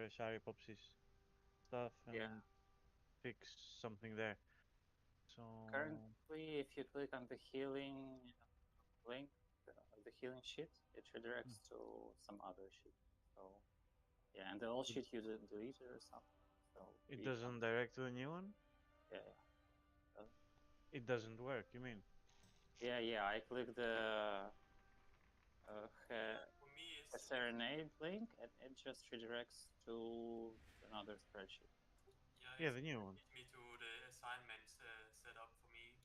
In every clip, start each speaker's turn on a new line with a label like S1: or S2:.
S1: for Shari Popsy's stuff and fix something there. So
S2: Currently, if you click on the healing link, the healing sheet, it redirects to some other sheet. So yeah, and the old sheet you deleted or something. So
S1: it doesn't direct to a new one?
S2: Yeah.
S1: It doesn't work, you mean?
S2: Yeah, I clicked the
S3: For me,
S2: a serenade link, and it just redirects to another spreadsheet.
S1: Yeah, the new one.
S3: It me to the assignments set up for me.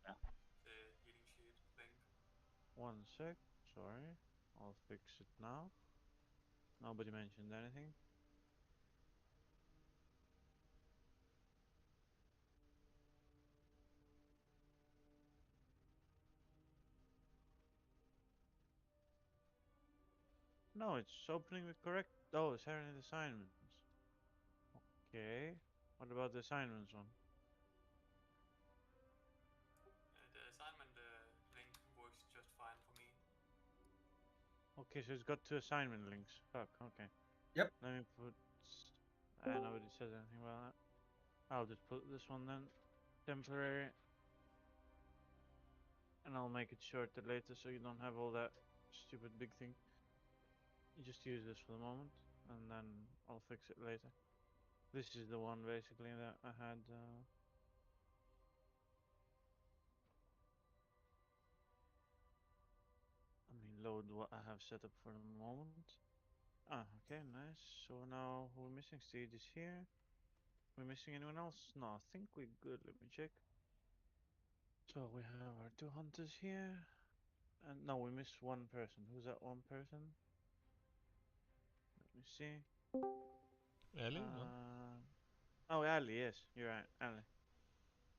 S2: Yeah.
S3: The healing sheet link.
S1: One sec, sorry. I'll fix it now. Nobody mentioned anything. No, it's opening the correct. Oh, Serenade assignments. Okay. What about the assignments one?
S3: The assignment link works just fine for me.
S1: Okay, so it's got two assignment links. Fuck, okay.
S4: Yep.
S1: Let me put... nobody says anything about that. I'll just put this one then. Temporary. And I'll make it shorter later so you don't have all that stupid big thing. You just use this for the moment, and then I'll fix it later. This is the one basically that I had. Let me load what I have set up for the moment. Ah, okay, nice. So now who we're missing? Stage is here. We're missing anyone else? No, I think we're good. Let me check. So we have our two hunters here. And no, we missed one person. Who's that one person? Let me see.
S5: Ali? No?
S1: Oh, Ali, yes, you're right. Ali.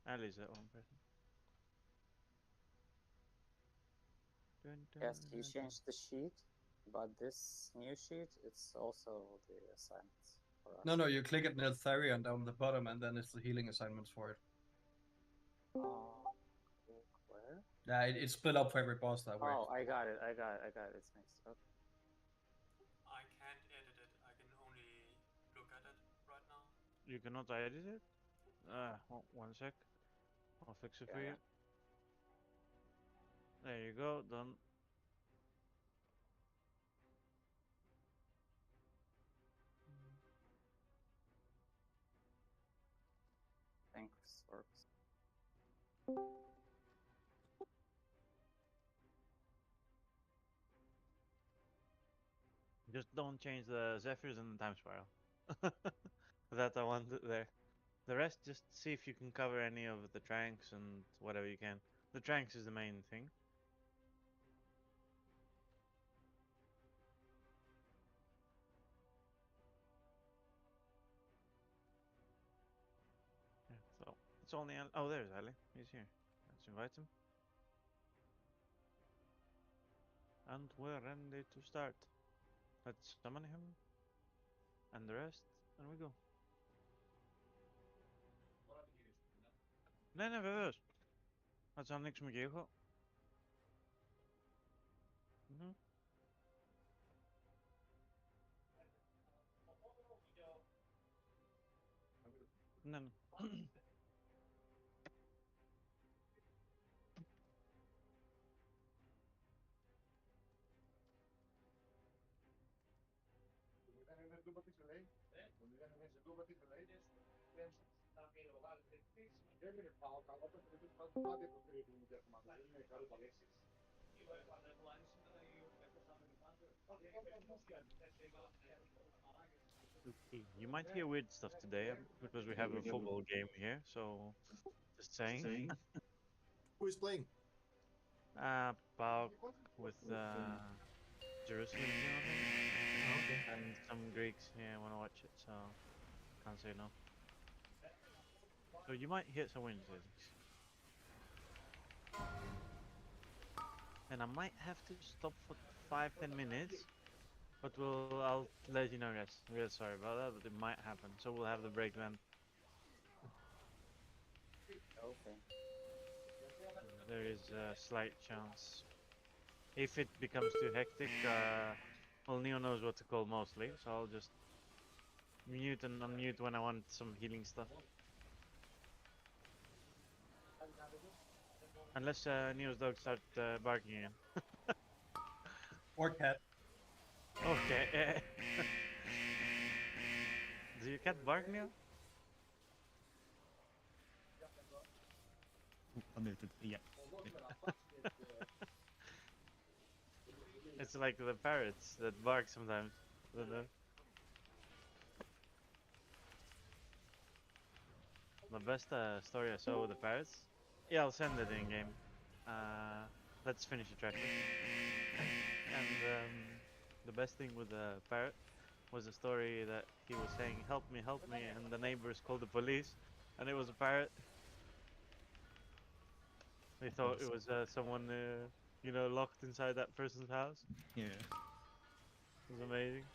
S1: Ali's that one person.
S2: Yes, you changed the sheet, but this new sheet, it's also the assignments for us.
S4: No, you click at nelth down the bottom, and then it's the healing assignments for it.
S2: Where?
S4: Yeah, it's split up for every boss that way.
S2: Oh, I got it. It's mixed. Okay.
S3: I can't edit it. I can only look at it right now.
S1: You cannot edit it? One sec. I'll fix it for you. There you go, done.
S2: I think this works.
S1: Just don't change the Zephyrs and the time spiral. That I want there. The rest, just see if you can cover any of the tranks and whatever you can. The tranks is the main thing. Yeah, so it's only oh, there's Ali. He's here. Let's invite him. And we're ready to start. Let's summon him. And the rest, and we go. Nee, verder. Het zal niks meer geven. Nee. Okay, you might hear weird stuff today because we have a football game here, so just saying.
S6: Who is playing?
S1: Pauk with Jerusalem here, I think.
S6: Okay.
S1: And some Greeks here want to watch it, so can't say no. So you might hear some wind noises. And I might have to stop for 5-10 minutes, but I'll let you know, guys. I'm really sorry about that, but it might happen. So we'll have the break then.
S2: Okay.
S1: There is a slight chance. If it becomes too hectic, Well, Neo knows what to call mostly, so I'll just mute and unmute when I want some healing stuff. Unless Neo's dog start barking again.
S4: Or cat.
S1: Okay. Does your cat bark, Neo?
S7: Unmuted. Yeah.
S1: It's like the parrots that bark sometimes. I don't know. The best story I saw with the parrots. Yeah, I'll send it in game. Let's finish the track. And the best thing with the parrot was a story that he was saying, help me, and the neighbors called the police, and it was a parrot. They thought it was someone, locked inside that person's house.
S7: Yeah.
S1: It was amazing.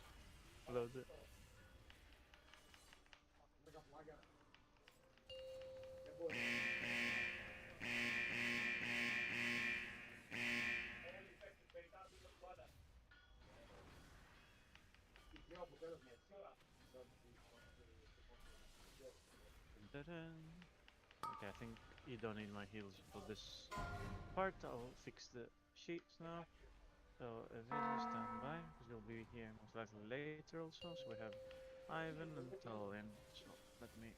S1: Loved it. Okay, I think you don't need my heals for this part. I'll fix the sheets now. So Evil, stand by, because you'll be here most likely later also. So we have Ivan and Tolin. So let me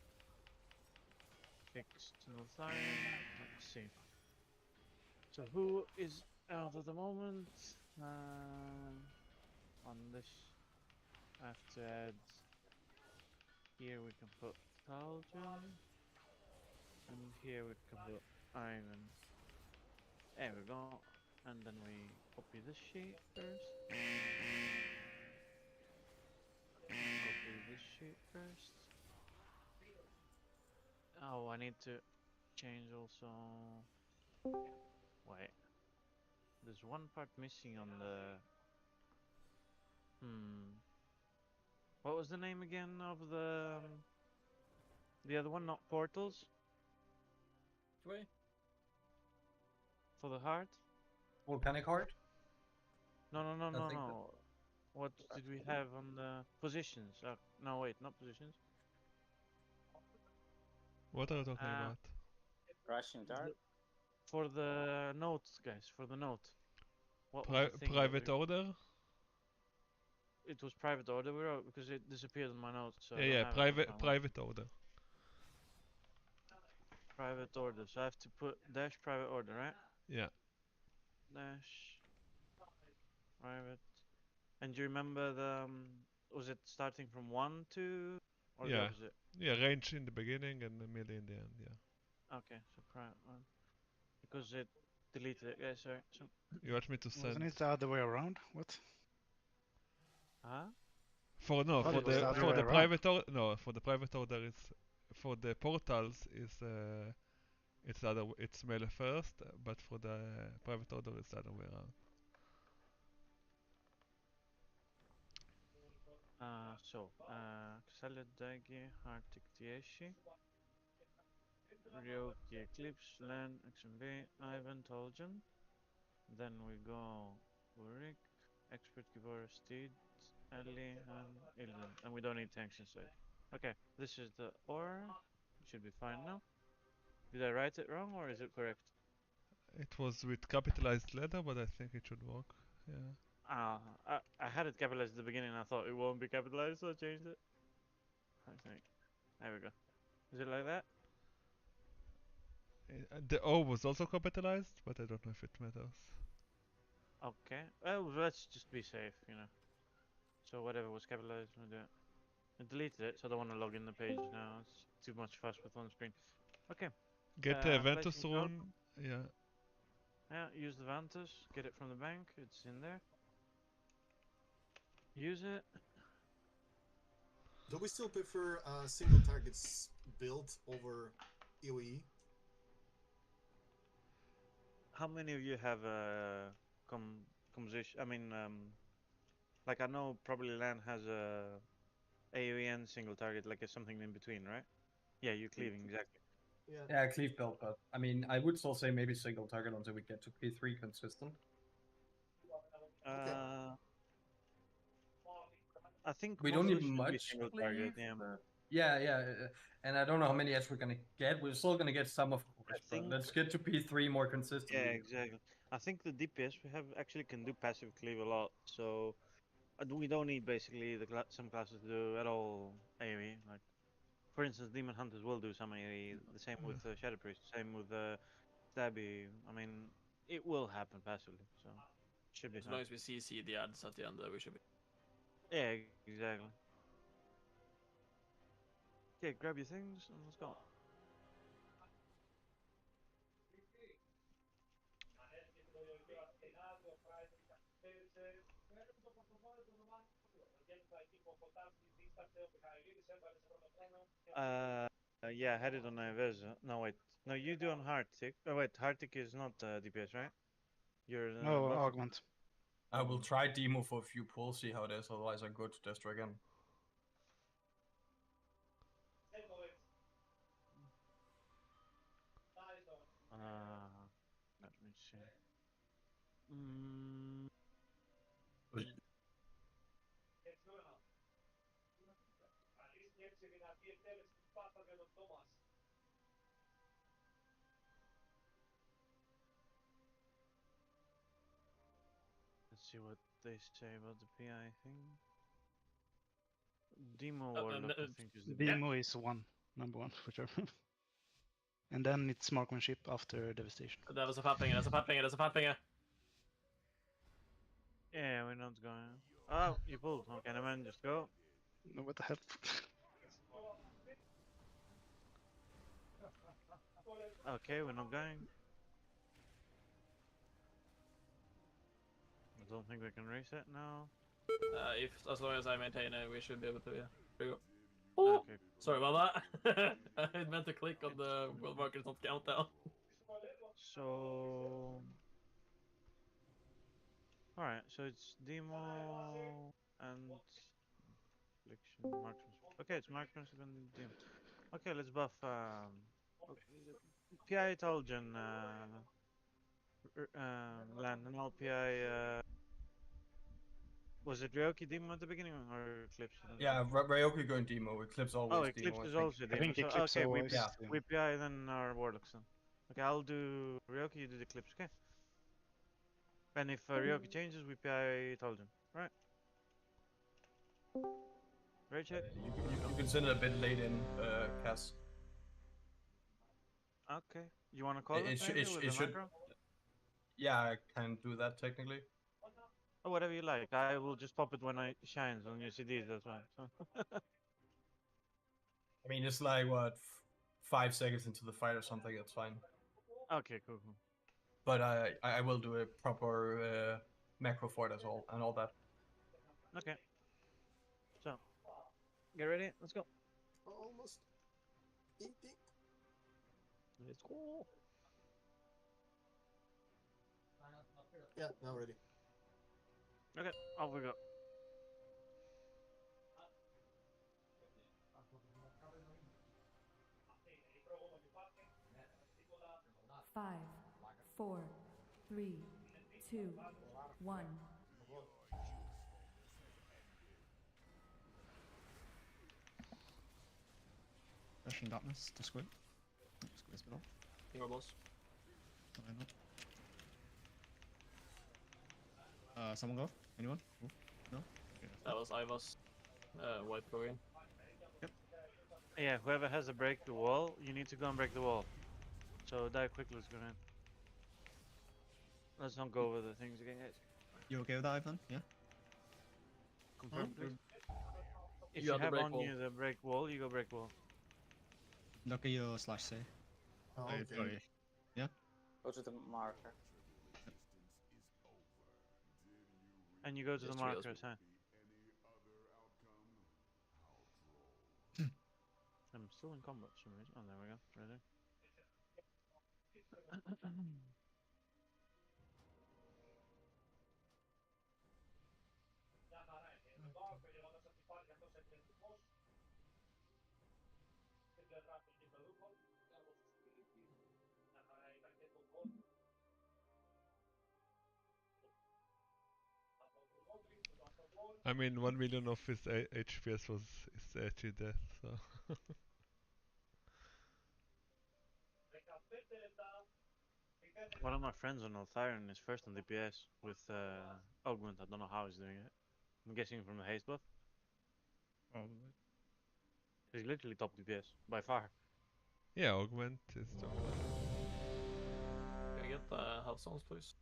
S1: fix Notharian. Let's see. So who is out at the moment? On this, I have to add. Here we can put Taljan. And here we can put Ivan. There we go. And then we copy this sheet first. Copy this sheet first. Oh, I need to change also. Wait. There's one part missing on the. What was the name again of the other one? Not portals?
S4: Way.
S1: For the heart?
S4: Volcanic heart.
S1: No, no, no,
S4: I
S1: no,
S4: think
S1: no. What did we have on the positions? No, wait, not positions.
S5: What are you talking about?
S2: Rushing Dark?
S1: For the note, guys, for the note. What was the thing?
S5: Private order?
S1: It was private order we wrote because it disappeared on my notes, so I
S5: Yeah,
S1: don't
S5: yeah,
S1: have it on my
S5: private order.
S1: private order. So I have to put dash private order, right?
S5: Yeah.
S1: Dash private. And do you remember the was it starting from 1 to or the
S5: Yeah.
S1: opposite?
S5: Yeah, range in the beginning and the melee in the end, yeah.
S1: Okay, so private one. Because it deleted it, yeah, sorry. So
S5: You want me to send...
S8: Wasn't it the other way around? What?
S1: huh?
S5: For no,
S8: thought
S5: for
S8: it was the other way
S5: the
S8: around.
S5: private order, no, for the private order it's for the portals is it's it's melee first, but for the private order it's the other way around.
S1: Xelid Dagi, Arctic Tieshi, Ryoki Eclipse, Len, XMB, Ivan Toljan. Then we go Burik, Expert Gibor, Steed, Ali, and Ilden. And we don't need tanks inside. Okay, this is the ore. It should be fine now. Did I write it wrong or is it correct?
S5: It was with capitalized letter, but I think it should work. Yeah.
S1: I had it capitalized at the beginning and I thought it won't be capitalized, so I changed it. I think. There we go. Is it like that?
S5: The O was also capitalized, but I don't know if it matters.
S1: Okay. Well, let's just be safe, you know. So whatever was capitalized, we'll do it. I deleted it, so I don't want to log in the page now. It's too much fuss with on screen. Okay.
S5: Get the Ventus
S1: placing code.
S5: rune. Yeah.
S1: Yeah, use the Ventus. Get it from the bank. It's in there. Use it.
S6: Do we still prefer single targets build over AoE?
S1: How many of you have a composition? I mean, like I know probably Lan has a AoE and single target, like it's something in between, right? Yeah, you cleaving exactly.
S4: Yeah, cleave build, but I mean, I would still say maybe single target until we get to P3 consistent.
S6: Okay.
S1: I think
S4: We don't
S1: mostly
S4: need
S1: should be
S4: much
S1: single
S4: cleave,
S1: target. Yeah.
S4: but and I don't know how many ads we're gonna get. We're still gonna get some, of course, but
S1: think-
S4: let's get to P3 more
S1: Yeah,
S4: consistently.
S1: exactly. I think the DPS we have actually can do passive cleave a lot, so we don't need basically some classes to do at all AoE. Like, for instance, Demon Hunters will do some AoE. The same with Shadow Priest. Same with Stabby. I mean, it will happen passively, so should be
S7: As
S1: fine.
S7: long as we CC the ads at the end, we should be.
S1: Yeah, exactly. Okay, grab your things and let's go. Yeah, I had it on Iveza. No, wait. No, you do on Hartik. Oh, wait, Hartik is not DPS, right? You're
S8: No,
S1: buff.
S8: augment.
S4: I will try demo for a few pulls, see how it is. Otherwise, I go to Destroy again.
S1: Let me see. Mm, let's see what they say about the PI thing. Demo Warlock, I think, is the
S8: Demo is number one for sure. And then it's marksmanship after devastation.
S7: That was a fatfinger, that's a fatfinger, that's a fatfinger.
S1: Yeah, we're not going. Oh, you pulled. Okay, never mind, just go.
S8: No, what the hell?
S1: Okay, we're not going. I don't think we can race it now.
S7: If as long as I maintain it, we should be able to. Yeah. Here we go. Oh,
S1: Okay.
S7: sorry about that. I meant to click on the world markers not countdown.
S1: So. Alright, so it's demo and affliction, marksmanship. Okay, it's marksmanship and demo. Okay, let's buff PI Toljan land and all PI was it Ryoki demo at the beginning or Eclipse?
S4: Yeah, Ryoki going demo. Eclipse always
S1: Oh,
S4: demo.
S1: Eclipse is
S4: I think.
S1: also
S8: I
S1: demo.
S8: think
S1: So,
S8: Eclipse
S1: okay,
S8: always
S4: yeah.
S8: demo.
S1: we PI then our Warlocks then. Okay, I'll do Ryoki, you do the Eclipse, okay? And if Ryoki changes, we PI Toljan. Right. Right check.
S4: You can send it a bit late in, Cass.
S1: Okay. You want to call it,
S4: should-
S1: maybe with
S4: it
S1: the
S4: should.
S1: macro?
S4: Yeah, I can do that technically.
S1: Or whatever you like. I will just pop it when it shines on your CDs, that's fine. So.
S4: I mean, it's like what 5 seconds into the fight or something. That's fine.
S1: Okay, cool.
S4: But I will do a proper macro for it as well and all that.
S1: Okay. So, get ready. Let's go.
S6: Almost 80.
S1: Let's go.
S6: Yeah, now ready.
S1: Okay, off we go.
S9: Five, 4, 3, 2, 1.
S10: Rushing darkness to squid. Squid's bit off.
S7: Your boss.
S10: Why not? Someone go? Anyone? Ooh. No? Okay,
S7: That was Iva's white going.
S1: Yeah, whoever has to break the wall, you need to go and break the wall. So die quickly, let's go in. Let's not go over the things again, guys.
S10: You okay with that, Ivan? Yeah?
S1: Confirm, please. If
S7: You
S1: you
S7: have the
S1: have
S7: break
S1: on
S7: wall.
S1: you the break wall, you go break wall.
S10: Look at your slash say.
S6: Oh,
S10: Sorry,
S6: okay.
S10: sorry. Yeah?
S2: Go to the marker.
S1: And you go to
S7: Just
S1: the
S7: trios.
S1: markers, huh? I'm still in combat for some reason. Oh, there we go. Ready?
S5: I mean, 1 million of his HPS was is actually death, so.
S1: One of my friends on Althyron is first on DPS with Augment. I don't know how he's doing it. I'm guessing from the haste buff.
S10: Probably.
S1: He's literally top DPS by far.
S5: Yeah, Augment is doing well.
S7: Can I get the health zones, please?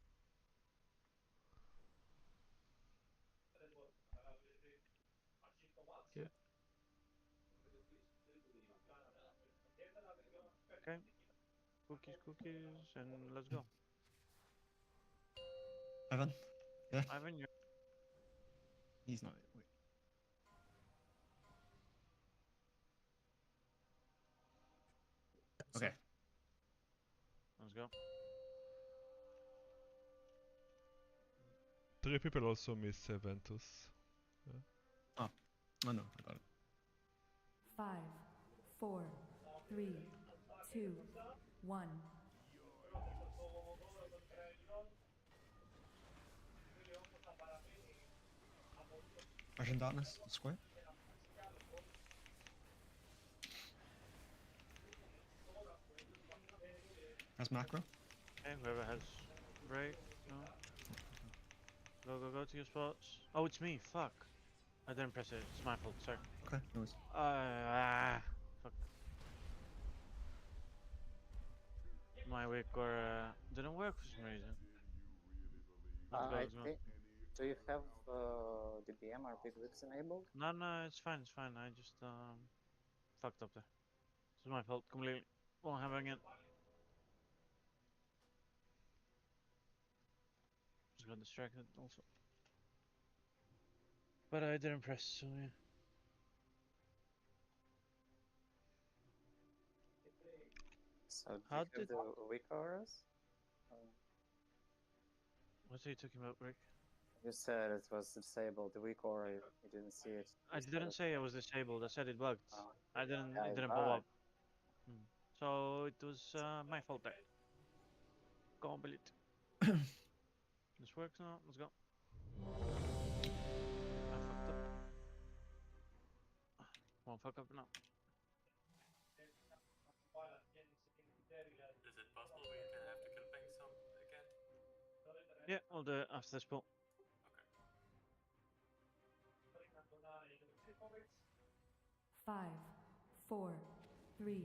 S7: Yeah.
S1: Okay. Cookies, and let's go.
S10: Ivan? Yeah?
S1: Ivan, you're
S10: He's not. Wait. Okay.
S1: let's go.
S5: 3 people also miss Ventus.
S10: Oh no, I got it.
S9: 5, 4, 3, 2, 1.
S10: Russian Darkness, square. That's macro.
S1: Okay, whoever has break, no. Go to your spots. Oh, it's me. Fuck. I didn't press it. It's my fault. Sorry.
S10: Okay, no worries.
S1: Fuck. My wick or didn't work for some reason. Let's go.
S2: I
S1: Let's go.
S2: think. Do you have DPM or big wicks enabled?
S1: No, it's fine. It's fine. I just fucked up there. This is my fault completely. Won't happen again. Just got distracted also. But I didn't press, so yeah.
S2: So do
S1: How
S2: you have
S1: did-
S2: the weak auras?
S1: What are you talking about, Rick?
S2: You said it was disabled. The weak aura, you didn't see it.
S1: I didn't say it was disabled. I said it bugged.
S2: Oh.
S1: I didn't.
S2: Yeah,
S1: It
S2: it
S1: didn't pop up.
S2: bugged.
S1: So it was my fault there. Can't believe it. This works now. Let's go. I fucked up. Won't fuck up now.
S3: Is it possible we can have to kill Bang some again?
S1: Yeah, I'll do it after this pull.
S3: Okay.
S9: 5, 4, 3,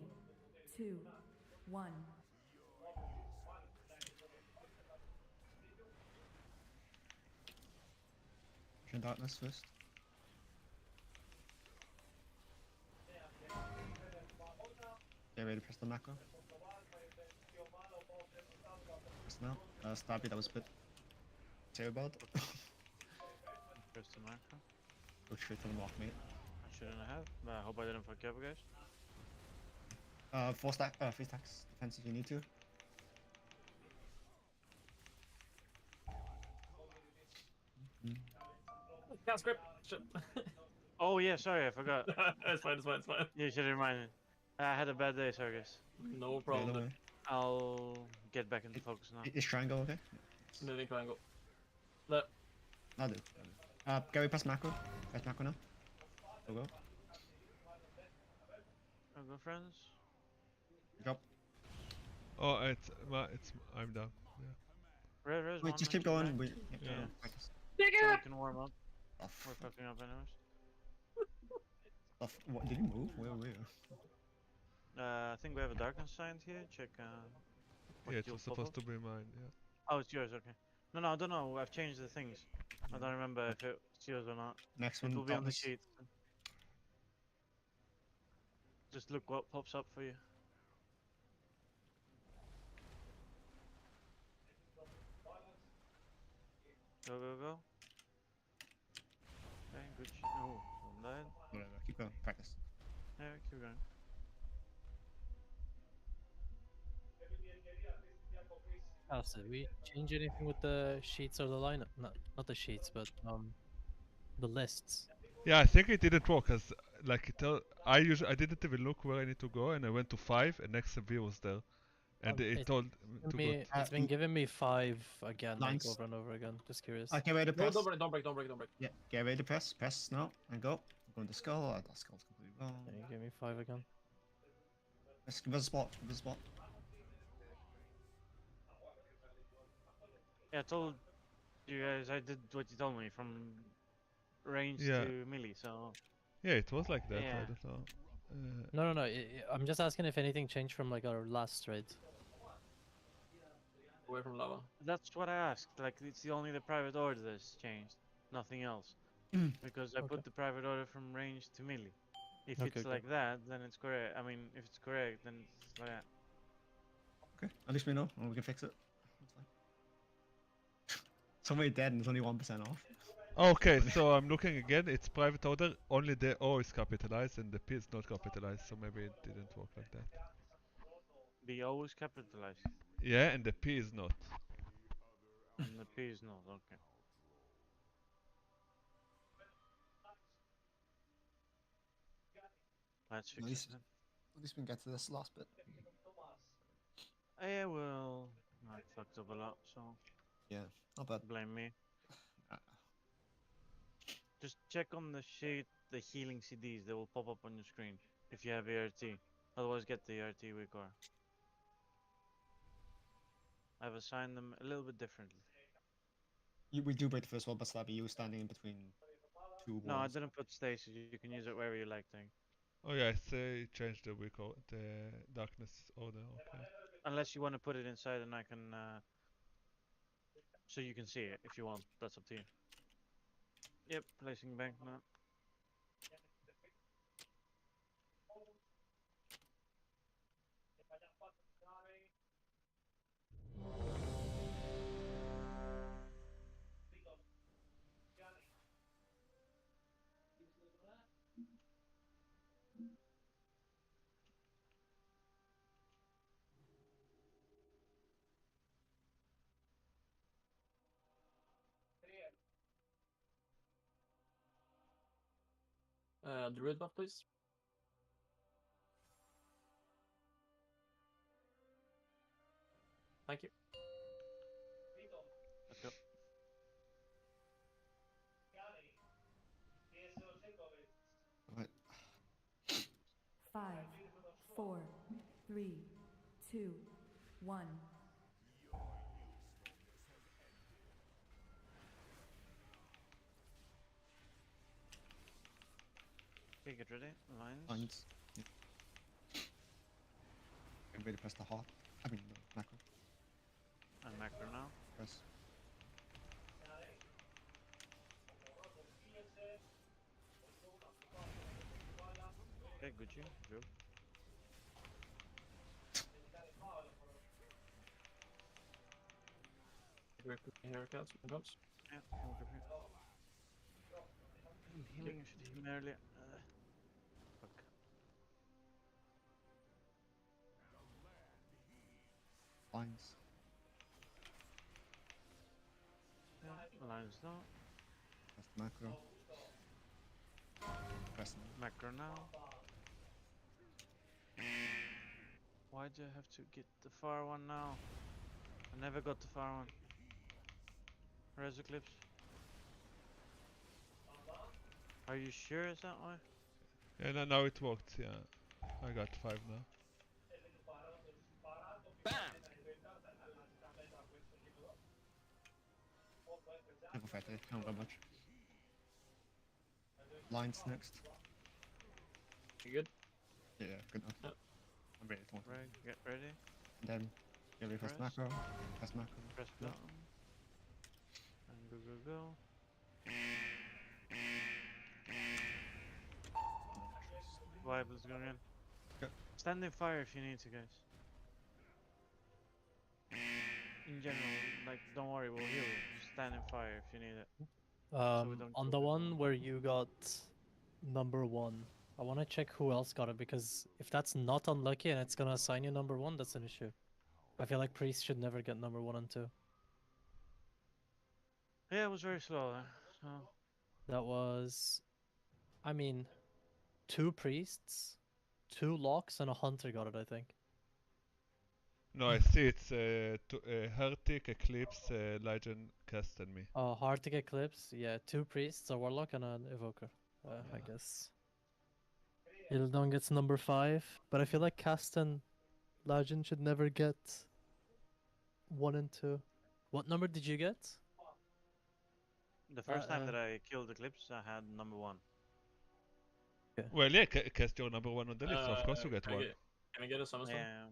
S9: 2, 1.
S10: Russian Darkness first. Get ready to press the macro. Press now. Stabby, that was a bit terrible.
S1: Press the macro.
S10: Go straight to the mark, mate.
S1: I shouldn't have, but I hope I didn't fuck you up, guys.
S10: 3 stacks defense if you need to.
S7: Can't script. Shit.
S1: Oh yeah, sorry, I forgot.
S7: It's fine. It's fine.
S1: You should remind me. I had a bad day, sorry guys.
S7: No problem.
S10: Don't worry.
S1: I'll get back into focus now.
S10: Is triangle okay?
S7: Moving triangle. Look.
S10: I'll do. Gary, press macro. Press macro now. Go.
S1: Go friends.
S10: Drop.
S5: Oh, I'm down. Yeah.
S1: Res,
S10: Wait, just keep going.
S1: Yeah.
S10: Practice.
S1: So we can warm up.
S10: Oh,
S1: We're fucking up anyways.
S10: what, did you move? Where?
S1: I think we have a darkness sign here. Check. What
S5: Yeah, it
S1: you'll
S5: was
S1: pop
S5: supposed
S1: up.
S5: to be mine, yeah.
S1: Oh, it's yours, okay. No, I don't know. I've changed the things. I don't remember if it's yours or not.
S10: Next
S1: It
S10: one,
S1: will be on the
S10: darkness.
S1: sheet. Just look what pops up for you. Go. Okay, good. Oh, one died.
S10: Whatever, keep going. Practice.
S1: Yeah, keep going.
S11: So we change anything with the sheets or the lineup? Not the sheets, but the lists.
S5: Yeah, I think it didn't work, cause like I didn't even look where I need to go, and I went to 5, and next V was there, And it told to
S11: Me,
S5: go.
S11: it's been giving me 5 again, like
S10: Lines.
S11: over and over again. Just curious.
S10: Get ready to
S7: No,
S10: press.
S7: don't break, don't break, don't break, don't break.
S10: Yeah, get ready to press. Press now and go. I'm going to skull. Oh, that skull's completely wrong.
S11: Yeah, you gave me 5 again.
S10: Let's give us a spot. Give us a spot.
S1: Yeah, I told you guys I did what you told me from range
S5: Yeah.
S1: to melee, so
S5: Yeah, it was like that.
S1: Yeah.
S5: I don't know.
S11: No. I'm just asking if anything changed from like our last raid.
S7: Away from lava.
S1: that's what I asked. Like, it's only the private order that's changed, nothing else. Because I
S11: Okay.
S1: put the private order from range to melee. If
S11: Okay,
S1: it's
S11: okay.
S1: like that, then it's correct. I mean, if it's correct, then it's like that.
S10: Okay, at least we know, and we can fix it. That's fine. Somebody dead and it's only 1% off.
S5: Okay, so I'm looking again. It's private order. Only the O is capitalized and the P is not capitalized. So maybe it didn't work like that.
S1: The O is capitalized,
S5: Yeah, and the P is not.
S1: and the P is not. Okay. Let's
S10: At
S1: fix it
S10: least,
S1: then.
S10: at least we can get to this last bit.
S1: Yeah, well, I fucked up a lot, so
S10: Yeah, not bad.
S1: blame me.
S10: Uh,
S1: Just check on the sheet, the healing CDs. They will pop up on your screen if you have ART. Otherwise, get the ART with car. I've assigned them a little bit differently.
S10: we do break the first wall, but that'd be you standing in between two walls.
S1: No, I didn't put stasis. You can use it wherever you like, thing.
S5: Oh yeah, I say change the the darkness order. Okay.
S1: Unless you want to put it inside, and I can, so you can see it if you want. That's up to you. Yep, placing bank now.
S7: Druid buff, please. Thank you.
S1: Let's go.
S10: Right.
S9: 5, 4, 3, 2, 1.
S1: Okay, get ready. Lines.
S10: Lines. Yeah. Get ready to press the hot. I mean, the macro.
S1: And macro now.
S10: Press.
S1: Okay, good you. Go.
S7: Haircuts, comes.
S1: Yeah, come over here. I'm healing. I should heal earlier. Fuck.
S10: Lines.
S1: Yeah, lines now.
S10: Press the macro. Press the
S1: Macro now. Why do I have to get the far one now? I never got the far one. Where's the clips? Are you sure it's that way?
S5: Yeah, no, now it worked. Yeah, I got 5 now.
S10: Never fight it. Can't go much. Lines next.
S7: You good?
S10: Yeah, good enough.
S7: Yeah.
S10: I'm ready to
S1: Right, get ready.
S10: And then get ready to press the
S1: Press.
S10: macro. Press macro.
S1: Press
S10: Yeah.
S1: button. And go, go, go. Bibles going in.
S10: Okay.
S1: Stand in fire if you need to, guys. In general, like, don't worry, we'll heal you. Just stand in fire if you need it. So we don't
S11: On
S1: kill
S11: the
S1: people.
S11: one where you got number 1, I want to check who else got it, because if that's not unlucky and it's gonna assign you number 1, that's an issue. I feel like priests should never get number 1 and 2.
S1: Yeah, it was very slow there. So
S11: That was, I mean, 2 priests, 2 locks, and a hunter got it, I think.
S5: No, I see it's Hertic, Eclipse, Legend, Cast, and me.
S11: Oh, Heartic Eclipse. Yeah, 2 priests, a warlock, and an evoker. I guess. Ildon gets number 5, but I feel like Cast and Legend should never get 1 and 2. What number did you get?
S1: The first time that I killed Eclipse, I had number 1.
S11: Okay.
S5: Well, yeah, Cast your number 1 on the list, so of course you get 1.
S7: Can I get a summon stone?
S1: Yeah.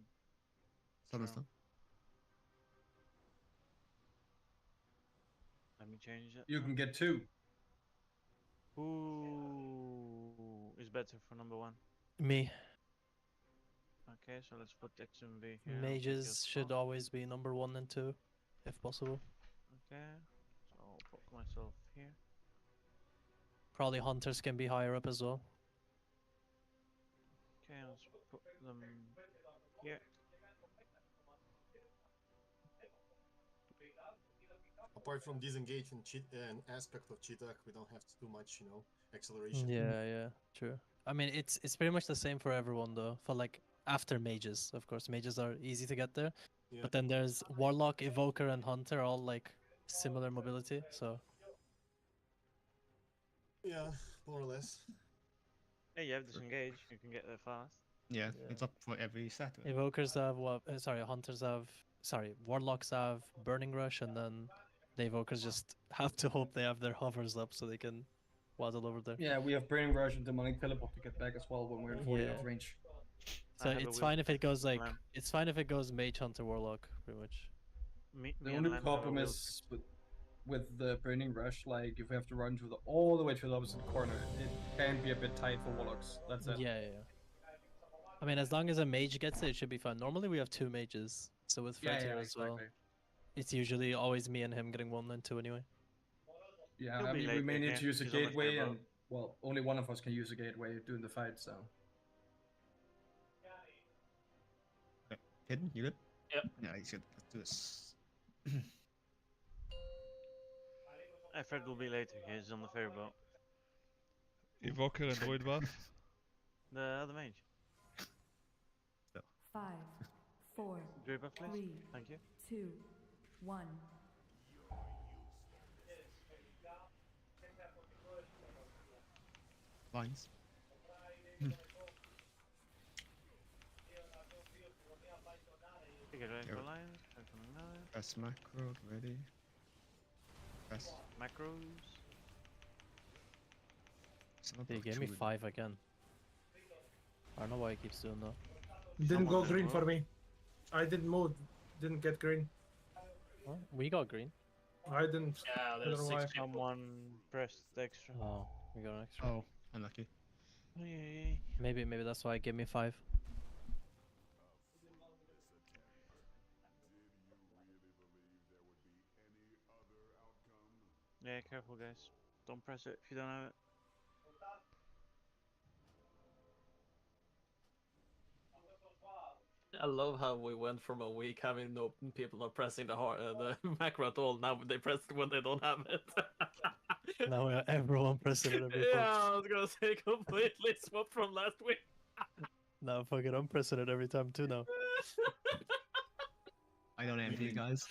S10: Summon
S1: Sure.
S10: stone.
S1: Let me change it.
S4: You can get 2.
S1: Who is better for number 1?
S11: Me.
S1: Okay, so let's put X and B here. I'll take your
S11: Mages should
S1: spot.
S11: always be number 1 and 2, if possible.
S1: Okay, so I'll put myself here.
S11: Probably hunters can be higher up as well.
S1: Okay, let's put them here.
S6: Apart from disengage and an aspect of Cheetah, we don't have to do much, you know, acceleration.
S11: Yeah, true. I mean, it's pretty much the same for everyone though. For like after mages, of course, mages are easy to get there.
S6: Yeah.
S11: But then there's warlock, evoker, and hunter, all like similar mobility. So
S6: Yeah, more or less.
S1: Hey, you have disengage. You can get there fast.
S10: Yeah,
S11: Yeah.
S10: it's up for every set.
S11: evokers have what? Hunters have. Sorry, warlocks have burning rush, and then the evokers just have to hope they have their hovers up so they can waddle over there.
S4: Yeah, we have Burning Rush and Demonic Teleport to get back as well when we're in 40
S11: Yeah.
S4: of range.
S11: So
S1: I have a
S11: it's
S1: weak
S11: fine if it goes like
S1: plan.
S11: it's fine if it goes mage, hunter, warlock, pretty much.
S1: Me
S4: The
S1: and
S4: only
S1: Len have a
S4: problem
S1: weak-
S4: is with the Burning Rush, like if we have to run to all the way to the opposite corner, it can be a bit tight for Warlocks. That's it.
S11: Yeah. I mean, as long as a mage gets it, it should be fine. Normally we have 2 mages, so with Fred here as well, it's usually always me and him getting 1 and 2 anyway.
S4: Yeah,
S1: He'll
S4: I
S1: be
S4: mean, we
S1: late
S4: may need
S1: again.
S4: to use a
S1: He's on the
S4: gateway,
S1: fair
S4: and well, only one of us can use a gateway during the fight, so.
S10: Hidden, you good?
S7: Yep.
S10: Yeah, he's good. Let's do this.
S1: Fred will be later. He's on the ferry boat.
S5: Evoker and Druid buff.
S1: The other mage.
S9: 5, 4,
S1: Druid buff, please.
S9: 3,
S1: Thank you.
S9: 2, 1.
S10: Lines.
S1: Take it right
S10: Here.
S1: for line.
S10: Press macro, ready. Press.
S1: Macros.
S10: It's not
S11: He
S10: block
S11: gave me
S10: two.
S11: 5 again. I don't know why he keeps doing that.
S12: Didn't go
S1: Someone
S12: green
S1: didn't
S12: for
S1: move.
S12: me. I didn't move. Didn't get green.
S11: Well, we got green.
S12: I didn't.
S7: Yeah,
S12: I
S7: there's
S12: don't know
S7: 6
S12: why.
S7: people.
S1: Someone pressed extra.
S11: Oh, we got an extra.
S10: Oh, unlucky.
S1: Oh, yeah.
S11: Maybe that's why it gave me 5.
S1: Yeah, careful, guys. Don't press it if you don't have it.
S7: I love how we went from a week having no people not pressing the macro at all. Now they press it when they don't have it.
S11: Now everyone pressing it every
S7: Yeah,
S11: time.
S7: I was gonna say completely swapped from last week.
S11: Now fuck it, I'm pressing it every time too now.
S10: I don't envy you guys.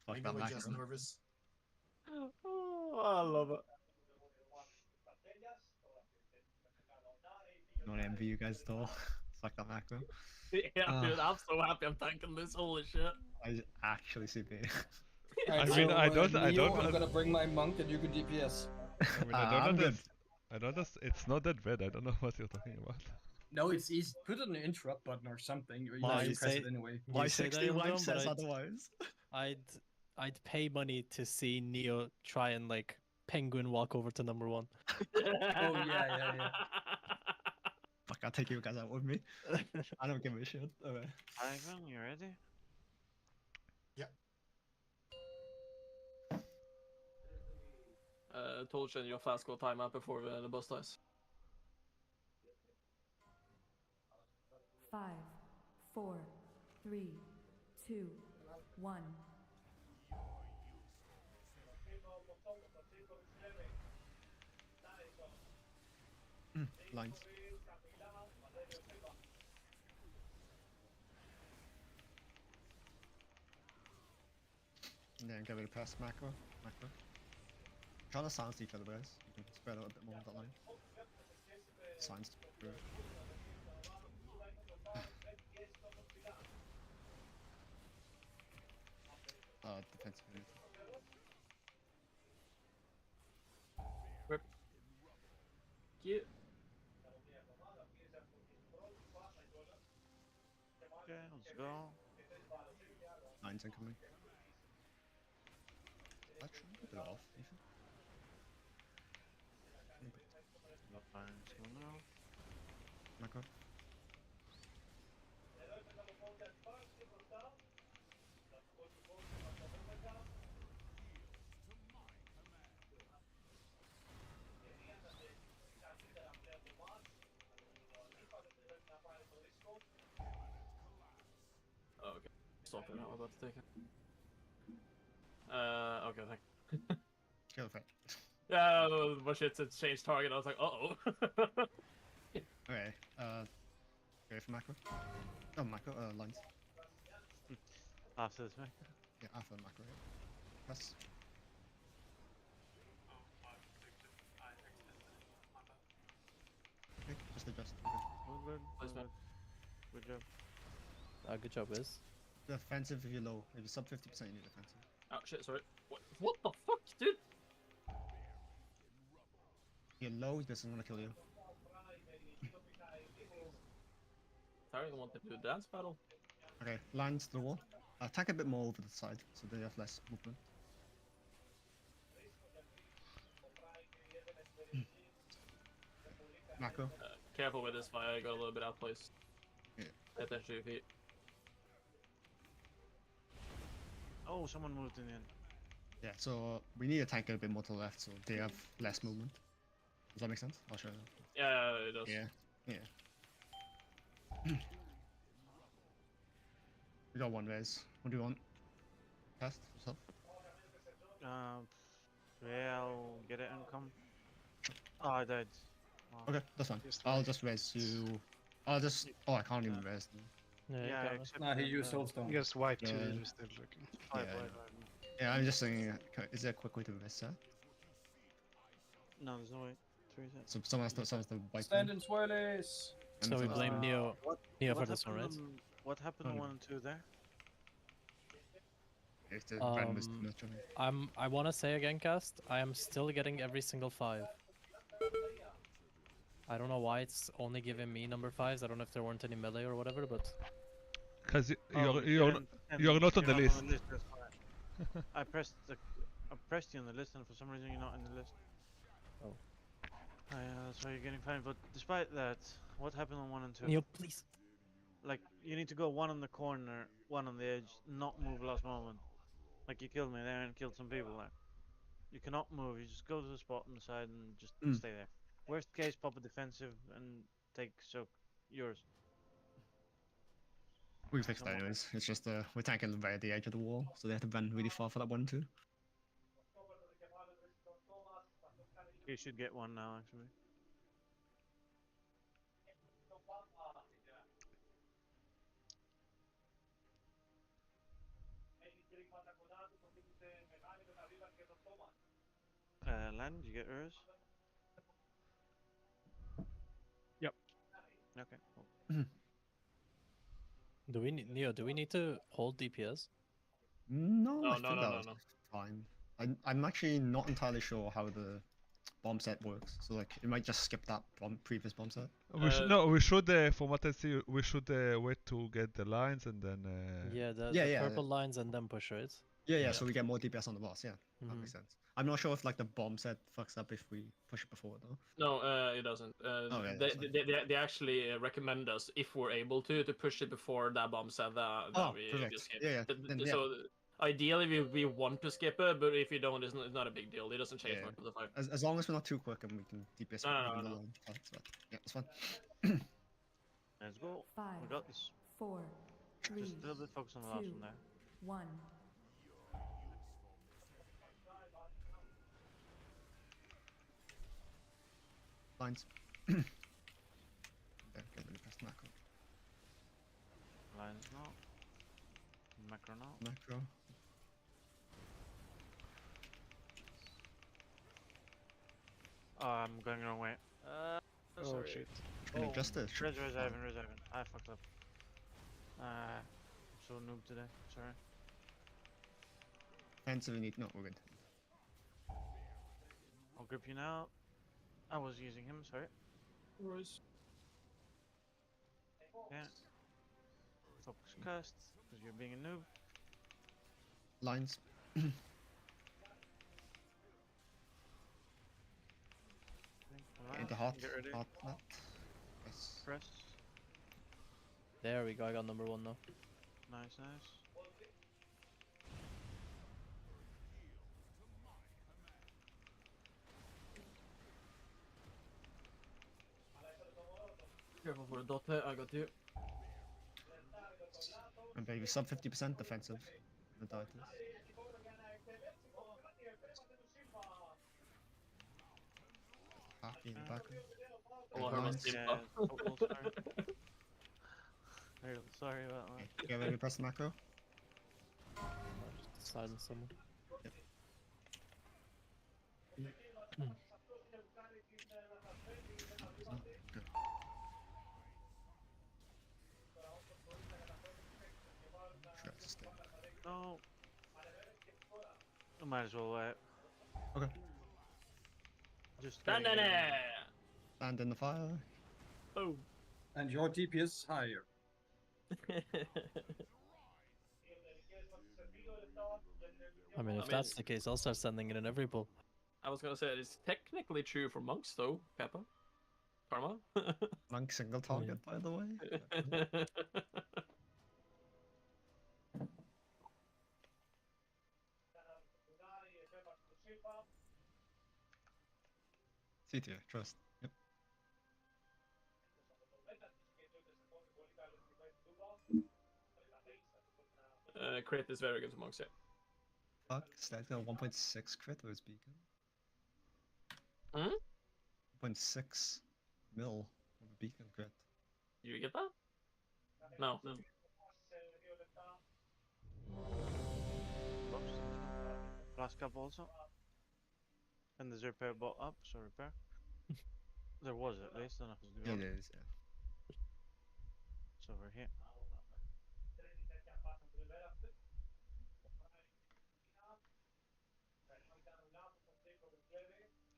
S10: Fuck
S6: Maybe
S10: that
S6: we're just
S10: macro.
S6: nervous.
S7: Oh, I love it.
S10: Don't envy you guys at all. Fuck that macro.
S7: Yeah, dude, I'm so happy I'm tanking this. Holy shit.
S10: I actually see the.
S5: I mean, I don't-
S4: I'm gonna bring my monk and you can DPS.
S5: I mean, I
S10: I'm
S5: don't know.
S10: good.
S5: I don't know. It's not that bad. I don't know what you're talking about.
S4: No, it's easy. Put an interrupt button or something. You
S11: Why
S4: can
S11: you
S4: press
S11: say-
S4: it anyway.
S11: Why say that,
S10: wife
S11: Ildon,
S10: says
S11: but
S10: otherwise.
S11: I'd pay money to see Neo try and like penguin walk over to number 1.
S4: Oh yeah.
S10: Fuck, I'll take you guys out with me. I don't give a shit. Okay.
S1: Ivan, you ready?
S7: Tolchen, your fast go time up before the boss dies.
S9: 5, 4, 3, 2, 1.
S10: Lines. And then get rid of press macro. Try to silence each other, guys. You can spread out a bit more on that line. Silence through. Defensive unity.
S7: Rip. Cute.
S1: Okay, let's go.
S10: Lines incoming. That shouldn't be a bit off, Ethan.
S1: Lines coming out.
S10: Macro.
S7: Oh, okay. Something I was about to take it. Okay, thank
S10: Kill effect.
S7: Yeah, but shit, it's changed target. I was like, uh-oh.
S10: Okay, go for macro. Oh, macro, lines.
S1: After this macro.
S10: Yeah, after the macro. Press. Okay, just adjust.
S1: All good.
S7: Nice, man.
S1: Good job.
S11: Good job, Wiz.
S10: Defensive if you're low. If you're sub 50%, you need defensive.
S7: Oh shit, sorry. What the fuck, dude?
S10: You're low, this is gonna kill you.
S7: Tyrion wanted to do a dance battle.
S10: Okay, lines to the wall. Attack a bit more over the side, so they have less movement. Macro.
S7: Careful with this fire, I got a little bit outplaced.
S10: Yeah.
S7: Pay attention to your feet.
S1: Oh, someone moved in the end.
S10: Yeah, so we need a tank a bit more to the left, so they have less movement. Does that make sense? I'll show you.
S7: Yeah, it does.
S10: Yeah. We got one res. What do you want? Cast yourself?
S1: Yeah, I'll get it and come. Oh, I died. Oh.
S10: Okay, that's fine. I'll just res you. I'll just. Oh, I can't even res them.
S11: Yeah, you
S1: except
S4: Nah, he used Soulstone.
S8: Just wipe two,
S10: Yeah.
S8: you're still looking.
S1: Five,
S10: Yeah.
S1: five.
S10: Yeah, I'm just saying, is there a quick way to res that?
S1: No, there's no way. 3 seconds.
S10: So someone has to wipe
S4: Stand
S10: them.
S4: in swirlies!
S10: and
S11: So we
S10: someone has to-
S11: blame Neo for this one, right?
S1: What happened
S10: Oh,
S1: on
S10: no.
S1: 1 and 2 there?
S10: If the random is too much, I mean.
S11: I wanna say again, Cast, I am still getting every single 5. I don't know why it's only giving me number 5s. I don't know if there weren't any melee or whatever, but
S5: Because
S1: Oh,
S5: you're not on the
S1: you're
S5: list.
S1: that's why. I pressed you on the list, and for some reason you're not in the list.
S11: Oh.
S1: Yeah, that's why you're getting fined. But despite that, what happened on 1 and 2?
S11: Neo, please.
S1: Like, you need to go 1 on the corner, 1 on the edge, not move last moment. Like, you killed me there and killed some people there. You cannot move, you just go to the spot on the side and just stay there. Worst case, pop a defensive and take soak. Yours.
S10: We fixed that anyways. It's just we're tanking right at the edge of the wall, so they have to run really far for that one too.
S1: You should get 1 now, actually. Len, did you get yours?
S8: Yep.
S1: Okay, cool.
S11: Do we need Neo? Do we need to hold DPS?
S10: No, I
S7: No,
S10: think
S7: no,
S10: that
S7: no.
S10: was fine. I'm actually not entirely sure how the bomb set works, so like it might just skip that previous bomb set.
S5: We should from what I see, we should wait to get the lines and then.
S11: Yeah, the
S10: Yeah,
S11: purple lines and then push, right?
S10: Yeah, so we get more DPS on the boss. Yeah, that
S11: Mhm.
S10: makes sense. I'm not sure if like the bomb set fucks up if we push it before though.
S7: No, it doesn't.
S10: Okay,
S7: they,
S10: that's fine.
S7: they actually recommend us, if we're able to push it before that bomb set that
S10: Oh,
S7: we
S10: perfect.
S7: skip.
S10: Yeah, then, yeah.
S7: So ideally we want to skip it, but if you don't, it's not a big deal. It doesn't change
S10: Yeah.
S7: much of the fight.
S10: As long as we're not too quick and we can DPS
S7: No.
S10: within the line. Yeah, that's fine.
S1: Let's go.
S9: 5,
S1: We got this.
S9: 4, 3,
S1: Just a little bit focus on the last
S9: 2,
S1: one there.
S9: 1.
S10: Lines. Okay, get rid of press macro.
S1: Lines now. Macro now.
S10: Macro.
S1: Oh, I'm going the wrong way.
S11: Oh
S1: Sorry.
S11: shit.
S10: Can you adjust this?
S1: Res Ivan. I fucked up. I'm so noob today. Sorry.
S10: Defensive, we need. No, we're good.
S1: I'll grip you now. I was using him, sorry. Yeah. Focus cast, because you're being a noob.
S10: Lines. Into hot.
S1: Get ready.
S10: Hot net. Yes.
S1: Press.
S11: There we go. I got number 1 now.
S1: Nice, nice.
S7: Careful for the dot here, I got you.
S10: And baby, sub 50% defensive. The Titus. Happy in the background.
S7: Oh, I heard my steam
S1: Yeah, sorry. Real sorry about that.
S10: Yeah, maybe press the macro.
S11: Just silence someone.
S10: Good. Sure, stay.
S1: No. I might as well wait.
S10: Okay.
S1: Just
S7: Stand in there!
S10: Stand in the fire.
S7: Oh.
S4: And your DPS is higher.
S11: I mean, if that's the case, I'll start sending it in every pull.
S7: I was gonna say it's technically true for monks though, Kappa. Karma.
S10: Monk single target, by the way. CTA, trust. Yep.
S7: Crit is very good for monks, yeah.
S10: Fuck, Stat got 1.6 crit with his beacon.
S7: Hmm?
S10: 1.6 mil with a beacon crit.
S7: You get that? No. No.
S1: Oops. Last couple also. And there's repair bot up, so repair. There was at least, I don't know if it's
S10: Yeah,
S1: gone.
S10: it is, yeah.
S1: It's over here.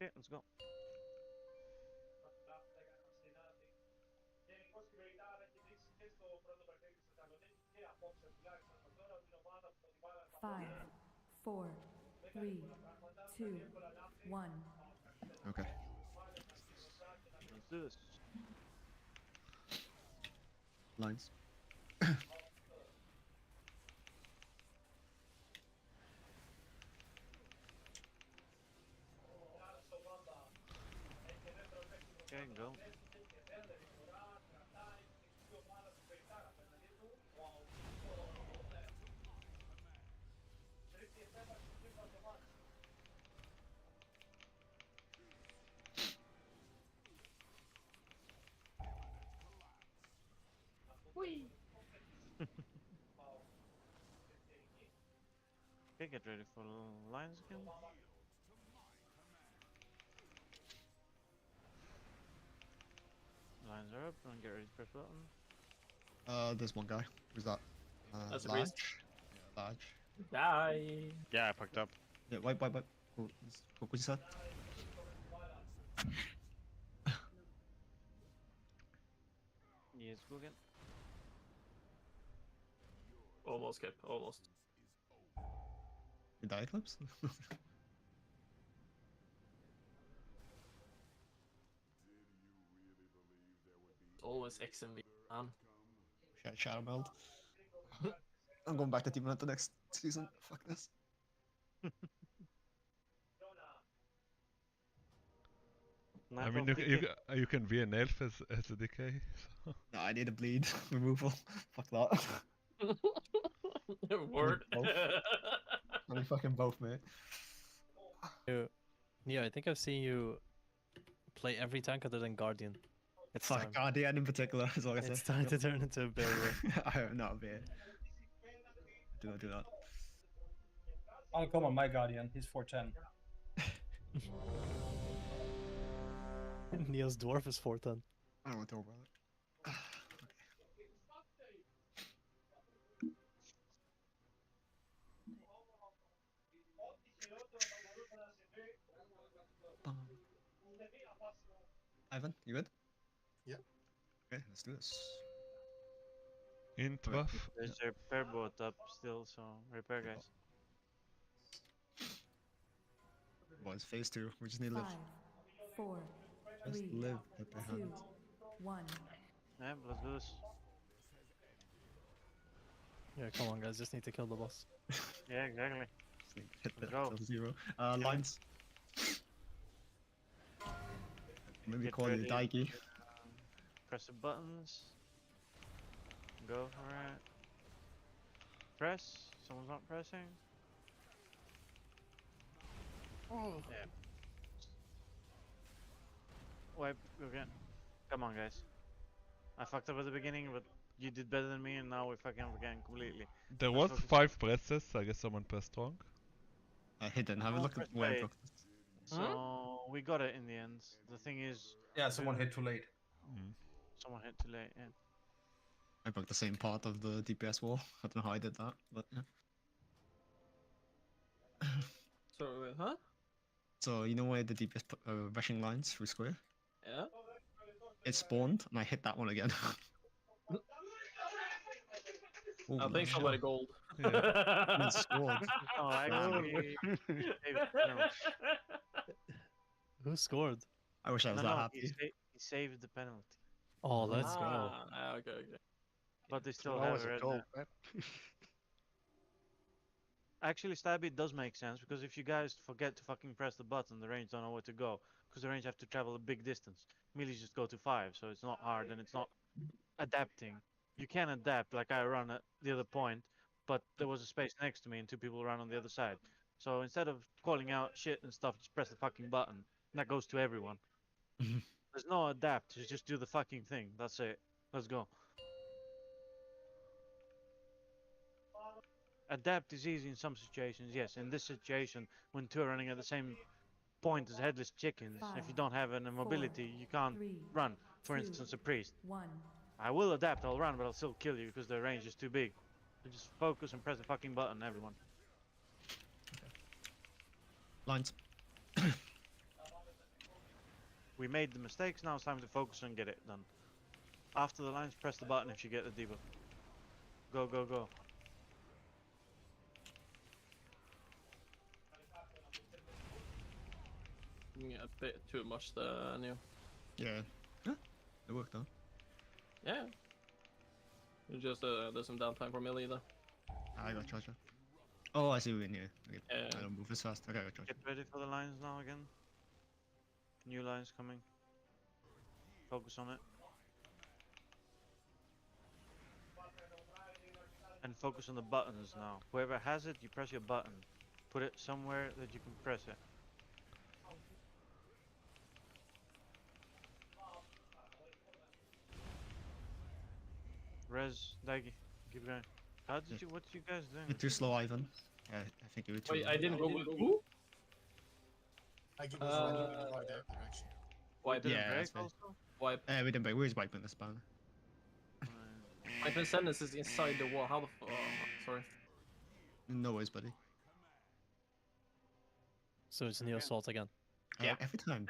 S1: Okay, let's go.
S9: Five, four, three, two, one.
S10: Okay.
S1: Let's do this.
S10: Lines.
S1: Okay, go. Okay, get ready for lines again. Lines are up, and get ready to press button.
S10: There's one guy. Who's that?
S7: That's a
S10: Large?
S7: priest.
S10: Yeah, large.
S7: Die.
S1: Yeah, I picked up.
S10: Yeah, wipe. What you said?
S1: Yes, go again.
S7: Almost, Cap. Almost.
S10: You die, Eclipse?
S7: Always X and V, man.
S10: Shadow meld. I'm going back to Team Hunter next season. Fuck this.
S5: I mean, you can be an elf as a decay. So.
S10: No, I need a bleed removal. Fuck that.
S7: Word.
S10: I need fucking both, mate.
S11: Yeah, I think I've seen you play every tank other than Guardian. It's
S10: Fuck
S11: time.
S10: Guardian in particular, is all I say.
S11: It's time to turn into a barrier.
S10: I am not a bear. Do not do that.
S4: I'll come on my Guardian, he's 410.
S11: Neo's dwarf is 410.
S10: I don't want to talk about it. Ivan, you good?
S6: Yeah.
S10: Okay, let's do this.
S5: Int
S1: Right.
S5: buff.
S1: There's a repair boat up still, so repair guys.
S10: Boys, phase 2. We just need to live.
S9: 5, 4,
S10: Just
S9: 3,
S10: live at the
S9: 2,
S10: hand.
S9: 1.
S1: Yeah, let's do this.
S11: Yeah, come on, guys. Just need to kill the boss.
S1: Yeah, exactly.
S10: Just need to hit
S1: Let's
S10: the
S1: go.
S10: till 0. Lines. Maybe
S1: Get
S10: call you
S1: ready.
S10: Daiki.
S1: Press the buttons. Go for it. Press. Someone's not pressing.
S11: Oh.
S1: Yeah. Wipe again. Come on, guys. I fucked up at the beginning, but you did better than me, and now we're fucking up again completely.
S5: There
S1: Let's
S5: was
S1: focus.
S5: 5 presses. I guess someone pressed wrong.
S10: Hidden. Have a
S1: Oh,
S10: look
S1: press
S10: at where I
S1: play.
S10: broke this.
S1: So we got it in the end. The thing is,
S4: Yeah, someone hit too late.
S1: someone hit too late. Yeah.
S10: I broke the same part of the DPS wall. I don't know how I did that, but yeah.
S7: So, huh?
S10: So, you know where the DPS rushing lines through square?
S7: Yeah.
S10: It spawned, and I hit that one again.
S7: I think somebody gold.
S10: Yeah. It scored.
S1: Oh, actually,
S11: Who scored?
S10: I wish I was
S1: no,
S10: that
S1: no,
S10: happy.
S1: he saved the penalty.
S11: Oh, let's go.
S7: Okay, okay.
S1: But they still
S8: It's
S1: have
S8: always
S1: it.
S8: a
S1: right
S8: goal,
S1: now.
S8: right?
S1: Actually, Stabby does make sense because if you guys forget to fucking press the button, the range don't know where to go because the range have to travel a big distance. Melees just go to 5, so it's not hard and it's not adapting. You can adapt, like I run at the other point, but there was a space next to me and 2 people ran on the other side. So instead of calling out shit and stuff, just press the fucking button. And that goes to everyone. There's no adapt, just do the fucking thing. That's it. Let's go. Adapt is easy in some situations, yes. In this situation, when 2 are running at the same point as headless chickens, if you don't have an immobility, you can't run. For instance, a priest.
S9: 1.
S1: I will adapt, I'll run, but I'll still kill you because the range is too big. So just focus and press the fucking button, everyone.
S10: Lines.
S1: We made the mistakes, now it's time to focus and get it done. After the lines, press the button if you get the debuff. Go, go, go.
S7: Yeah, a bit too much the new.
S10: Yeah. Huh? It worked out.
S7: Yeah. You just there's some downtime for melee though.
S10: I got charger. Oh, I see we're in here. Okay.
S7: Yeah.
S10: I don't move as fast. Okay, I got charger.
S1: Get ready for the lines now again. New lines coming. Focus on it. And focus on the buttons now. Whoever has it, you press your button. Put it somewhere that you can press it. Res, Dagi, keep going. How did you? What you guys doing?
S10: You're too slow, Ivan. I think you were too.
S7: Wait, I didn't go with who?
S6: I give us running in the right direction.
S7: Wipe.
S1: Didn't
S10: Yeah,
S1: break
S10: that's fair.
S1: also?
S7: Wipe.
S10: We didn't break. We're just wiping the spawn.
S7: My transcendence is inside the wall. How the sorry.
S10: No worries, buddy.
S11: So it's Neo Assault again.
S10: Yeah. Every time.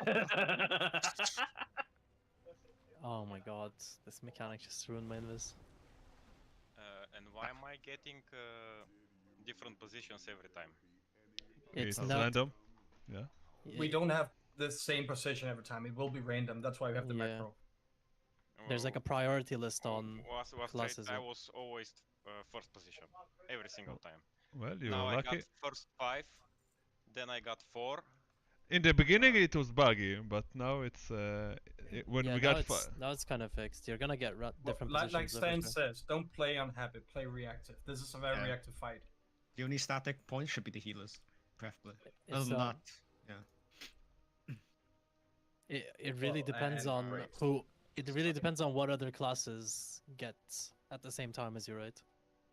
S11: Oh my god, this mechanic just ruined my invis.
S13: And why am I getting different positions every time?
S11: It's
S5: It's
S11: not
S5: random. Yeah.
S4: We don't have the same position every time. It will be random. That's why we have the
S11: Yeah.
S4: macro.
S11: There's like a priority list on
S13: Was
S11: classes.
S13: I was always first position every single time.
S5: Well, you
S13: Now
S5: were
S13: I
S5: lucky.
S13: got first 5, then I got 4.
S5: In the beginning it was buggy, but now it's when
S11: yeah,
S5: we
S11: now
S5: got
S11: now it's kind of fixed. You're gonna get different
S4: Like
S11: positions.
S4: Stan
S11: eventually.
S4: says, don't play on habit, play reactive. This is a very
S10: Yeah.
S4: reactive fight.
S10: The only static point should be the healers, preferably.
S11: It's,
S10: Other than that, yeah.
S11: It really depends
S4: and
S11: on
S4: breaks.
S11: who. It really depends on what other classes get at the same time as you, right?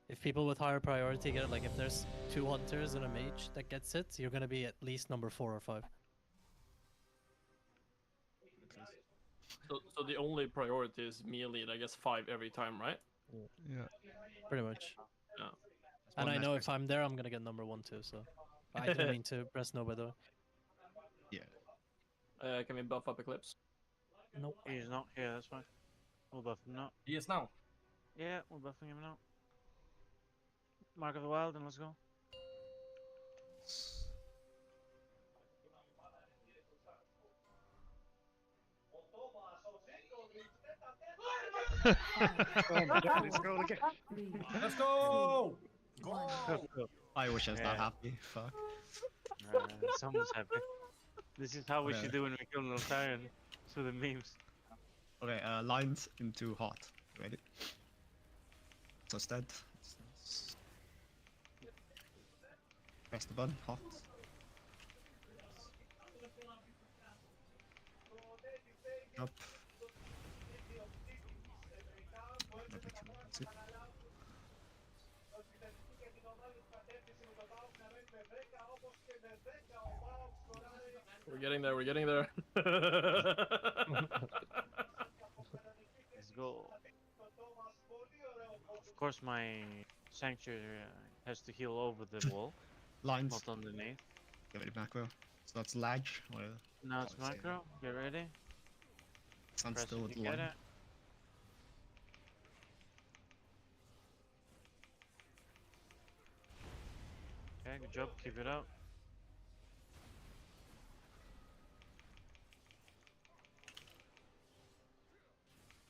S11: If people with higher priority get it, like if there's 2 hunters and a mage that gets it, you're gonna be at least number 4 or 5.
S7: So the only priority is melee, I guess 5 every time, right?
S5: Yeah.
S11: Pretty much.
S7: Yeah.
S11: And
S10: one
S11: I
S10: less
S11: know if
S10: person.
S11: I'm there, I'm gonna get number 1 too. So I didn't mean to press no, by the way.
S10: Yeah.
S7: Can we buff up Eclipse?
S11: Nope.
S1: He's not here, that's fine. We'll buff him now.
S4: He is now.
S1: Yeah, we're buffing him now. Mark of the Wild, and let's go.
S8: Oh my god, let's go again.
S4: Let's go!
S6: Go!
S10: I wish I was that
S1: Yeah.
S10: happy. Fuck.
S1: Someone's happy. This is how we
S10: Okay.
S1: should do when we kill Niltharion. Through the memes.
S10: Okay, lines into hot. Ready? So stead. Press the button, hot. Up. That's it.
S7: We're getting there, we're getting there.
S1: Let's go. Of course, my sanctuary has to heal over the wall,
S10: Lines.
S1: not underneath.
S10: Get ready macro. So that's lag. Whatever.
S1: Now it's
S10: Can't say
S1: macro. Get ready.
S10: Stand
S1: Press
S10: still
S1: if
S10: with
S1: you
S10: the
S1: get
S10: line.
S1: it. Okay, good job. Keep it up.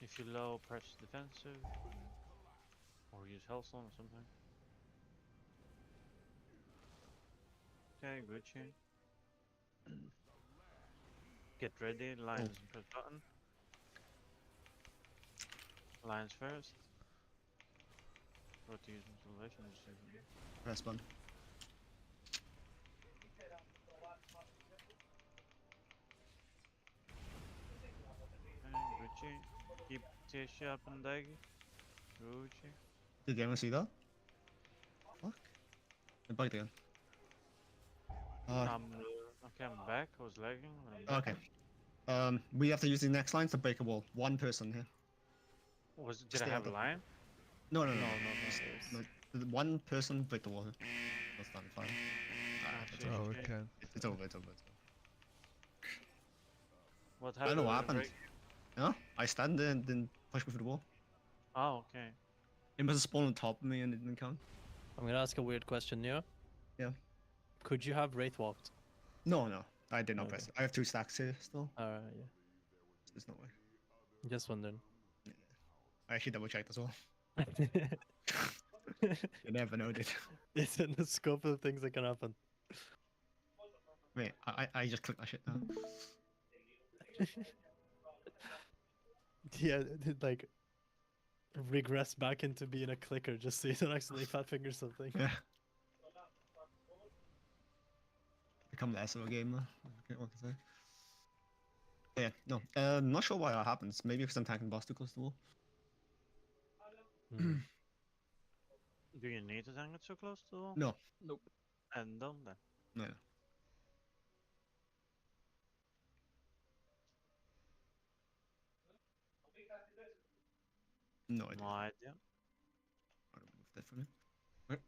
S1: If you're low, press defensive. Or use Hellstone or something. Okay, good chain. Get ready, lines, press button. Lines first. What to use installation?
S10: Press button.
S1: Okay, good chain. Keep TS up and dagger. Good chain.
S10: Did anyone see that? Fuck. It bugged again.
S1: Okay, I'm back. I was lagging. But I'm back.
S10: Okay. We have to use the next line to break a wall. One person here.
S1: Did I have a line?
S10: No.
S11: There's-
S10: No. One person break the wall here. That's not fine.
S5: Oh, we can.
S10: It's over.
S1: What
S10: I don't
S1: happened?
S10: know what
S1: Did it
S10: happened.
S1: break?
S10: No, I stand there and then push me through the wall.
S1: Oh, okay.
S10: It must have spawned on top of me and it didn't count.
S11: I'm gonna ask a weird question, Neo.
S10: Yeah.
S11: Could you have Wraith walked?
S10: No, I did not
S11: Okay.
S10: press it. I have 2 stacks here still.
S11: Alright, yeah.
S10: There's no way.
S11: Just wondering.
S10: I actually double checked as well. You never know, dude.
S11: It's in the scope of things that can happen.
S10: Wait, I just clicked that shit now.
S11: Yeah, like regress back into being a clicker just so you don't accidentally fat finger something.
S10: Yeah. Become less of a gamer. Okay, what can I say? Yeah, no. Not sure why that happens. Maybe because I'm tanking boss too close to the wall.
S1: Do you need to tank it so close to the wall?
S10: No.
S7: Nope.
S1: And don't then.
S10: No. No idea.
S1: No idea.
S10: I'll remove that from you. Okay.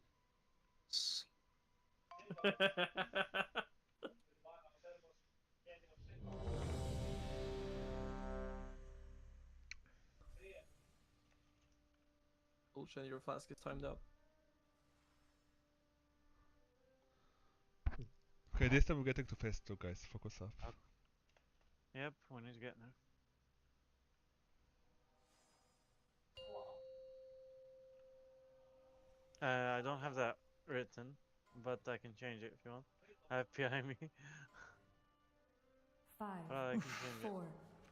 S7: Bullshit, your flask is timed out.
S5: Okay, this time we're getting to phase 2, guys. Focus up.
S1: Yep, we need to get there. I don't have that written, but I can change it if you want. I have behind me.
S9: 5,
S1: I can change
S9: 4,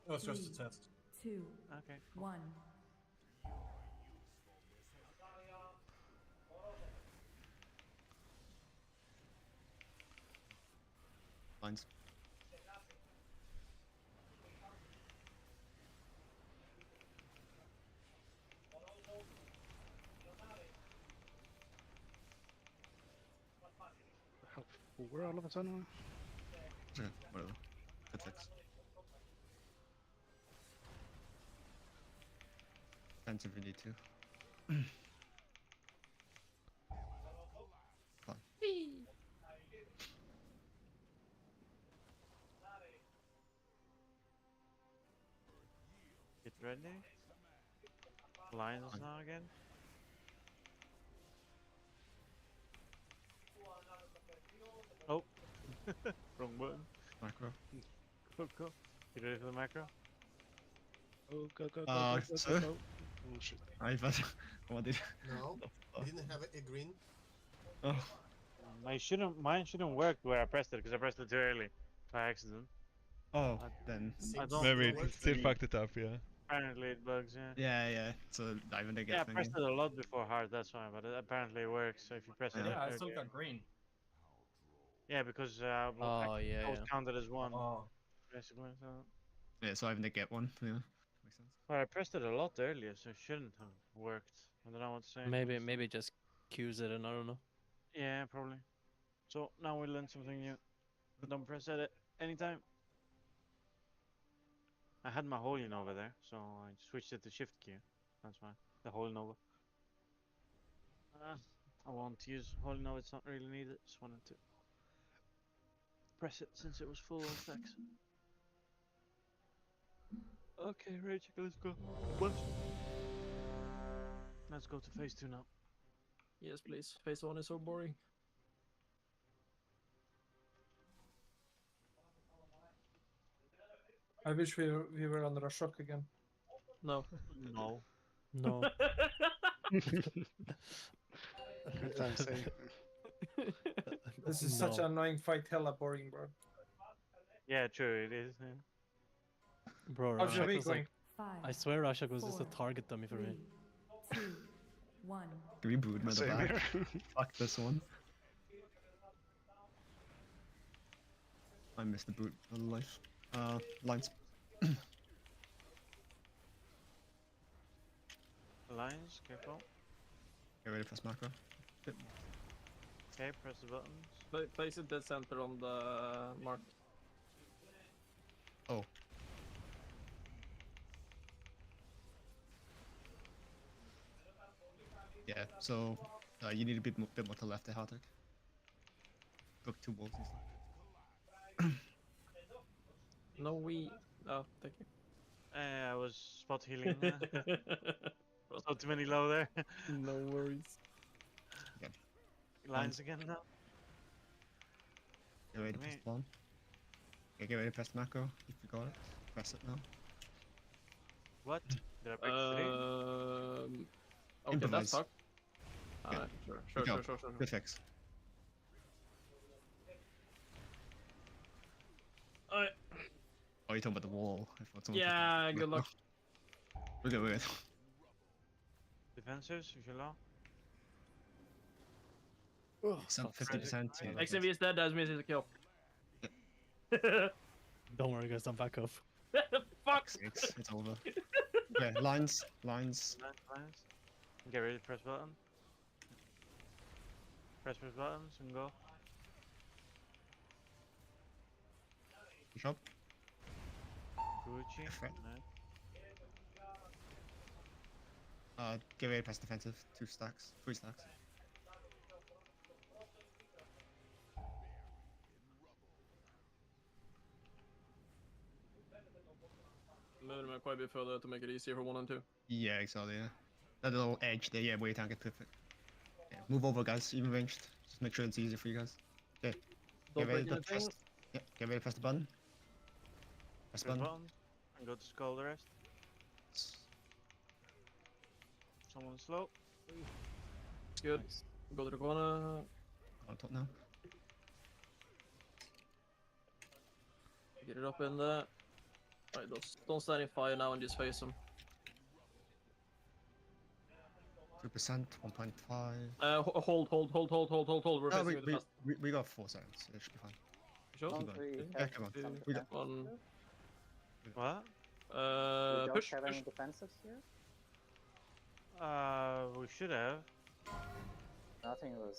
S6: No, it's just a
S9: 3,
S6: test.
S9: 2,
S1: Okay.
S9: 1.
S10: Lines.
S8: We're all of a sudden.
S10: Yeah, whatever. Good fix. Depends if we need to. Fine.
S1: Get ready. Lions now again. Oh, wrong button.
S10: Macro.
S1: Go. You ready for the macro?
S8: Oh, go, go, go,
S10: Uh,
S8: go, go,
S10: sir?
S8: go, go. Oh, shit.
S10: Ivan, what did?
S6: No, we didn't have a green.
S10: Oh,
S1: Mine shouldn't work where I pressed it because I pressed it too early by accident.
S10: oh, then.
S1: I don't.
S5: Maybe
S6: Still
S5: it still
S6: works.
S5: fucked it up, yeah.
S1: Apparently it bugs. Yeah.
S10: Yeah. So Ivan they
S1: Yeah, I
S10: get
S1: pressed it a lot before hard. That's why, but apparently it works. So if you press it,
S10: Yeah.
S4: Yeah, I still
S1: early-
S4: got green.
S1: Yeah, because
S11: Oh,
S1: I
S11: yeah,
S1: was
S11: yeah.
S1: counted as one.
S4: Oh.
S1: Basically, so.
S10: Yeah, so Ivan they get one. Yeah, makes sense.
S1: Well, I pressed it a lot earlier, so it shouldn't have worked. I don't know what to say.
S11: Maybe just cues it, and I don't know.
S1: Yeah, probably. So now we learn something new. Don't press edit anytime. I had my holding over there, so I switched it to shift key. That's why. The holding over. I won't use holding over, it's not really needed. Just wanted to press it since it was full of stacks. Okay, Rage, let's go. Let's go to phase 2 now.
S7: Yes, please. Phase 1 is so boring.
S12: I wish we were on the shock again.
S7: No.
S1: No.
S11: No.
S8: Good time saying.
S12: This is such
S11: No.
S12: an annoying fight, hella boring, bro.
S1: Yeah, true, it is. Yeah.
S11: Bro,
S12: How's your
S11: Rashak
S12: week
S11: was
S12: going?
S11: like,
S9: 5,
S11: I swear Rashak was just a
S9: 4,
S11: target dummy for me.
S9: 3, 2, 1.
S10: Can we boot him at the
S8: Same
S10: back?
S8: here.
S10: Fuck this one. I missed the boot on the life. Lines.
S1: Lines, careful.
S10: Get ready for macro.
S1: Okay, press the buttons.
S7: Place it dead center on the mark.
S10: Oh. Yeah, so you need a bit more to left there, Hartek. Got 2 walls and stuff.
S7: No, we. Oh, thank you.
S1: I was spot healing. Was not too many low there.
S7: No worries.
S10: Okay.
S1: Lines again now.
S10: Get ready to press the bomb. Okay, get ready to press the macro if you got it. Press it now.
S1: What? Did I break 3?
S7: Okay,
S10: Improvise.
S7: that's fucked.
S10: Yeah.
S7: Alright,
S10: Good job.
S7: sure.
S10: Good fix.
S7: Alright.
S10: Oh, you're talking about the wall. I thought someone
S7: Yeah, good luck.
S10: We're good.
S1: Defensives, if you're low.
S10: Some 50%. Yeah,
S7: XMV is dead, that's me is a kill.
S11: Don't worry, guys, I'm back up.
S7: Fuck!
S10: It's over. Okay, lines.
S1: Lines. Get ready to press button. Press buttons and go.
S10: Good job.
S1: Gucci.
S10: Different.
S1: Nice.
S10: Get ready to press defensive. 2 stacks. 3 stacks.
S7: Moving them quite a bit further to make it easier for 1 and 2.
S10: Yeah, exactly, yeah. That little edge there, yeah, where you can't get perfect. Yeah, move over, guys, even ranged. Just make sure it's easier for you guys. Okay.
S7: Don't
S10: Get ready
S7: break
S10: to press.
S7: anything.
S10: Yeah, get ready to press the button. Press the
S1: Press
S10: button.
S1: button. And go to skull the rest. Someone slow.
S7: Good. Go to the corner.
S10: On top now.
S7: Get it up in there. Alright, don't stand in fire now and just face them.
S10: 2%, 1.5.
S7: Hold. We're
S10: Oh,
S7: facing with the fast.
S10: we got 4 seconds. It should be fine.
S7: Sure?
S10: Keep going. Yeah, come on. We got
S7: One.
S1: What?
S2: We
S7: Push.
S2: don't have any defensives here?
S1: We should have.
S2: Nothing was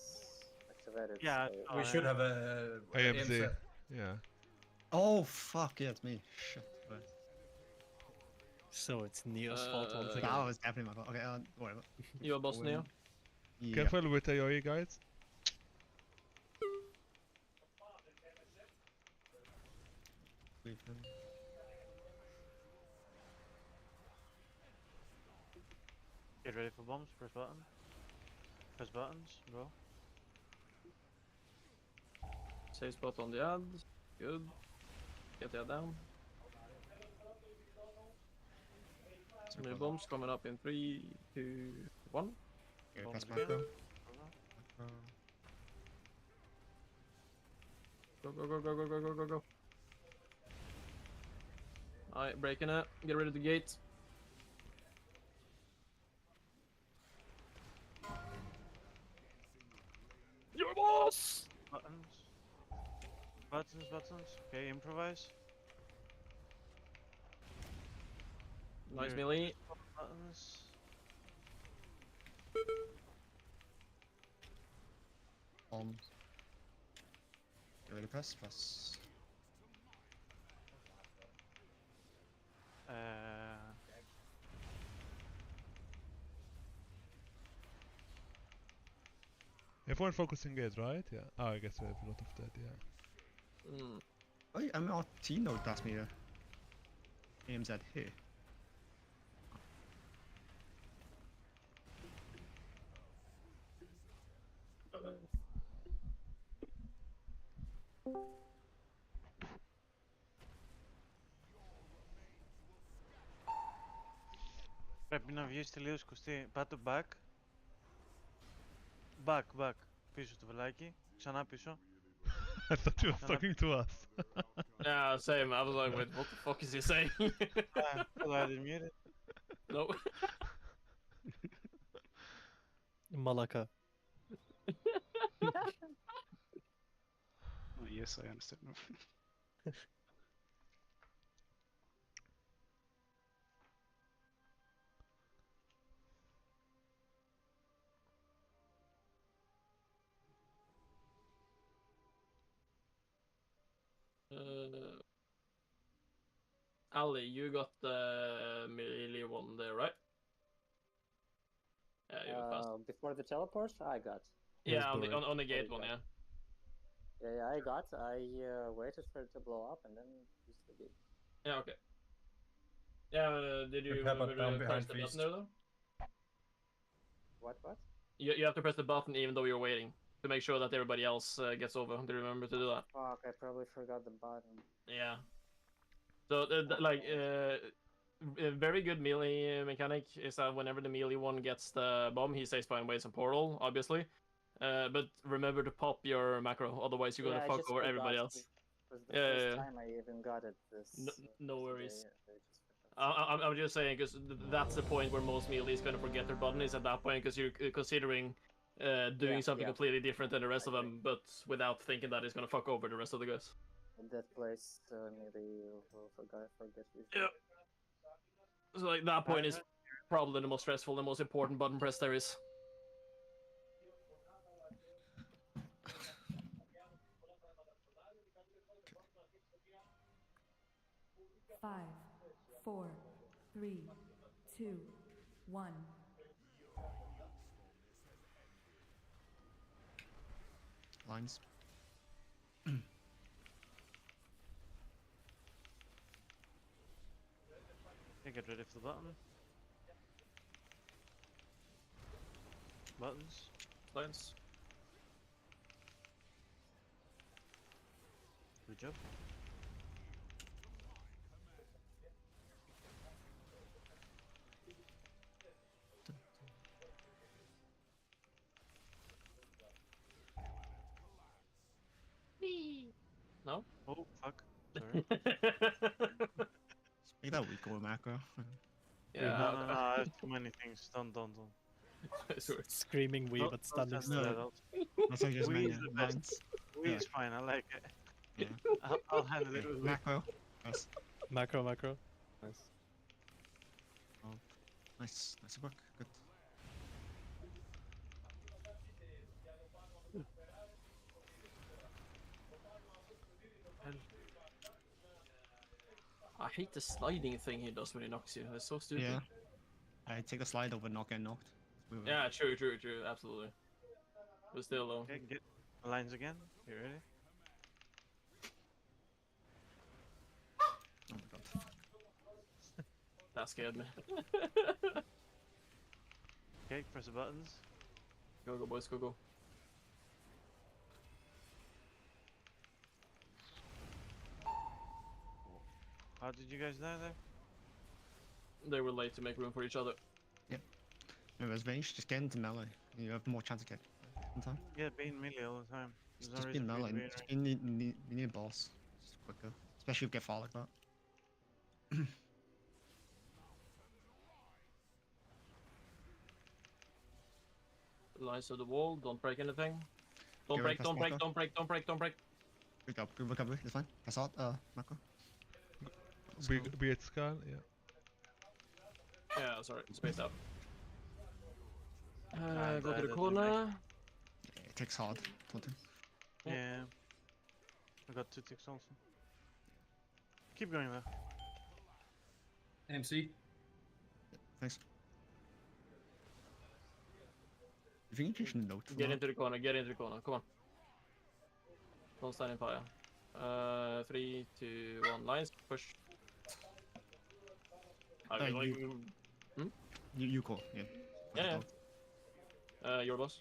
S2: activated.
S1: Yeah,
S2: so-
S4: We should have a
S11: So it's Neo's fault once again.
S10: That was definitely my fault. Okay, don't worry about it.
S7: You a boss, Neo?
S10: Yeah.
S5: Careful with AoE, guys.
S1: Get ready for bombs, press button. Press buttons, bro.
S7: Safe spot on the ad. Good. Get that down. Many bombs coming up in 3, 2, 1.
S10: Okay,
S1: Bombs
S10: press
S1: again.
S10: macro.
S7: Go, go, go, go, go, go, go, go, go. Alright, breaking it. Get rid of the gate. Your boss!
S1: Buttons. Buttons, buttons. Okay, improvise.
S7: Nice
S1: Your
S7: melee.
S1: Buttons.
S10: Bombs. Get ready to press.
S5: Everyone focusing gate, right? Yeah. Oh, I guess we have a lot of that, yeah.
S10: Oh, yeah, I'm RT node that's me aims at here.
S1: Πρέπει να βγεις τελείως κουστί. Πάτω back. Back. Πίσω το βελάκι. Ξανά πίσω.
S5: I thought he was talking to us.
S7: Yeah, same. I was like, wait, what the fuck is he saying?
S1: I didn't mute it.
S7: No.
S11: Malaka.
S8: Oh, yes, I understand.
S7: Ali, you got the melee one there, right? Yeah, you got fast.
S2: Before the teleport, I got.
S7: Yeah, on the gate one, yeah.
S2: Yeah, I got. I waited for it to blow up and then used the gate.
S7: Yeah, okay. Yeah, did you remember to press the button there, though?
S2: What?
S7: You have to press the button even though you're waiting to make sure that everybody else gets over. Do you remember to do that?
S2: Fuck, I probably forgot the button.
S7: Yeah. So, a very good melee mechanic is that whenever the melee one gets the bomb, he stays behind waves and portal, obviously. But remember to pop your macro, otherwise you're gonna fuck over everybody else.
S2: It was the first time I even got it.
S7: No worries.
S2: They just
S7: I'm just saying because that's the point where most melees gonna forget their button is at that point because you're considering doing something completely different than the rest of them, but without thinking that it's gonna fuck over the rest of the guys.
S2: In that place, maybe will forget you.
S7: Yeah. So like that point is probably the most stressful, the most important button press there is.
S9: Five, 4, 3, 2, 1.
S10: Lines.
S1: Okay, get ready for the button. Buttons.
S7: Lines.
S1: Good job.
S7: No?
S1: Oh, fuck. Sorry.
S10: Make that weak over macro.
S7: Yeah.
S1: No, I have too many things. Don't.
S11: Screaming Wii, but standing still.
S10: That's what I just
S1: Wii
S10: meant,
S1: is the
S10: yeah.
S1: best.
S10: Lines.
S1: Wii
S10: Yeah.
S1: is fine, I like it.
S10: Yeah.
S1: I'll handle it with Wii.
S10: Macro. Nice.
S11: Macro. Nice.
S10: Oh, nice work. Good.
S7: I hate the sliding thing he does when he knocks you. That's so stupid.
S10: Yeah. I take the slide over knock and knocked.
S7: Yeah, true, absolutely. But still, though.
S1: Okay, get lines again. You ready?
S10: Oh my god.
S7: That scared me.
S1: Okay, press the buttons.
S7: Go, boys, go.
S1: How did you guys die there?
S7: They were late to make room for each other.
S10: Yep. If it's range, just get into melee. You have more chance to get in time.
S1: Yeah, being melee all the time. There's no
S10: Just be
S1: reason for you
S10: melee.
S1: to be in
S10: Just
S1: range.
S10: you need a boss. Just quicker. Especially if you get far like that.
S7: Lines of the wall, don't break anything. Don't
S10: Get
S7: break,
S10: ready,
S7: don't
S10: press
S7: break,
S10: marker.
S7: don't break.
S10: Good recovery, it's fine. That's out, macro.
S5: Be it skull, yeah.
S7: Yeah, sorry, spaced out.
S1: that
S7: Go to the
S1: doesn't
S7: corner.
S10: Yeah, it takes hard. Taunting.
S1: Yeah. I got 2 ticks also. Keep going though.
S4: MC.
S10: Thanks. You think you should note for
S7: Get
S10: that?
S7: into the corner, come on. Don't stand in fire. 3, 2, 1, lines, push. I mean, like,
S10: You call, yeah.
S7: Yeah. Your boss.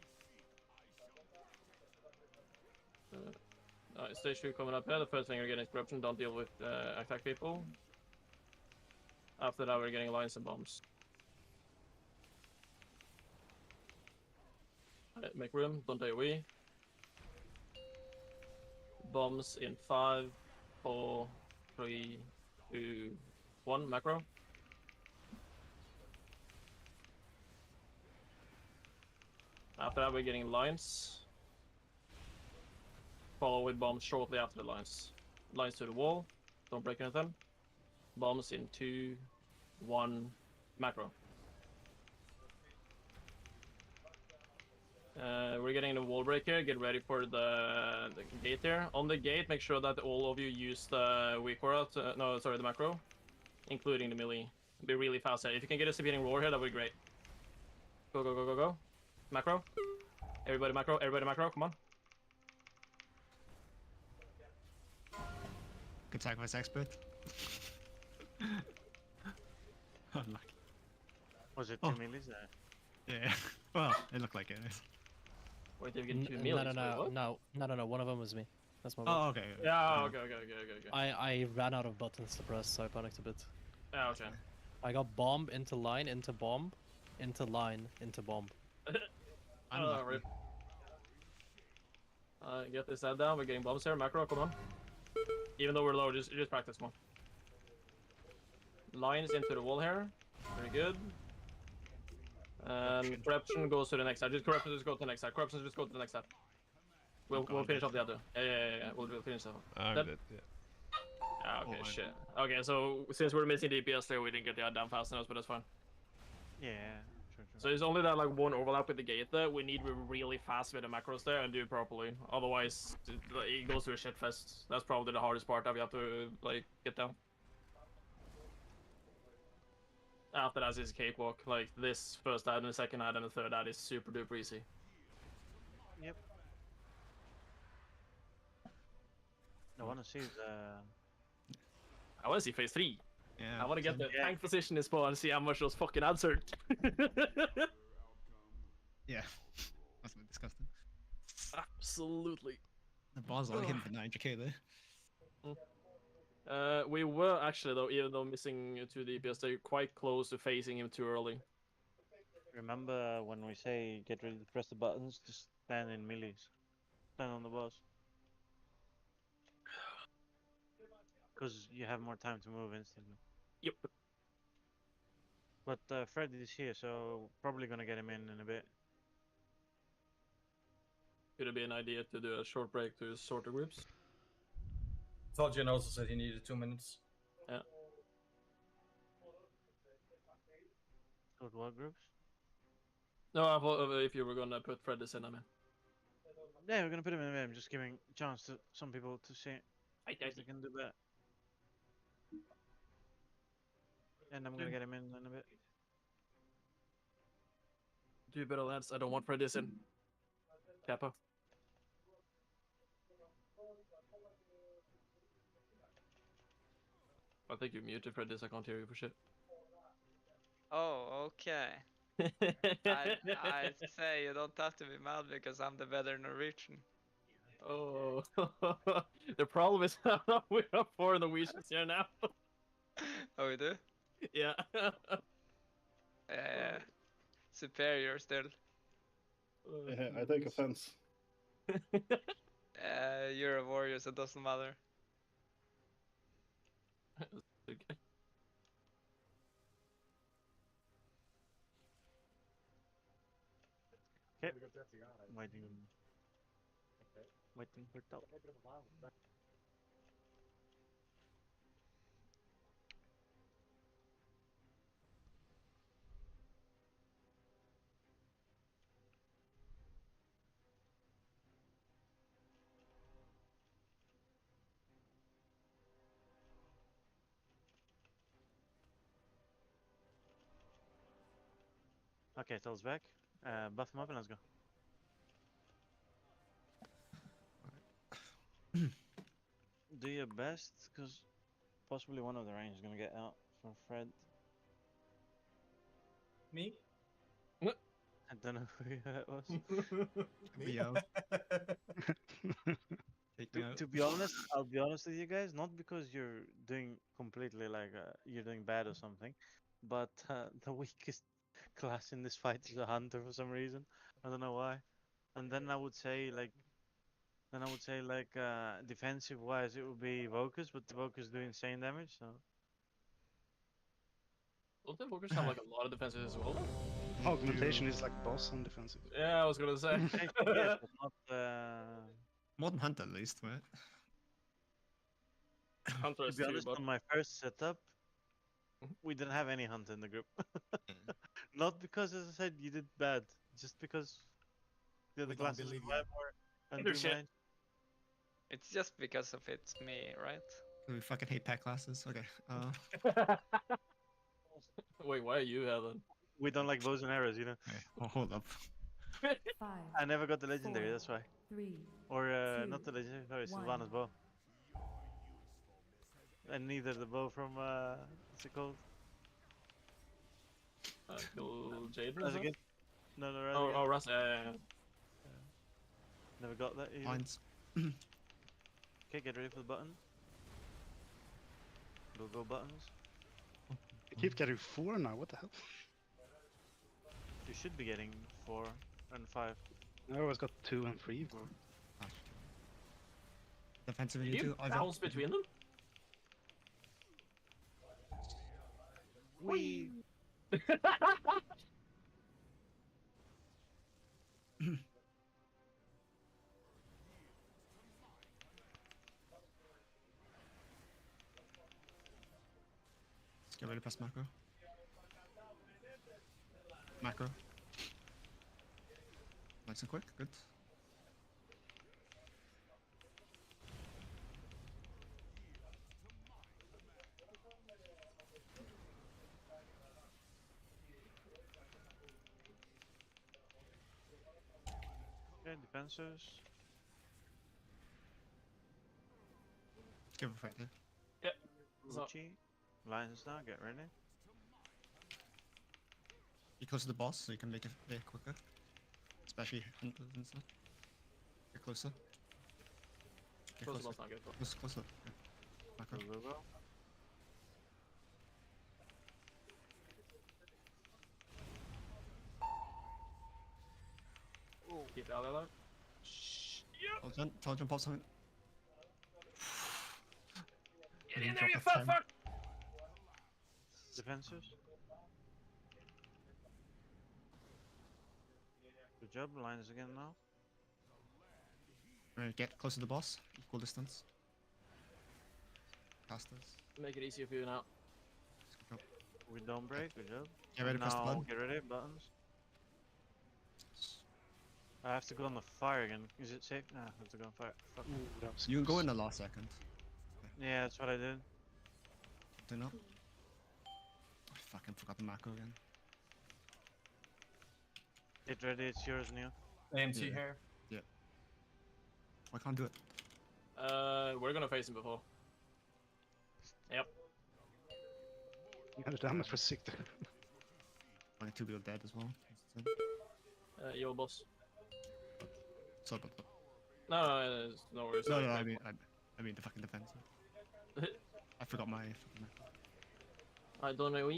S7: Stage 2 coming up here. The first thing you're getting is corruption. Don't deal with attack people. After that, we're getting lines and bombs. Make room. Don't AoE. Bombs in 5, 4, 3, 2, 1. Macro. After that, we're getting lines. Follow with bombs shortly after the lines. Lines to the wall. Don't break anything. Bombs in 2, 1. Macro. We're getting the wall breaker. Get ready for the gate here. On the gate, make sure that all of you use the weak aura. The macro, including the melee. Be really fast here. If you can get a speeding roar here, that would be great. Go. Macro. Everybody macro. Come on.
S10: Good sacrifice expert. Unlucky.
S1: Was it 2 melees there?
S10: Yeah. Well, it looked like it.
S7: Wait, did we get 2 melees?
S11: No. One of them was me. That's my
S10: Oh,
S11: bad.
S10: okay.
S7: Yeah, okay.
S11: I ran out of buttons to press, so I panicked a bit.
S7: Yeah, okay.
S11: I got bomb into line into bomb into line into bomb.
S7: Rip. Get this head down. We're getting bombs here. Macro, come on. Even though we're low, just practice more. Lines into the wall here. Very good. Corruption goes to the next side. Corruption just go to the next side. We'll finish off the other. Yeah. We'll finish that one.
S5: I'm
S7: Dead?
S5: dead, yeah.
S7: Ah, okay, shit. Okay, so since we're missing DPS there, we didn't get the down fast enough, but that's fine.
S1: Yeah, sure.
S7: So it's only that like one overlap with the gate there. We need to be really fast with the macros there and do it properly. Otherwise, it goes to a shit fest. That's probably the hardest part that we have to like get down. After that is cakewalk. Like this first ad and the second ad and the third ad is super duper easy.
S1: Yep. I want to see the...
S7: I want to see phase 3.
S10: Yeah.
S7: I want to get the tank position in spawn and see how much those fucking ads hurt.
S10: Yeah. That's a bit disgusting.
S7: Absolutely.
S10: The boss only hitting for 900k there.
S7: We were actually, though, even though missing 2 DPS, they're quite close to facing him too early.
S1: Remember when we say get ready to press the buttons, just stand in melees. Stand on the boss. Because you have more time to move instantly.
S7: Yep.
S1: But Fred is here, so probably gonna get him in a bit.
S7: Could it be an idea to do a short break to sort the groups?
S4: Tolkien also said he needed 2 minutes.
S7: Yeah.
S1: Sort what groups?
S7: No, I thought if you were gonna put Fred in, I mean.
S1: Yeah, we're gonna put him in. I'm just giving a chance to some people to see if they can do better. And I'm gonna get him in a bit.
S7: Do better, lads. I don't want Freddy's in. Kappa. I think you muted Freddy's. I can't hear you for shit.
S14: Oh, okay. I say you don't have to be mad because I'm the better Norwegian.
S7: Oh, the problem is we have 4 Norwegians here now.
S14: Oh, we do?
S7: Yeah.
S14: Superior still.
S15: I take offense.
S14: You're a warrior, so it doesn't matter.
S7: Okay.
S1: Okay. Waiting for top. Okay, Tell's back. Buff him up and let's go. Do your best, because possibly one of the range is gonna get out for Fred.
S12: Me?
S1: I don't know who that was.
S10: Me out. Take me out.
S1: To be honest, I'll be honest with you guys. Not because you're doing completely like you're doing bad or something, but the weakest class in this fight is a hunter for some reason. I don't know why. And then I would say like, defensive wise it would be Evoker's, but Evoker's do insane damage. So
S7: Don't the Walkers have like a lot of defenses as well?
S8: Augmentation is like boss on defensive.
S7: Yeah, I was gonna say.
S1: yes, but not
S10: Modern Hunter at least, right?
S7: Hunter
S1: to
S7: is
S1: be
S7: too,
S1: honest,
S7: but
S1: on my first setup, we didn't have any hunter in the group. Not because, as I said, you did bad, just because the other
S6: We don't
S1: classes
S6: believe you.
S1: survive more and
S7: Either
S1: do
S7: shit.
S1: mine.
S14: It's just because of it's me, right?
S10: We fucking hate pack classes. Okay.
S7: Wait, why are you Helen?
S1: We don't like bows and arrows, you know.
S10: Okay, hold up.
S9: 5,
S1: I never got the legendary,
S9: 4,
S1: that's why.
S9: 3,
S1: Or
S9: 2,
S1: not the legendary, sorry,
S9: 1.
S1: Sylvana's bow. And neither the bow from what's it called?
S7: Kill Jaden?
S1: Raz again? No, no, Raz
S7: Oh,
S1: again.
S7: oh, Russ.
S1: Never got that either.
S10: Lines.
S1: Okay, get ready for the button. Go buttons.
S8: I keep getting 4 now, what the hell?
S1: You should be getting 4 and 5.
S8: I always got 2 and 3, bro.
S10: Defensive
S7: Do
S10: you
S7: you
S10: two.
S7: bounce between them?
S1: Wee!
S10: Let's get ready to press macro. Macro. Nice and quick, good.
S1: Okay, defenses.
S10: Give it a fight there.
S7: Yep. So,
S1: Gucci. Lions now, get ready.
S10: Be close to the boss so you can make it there quicker. Especially hunters and stuff. Get closer. Get
S7: close
S10: closer.
S7: enough, not good.
S10: Closer. Yeah. Macro.
S1: Go.
S7: Keep out of there.
S10: Tell John pop something.
S7: Get in there, you fuck!
S1: Defenses. Good job, lines again now.
S10: Right, get close to the boss. Equal distance. Casters.
S7: Make it easier for you now.
S10: Good job.
S1: We don't break, good job.
S10: Get ready to press the
S1: Now,
S10: button.
S1: get ready, buttons. I have to go on the fire again. Is it safe? Nah, I have to go on fire. Fuck.
S10: You can go in the last second.
S1: Yeah, that's what I did.
S10: Do not. fucking forgot the macro again.
S1: Get ready, it's yours, Neil.
S4: AMT
S10: Yeah.
S4: here.
S10: Yeah. I can't do it.
S7: We're gonna face him before. Yep.
S8: Yeah, the damage was sick there.
S10: Like 2 people dead as well.
S7: Your boss.
S10: Sorry about that.
S7: No, no worries.
S10: No, I mean the fucking defense. I forgot my fucking macro.
S7: I don't know.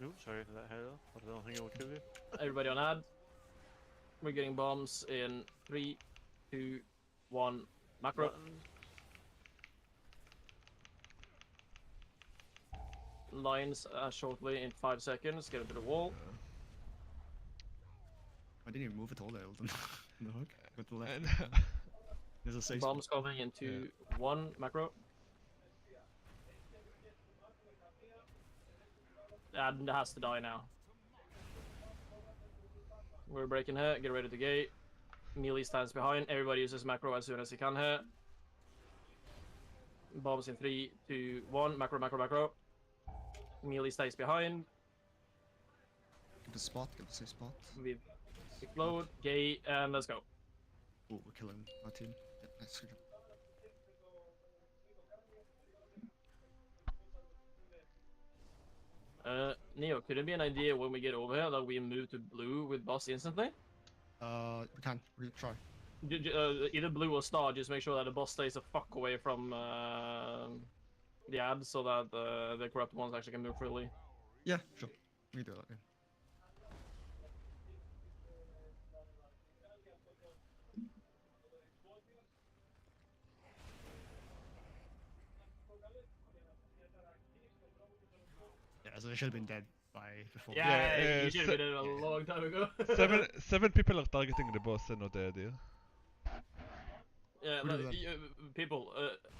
S1: Oops, sorry for that hell. I don't think it will kill you.
S7: Everybody on ad. We're getting bombs in 3, 2, 1. Macro. Lines shortly in 5 seconds. Get into the wall.
S10: I didn't even move at all there, Elton. No hook. With the left. There's a safe
S7: Bombs coming in 2, 1. Macro. Ad has to die now. We're breaking here. Get ready to gate. Melee stands behind. Everybody uses macro as soon as he can here. Bombs in 3, 2, 1. Macro, macro, macro. Melee stays behind.
S10: Get the spot, get the safe spot.
S7: We explode, gate, and let's go.
S10: Oh, we're killing our team. Yeah, nice. Good job.
S7: Neo, could it be an idea when we get over here that we move to blue with boss instantly?
S10: We can. We try.
S7: Either blue or star, just make sure that the boss stays the fuck away from the ad so that the corrupt ones actually can move freely.
S10: Yeah, sure. We can do that, yeah. Yeah, so they should have been dead by before.
S7: Yeah, you should have been dead a long time ago.
S5: seven people are targeting the boss and not the idea.
S7: Yeah, like, people,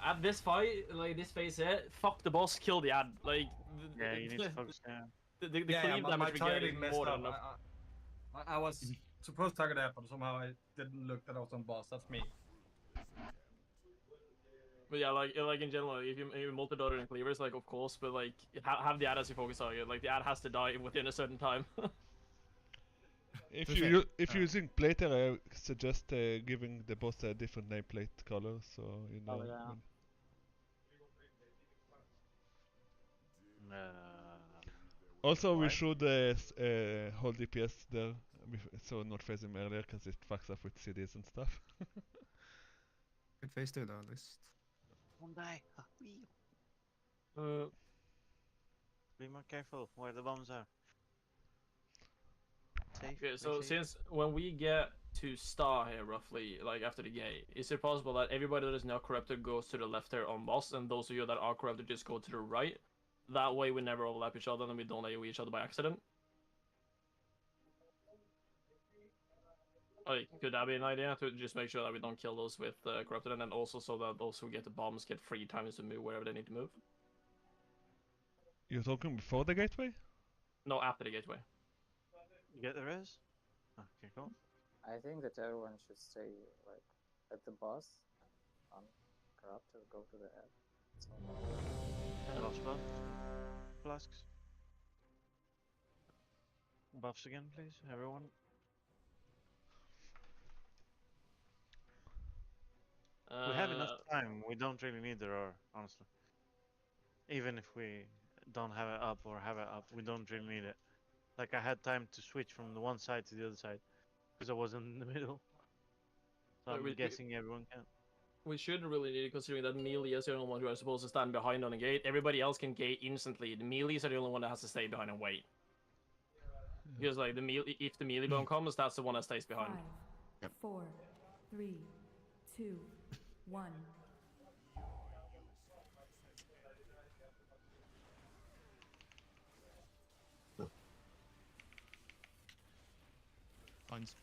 S7: at this fight, like this phase here, fuck the boss, kill the ad. Like,
S1: yeah, you need to focus down.
S7: The cleave damage we get is more than enough.
S4: I was supposed to target that, but somehow I didn't look that I was on boss. That's me.
S7: But yeah, like in general, if you multi-daughter and cleavers, like of course, but like have the ad as your focus target. Like the ad has to die within a certain time.
S5: If you're using plater, I suggest giving the boss a different nameplate color, so you know.
S2: Oh, yeah.
S5: Also, we
S1: why?
S5: should hold DPS there, so not phase him earlier, because it fucks up with CDs and stuff.
S10: Good phase 2 though, at least.
S1: One die. Be more careful where the bombs are. Safe.
S7: Okay, so
S1: safe.
S7: since when we get to star here, roughly, like after the gate, is it possible that everybody that is now corrupted goes to the left here on boss, and those of you that are corrupted just go to the right? That way we never overlap each other and we don't AoE each other by accident. Like, could that be an idea to just make sure that we don't kill those with corrupted, and then also so that those who get the bombs get free times to move wherever they need to move?
S5: You're talking before the gateway?
S7: No, after the gateway.
S1: You get the res? Okay, cool.
S2: I think that everyone should stay like at the boss and corrupt or go to the head.
S1: Lost buff. Flasks. Buffs again, please, everyone. We have enough time. We don't really need the roar, honestly. Even if we don't have it up or have it up, we don't really need it. Like, I had time to switch from the one side to the other side because I wasn't in the middle. So I'm guessing everyone can.
S7: We shouldn't really need it, considering that melee is the only one who are supposed to stand behind on the gate. Everybody else can gate instantly. The melees are the only one that has to stay behind and wait. Because like the melee, if the melee bomb comes, that's the one that stays behind.
S9: 5, 4, 3, 2, 1.
S10: Lines.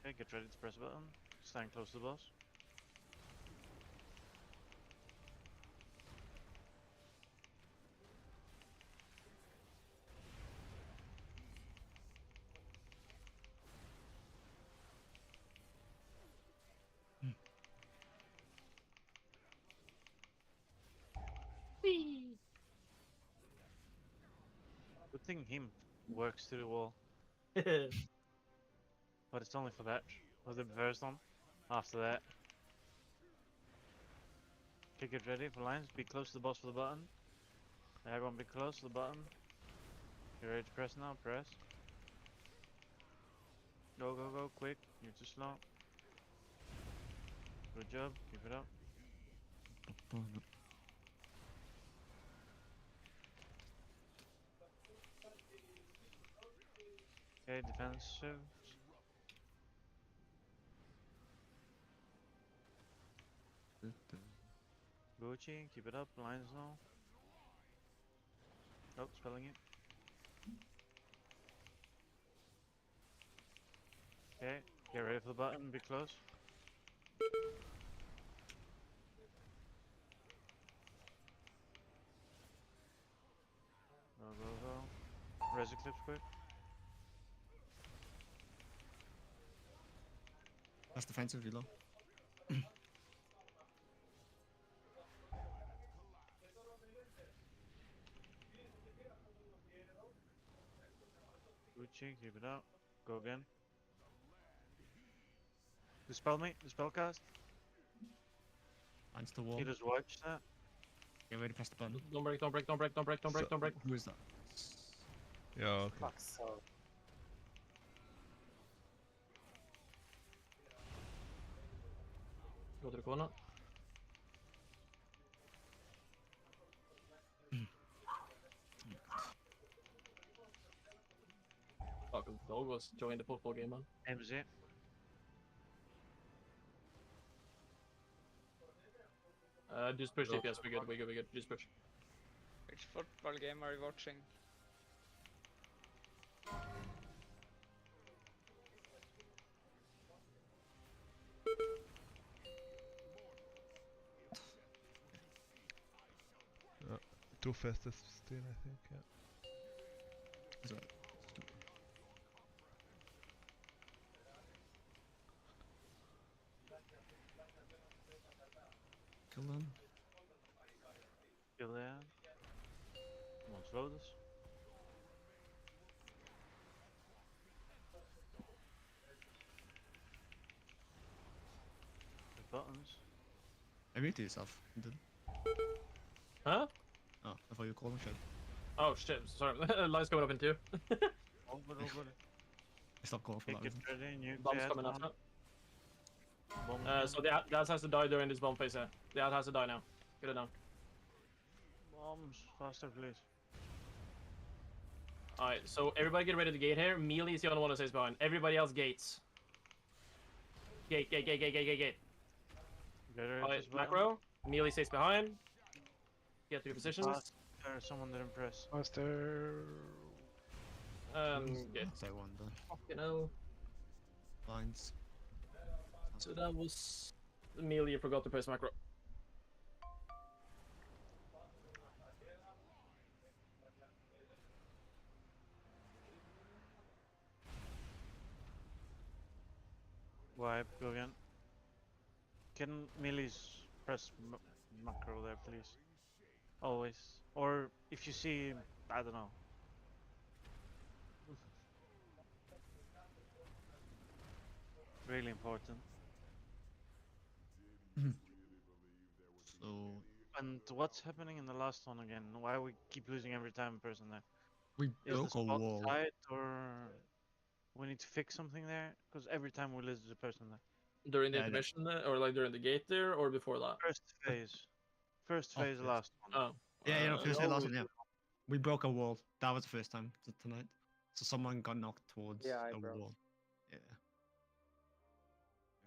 S1: Okay, get ready to press a button. Stand close to the boss. Good thing him works through the wall. But it's only for that. For the first one. After that. Okay, get ready for lines. Be close to the boss for the button. Everyone be close to the button. You ready to press now? Press. Go, go, go, quick. You're too slow. Good job. Keep it up. Okay, defensive. Gucci, keep it up. Lines now. Oh, spelling it. Okay, get ready for the button. Be close. Go, go, go. Res eclipse quick.
S10: That's defensive, reload.
S1: Gucci, keep it up. Go again. Dispel me. Dispel cast.
S10: Lines to wall.
S1: He just watched that.
S10: Get ready to press the button.
S7: Don't break, don't break, don't break, don't break, don't break, don't break.
S10: Who is that?
S5: Yeah, okay.
S2: Fuck, so.
S7: Go to the corner. Fucking dog was joining the football game, man.
S1: MZ.
S7: Just push DPS, we're good, we're good, we're good. Just push.
S14: Which football game are you watching?
S5: Two fastest still, I think, yeah.
S10: Kill them.
S1: Kill there. Come on, slow this. The buttons.
S10: I muted yourself. You didn't.
S7: Huh?
S10: Oh, I thought you were calling shit.
S7: Oh shit, sorry. Line's coming up in two.
S1: All good, all good.
S10: I stopped calling for
S1: Okay,
S10: that
S1: get
S10: reason.
S1: ready. Nuke
S7: Bomb's
S1: the
S7: coming
S1: add-on.
S7: up.
S1: Bomb
S7: So the ad has to die during this bomb phase here. The ad has to die now. Get it down.
S1: Bombs. Faster, please.
S7: Alright, so everybody get ready to gate here. Melee is the only one that stays behind. Everybody else gates. Gate, gate, gate, gate, gate, gate, gate.
S1: Get ready
S7: Alright,
S1: to button.
S7: macro. Melee stays behind. Get to your positions.
S1: There's someone didn't press.
S8: Master.
S7: Gate.
S10: Say one done.
S7: Fucking hell.
S10: Lines.
S7: So that was the melee you forgot to press macro.
S1: Wipe, go again. Can melees press macro there, please? Always. Or if you see, I don't know. Really important.
S10: So
S1: And what's happening in the last one again? Why we keep losing every time a person there?
S10: we
S1: Is the
S10: broke a
S1: spot
S10: wall.
S1: tight or we need to fix something there? Because every time we lose a person there.
S7: During the
S10: Yeah,
S7: intermission or like during the gate there, or before that?
S1: First phase. First
S10: Oh,
S1: phase,
S10: first.
S1: last one.
S7: Oh.
S10: Yeah, yeah, first
S1: always
S10: last one, yeah. We broke a wall. That was the first time tonight. So someone got knocked towards
S2: Yeah, I
S10: a
S2: broke.
S10: wall. Yeah.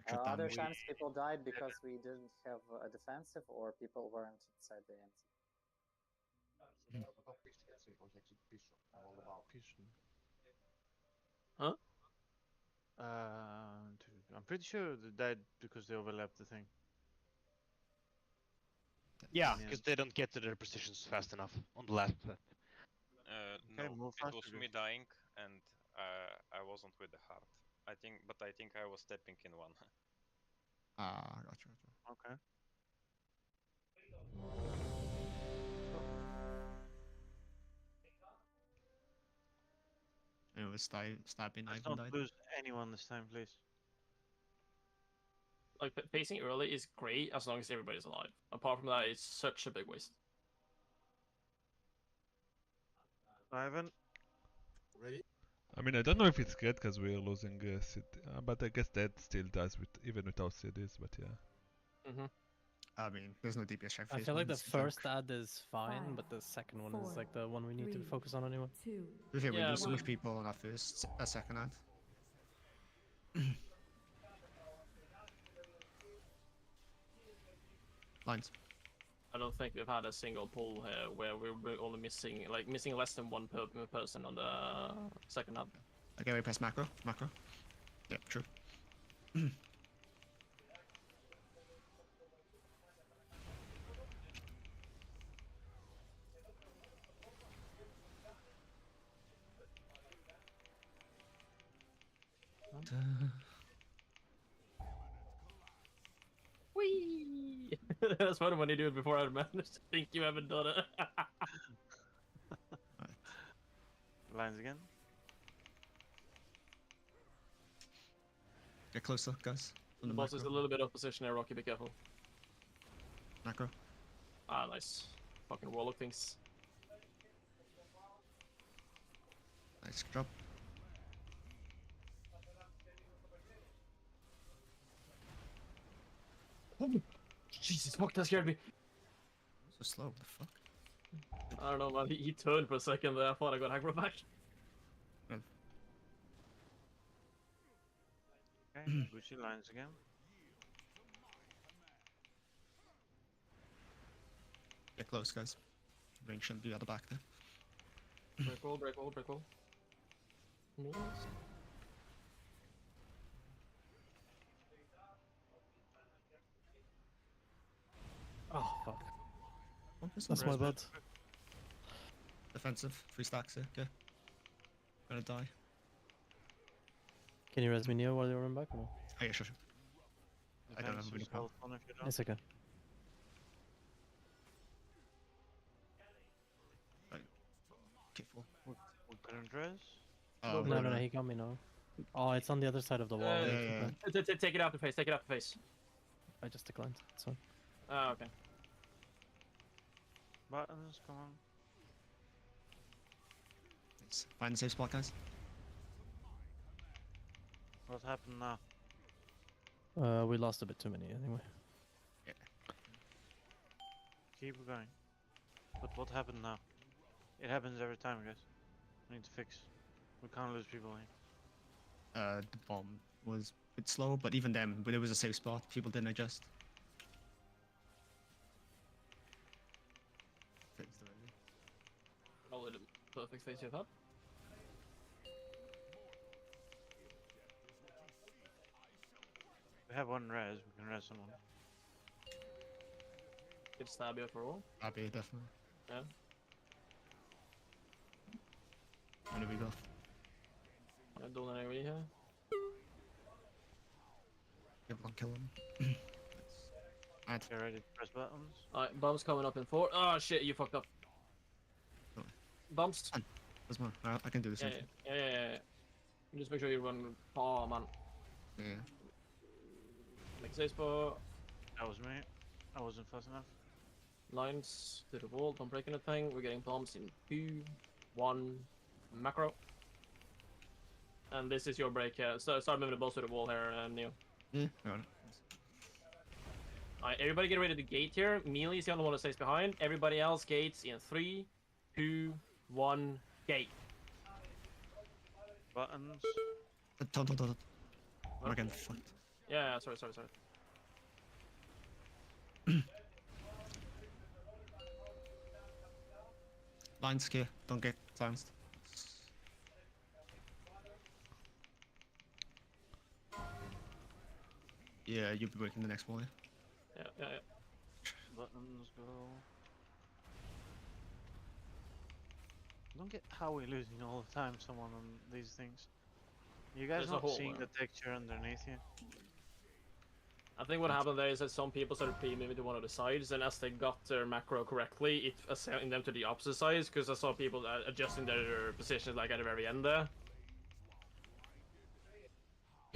S10: Extra
S2: Other
S10: damage.
S2: times people died because we didn't have a defensive or people weren't inside the MC.
S7: Huh?
S1: I'm pretty sure they died because they overlapped the thing.
S16: Yeah,
S1: Yeah.
S16: because they don't get to their positions fast enough on the last set.
S1: Okay,
S13: No,
S1: move
S13: it was
S1: faster,
S13: me
S1: guys.
S13: dying, and I wasn't with the heart. I think I was stepping in one.
S10: Ah, gotcha.
S1: Okay.
S10: was stabbing. I
S1: Let's
S10: even
S1: not
S10: died.
S1: lose anyone this time, please.
S7: Like, pacing early is great as long as everybody's alive. Apart from that, it's such a big waste.
S1: Ivan?
S6: Ready?
S5: I mean, I don't know if it's great because we're losing but I guess that still does with even without CDs. But yeah.
S7: Mm-hmm.
S10: I mean, there's no DPS check.
S11: I feel like the first ad is fine, but the second one is like the one we need to focus on anyway.
S10: We
S7: Yeah,
S10: lose so
S7: but-
S10: much people on our second ad. Lines.
S7: I don't think we've had a single pull here where we're only missing less than one person on the second ad.
S10: Okay, we press macro. Macro. Yeah, true.
S7: Whee! That's funny when you do it before I managed to think you haven't done it.
S1: Lines again.
S10: Get closer, guys.
S7: The boss is a little bit of position there, Rocky. Be careful.
S10: Macro.
S7: Ah, nice. Fucking warlock things.
S10: Nice drop.
S7: Oh, Jesus, fuck, that scared me.
S10: So slow, what the fuck?
S7: I don't know, man. He turned for a second there. I thought I got aggro back.
S1: Okay, Gucci lines again.
S10: Get close, guys. Ring shouldn't be at the back there.
S7: Break wall, break wall, break wall.
S11: Oh, fuck.
S10: That's
S11: That's my bad.
S10: Defensive, 3 stacks here, okay. Gonna die.
S11: Can you res me Neo while you run back or no?
S10: Oh yeah, sure. I don't have really power.
S11: It's okay.
S10: Careful.
S1: We couldn't res?
S10: Oh,
S11: No, he got me now. Oh, it's on the other side of the wall.
S7: Take it out the face, take it out the face.
S11: I just declined. It's fine.
S7: Oh, okay.
S1: Buttons, come on.
S10: Let's find the safe spot, guys.
S1: What happened now?
S11: We lost a bit too many anyway.
S10: Yeah.
S1: Keep going. But what happened now? It happens every time, guys. We need to fix. We can't lose people here.
S10: The bomb was a bit slow, but even then, when it was a safe spot, people didn't adjust. Fixed already.
S7: Probably the perfect face you've had.
S1: We have one res, we can res someone.
S7: Give Stabio for all.
S10: Abby, definitely.
S7: Yeah.
S10: Where do we go?
S7: I don't know area here.
S10: Everyone kill him. Nice.
S1: Get ready to press buttons.
S7: Alright, bombs coming up in 4. Oh shit, you fucked up.
S10: No.
S7: Bumps.
S10: That's more. I can do this.
S7: Yeah. Just make sure you run. Oh man.
S10: Yeah.
S7: Make a safe spot.
S1: That was me. I wasn't fast enough.
S7: Lines to the wall. Don't break anything. We're getting bombs in 2, 1, macro. And this is your break here. So start moving the balls to the wall here, Neo.
S10: Yeah, got it.
S7: Alright, everybody get ready to gate here. Melee is the only one that stays behind. Everybody else gates in 3, 2, 1, gate.
S1: Buttons.
S10: Don't. I'm again fucked.
S7: Yeah, sorry.
S10: Lines here. Don't get silenced. Yeah, you'll be breaking the next wall.
S7: Yeah.
S1: Buttons go. Don't get how we're losing all the time someone on these things. You guys
S7: There's a
S1: not
S7: hole
S1: seeing
S7: there.
S1: the texture underneath you?
S7: I think what happened there is that some people started pre-moving to one of the sides, and as they got their macro correctly, it assigned them to the opposite sides, because I saw people adjusting their positions like at the very end there.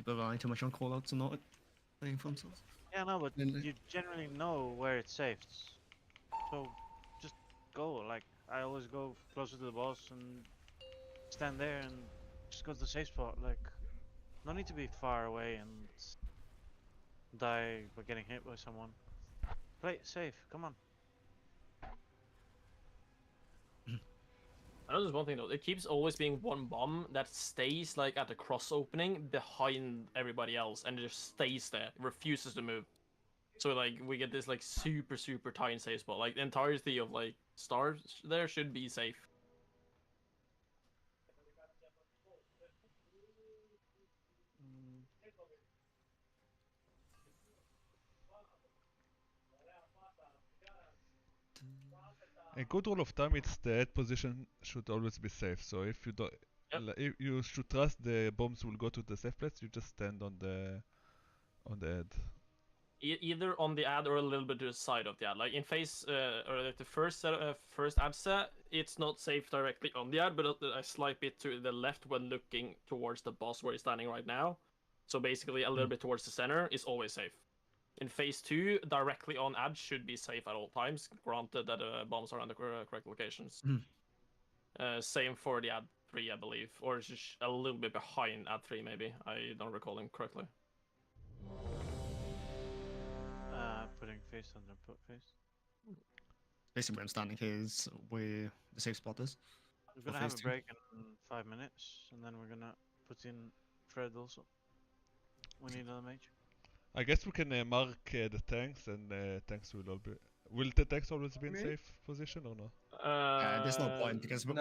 S10: people relying too much on callouts and not playing for themselves.
S1: Yeah, no, but
S10: Really?
S1: you generally know where it's safe. So just go. Like, I always go closer to the boss and stand there and just go to the safe spot. Like, no need to be far away and die by getting hit by someone. Play it safe. Come on.
S7: I know there's one thing though. It keeps always being one bomb that stays like at the cross opening behind everybody else, and it just stays there, refuses to move. So like we get this like super tight safe spot. Like the entirety of like stars there should be safe.
S5: A good rule of thumb is the head position should always be safe. So if you don't, if you should trust the bombs will go to the safe place, you just stand on the head.
S7: Either on the ad or a little bit to the side of the ad. Like in phase or like the first first ad set, it's not safe directly on the ad, but a slight bit to the left when looking towards the boss where he's standing right now. So basically a little bit towards the center is always safe. In phase 2, directly on ad should be safe at all times, granted that bombs are on the correct locations. Same for the ad 3, I believe, or just a little bit behind ad 3 maybe. I don't recall them correctly.
S1: Putting face under put face.
S10: Basically, where I'm standing here is where the safe spot is.
S1: We're gonna have a break in 5 minutes, and then we're gonna put in Fred also. We need another mage.
S5: I guess we can mark the tanks, and tanks will all be. Will the tanks always be in safe position or no?
S10: There's no point because when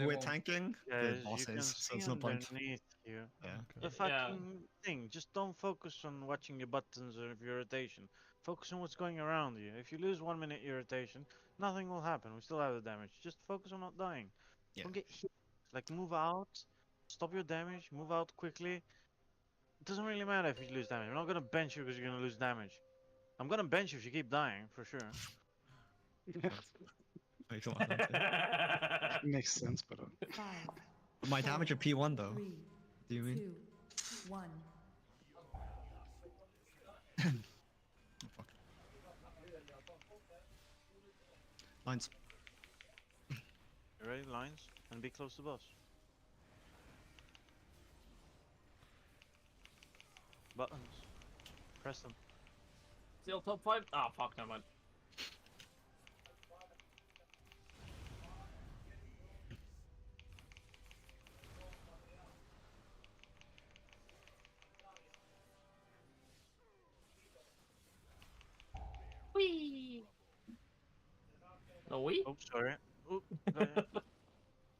S10: we're tanking, the boss is, so there's no point.
S1: Underneath you.
S10: Yeah.
S1: The fucking thing. Just don't focus on watching your buttons or your rotation. Focus on what's going around you. If you lose 1 minute irritation, nothing will happen. We still have the damage. Just focus on not dying.
S10: Yeah.
S1: Don't get hit. Like, move out. Stop your damage. Move out quickly. It doesn't really matter if you lose damage. I'm not gonna bench you because you're gonna lose damage. I'm gonna bench you if you keep dying, for sure.
S10: Makes a lot of sense.
S8: Makes sense, but
S10: My damage at P1 though.
S9: 3,
S10: Do you mean?
S9: 2, 1.
S10: Fuck. Lines.
S1: You ready? Lines? And be close to boss. Buttons. Press them.
S7: Still top 5? Ah, fuck, never mind. Whee! No, we?
S1: Oh, sorry. Oop,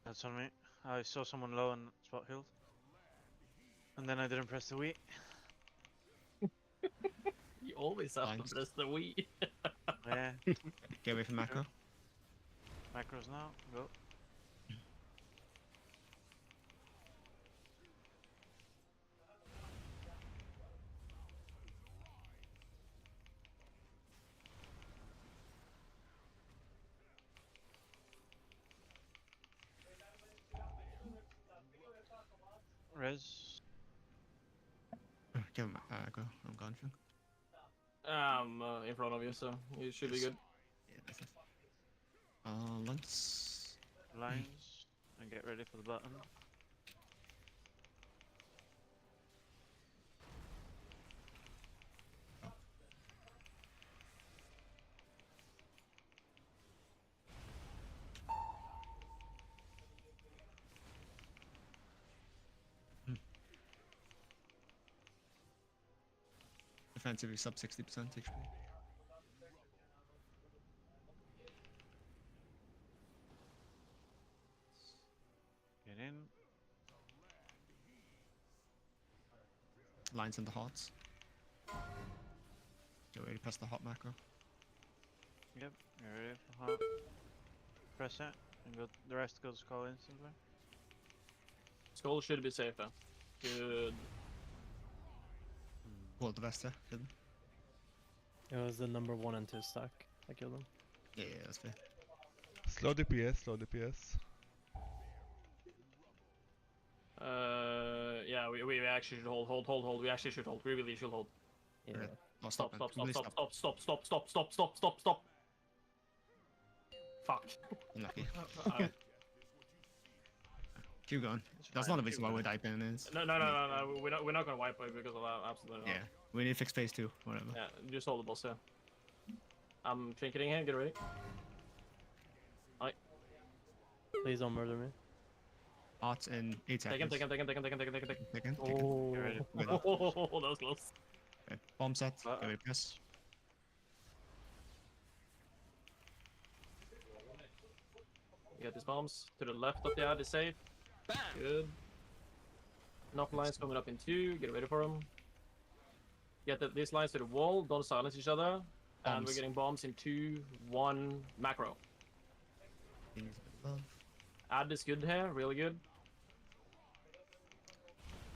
S1: that's on me. I saw someone low and spot healed. And then I didn't press the Wii.
S7: You always have to press the Wii.
S1: Yeah.
S10: Get away from macro.
S1: Macros now. Go. Res.
S10: Give him go. I'm gone.
S7: In front of you, so you should be good.
S10: Yeah, that's it. Lance.
S1: Lines. And get ready for the button.
S10: Defensively sub 60% HP.
S1: Get in.
S10: Lines in the hots. Get ready to press the hot macro.
S1: Yep. You're ready for hot. Press it. And go. The rest goes call instantly.
S7: Skull should be safe then. Good.
S10: Well, the rest, yeah. Hidden.
S11: It was the number 1 and 2 stack. I killed him.
S10: Yeah, that's fair.
S5: Slow DPS, slow DPS.
S7: Yeah, we actually should hold. We actually should hold. We really should hold.
S11: Yeah.
S10: Okay. Oh,
S7: Stop,
S10: man. Really
S7: stop. Fuck.
S10: Unlucky.
S7: Uh,
S10: Keep going. That's not a reason why we're diving in.
S7: no. We're not gonna wipe it because of that. Absolutely not.
S10: Yeah, we need to fix phase 2, whatever.
S7: Yeah, just hold the boss here. I'm trinketing here. Get ready. Alright.
S11: Please don't murder me.
S10: Arts in 8
S7: Take him.
S10: seconds. Take him.
S7: Oh,
S10: Good.
S7: that was close.
S10: Okay. Bomb set. Get ready, press.
S7: You got these bombs to the left of the ad is safe. Good. Knock lines coming up in 2. Get ready for them. Get these lines to the wall. Don't silence each other. And we're
S10: Bombs.
S7: getting bombs in 2, 1, macro.
S10: He needs a bit of love.
S7: Ad is good here. Really good.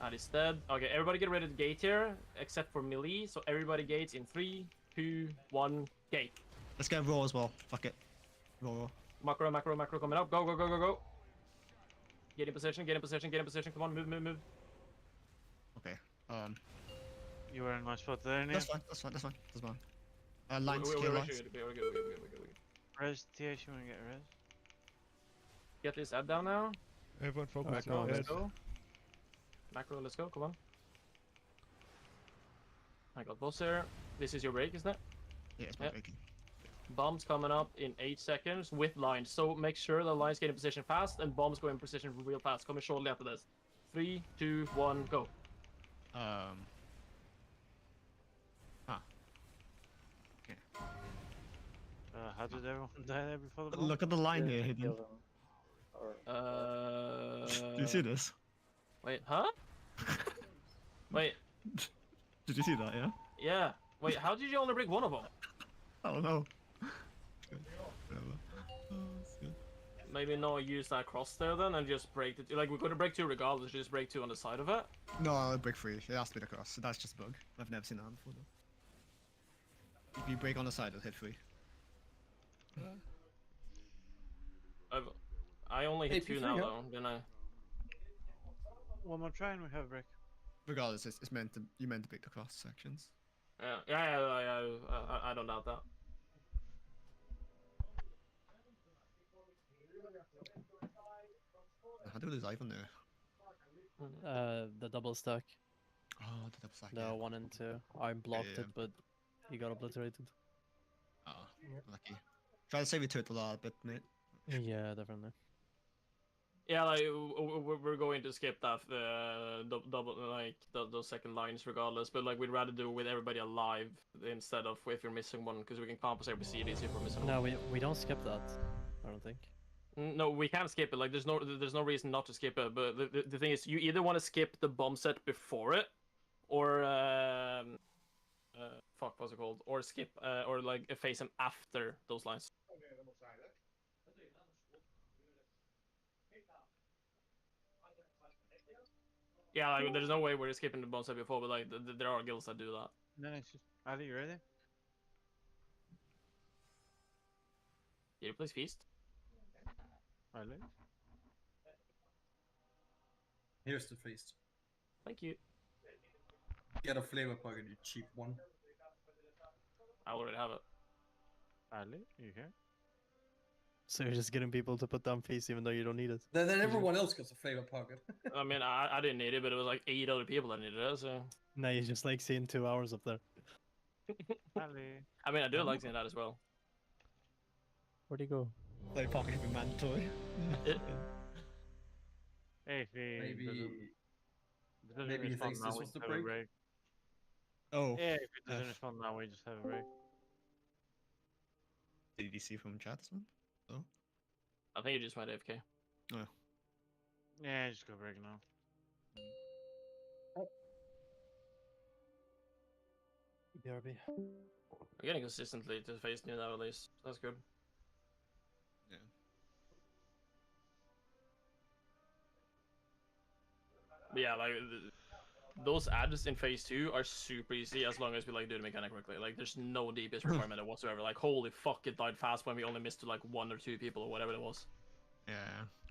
S7: Ad is dead. Okay, everybody get ready to gate here. Except for melee. So everybody gates in 3, 2, 1, gate.
S10: Let's get raw as well. Fuck it. Raw.
S7: Macro coming up. Go. Get in position. Come on, move.
S10: Okay.
S1: You were in my spot there, Neil.
S10: That's fine. Lines,
S7: We're
S10: clear
S7: good.
S10: lines.
S7: We're good.
S1: Res TH, you wanna get res?
S7: Get this ad down now.
S5: Everyone focus
S11: Macro,
S5: on
S7: Let's
S5: res.
S7: go. Macro, let's go. Come on. I got boss there. This is your break, isn't it?
S10: Yeah, it's my breaking.
S7: Bombs coming up in 8 seconds with lines. So make sure the lines get in position fast and bombs go in position real fast. Coming shortly after this. 3, 2, 1, go.
S10: Okay.
S1: How did everyone die there before the bomb?
S10: Look at the line here hidden.
S7: Do
S10: you see this?
S7: Wait, huh? Wait.
S10: Did you see that, yeah?
S7: Yeah. Wait, how did you only break one of them?
S10: I don't know.
S7: Maybe not use that cross there then and just break the like we're gonna break 2 regardless, just break 2 on the side of it.
S10: No, I'll break 3. It has to be the cross. That's just a bug. I've never seen that before though. If you break on the side, it'll hit 3.
S7: I only hit 2 now though, didn't I?
S1: One more try and we have break.
S10: Regardless, it's meant to you meant to break the cross sections.
S7: Yeah, I don't doubt that.
S10: How do we dive on there?
S11: The double stack.
S10: Oh, the double stack.
S11: The 1 and 2. I blocked it, but he got obliterated.
S10: Oh, lucky. Try to save your turtle a bit, mate.
S11: Yeah, definitely.
S7: Yeah, like we're going to skip that double like those second lines regardless, but like we'd rather do it with everybody alive instead of if you're missing one because we can compensate with CDs if we're missing
S11: No,
S7: one.
S11: we don't skip that. I don't think.
S7: No, we can't skip it. Like there's no reason not to skip it. But the thing is, you either want to skip the bomb set before it, or fuck, what's it called? Or skip or like face them after those lines. Yeah, like there's no way we're skipping the bomb set before, but like there are guilds that do that.
S1: Nice. Ali, you ready?
S7: Did you please feast?
S1: Ali?
S4: Here's the feast.
S7: Thank you.
S4: Get a flavor pocket, you cheap one.
S7: I already have it.
S1: Ali, you here?
S11: So you're just getting people to put down face even though you don't need it.
S4: Then everyone else gets a flavor pocket.
S7: I mean, I didn't need it, but it was like 8 other people that needed it, so...
S11: Now you just like seeing 2 hours up there.
S1: Ali.
S7: I mean, I do like seeing that as well.
S11: Where'd he go?
S10: Flavor pocket should be mandatory.
S1: Hey, if he
S4: Maybe he thinks this was the break.
S10: Oh.
S1: Yeah, if it doesn't respond now, we just have a break.
S10: Did you see from chat, man? Oh.
S7: I think you just went AFK.
S10: Oh.
S1: Yeah, just go break now.
S11: BRB.
S7: We're getting consistently to face new now at least. That's good.
S10: Yeah.
S7: But yeah, like those ads in phase 2 are super easy as long as we like do the mechanic correctly. Like there's no DPS requirement whatsoever. Like holy fuck, it died fast when we only missed to like 1 or 2 people or whatever it was.
S10: Yeah.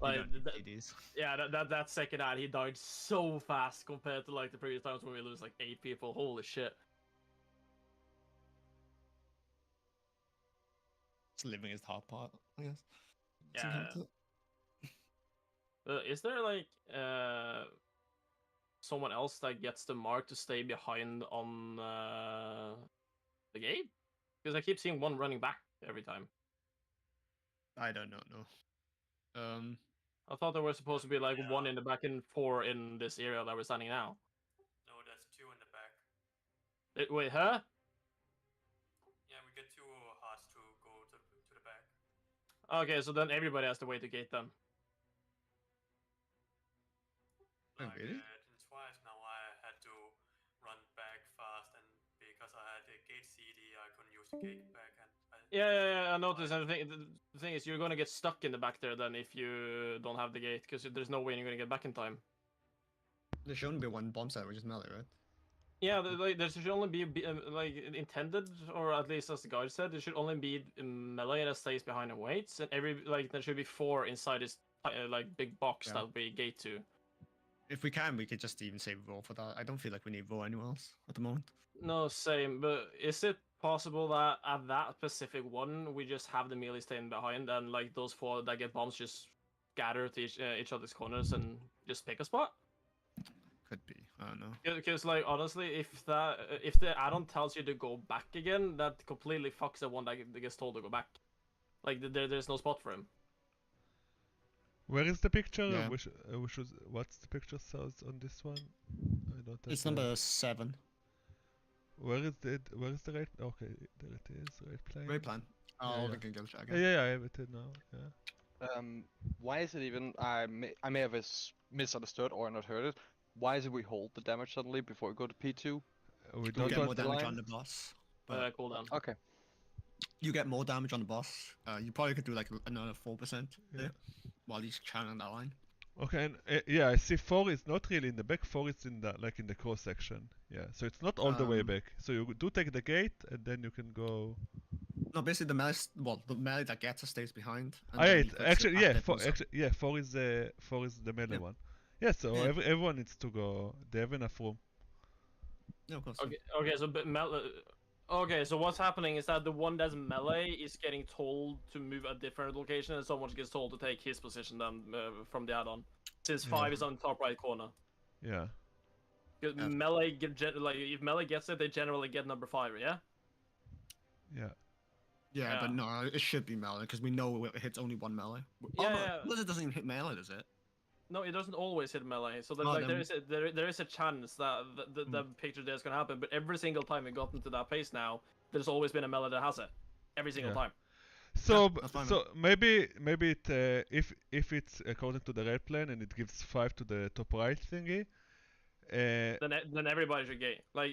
S7: Like,
S10: you don't need TDs.
S7: yeah, that second ad, he died so fast compared to like the previous times when we lose like 8 people. Holy shit.
S10: It's living is the hard part, I guess.
S7: Yeah. Is there like someone else that gets the mark to stay behind on the gate? Because I keep seeing one running back every time.
S10: I don't know. No.
S7: I thought there was supposed to be like one in the back and 4 in this area that we're standing now.
S3: No, there's 2 in the back.
S7: Wait, huh?
S3: Yeah, we get 2 hearts to go to the back.
S7: Okay, so then everybody has to wait to gate them.
S10: Oh, really?
S3: Twice now I had to run back fast, and because I had a gate CD, I couldn't use the gate back. And
S7: Yeah, I noticed. And the thing is, you're gonna get stuck in the back there then if you don't have the gate, because there's no way you're gonna get back in time.
S10: There should only be one bomb site, which is melee, right?
S7: Yeah, like there should only be like intended, or at least as the guide said, there should only be melee that stays behind and waits, and there should be 4 inside this like big box that we gate to.
S10: If we can, we could just even save roll for that. I don't feel like we need roll anywhere else at the moment.
S7: No, same. But is it possible that at that specific one, we just have the melee staying behind, and like those 4 that get bombs just scatter to each other's corners and just pick a spot?
S10: Could be. I don't know.
S7: Because like honestly, if the add-on tells you to go back again, that completely fucks the one that gets told to go back. Like there's no spot for him.
S5: Where is the picture?
S10: Yeah.
S5: What's the picture size on this one? I don't.
S10: It's number 7.
S5: Where is the right? Okay, there it is. Right plane.
S10: Right plan. Oh, we can go check again.
S5: Yeah, I have it now. Yeah.
S17: Why is it even? I may have misunderstood or not heard it. Why is it we hold the damage suddenly before we go to P2?
S5: We
S10: don't get more damage on the boss.
S7: Cooldown.
S17: Okay.
S10: You get more damage on the boss. You probably could do like another 4% there while he's channeling that line.
S5: Okay, and yeah, I see 4 is not really in the back. 4 is in the in the cross section. Yeah, so it's not all the way back. So you do take the gate, and then you can go.
S10: No, basically the melee that gets us stays behind.
S5: Actually, 4 is the melee one. Yeah, so everyone needs to go. They have enough room.
S10: Yeah, of course.
S7: Okay, so okay, so what's happening is that the one that's melee is getting told to move a different location, and someone gets told to take his position then from the add-on. Since 5 is on top right corner.
S5: Yeah.
S7: Melee if melee gets it, they generally get number 5, yeah.
S10: Yeah, but no, it should be melee because we know it hits only one melee. Blizzard doesn't even hit melee, does it?
S7: No, it doesn't always hit melee. So there is a chance that the picture there is gonna happen. But every single time we got into that pace now, there's always been a melee that has it. Every single time.
S5: So maybe it if it's according to the red plan and it gives 5 to the top right thingy.
S7: Then everybody should gate. Like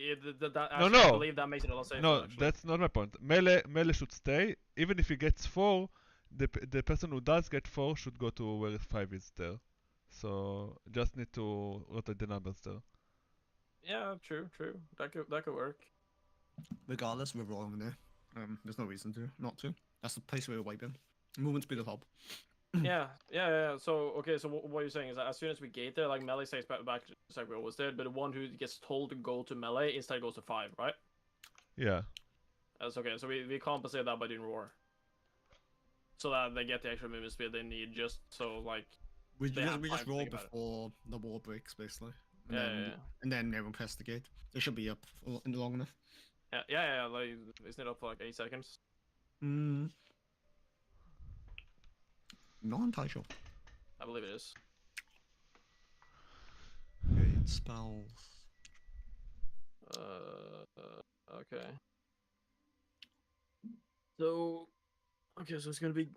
S5: I
S7: believe that makes it a lot safer.
S5: No, that's not my point. Melee should stay. Even if he gets 4, the person who does get 4 should go to where 5 is there. So just need to rotate the numbers there.
S7: Yeah, true. That could work.
S10: Regardless, we're rolling there. There's no reason to not to. That's the place where we're wiping. Movement speed of hub.
S7: Yeah. So okay, so what you're saying is that as soon as we gate there, like melee stays back just like we always did, but the one who gets told to go to melee instead goes to 5, right?
S5: Yeah.
S7: That's okay. So we compensate that by doing roar, so that they get the extra movement speed they need, just so like.
S10: We just roll before the wall breaks, basically. And then everyone press the gate. They should be up long enough.
S7: Yeah. Like, isn't it up for like 8 seconds?
S10: Not entirely sure.
S7: I believe it is.
S10: Gate spells.
S7: Okay. So it's gonna be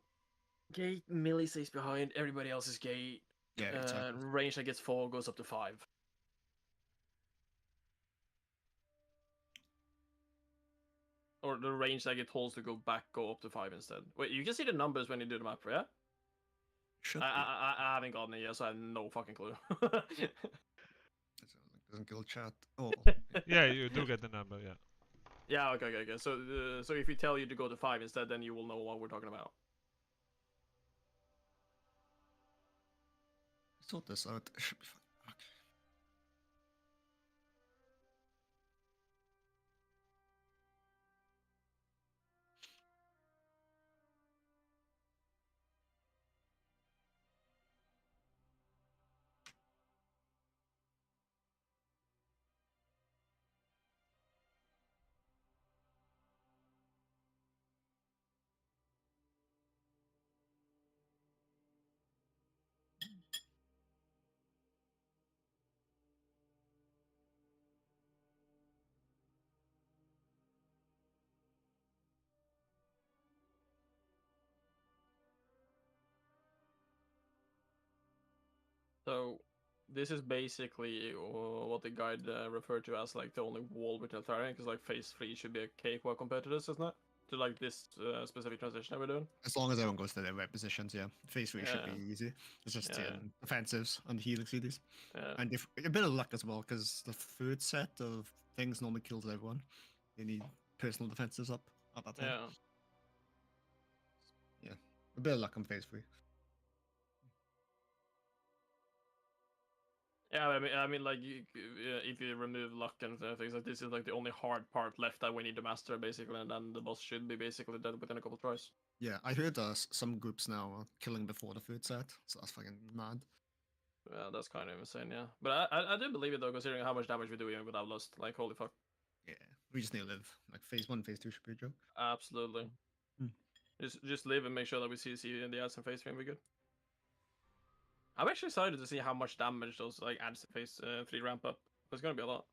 S7: gate, melee stays behind, everybody else's gate.
S10: Yeah, exactly.
S7: Range that gets 4 goes up to 5. Or the range that gets told to go back go up to 5 instead. Wait, you can see the numbers when you do the map, yeah? I haven't gotten it yet, so I have no fucking clue.
S10: Doesn't kill chat. Oh.
S5: Yeah, you do get the number, yeah.
S7: Yeah, okay. So if we tell you to go to 5 instead, then you will know what we're talking about.
S10: Sort this out. It should be fine. Okay.
S7: So this is basically what the guide referred to as like the only wall with Neltharion, because like phase 3 should be a cakewalk compared to this, isn't it? To like this specific transition that we're doing.
S10: As long as everyone goes to their right positions, yeah. Phase 3 should be
S7: Yeah.
S10: easy. It's just
S7: Yeah.
S10: offensives and healing CDs.
S7: Yeah.
S10: And if a bit of luck as well, because the third set of things normally kills everyone. You need personal defenses up at that time.
S7: Yeah.
S10: Yeah. A bit of luck on phase 3.
S7: Yeah, I mean, like, if you remove luck and things like this, is like the only hard part left that we need to master, basically, and then the boss should be basically dead within a couple tries.
S10: Yeah, I heard some groups now are killing before the third set, so that's fucking mad.
S7: Yeah, that's kind of insane, yeah. But I do believe it, though, considering how much damage we do even without Lust. Like, holy fuck.
S10: Yeah, we just need to live. Like, phase 1, phase 2 should be a joke.
S7: Absolutely.
S10: Hmm.
S7: Just live and make sure that we see in the ads and phase 3 and we're good. I'm actually excited to see how much damage those like ads in phase 3 ramp up. It's gonna be a lot.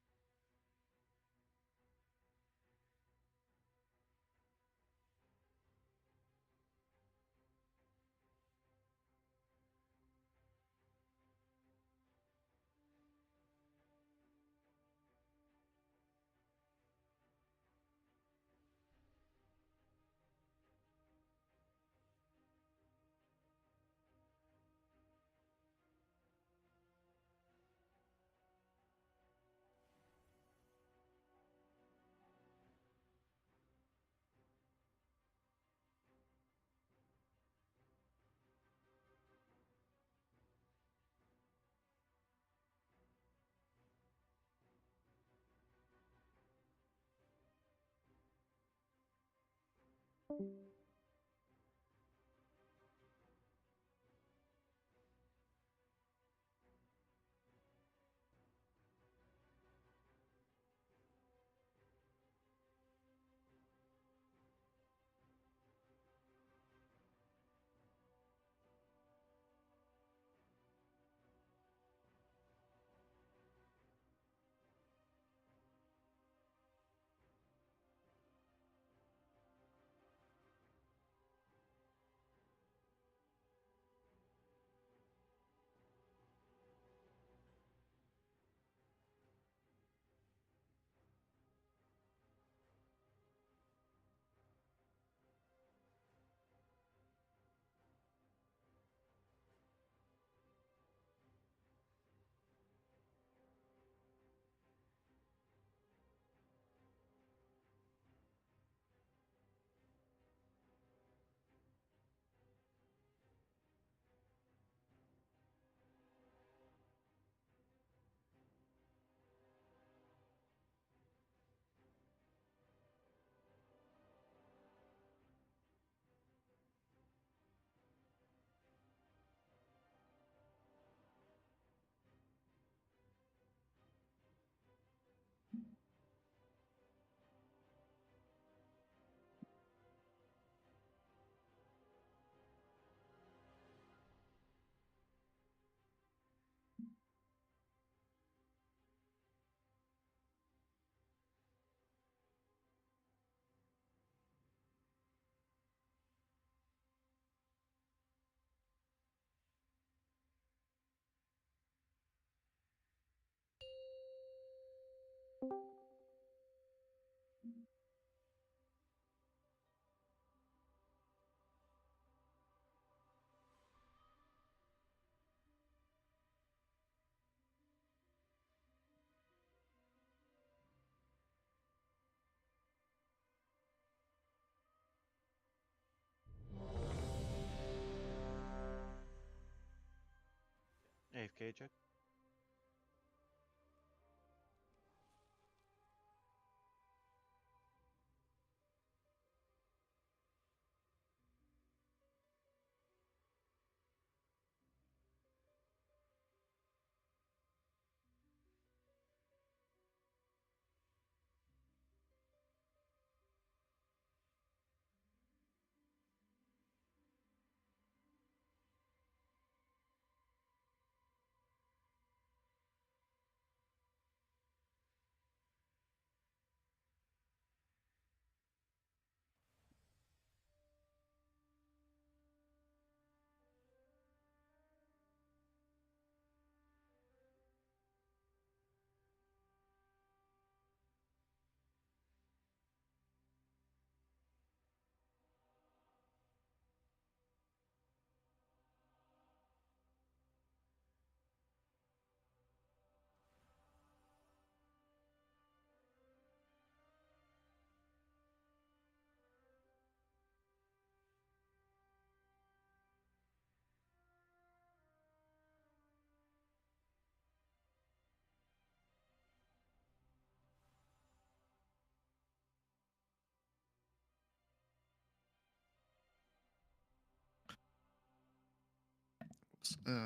S1: AFK check.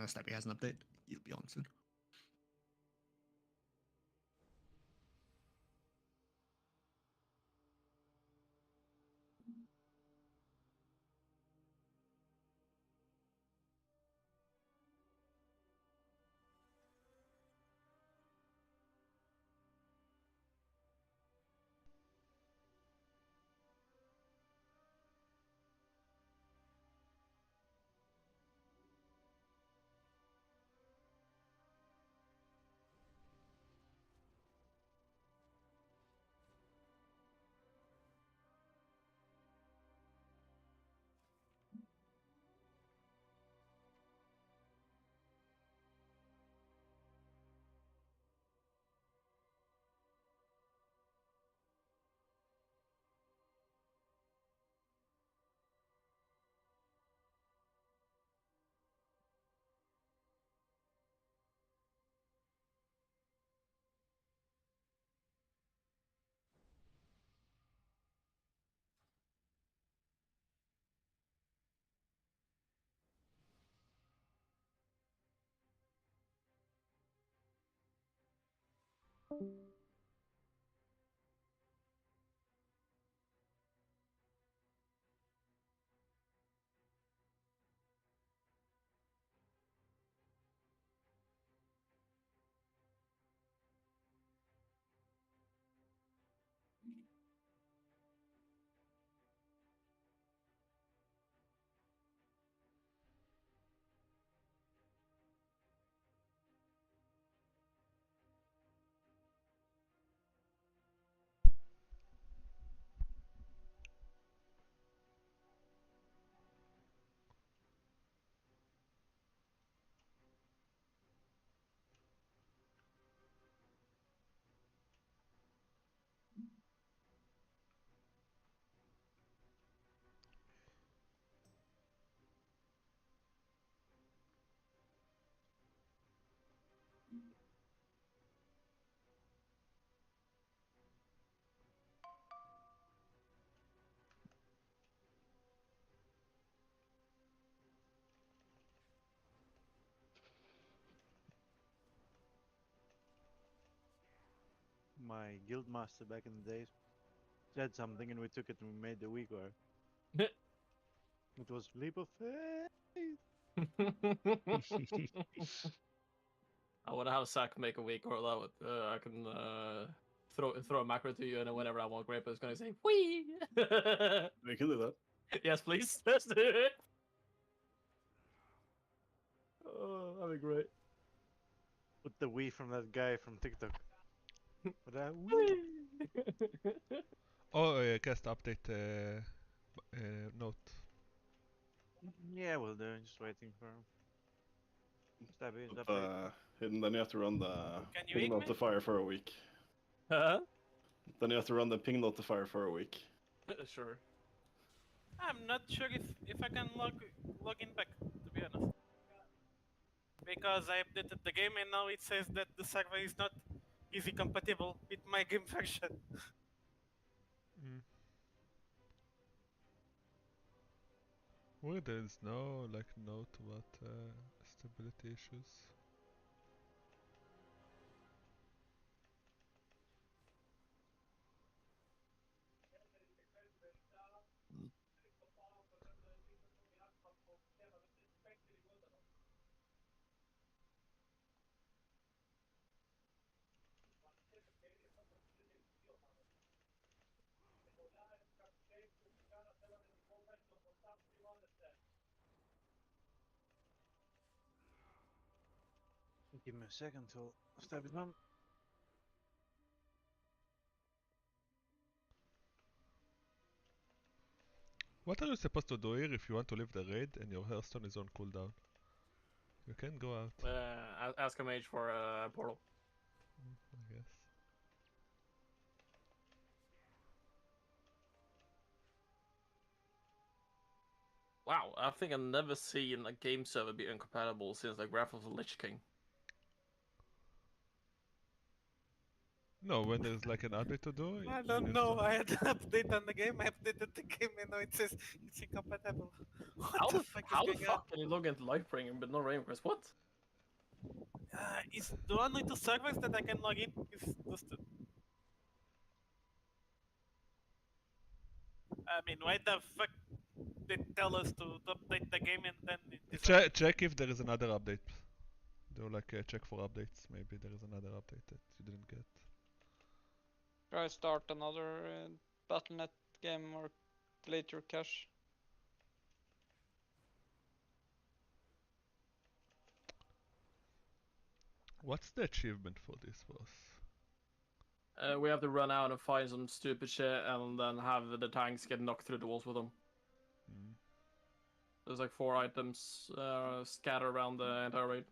S10: Snappy has an update. You'll be on soon.
S1: My guild master back in the days said something and we took it and we made the week or it was leap of faith.
S7: I want to have Zach make a week or that would, I can throw a macro to you and then whenever I want grape, it's gonna say wee.
S15: We can do that.
S7: Yes, please. Let's do it. Oh, that'd be great.
S1: With the wee from that guy from TikTok. With that wee.
S5: Oh, cast update note.
S1: Yeah, we'll do. Just waiting for him. Stabby is
S15: But,
S1: update.
S15: and then you have to run the
S18: Can you
S15: ping
S18: wake me?
S15: notifier for a week.
S7: Huh?
S15: Then you have to run the ping notifier for a week.
S7: Sure.
S18: I'm not sure if I can log in back, to be honest. because I updated the game and now it says that the server is not easy compatible with my game version.
S5: Well, there is no like note about stability issues.
S1: Give me a second to step it on.
S5: What are you supposed to do here if you want to leave the raid and your Hearthstone is on cooldown? You can go out.
S7: Ask a mage for a portal.
S5: I guess.
S7: Wow, I think I've never seen a game server be incompatible since like Wrath of the Lich King.
S5: No, when there's like an update to do.
S18: I
S5: you
S18: don't
S5: need
S18: know.
S5: to-
S18: I had an update on the game. I updated the game and now it says it's incompatible.
S7: How the
S18: What is going on?
S7: fuck can you log into Lightbringer but no Rainforest? What?
S18: Is the only two servers that I can log in is those two. I mean, why the fuck they tell us to update the game and then it is
S5: Check if there is another update. Do like check for updates. Maybe there is another update that you didn't get.
S19: Try start another Battle.net game or delete your cache.
S5: What's the achievement for this boss?
S7: We have to run out and find some stupid shit and then have the tanks get knocked through the walls with them. There's like 4 items scattered around the entire raid.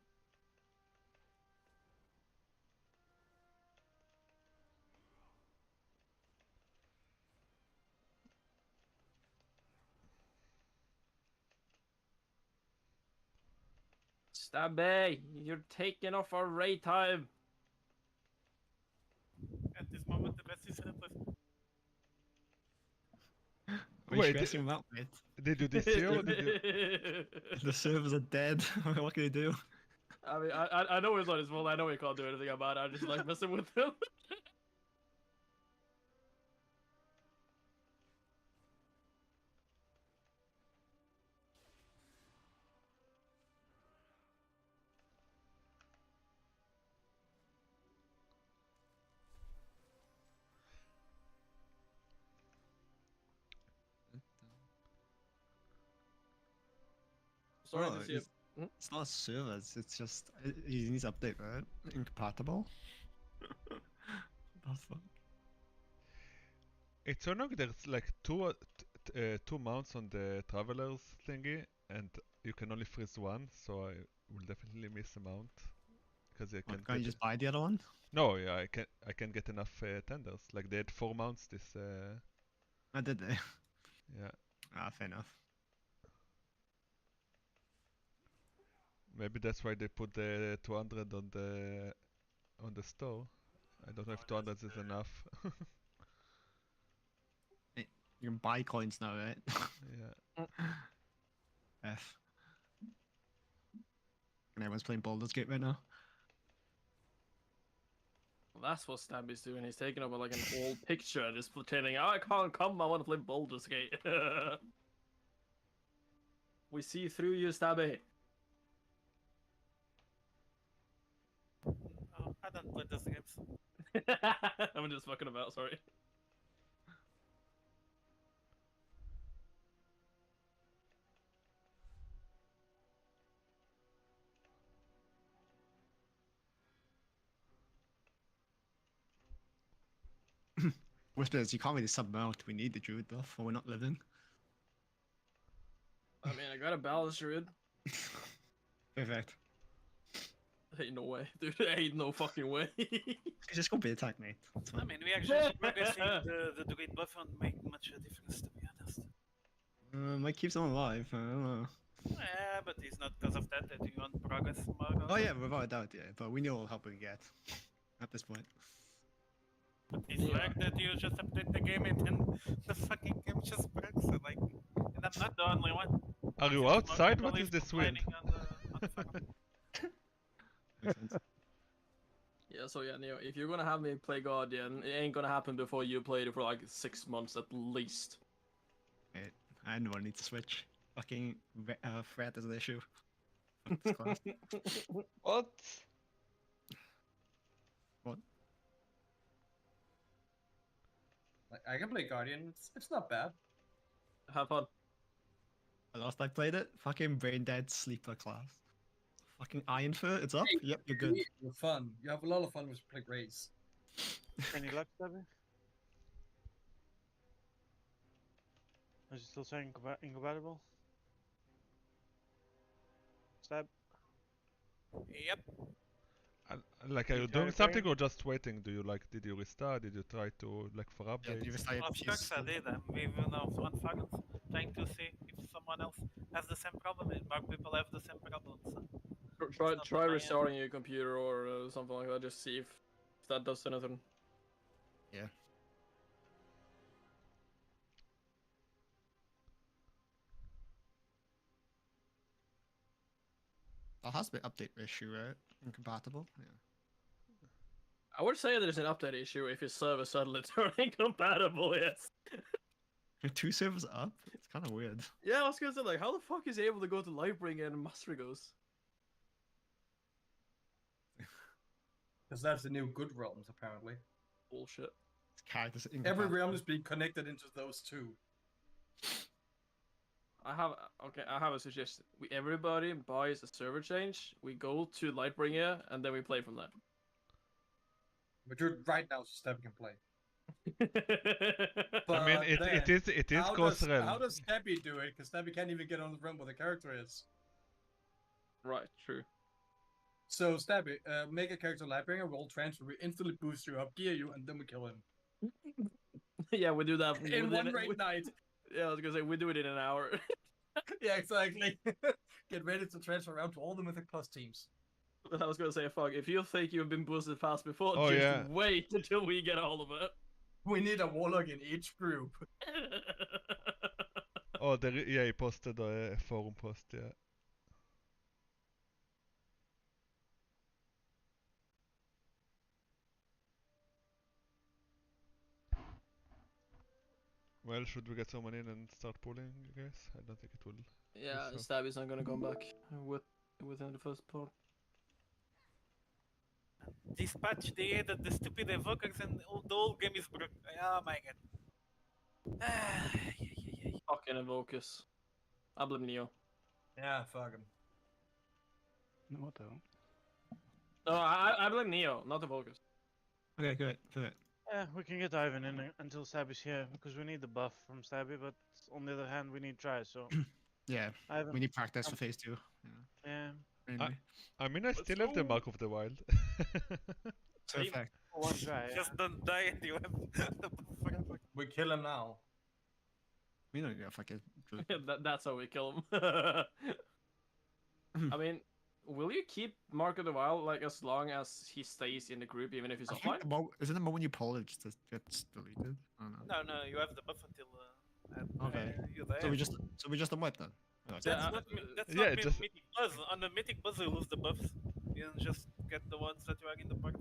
S7: Stabby, you're taking off our raid time.
S18: at this moment the best is surplus.
S10: What are you stressing about, mate?
S5: Did you this year or did you?
S10: The servers are dead. What can you do?
S7: I mean, I know it's not his fault. I know we can't do anything about it. I just like messing with him. Sorry
S10: No,
S7: to see it.
S10: it's not servers, it's just he needs update, right? Incompatible. What the fuck?
S5: It's so there's like two mounts on the travelers thingy, and you can only freeze one, so I will definitely miss a mount because I
S10: What,
S5: can't.
S10: can't you just buy the other one?
S5: No, yeah, I can get enough tenders. Like they had 4 mounts this.
S10: I did they?
S5: Yeah.
S10: Ah, fair enough.
S5: Maybe that's why they put the 200 on the store. I don't know if 200 is enough.
S10: You can buy coins now, right?
S5: Yeah.
S10: F. And everyone's playing Baldur's Gate right now.
S7: Well, that's what Stabby's doing. He's taking over like an old picture and just pretending, oh, I can't come, I want to play Baldur's Gate. We see through you, Stabby.
S18: Oh, I don't play those games.
S7: I'm just fucking about, sorry.
S10: Whispers, you can't really sub out. We need the druid buff, or we're not living.
S7: I mean, I got a balance druid.
S10: Perfect.
S7: Ain't no way, dude. Ain't no fucking way.
S10: Just go bait attack, mate.
S18: I mean, we actually progressing the druid buff won't make much a difference, to be honest.
S10: Might keep someone alive. I don't know.
S18: Yeah, but it's not because of that you want progress, Marco.
S10: Oh yeah, without a doubt, yeah. But we know how we get at this point.
S18: It's like that you just update the game and then the fucking game just breaks. Like, and I'm not the only one.
S5: Are you outside? What is this wind?
S18: On the forum.
S10: Makes sense.
S7: Yeah, so yeah, Neo, if you're gonna have me play Guardian, it ain't gonna happen before you played it for like 6 months at least.
S10: Wait, I know I need to switch. Fucking threat is an issue.
S19: What?
S10: What?
S4: Like, I can play Guardian. It's not bad.
S7: Have fun.
S10: The last I played it, fucking brain dead sleeper class. Fucking Iron Fur, it's up?
S4: Hey,
S10: Yep, you're good.
S4: You're fun. You have a lot of fun with play Grace.
S1: Any luck, Stabby? Is it still saying incompatible? Stab?
S18: Yep.
S5: Like, are you doing something or just waiting? Do you like, did you restart? Did you try to, like, for updates?
S18: Of course I did. I'm even on forums trying to see if someone else has the same problem and more people have the same problem. So.
S7: Try restarting your computer or something like that. Just see if that does anything.
S10: Yeah. That has to be an update issue, right? Incompatible? Yeah.
S7: I would say there's an update issue if your server suddenly turned incompatible, yes.
S10: If 2 servers up? It's kind of weird.
S7: Yeah, I was gonna say, like, how the fuck is he able to go to Lightbringer and Mastrigos?
S4: Because that's the new good realms, apparently.
S7: Bullshit.
S10: Characters
S4: Every realm is being connected into those two.
S7: I have a suggestion. Everybody buys a server change. We go to Lightbringer and then we play from there.
S4: But you're right now, so Stab can play.
S5: I mean, it is cross-realm.
S4: How does Stabby do it? Because Stabby can't even get on the realm where the character is.
S7: Right, true.
S4: So Stabby, make a character Lightbringer, roll transfer, we instantly boost you up, gear you, and then we kill him.
S7: Yeah, we do that
S4: in one raid night.
S7: Yeah, I was gonna say we do it in an hour.
S4: Yeah, exactly. Get ready to transfer around to all the Mythic Plus teams.
S7: I was gonna say, fuck, if you think you've been boosted fast before,
S5: Oh,
S7: just
S5: yeah.
S7: wait until we get all of it.
S4: We need a warlock in each group.
S5: Oh, yeah, he posted a forum post, yeah. Well, should we get someone in and start pulling, you guys? I don't think it will.
S7: Yeah,
S5: so.
S7: Stabby's not gonna come back within the first part.
S18: Dispatch the aid of the stupid evokers and the whole game is broken. Oh my god.
S7: Fucking Evokers. I blame Neo.
S4: Yeah, fuck him.
S8: No, though.
S7: No, I blame Neo, not Evokers.
S10: Okay, good.
S1: Yeah, we can get Ivan in until Stabby's here, because we need the buff from Stabby, but on the other hand, we need tries, so...
S10: Yeah,
S1: Ivan,
S10: we need practice for phase 2.
S1: Yeah.
S10: Mainly.
S5: I mean, I still have the Mark of the Wild.
S10: Perfect.
S1: One try, yeah.
S18: Just don't die and you have the buff forever.
S4: We kill him now.
S10: We don't go fucking.
S7: That's how we kill him. I mean, will you keep Mark of the Wild like as long as he stays in the group, even if he's offline?
S10: Isn't the moment you pull it just gets deleted? I don't know.
S18: No, you have the buff until
S10: Okay.
S18: you're there.
S10: So we just unwipe then. Okay.
S18: That's not Mythic Buzz. On the Mythic Buzz you lose the buffs. You don't just get the ones that you are in the party.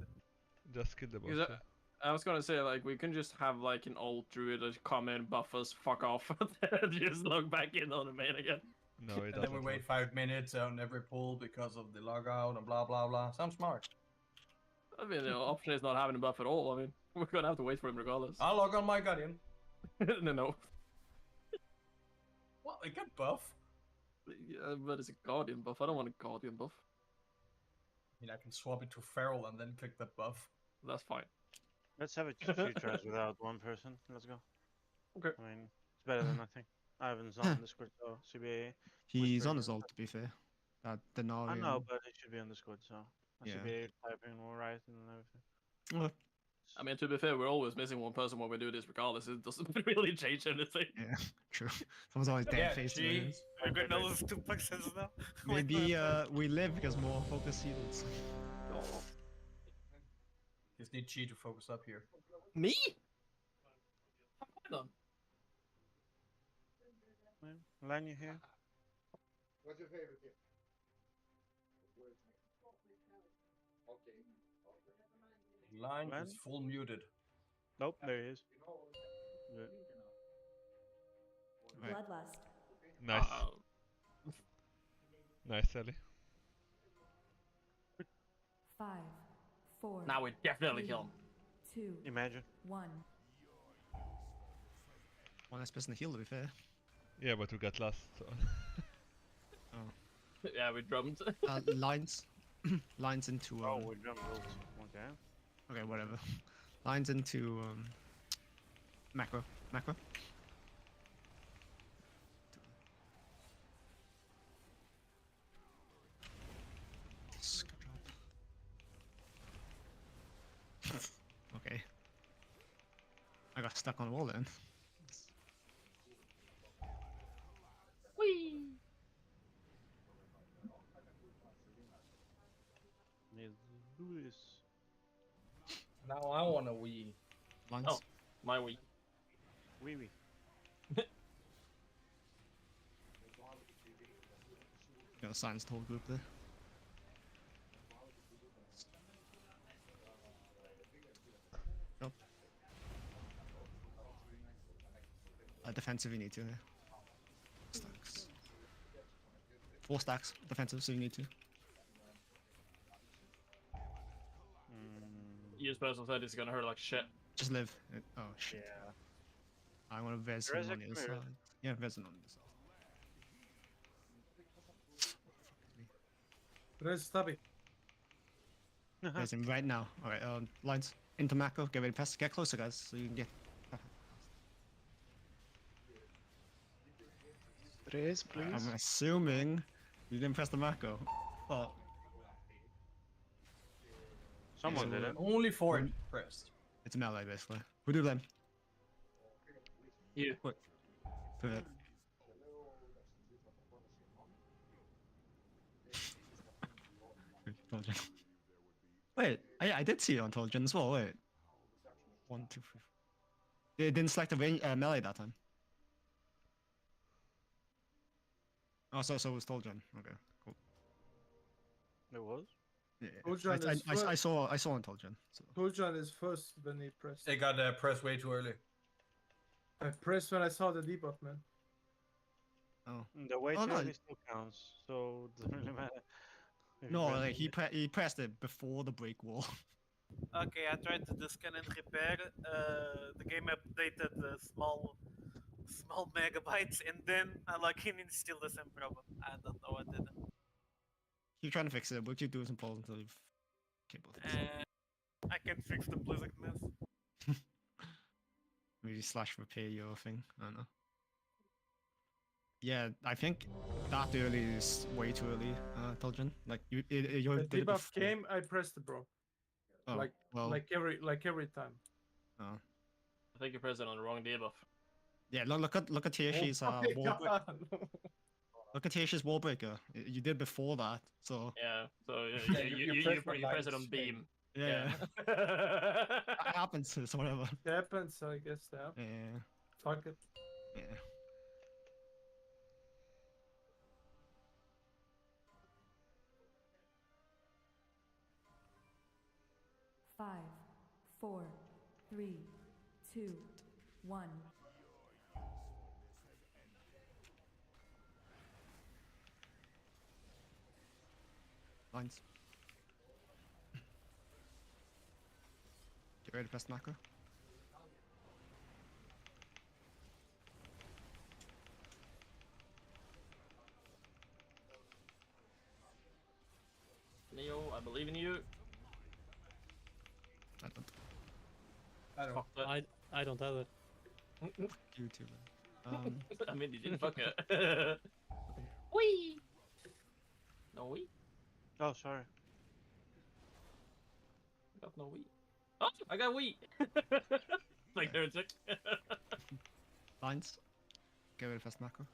S5: Just kill the boss.
S7: Because I was gonna say, like, we can just have like an old druid that come in, buff us, fuck off, and just log back in on the main again.
S5: No, it
S4: And then we
S5: doesn't
S4: wait
S5: work.
S4: 5 minutes on every pull because of the logout and blah blah blah. Sounds smart.
S7: I mean, the option is not having a buff at all. I mean, we're gonna have to wait for him regardless.
S4: I'll log on my Guardian.
S7: No.
S4: What? They get buff?
S7: Yeah, but it's a Guardian buff. I don't want a Guardian buff.
S4: I mean, I can swap it to Feral and then click that buff.
S7: That's fine.
S1: Let's have a few tries without one person. Let's go.
S7: Okay.
S1: I mean, it's better than nothing. Ivan's on Discord, so CBA.
S10: He's on his ult, to be fair. Denarian.
S1: I know, but he should be on Discord, so
S10: Yeah.
S1: CBA typing all right and everything.
S10: Okay.
S7: I mean, to be fair, we're always missing one person when we do this regardless. It doesn't really change anything.
S10: Yeah, true. Someone's always dead face to
S12: G.
S10: this.
S18: We're gonna lose 2 persons now.
S10: Maybe we live because more focus heals.
S4: Just need Chi to focus up here.
S7: Me?
S1: Line you here.
S20: What's your favorite game?
S4: Line
S1: Len?
S4: is full muted.
S1: Nope, there he is. Good.
S10: Right.
S9: Bloodlust.
S5: Nice. Nice, Ellie.
S9: 5, 4.
S7: Now we definitely
S9: 3,
S7: kill him.
S9: 2.
S1: Imagine.
S9: 1.
S10: One less person to heal, to be fair.
S5: Yeah, but we got lost. So.
S10: Oh.
S7: Yeah, we drummed.
S10: Lines. Lines into.
S1: Oh, we jumped those. Okay.
S10: Okay, whatever. Lines into macro. Macro. Okay. I got stuck on the wall then.
S7: Whee!
S1: Let's do this.
S12: Now I want to wee.
S10: Lines.
S7: Oh, my wee.
S1: Wee wee.
S10: Got silenced the whole group there. Nope. Defensive, you need to. Yeah. Stacks. 4 stacks defensive, so you need to.
S7: Use personal said it's gonna hurt like shit.
S10: Just live. Oh shit.
S1: Yeah.
S10: I want to res him on the other side. Yeah, res him on the other side.
S12: Res Stubby.
S10: Res him right now. Alright, lines into macro. Get ready to press. Get closer, guys, so you can get.
S8: Res, please.
S10: I'm assuming you didn't press the macro. Oh.
S1: Someone did it.
S4: Only 4 pressed.
S10: It's melee, basically. Who do them?
S7: You.
S10: What? Pivot. Wait, I did see it on Toljan as well. Wait. 1, 2, 3. It didn't select the melee that time. Oh, so it was Toljan. Okay, cool.
S1: It was?
S10: Yeah,
S12: Toljan is
S10: I saw on Toljan. So.
S12: Toljan is first when he pressed.
S4: They got pressed way too early.
S12: I pressed when I saw the debuff, man.
S10: Oh.
S1: The way
S10: Oh, no.
S1: early still counts, so it doesn't really matter. If you
S10: No,
S1: press
S10: like
S1: it.
S10: he pressed it before the break wall.
S18: Okay, I tried to do scan and repair. The game updated the small megabytes, and then I log in and still the same problem. I don't know what did.
S10: Keep trying to fix it. We'll keep doing some polls until you've capable of it.
S18: I can't fix the Blizzard mess.
S10: Maybe slash repair your thing. I don't know. Yeah, I think that early is way too early, Toljan. Like you
S12: The
S10: did it
S12: debuff
S10: before.
S12: came, I pressed it, bro.
S10: Oh,
S12: like
S10: well.
S12: like every time.
S10: Oh.
S7: I think you pressed it on the wrong debuff.
S10: Yeah, look at Tieshi's
S12: Oh my
S10: wall.
S12: God.
S10: Look at Tieshi's wall breaker. You did before that, so.
S7: Yeah, so
S12: Yeah,
S7: you press it on beam.
S10: Yeah. That happens. So whatever.
S12: It happens, I guess. Yeah.
S10: Yeah.
S12: Fuck it.
S10: Yeah.
S9: Five, 4, 3, 2, 1.
S10: Lines. Get ready to press macro.
S7: Neo, I believe in you.
S10: I don't.
S12: I don't.
S7: Fuck that.
S11: I don't have it.
S10: You too, man.
S7: I mean, you didn't fuck it. Wee. No wee.
S1: Oh, sorry.
S7: Got no wee. Oh, I got wheat. Like heretic.
S10: Lines. Get rid of first macro.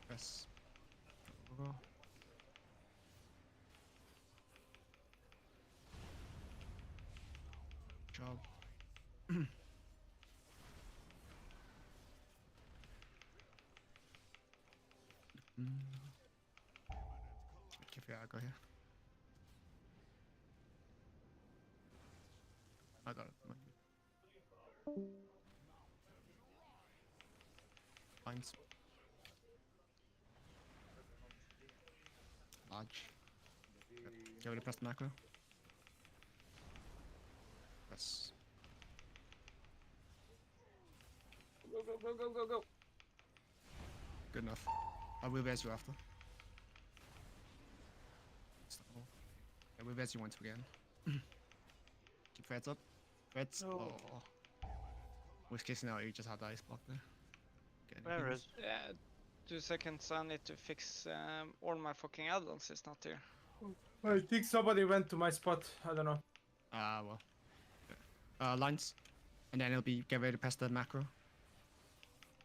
S10: Press. Go. Job. Give you aggro here. I got it. Lines. Large. Get rid of press the macro. Press.
S7: Go.
S10: Good enough. I will base you after. I will base you once again. Keep threads up. Threads.
S1: No.
S10: Oh. Worst case scenario, you just had the ice block there.
S1: Where is?
S19: Yeah, 2 seconds. I need to fix all my fucking add-ons. It's not here.
S12: I think somebody went to my spot. I don't know.
S10: Ah, well. Lines. And then it'll be get ready to press the macro.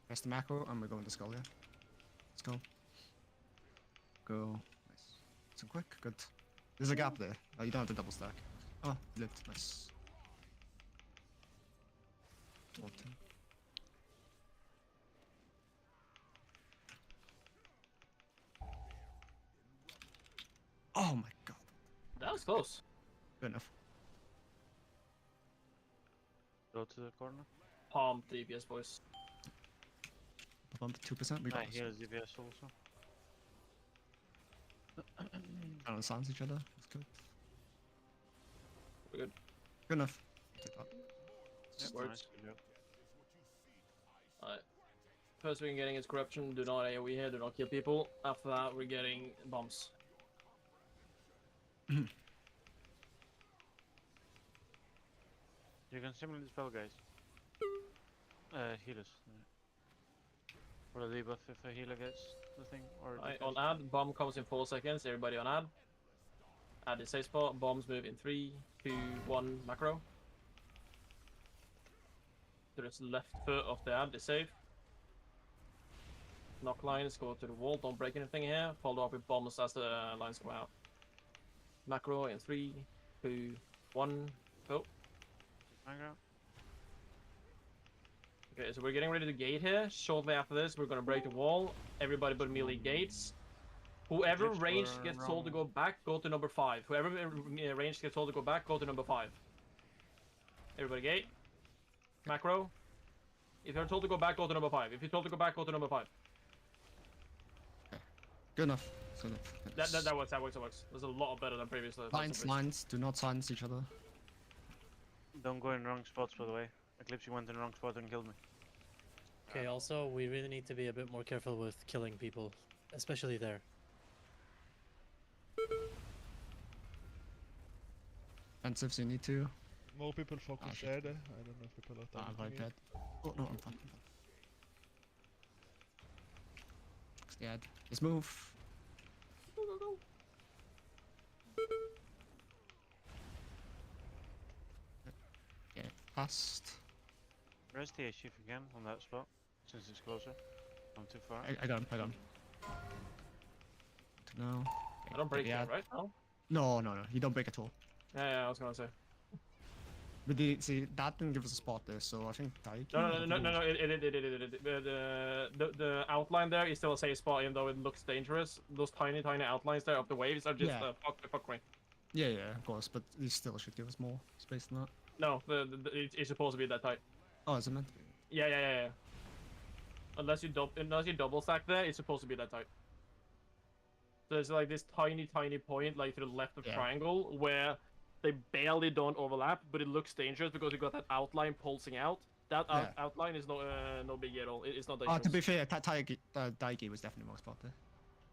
S10: Press the macro, and we're going to skull, yeah. Let's go. Go. Nice. So quick, good. There's a gap there. Oh, you don't have to double stack. Oh, lit. Nice. 14. Oh my god.
S7: That was close.
S10: Good enough.
S1: Go to the corner.
S7: Palm DPS, boys.
S10: Bump 2%. We got
S1: I heal DPS also.
S10: I don't silence each other. That's good.
S7: We're good.
S10: Good enough. Take that.
S1: Yep,
S7: Works.
S1: nice, good job.
S7: Alright. First we're getting is corruption. Do not AoE here. Do not kill people. After that, we're getting bombs.
S1: You can simulate the spell, guys. Healers. Or a debuff if a healer gets the thing. Or
S7: Right, on add, bomb comes in 4 seconds. Everybody on add. Add is safe spot. Bombs move in 3, 2, 1. Macro. To the left foot of the add is safe. Knock lines, go to the wall. Don't break anything here. Follow up with bombs as the lines go out. Macro in 3, 2, 1. Go.
S1: Macro.
S7: Okay, so we're getting ready to gate here. Shortly after this, we're gonna break the wall. Everybody but melee gates. Whoever
S1: Glitch
S7: range
S1: or
S7: gets
S1: wrong.
S7: told to go back, go to number 5. Whoever range gets told to go back, go to number 5. Everybody gate. Macro. If you're told to go back, go to number 5. If you're told to go back, go to number 5.
S10: Good enough. Good enough.
S7: That works, that works. That's a lot better than previously.
S10: Lines. Do not silence each other.
S1: Don't go in wrong spots, by the way. Eclipse, you went in the wrong spot and killed me.
S11: Okay, also, we really need to be a bit more careful with killing people, especially there.
S10: Offensives, you need to.
S5: More people focus share there. I don't know if people are
S10: I'm
S5: targeting
S10: dead.
S5: it.
S10: Oh no, I'm fine. Scared. Just move.
S7: Go.
S10: Yeah, fast.
S1: Rest the HF again on that spot, since it's closer. Not too far.
S10: I got him. No.
S7: I don't break that, right? No?
S10: No. You don't break at all.
S7: Yeah, I was gonna say.
S10: But see, that didn't give us a spot there, so I think Daiki.
S7: No. The outline there is still a safe spot, even though it looks dangerous. Those tiny outlines there of the waves are just fuck me.
S10: Yeah, of course, but you still should give us more space than that.
S7: No, it's supposed to be that tight.
S10: Oh, is it meant to be?
S7: Yeah. Unless you double stack there, it's supposed to be that tight. There's like this tiny point like to the left of triangle where they barely don't overlap, but it looks dangerous because you got that outline pulsing out. That outline is no big at all. It's not dangerous.
S10: To be fair, Daiki was definitely more spot there.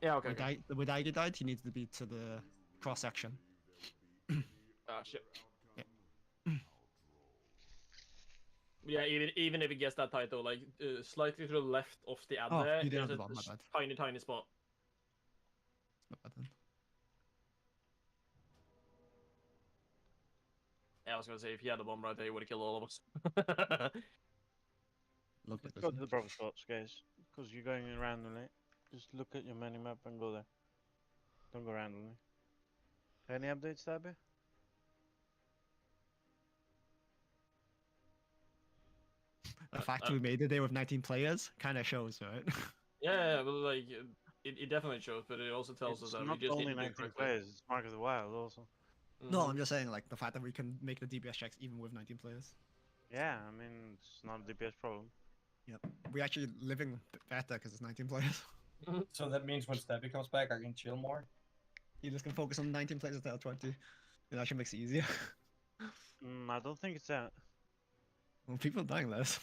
S7: Yeah, okay.
S10: When Daiki died, he needed to be to the cross section.
S7: Ah, shit.
S10: Yeah.
S7: Yeah, even if it gets that tight though, like slightly to the left of the ad there,
S10: you didn't
S7: there's
S10: have the bomb, my bad.
S7: tiny spot.
S10: Not bad then.
S7: Yeah, I was gonna say, if he had a bomb right there, he would have killed all of us.
S10: Look
S1: Let's go to the proper spots, guys. Because you're going in randomly. Just look at your minimap and go there. Don't go randomly. Any updates, Tabby?
S10: The fact we made it there with 19 players kind of shows, right?
S7: Yeah, but like, it definitely shows, but it also tells us
S1: It's
S7: that we
S1: not
S7: just
S1: only
S7: didn't do it
S1: 19
S7: correctly.
S1: players, it's Mark of the Wild also.
S10: No, I'm just saying, like, the fact that we can make the DPS checks even with 19 players.
S1: Yeah, I mean, it's not a DPS problem.
S10: Yep. We're actually living better because it's 19 players.
S4: So that means when Stabby comes back, I can chill more?
S10: You just can focus on 19 players instead of 20. It actually makes it easier.
S1: I don't think it's that.
S10: Well, people are dying less.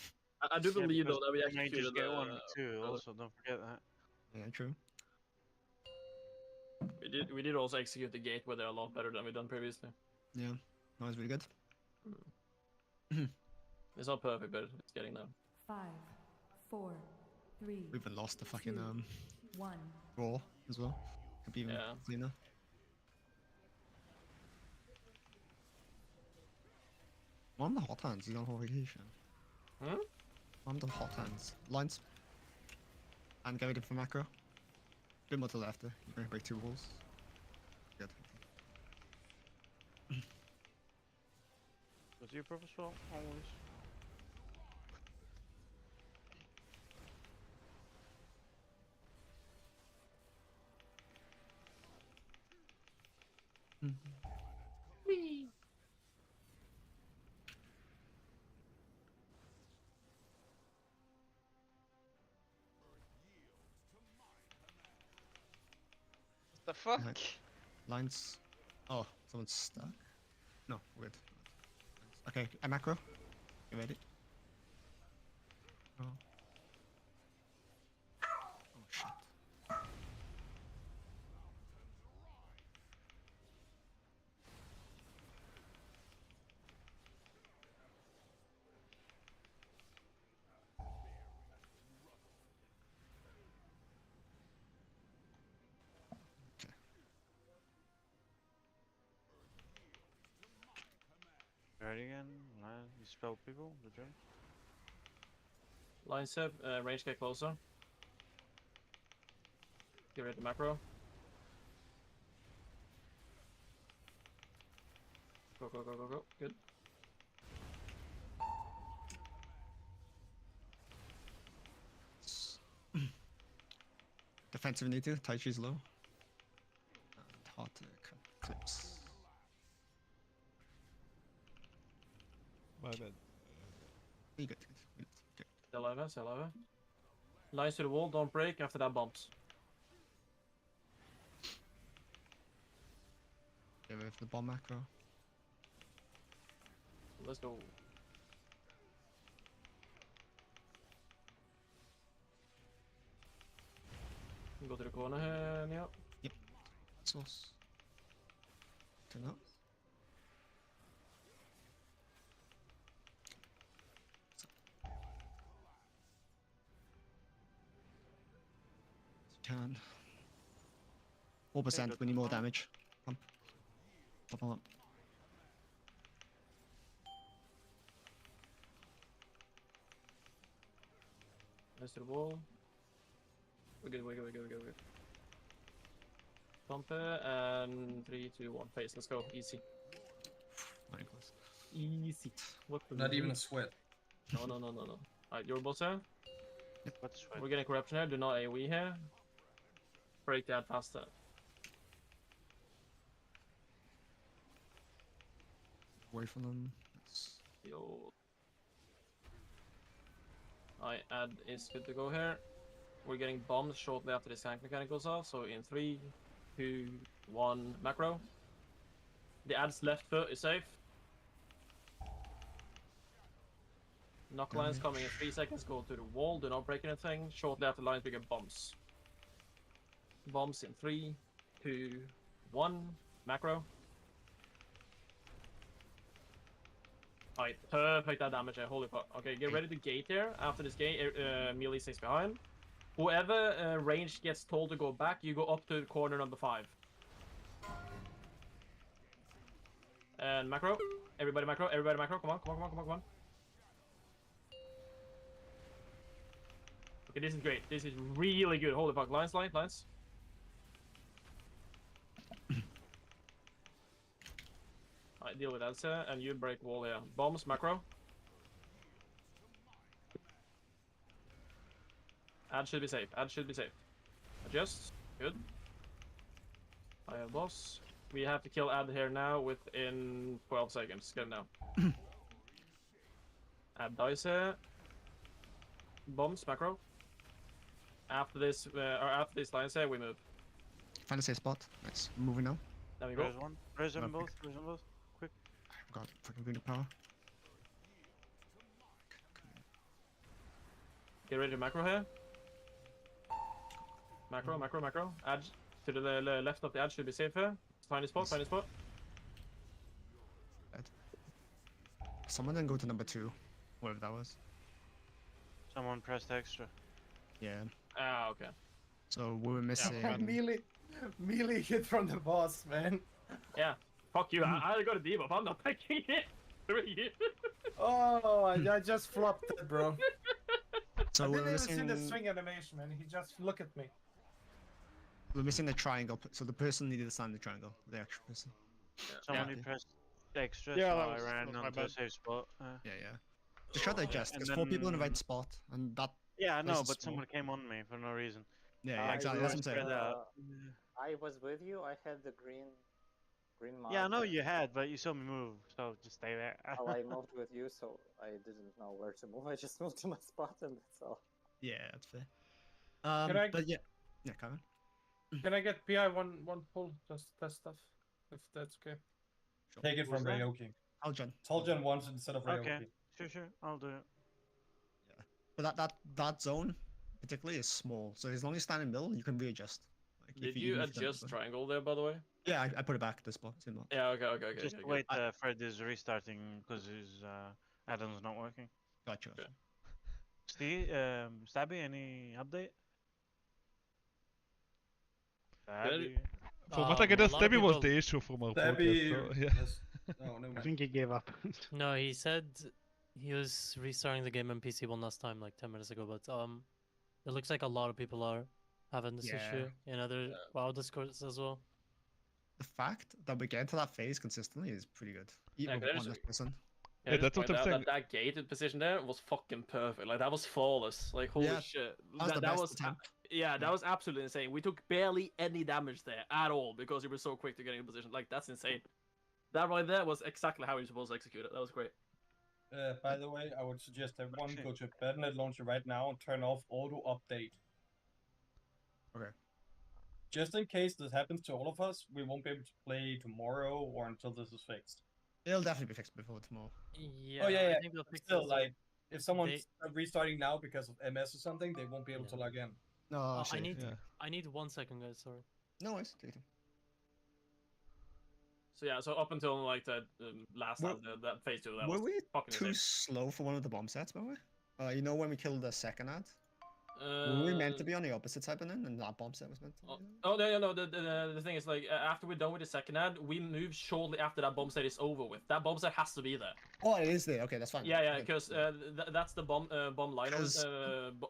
S7: I do believe, though,
S1: because
S7: that we
S1: you may
S7: executed
S1: just get
S7: the...
S1: 1 or 2, also, don't forget that.
S10: Yeah, true.
S7: We did also execute the gate where they're a lot better than we've done previously.
S10: Yeah, that was really good.
S7: It's not perfect, but it's getting there.
S9: 5, 4, 3.
S10: We even lost the fucking
S9: 1.
S10: roll as well. Could be even cleaner. One of the hot hands is on vacation.
S7: Hmm?
S10: One of the hot hands. Lines. And get ready for macro. Bit more to the left there. You're gonna break 2 walls. Good.
S1: What's your purpose for? Always.
S7: Whee!
S14: The fuck?
S10: Lines. Oh, someone's stuck. No, weird. Okay, a macro. You ready? Oh. Oh shit.
S1: Ready again? You spell people? The jump?
S7: Line step, range get closer. Get rid of the macro. Go, go, go, go, go. Good.
S10: Defensive need to. Tai Chi's low. And hot clips.
S5: My bad.
S10: You good. Okay.
S7: Still over, still over. Lines to the wall, don't break. After that, bumps.
S10: Get rid of the bomb macro.
S7: Let's go. Go to the corner here, Neil.
S10: Yep. Source. Turn up. Can. 4%, we need more damage. Come. Pop on up.
S7: Nice to the wall. We're good, we're good, we're good, we're good, we're good. Pump it, and 3, 2, 1, face. Let's go. Easy.
S10: Very close.
S7: Easy. What the
S4: Not even a sweat.
S7: No, no, no, no, no. Alright, your boss here.
S1: What sweat?
S7: We're getting corruption here. Do not AoE here. Break that faster.
S10: Away from them.
S7: Yo. Alright, add is good to go here. We're getting bombed shortly after this tank mechanic goes off. So in 3, 2, 1, macro. The ad's left foot is safe. Knock lines coming in 3 seconds. Go to the wall. Do not break anything. Shortly after lines, we get bombs. Bombs in 3, 2, 1, macro. Alright, perfect that damage there. Holy fuck. Okay, get ready to gate here. After this gate, melee stays behind. Whoever range gets told to go back, you go up to corner number 5. And macro. Everybody macro, come on. Okay, this is great. This is really good. Holy fuck, lines. Alright, deal with Elsa, and you break wall here. Bombs, macro. Ad should be safe. Adjust. Good. Fire boss. We have to kill Ad here now within 12 seconds. Get him now. Ad dies here. Bombs, macro. After this, or after these lines here, we move.
S10: Find a safe spot. Nice. Moving now.
S7: There we go.
S1: There's one. Raise them
S10: Okay.
S1: both. Quick.
S10: God, fucking bring the power.
S7: Get ready to macro here. Macro. Add to the left of the ad should be safe here. Find a spot.
S10: Someone then go to number 2. Whatever that was.
S1: Someone pressed extra.
S10: Yeah.
S7: Ah, okay.
S10: So we were missing.
S4: melee hit from the boss, man.
S7: Yeah. Fuck you. I got a debuff. I'm not taking it.
S4: Oh, I just flopped it, bro.
S10: So
S4: I
S10: we're
S4: didn't even see the
S10: missing.
S4: swing animation, man. He just look at me.
S10: We're missing the triangle. So the person needed to stand the triangle. The actual person.
S1: Someone who pressed extra,
S16: Yeah,
S1: so
S16: that
S1: I
S16: was
S1: ran
S16: my
S1: onto a
S16: bad.
S1: safe spot.
S10: Yeah. Just try to adjust.
S1: and
S10: There's 4 people in the
S1: then-
S10: right spot, and that.
S1: Yeah, I know,
S10: place is
S1: but
S10: small.
S1: someone came on me for no reason.
S10: Yeah, exactly. That's what I'm saying.
S1: Spread out.
S2: I was with you. I had the green mark.
S1: Yeah, I know you had, but you saw me move, so just stay there.
S2: Well, I moved with you, so I didn't know where to move. I just moved to my spot, and that's all.
S10: Yeah, that's fair. But yeah, Karen.
S12: Can I get PI one pull just to test stuff, if that's okay?
S4: Take it from Ryoki.
S10: Aljan.
S4: Toljan once instead of Ryoki.
S1: Okay, sure, I'll do it.
S10: But that zone particularly is small, so as long as you stand in the middle, you can readjust. Like,
S7: Did you adjust triangle there, by the way?
S10: Yeah, I put it back to the spot. Same spot.
S7: Yeah, okay.
S1: Just wait, Fred is restarting because his add-on's not working.
S10: Gotcha.
S1: Steve, Stabby, any update? Stabby.
S5: From what I get, Stabby was the issue from our
S4: Stabby,
S5: podcast. So, yeah.
S4: yes. No,
S8: I think he gave up.
S11: No, he said he was restarting the game on PC one last time, like 10 minutes ago. But it looks like a lot of people are having this issue in other WoW Discords as well.
S10: The fact that we get to that phase consistently is pretty good. Even
S7: Yeah,
S10: with
S7: there's-
S10: one person.
S7: Yeah, that's what I'm saying. That gated position there was fucking perfect. Like that was flawless. Like holy shit. That was that was absolutely insane. We took barely any damage there at all because we were so quick to get in position. Like that's insane. That right there was exactly how you're supposed to execute it. That was great.
S4: By the way, I would suggest everyone go to Battle.net Launcher right now and turn off auto update.
S10: Okay.
S4: Just in case this happens to all of us, we won't be able to play tomorrow or until this is fixed.
S10: It'll definitely be fixed before tomorrow.
S11: Yeah.
S4: Oh yeah.
S11: I think they'll fix
S4: Still,
S11: this.
S4: like, if someone's restarting now because of MS or something, they won't be able to log in.
S10: No,
S11: I need 1 second, guys. Sorry.
S10: No worries. Take it.
S7: So yeah, so up until like the last
S10: Were-
S7: that phase 2, that
S10: Were
S7: was
S10: we
S7: fucking
S10: too
S7: insane.
S10: slow for one of the bomb sets, were we? You know when we killed the second ad? Were we meant to be on the opposite side then, and that bomb set was meant to be?
S7: Oh no! The thing is, like, after we're done with the second ad, we move shortly after that bomb set is over with. That bomb set has to be there.
S10: Oh, it is there. Okay, that's fine.
S7: Yeah,
S10: Okay.
S7: because that's the bomb line,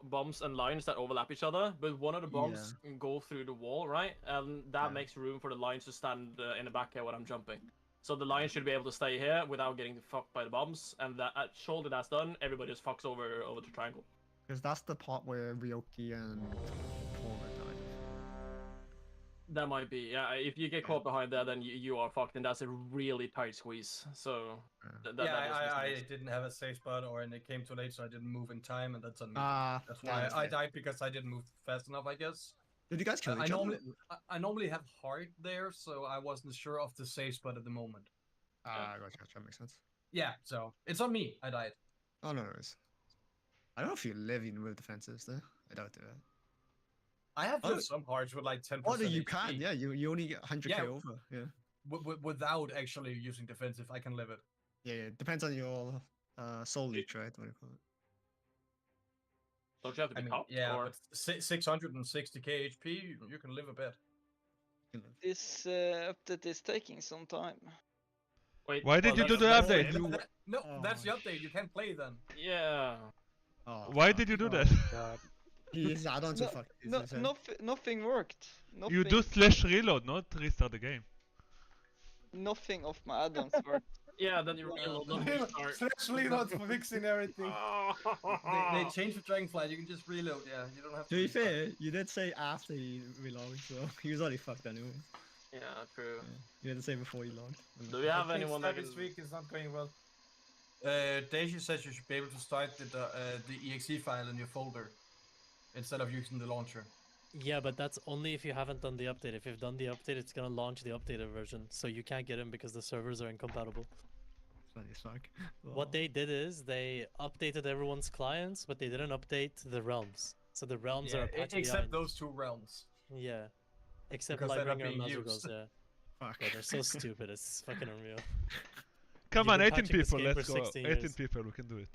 S7: bombs and lines that overlap each other. But one of the bombs go through the wall, right? And that makes room for the lines to stand in the back here when I'm jumping. So the line should be able to stay here without getting fucked by the bombs. And that shortly that's done, everybody just fucks over to triangle.
S10: Because that's the part where Ryoki and Paul died.
S7: That might be, yeah. If you get caught behind there, then you are fucked, and that's a really tight squeeze. So
S4: I didn't have a safe spot, or and it came too late, so I didn't move in time, and that's on me. That's why I died, because I didn't move fast enough, I guess.
S10: Did you guys kill each other?
S4: I normally have heart there, so I wasn't sure of the safe spot at the moment.
S10: Gotcha. That makes sense.
S4: Yeah, so it's on me. I died.
S10: Oh no, worries. I don't know if you live even with defenses though. I doubt it.
S4: I have some hearts with like 10%.
S10: Oh, you can. Yeah, you only get 100k
S4: Yeah.
S10: over. Yeah.
S4: Without actually using defensive, I can live it.
S10: Yeah. Depends on your soul leech, right? What do you call it?
S7: Don't you have to be top?
S4: Yeah,
S7: or...
S4: but 660k HP, you can live a bit.
S19: This update is taking some time.
S7: Wait,
S5: Why did you do the
S4: That's
S5: update?
S4: No, that's the update. You can't play then.
S7: Yeah.
S10: Oh,
S5: Why did you do that?
S10: These add-ons are fucked.
S19: Nothing worked. Nothing,
S5: You do /reload, not restart the game.
S19: nothing of my add-ons worked.
S7: Yeah, then you reload, not restart.
S12: Slash reload for fixing everything.
S4: They changed the Dragonfly. You can just reload. Yeah, you don't have
S10: To
S4: to.
S10: be fair, you did say after you reload, so he was already fucked anyway.
S7: Yeah, true.
S10: You had to say before you logged.
S7: Do we have anyone that can...
S12: This week is not going well.
S4: Daisy says you should be able to start the exe file in your folder instead of using the launcher.
S11: Yeah, but that's only if you haven't done the update. If you've done the update, it's gonna launch the updated version, so you can't get in because the servers are incompatible.
S10: Funny as fuck.
S11: What they did is they updated everyone's clients, but they didn't update the realms. So the realms are a patch
S4: except
S11: behind.
S4: those two realms.
S11: Yeah. Except
S4: Because they're not
S11: Lightbringer and
S4: being
S11: Mazugos,
S4: used.
S11: yeah.
S10: Fuck.
S11: Yeah, they're so stupid, it's fucking unreal.
S5: Come
S11: You've
S5: on,
S11: been
S5: 18
S11: patching this
S5: people,
S11: game
S5: let's
S11: for
S5: go.
S11: 16
S5: 18
S11: years.
S5: people, we can do it.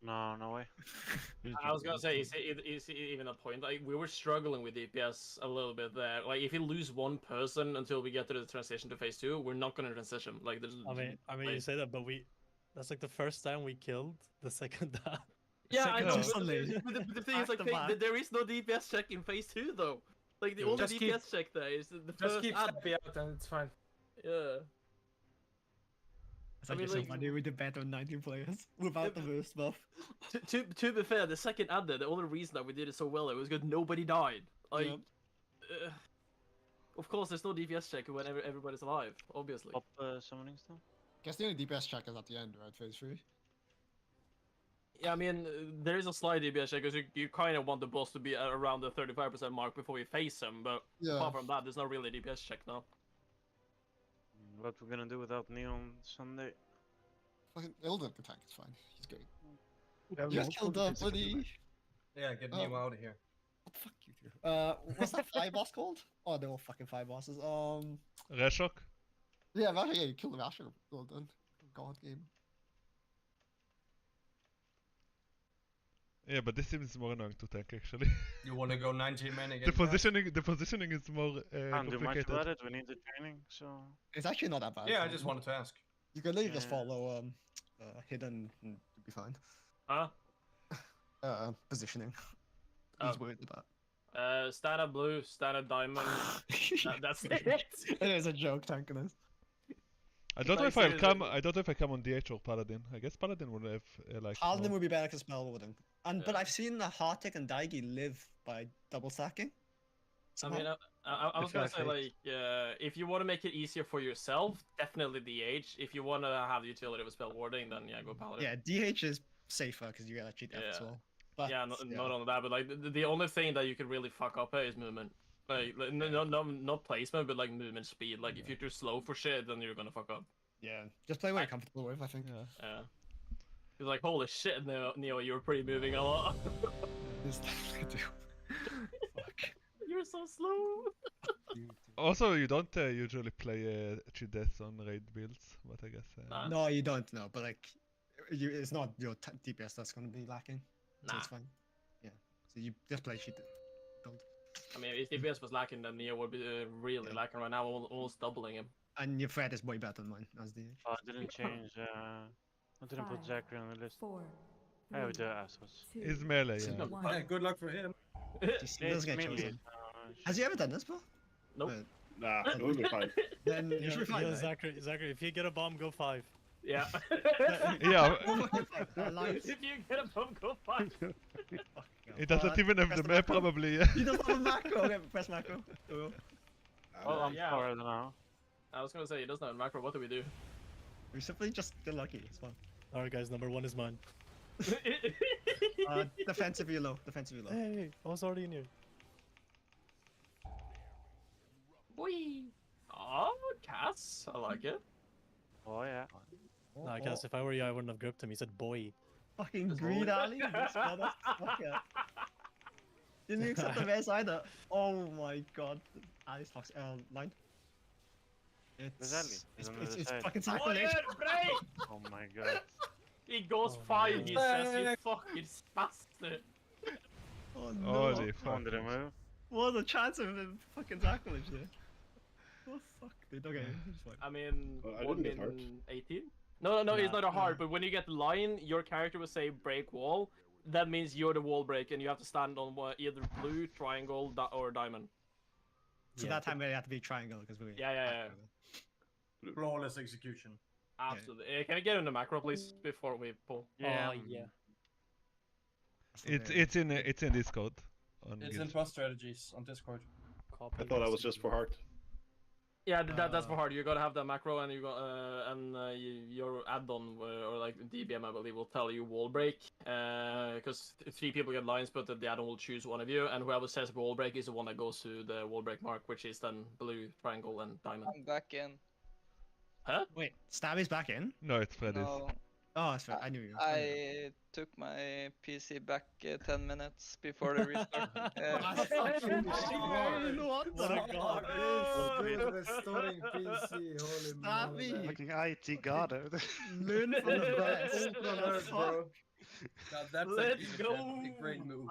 S1: No way.
S7: I was gonna say, is even a point? Like, we were struggling with DPS a little bit there. Like, if you lose one person until we get to the transition to phase 2, we're not gonna transition. Like, there's.
S11: I mean,
S7: like,
S11: you say that, but that's like the first time we killed the second half.
S7: Yeah, I know.
S11: Second
S7: But the thing is, like,
S11: Back to back.
S7: there is no DPS check in phase 2, though. Like, the only
S12: Just keep-
S7: DPS check there is the
S12: Just
S7: first
S12: keep
S7: ad.
S12: Sappy out and it's fine.
S7: Yeah.
S10: It's
S7: I
S10: like
S7: mean,
S10: so
S7: like-
S10: funny with the better 19 players without the burst buff.
S7: To be fair, the second ad there, the only reason that we did it so well, it was because nobody died. Like, of course, there's no DPS check when everybody's alive, obviously.
S1: Pop summoning stuff?
S10: Guess the only DPS check is at the end, right? Phase 3.
S7: Yeah, I mean, there is a slight DPS check because you kind of want the boss to be around the 35% mark before you face him, but
S10: Yeah.
S7: apart from that, there's not really a DPS check now.
S1: What we're gonna do without Neon Sunday?
S10: Fucking Ilden can tank, it's fine. He's good.
S12: Yeah,
S10: You just killed the bloody...
S4: Yeah, get Neo out of here.
S10: What the fuck you do? What's that 5 boss called? Oh, they're all fucking 5 bosses.
S5: Reshok?
S10: Yeah, Rashok, yeah, you killed the Rashok. Well done. God game.
S5: Yeah, but this seems more annoying to tank actually.
S4: You want to go 19 men against
S5: the positioning is more
S1: Can't do much
S5: complicated.
S1: about it, we need the training, so...
S10: It's actually not that bad.
S4: Yeah, I just wanted to ask.
S10: You can literally just
S1: Yeah.
S10: follow hidden and you'll be fine.
S7: Huh?
S10: Positioning.
S7: Oh.
S10: He's worried about.
S7: Standard blue, standard diamond. That's it.
S10: It is a joke tanking this.
S5: I don't know
S7: Like,
S5: if I'll
S7: seriously.
S5: come. I don't know if I come on DH or Paladin. I guess Paladin would have like.
S10: Paladin
S5: more-
S10: would be better because spell warding. And but
S7: Yeah.
S10: I've seen the Hartik and Daigi live by double stacking.
S7: I mean, I was gonna say, like, if you want to make it easier for yourself, definitely DH. If you want to have the utility with spell warding, then yeah, go Paladin.
S10: Yeah, DH is safer because you get that cheat death as
S7: Yeah.
S10: well. But,
S7: Yeah, not only that, but like the only thing that you can really fuck up here is movement. Like not placement, but like movement speed. Like if you're too slow for shit, then you're gonna fuck up.
S10: Yeah, just play what you're comfortable with, I think.
S7: Yeah. He's like, holy shit, Neo, you were pretty moving a lot.
S10: This definitely do.
S7: You're so slow.
S5: Also, you don't usually play cheat deaths on raid builds, but I guess.
S10: No, you don't know, but like, it's not your DPS that's gonna be lacking. So it's
S7: Nah.
S10: fine. Yeah. So you just play cheat build.
S7: I mean, if DPS was lacking, then Neo would be really lacking right now, almost doubling him.
S10: And your threat is way better than mine as DH.
S1: Oh, I didn't change, I didn't put
S9: 5,
S1: Zachary on the list.
S9: 4,
S1: Oh,
S9: 3,
S1: the assholes.
S9: 2,
S5: He's melee, yeah.
S9: 1.
S4: Yeah, good luck for him.
S10: He does get
S1: Mainly,
S10: chosen. Has he ever done this before?
S7: Nope.
S15: Nah, it would be fine.
S10: Then you should be fine.
S11: Yo,
S10: right?
S11: Zachary, if you get a bomb, go 5.
S7: Yeah.
S5: Yeah.
S7: If you get a bomb, go 5.
S5: It doesn't even have
S10: press
S5: the
S10: the
S5: map,
S10: macro.
S5: probably. Yeah.
S10: He doesn't have a macro. Okay, press macro.
S1: Well, I'm
S7: yeah.
S1: far now.
S7: I was gonna say, he doesn't have macro, what do we do?
S10: We simply just get lucky. It's fine.
S11: Alright, guys, number 1 is mine.
S10: Defensive low. Defensive low.
S11: Hey, I was already in here.
S7: Boy. Oh, Cass. I like it.
S1: Oh, yeah.
S11: Nah, Cass, if I were you, I wouldn't have gripped him. He said boy.
S10: Fucking greed alley. This motherfucker. Didn't you accept the best either? Oh my god. Alice Fox line.
S1: Exactly.
S10: It's fucking sacrilege.
S1: Oh my god.
S7: He goes 5, he says, you fucking spastic.
S10: Oh no.
S5: Holy fuck.
S1: Under the move.
S10: What are the chance of him fucking sacrilege there? Oh fuck, dude. Okay, it's fine.
S7: I mean,
S15: I
S7: 1
S15: didn't get hurt.
S7: min 18? No, it's not a heart, but when you get the line, your character will say break wall. That means you're the wall break, and you have to stand on either blue, triangle, or diamond.
S10: So that time we had to be triangle because we.
S7: Yeah.
S4: Flawless execution.
S7: Absolutely. Can I get in the macro, please, before we pull?
S1: Yeah.
S11: yeah.
S5: It's in Discord.
S4: It's in Plus Strategies on Discord.
S15: I thought that was just for heart.
S7: Yeah, that's for hard. You gotta have that macro, and you got your add-on or like DBM, I believe, will tell you wall break. Because 3 people get lines, but the add-on will choose one of you, and whoever says wall break is the one that goes to the wall break mark, which is then blue, triangle, and diamond.
S19: I'm back in.
S7: Huh?
S10: Wait, Stabby's back in?
S5: No, it's Freddy's.
S19: No.
S10: Oh, it's I knew you.
S19: I took my PC back 10 minutes before the restart.
S20: What a god. Restoring PC, holy
S8: Stabby! Fucking IT god.
S10: Learn from the best.
S4: Bro. That's
S7: Let's go.
S4: a great move.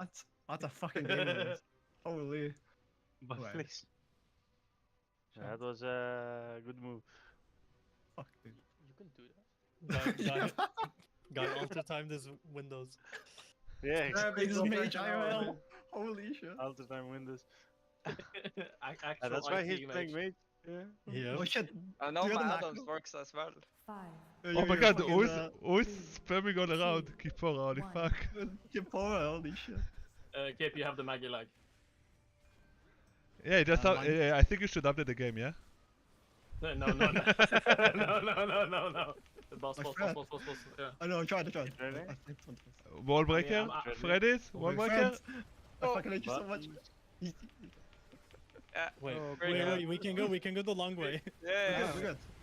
S10: That's a fucking game. Move. Holy.
S1: But
S10: Right.
S1: please. That was a good move.
S10: Fuck, dude.
S11: You can do that. Guy alter time this Windows.
S1: Yeah,
S10: Mage IRL. Holy shit.
S1: Alter time Windows.
S7: Actual
S1: That's why
S7: IT
S1: he's playing mage. Yeah.
S10: Oh shit.
S19: I know
S10: You're the
S19: my
S10: macro.
S19: add-ons works as well.
S9: 5.
S5: Oh my god, who is spamming all around? Kipora, holy fuck.
S10: Kipora, holy shit.
S7: Kip, you have the Maggie lag.
S5: Yeah, just I think you should update the game, yeah?
S7: No. no. Boss. Yeah.
S10: I know, I tried.
S5: Wall breaker? Freddy's? Wall breaker?
S10: I fucking hate you so much.
S11: Wait, we can go the long way.
S19: Yeah,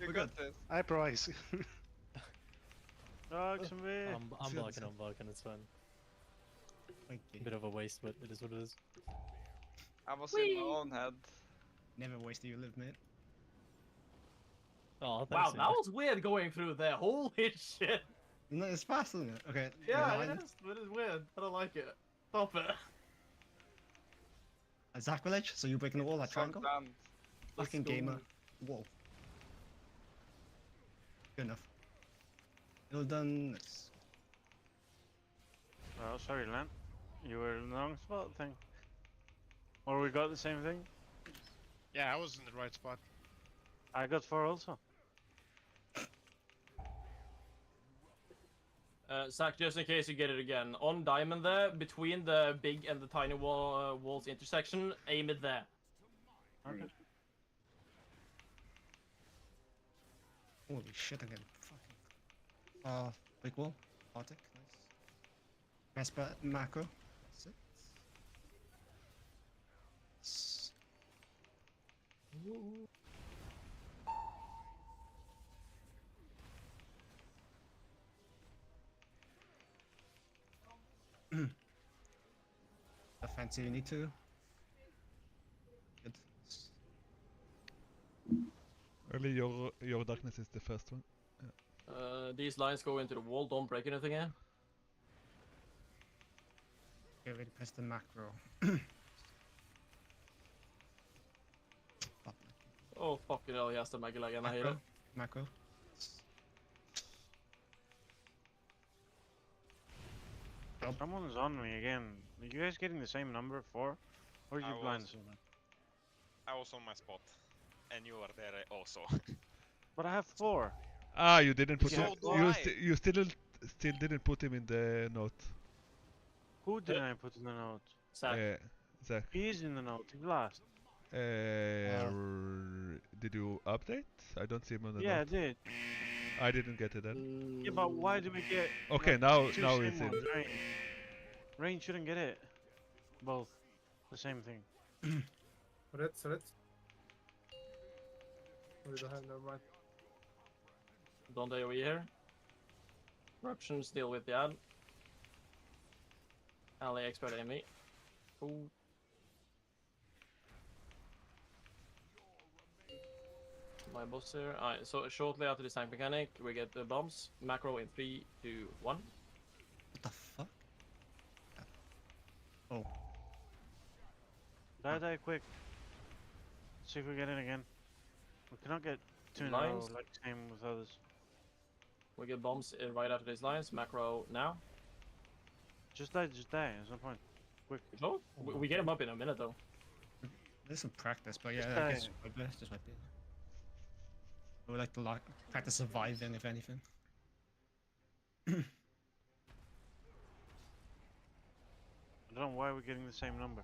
S10: we're good.
S8: I price.
S1: Dogs me.
S11: I'm blocking, it's fine. Bit of a waste, but it is what it is.
S19: I was in my own head.
S10: Never waste you live, mate.
S11: Oh,
S7: wow,
S11: thanks,
S7: that was weird going through there. Holy shit.
S10: No, it's fast, isn't it? Okay.
S7: Yeah, it is. It is weird. I don't like it. Stop it.
S10: A sacrilege? So you're breaking the wall, that triangle? Fucking gamer. Whoa. Good enough. Well done.
S1: Oh, sorry, Len. You were in the wrong spot, I think. Or we got the same thing?
S16: Yeah, I was in the right spot.
S1: I got 4 also.
S7: Zach, just in case you get it again, on diamond there, between the big and the tiny walls intersection, aim it there.
S1: Okay.
S10: Holy shit again. Fucking. Big wall. Arctic. Nice. Macro. That's it. A fancy you need to. Good.
S5: Really, your darkness is the first one. Yeah.
S7: These lines go into the wall, don't break anything here.
S10: Okay, ready, press the macro.
S7: Oh fucking hell, he has the Maggie lag and I hate it.
S10: Macro.
S1: Someone's on me again. Are you guys getting the same number, 4? Or are you blind someone?
S13: I was on my spot, and you were there also.
S1: But I have 4.
S5: Ah, you didn't put
S13: So
S5: him.
S13: do I.
S5: You still didn't put him in the note.
S1: Who did I put in the note?
S7: Zach.
S5: Zach.
S1: He's in the note. He last.
S5: Did you update? I don't see him on the
S1: Yeah, I
S5: note.
S1: did.
S5: I didn't get it then.
S1: Yeah, but why do we get...
S5: Okay,
S1: like,
S5: now
S1: two
S5: now
S1: same
S5: it's in.
S1: ones? Rain shouldn't get it. Both. The same thing.
S12: Red. Oh, you don't have, never mind.
S7: Don't AoE here. Corruption still with the ad. Ally expert Amy. Ooh. My boss here. Alright, so shortly after this tank mechanic, we get the bombs. Macro in 3, 2, 1.
S10: What the fuck? Oh.
S1: Die quick. See if we get in again. We cannot get 2 in a
S7: Lines.
S1: row like same with others.
S7: We get bombs right after these lines. Macro now.
S1: Just die, there's no point. Quick.
S7: Oh, we get him up in a minute though.
S10: There's some practice, but
S1: Just
S10: yeah, I guess
S1: die.
S10: this might be. I would like to practice surviving, if anything.
S1: I don't know why we're getting the same number.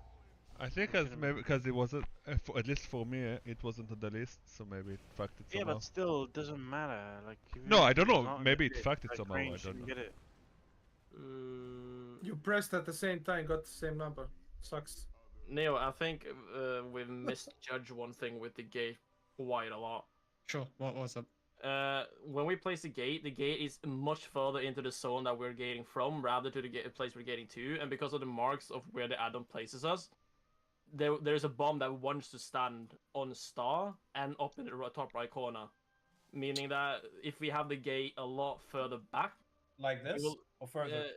S5: I think as maybe because it wasn't, at least for me, it wasn't on the list, so maybe it fucked it
S1: Yeah,
S5: somehow.
S1: but still, it doesn't matter. Like,
S5: No, I don't
S1: it's
S5: know.
S1: not in
S5: Maybe
S1: the
S5: it fucked it
S1: like,
S5: somehow. I
S1: range,
S5: don't
S1: you
S5: know.
S1: Get it.
S12: You pressed at the same time, got the same number. Sucks.
S7: Neo, I think we've misjudged one thing with the gate quite a lot.
S10: Sure. What was it?
S7: When we place the gate is much further into the zone that we're gating from, rather to the place we're gating to, and because of the marks of where the add-on places us, there's a bomb that wants to stand on star and up in the top right corner, meaning that if we have the gate a lot further back,
S4: like this or further.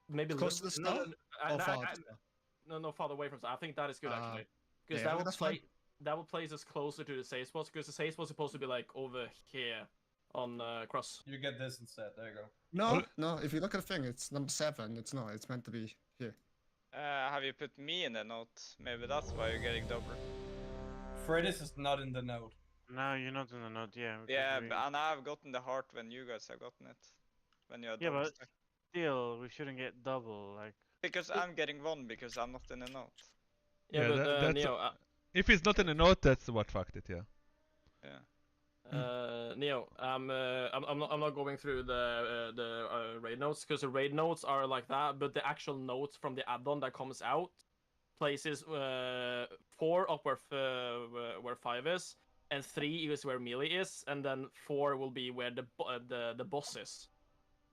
S7: Maybe
S10: close to the star. Or far
S7: no, farther away from star. I think that is good actually, because
S10: yeah,
S7: that will place us closer to the safe spots, because the safe spot's supposed to be like over here on cross.
S4: You get this instead. There you go.
S10: No. If you look at the thing, it's number 7. It's not. It's meant to be here.
S19: Have you put me in the note? Maybe that's why you're getting double.
S4: Freddy's is not in the node.
S1: No, you're not in the node. Yeah.
S19: Yeah, and I've gotten the heart when you guys have gotten it. When you're double
S1: but
S19: stack.
S1: still, we shouldn't get double. Like.
S19: Because I'm getting 1 because I'm not in the note.
S7: Yeah, but
S5: that's
S7: Neo,
S5: if it's not in the note, that's what fucked it. Yeah.
S7: Neo, I'm not going through the raid notes, because the raid notes are like that, but the actual notes from the add-on that comes out places 4 up where 5 is, and 3 is where melee is, and then 4 will be where the boss is.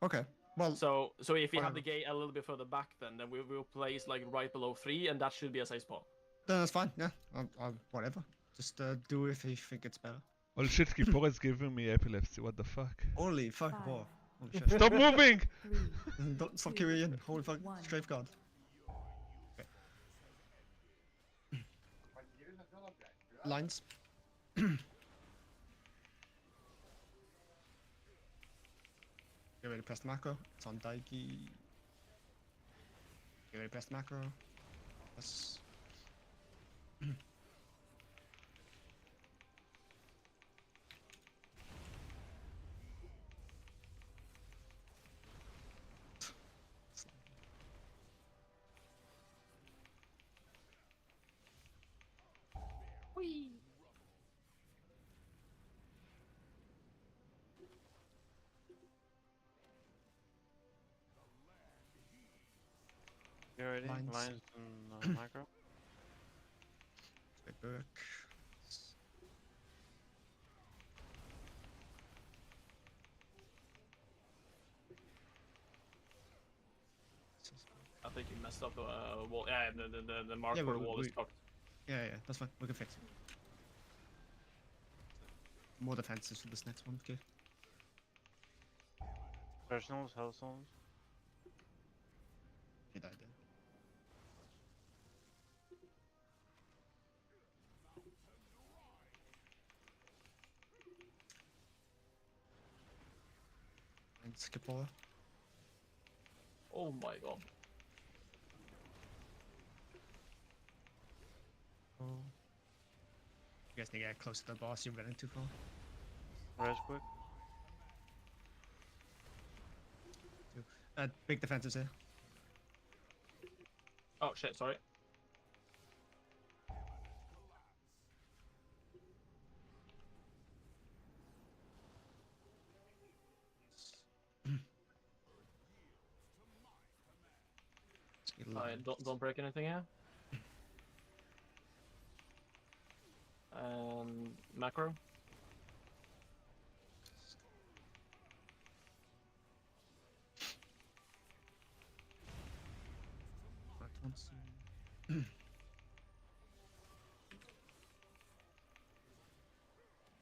S10: Okay. Well.
S7: So if you have the gate a little bit further back, then we will place like right below 3, and that should be a safe spot.
S10: Then that's fine. Yeah. I'll whatever. Just do if you think it's better.
S5: Oh shit, Skipper is giving me epilepsy. What the fuck?
S10: Holy fuck, boy. Holy shit.
S5: Stop moving!
S10: Don't stop queuing in. Holy fuck. Strafe guard. Okay. Lines. Get ready to press the macro. It's on Daiki. Get ready to press the macro. Yes.
S7: Whee!
S1: You ready? Lines and macro.
S10: Get back.
S7: I think you messed up the wall. Yeah, the mark for the wall is blocked.
S10: Yeah, that's fine. We can fix it. More defenses for this next one, okay?
S1: Personals, health zones.
S10: He died there. And skip over.
S7: Oh my god.
S10: Oh. You guys need to get close to the boss, you're running too far.
S1: Res quick.
S10: Big defenses here.
S7: Oh shit, sorry. Don't break anything here. Macro.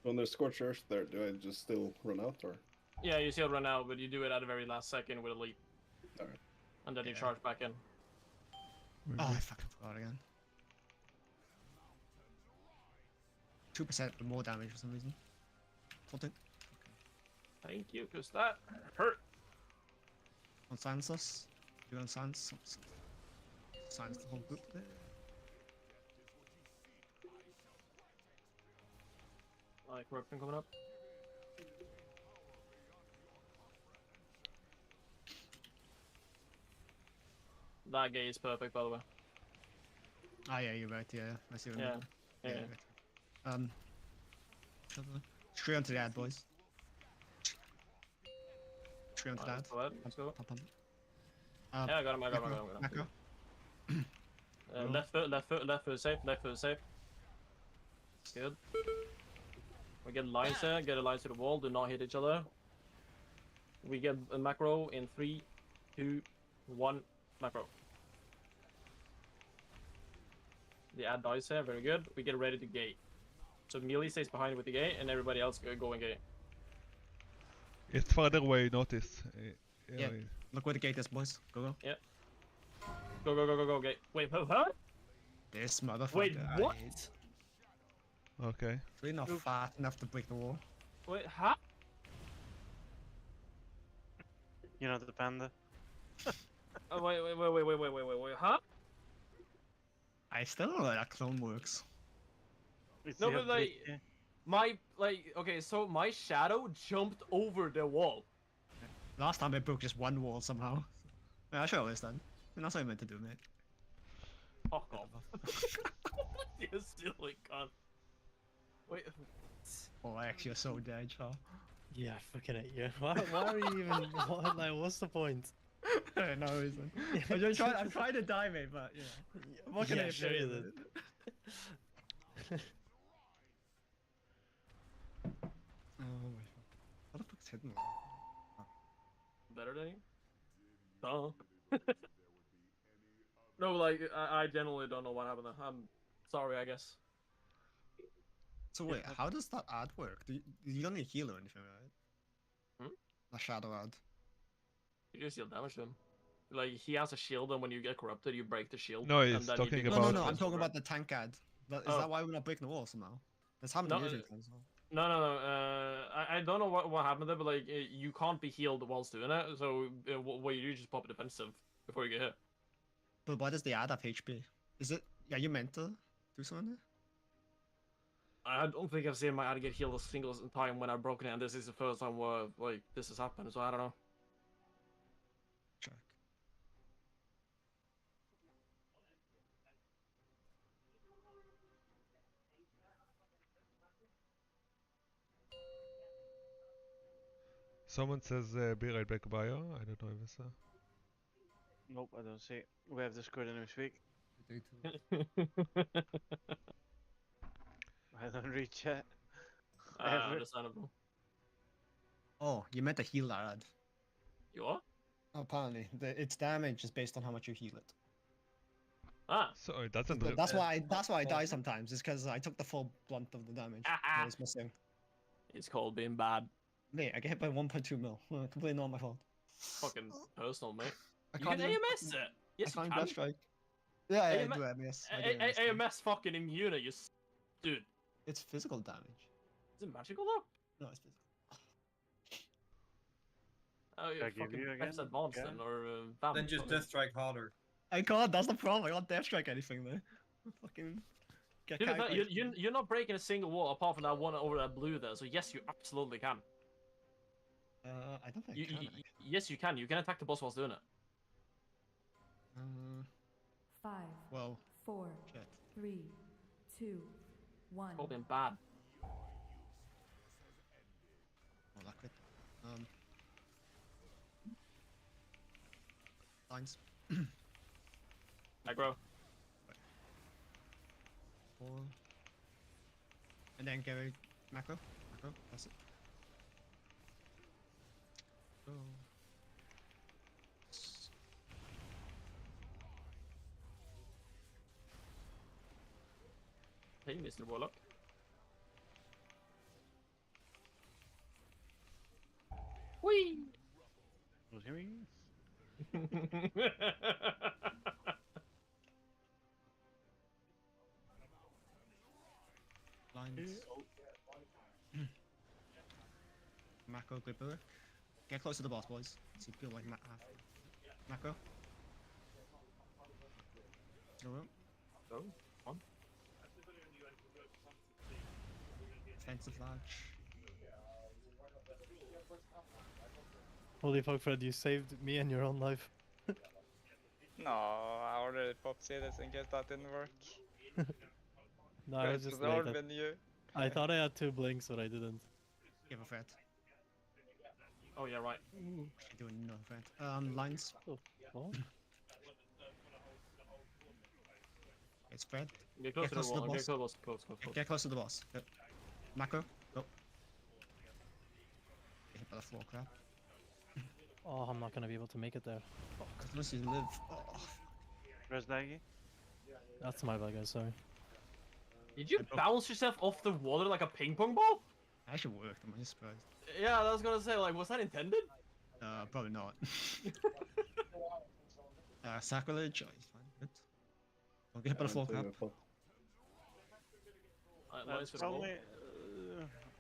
S15: When there's Scorched Earth there, do I just still run out or?
S7: Yeah, you still run out, but you do it at the very last second with a leap.
S15: Alright.
S7: And then you charge back in.
S10: Oh, I fucking forgot again. 2% more damage for some reason. 14.
S7: Thank you, because that hurt.
S10: On silence us. You want silence? Silence the whole group there.
S7: Like corruption coming up. That gate is perfect, by the way.
S10: Ah, yeah, you're right. Yeah, I see what you mean.
S7: Yeah.
S10: Right. Straight onto the ad, boys. Straight onto that.
S7: Let's go.
S10: Pump.
S7: Yeah, I got him.
S10: Macro.
S7: Left foot safe. Good. We get lines there. Get a line to the wall. Do not hit each other. We get a macro in 3, 2, 1. Macro. The ad dies here. Very good. We get ready to gate. So melee stays behind with the gate, and everybody else go and gate.
S5: It's farther away, notice.
S10: Yeah. Look where the gate is, boys. Go.
S7: Yeah. Go, gate. Wait, what?
S10: This motherfucker.
S7: Wait, what?
S5: Okay.
S10: Really not fat enough to break the wall.
S7: Wait, huh?
S1: You know the panda?
S7: Oh, wait, huh?
S10: I still don't know how that clone works.
S7: No, but okay, so my shadow jumped over the wall.
S10: Last time I broke just one wall somehow. Yeah, I should always done. That's what I meant to do, mate.
S7: Fuck off. You're still like gone. Wait.
S10: Oh, actually, you're so dead, Char.
S11: Yeah, fucking at you. Why are you even? What's the point?
S10: No reason. I'm trying to die, mate, but yeah. What can I
S11: show you then?
S10: Oh my god. What the fuck's hidden?
S7: Better than you? No. No, like, I genuinely don't know what happened there. I'm sorry, I guess.
S10: So wait, how does that ad work? You don't need heal or anything, right? A shadow ad.
S7: You just deal damage to him. Like, he has a shield, and when you get corrupted, you break the shield.
S5: No, he's
S7: and then
S5: talking
S7: you
S5: about...
S10: No, I'm talking about the tank ad. Is that why we're not breaking the wall somehow? That's happened to usually times.
S7: No. I don't know what happened there, but like, you can't be healed whilst doing it, so what you do is just pop a defensive before you get hit.
S10: But why does the ad have HP? Is it... Yeah, you meant to do something there?
S7: I don't think I've seen my ad get healed a single time when I've broken it, and this is the first time where, like, this has happened, so I don't know.
S10: Check.
S5: Someone says be right back bio. I don't know if it's
S1: Nope, I don't see it. We have Discord in this week. I don't read chat.
S7: Understandable.
S10: Oh, you meant to heal that ad.
S7: You what?
S10: Apparently, its damage is based on how much you heal it.
S7: Ah.
S5: So it doesn't.
S10: That's why I die sometimes. Is because I took the full blunt of the damage. I was missing.
S7: It's called being bad.
S10: Mate, I get hit by 1.2 mil. Completely not my fault.
S7: Fucking personal, mate.
S10: I
S7: You
S10: can't
S7: can
S10: even-
S7: AMS it. Yes,
S10: I
S7: you
S10: can't
S7: can.
S10: Death Strike. Yeah, I
S7: AMS
S10: do AMS.
S7: AMS fucking immune, you dude.
S10: It's physical damage.
S7: Is it magical though?
S10: No, it's physical.
S7: Oh, you're
S1: I give
S7: fucking
S1: you again?
S7: best advanced
S1: Okay.
S7: then, or bam.
S4: Then just Death Strike harder.
S10: I can't. That's the problem. I can't Death Strike anything there. Fucking. Get
S7: Dude,
S10: carried by-
S7: you're not breaking a single wall apart from that one over that blue there. So yes, you absolutely can.
S10: I don't think I can.
S7: Yes, you can. You can attack the boss whilst doing it.
S9: 5,
S10: Well,
S9: 4,
S10: shit.
S9: 3, 2, 1.
S7: Called him bad.
S10: Oh, that crit. Lines.
S7: Aggro.
S10: 4. And then carry macro. That's it. Go.
S7: Hey, Mr. Warlock. Whee!
S1: Was hearing?
S10: Lines. Lines. Macro, good work. Get close to the boss, boys. So you feel like half. Macro. No room.
S7: Go on.
S10: Defensive ledge.
S11: Holy fuck, Fred, you saved me and your own life.
S19: No, I already popped CDs in case that didn't work.
S11: No, I was
S19: It
S11: just
S19: would all
S11: late.
S19: been you.
S11: I thought I had 2 blinks, but I didn't.
S10: Give a threat.
S7: Oh yeah, right.
S10: Doing no threat. Lines.
S11: Oh.
S10: It's spread.
S7: Get close to the wall. Get close, close.
S10: Get close to the boss. Good. Macro. Go. Get hit by the floor crap.
S11: Oh, I'm not gonna be able to make it there.
S10: Unless you live. Oh.
S1: Where's Daggy?
S11: That's my bad, guys, sorry.
S7: Did you bounce yourself off the water like a ping pong ball?
S10: Actually worked, I'm just surprised.
S7: Yeah, I was gonna say, like, was that intended?
S10: Probably not. Sacrilege. Oh, he's fine. Good. Don't get hit by the floor crap.
S1: Probably,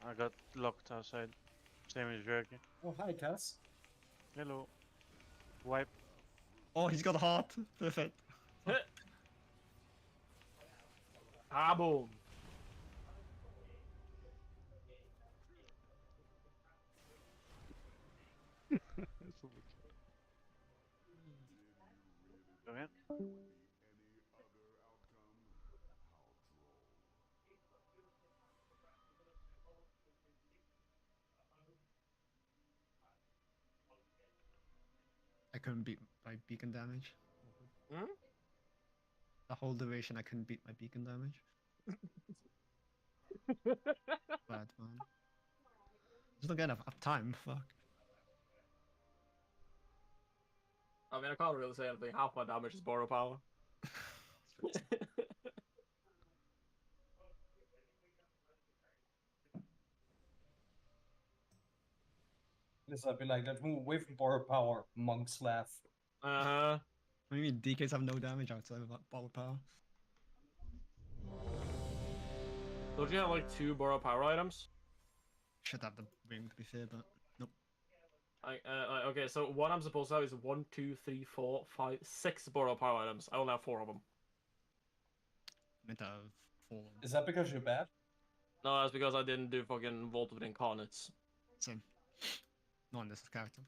S1: I got locked outside. Same as Jerky.
S20: Oh, hi, Cass.
S1: Hello. Wipe.
S10: Oh, he's got a heart. Perfect.
S7: Ah, boom.
S1: Go ahead.
S10: I couldn't beat my beacon damage.
S7: Hmm?
S10: The whole duration I couldn't beat my beacon damage. Bad man. Just don't get enough time, fuck.
S7: I mean, I can't really say anything. Half my damage is borrow power.
S4: This I'd be like, let's move away from borrow power, monks laugh.
S7: Uh-huh.
S10: What do you mean DKs have no damage outside of bottle power?
S7: Don't you have like 2 borrow power items?
S10: Should have the ring to be fair, but nope.
S7: Okay, so what I'm supposed to have is 1, 2, 3, 4, 5, 6 borrow power items. I only have 4 of them.
S10: Meant to have 4.
S4: Is that because you're bad?
S7: No, that's because I didn't do fucking Vault of the Incarnates.
S10: Same. Not in this character.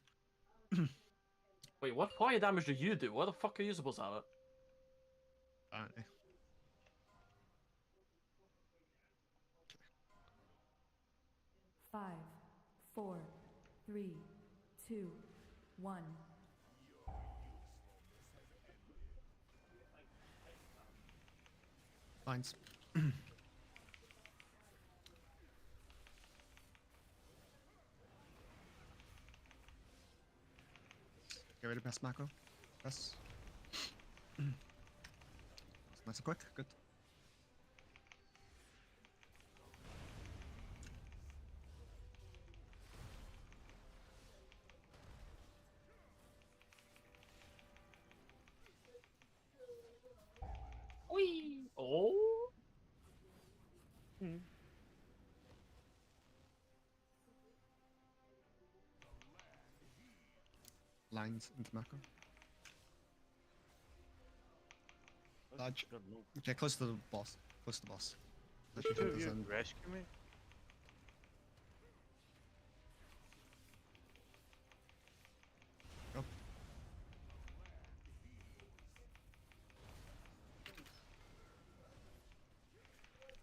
S7: Wait, what fire damage do you do? What the fuck are you supposed to have it?
S10: Apparently.
S9: Five, 4, 3, 2, 1.
S10: Lines. Get ready to press macro. Press. Nice and quick. Good.
S7: Whee! Oh!
S10: Lines into macro. Dodge. Okay, close to the boss. Close to the boss. Let you
S1: Did you rescue me?
S10: Go.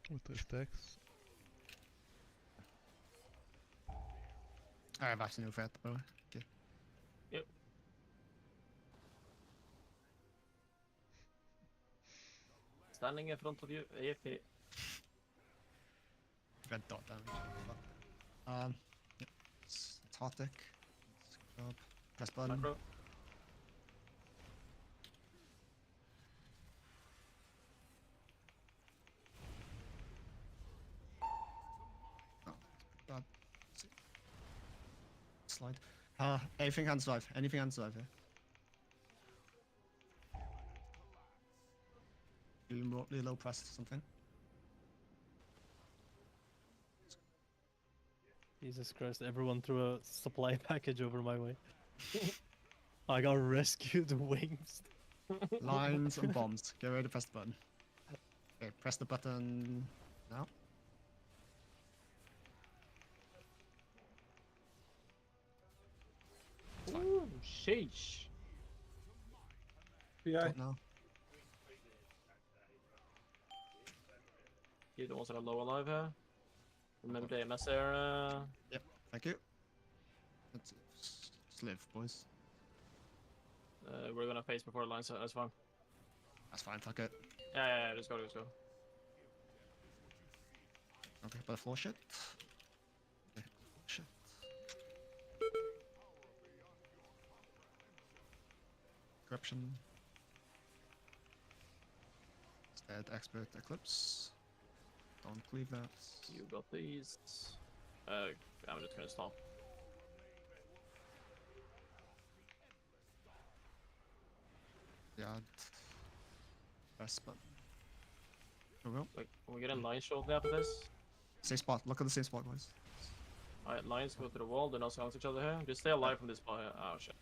S5: With the stacks.
S10: I have actually no threat, by the way. Okay.
S7: Yep. Standing in front of you, AFK.
S10: Red dot damage. Yep. It's hot deck. Good job. Press button.
S7: Macro.
S10: Oh, bad. Slide. Anything can survive. Anything can survive here. Really low press something.
S11: Jesus Christ, everyone threw a supply package over my way. I got rescued wings.
S10: Lines and bombs. Get ready to press the button. Okay, press the button now.
S7: Ooh, sheesh.
S12: PI.
S10: No.
S7: You're the ones that are low alive here. Remember the MS there.
S10: Yep, thank you. Let's live, boys.
S7: We're gonna face before the line, so that's fine.
S10: That's fine, fuck it.
S7: Yeah, let's go, let's go.
S10: Okay, but floor shit. Okay, floor shit. Corruption. Stead expert eclipse. Don't cleave that.
S7: You got these. I'm just gonna stop.
S10: Yeah. Press button. Here we go.
S7: Like, can we get in line shortly after this?
S10: Same spot. Look at the same spot, boys.
S7: Alright, lines go to the wall, they're not surrounding each other here. Just stay alive from this spot here. Oh shit.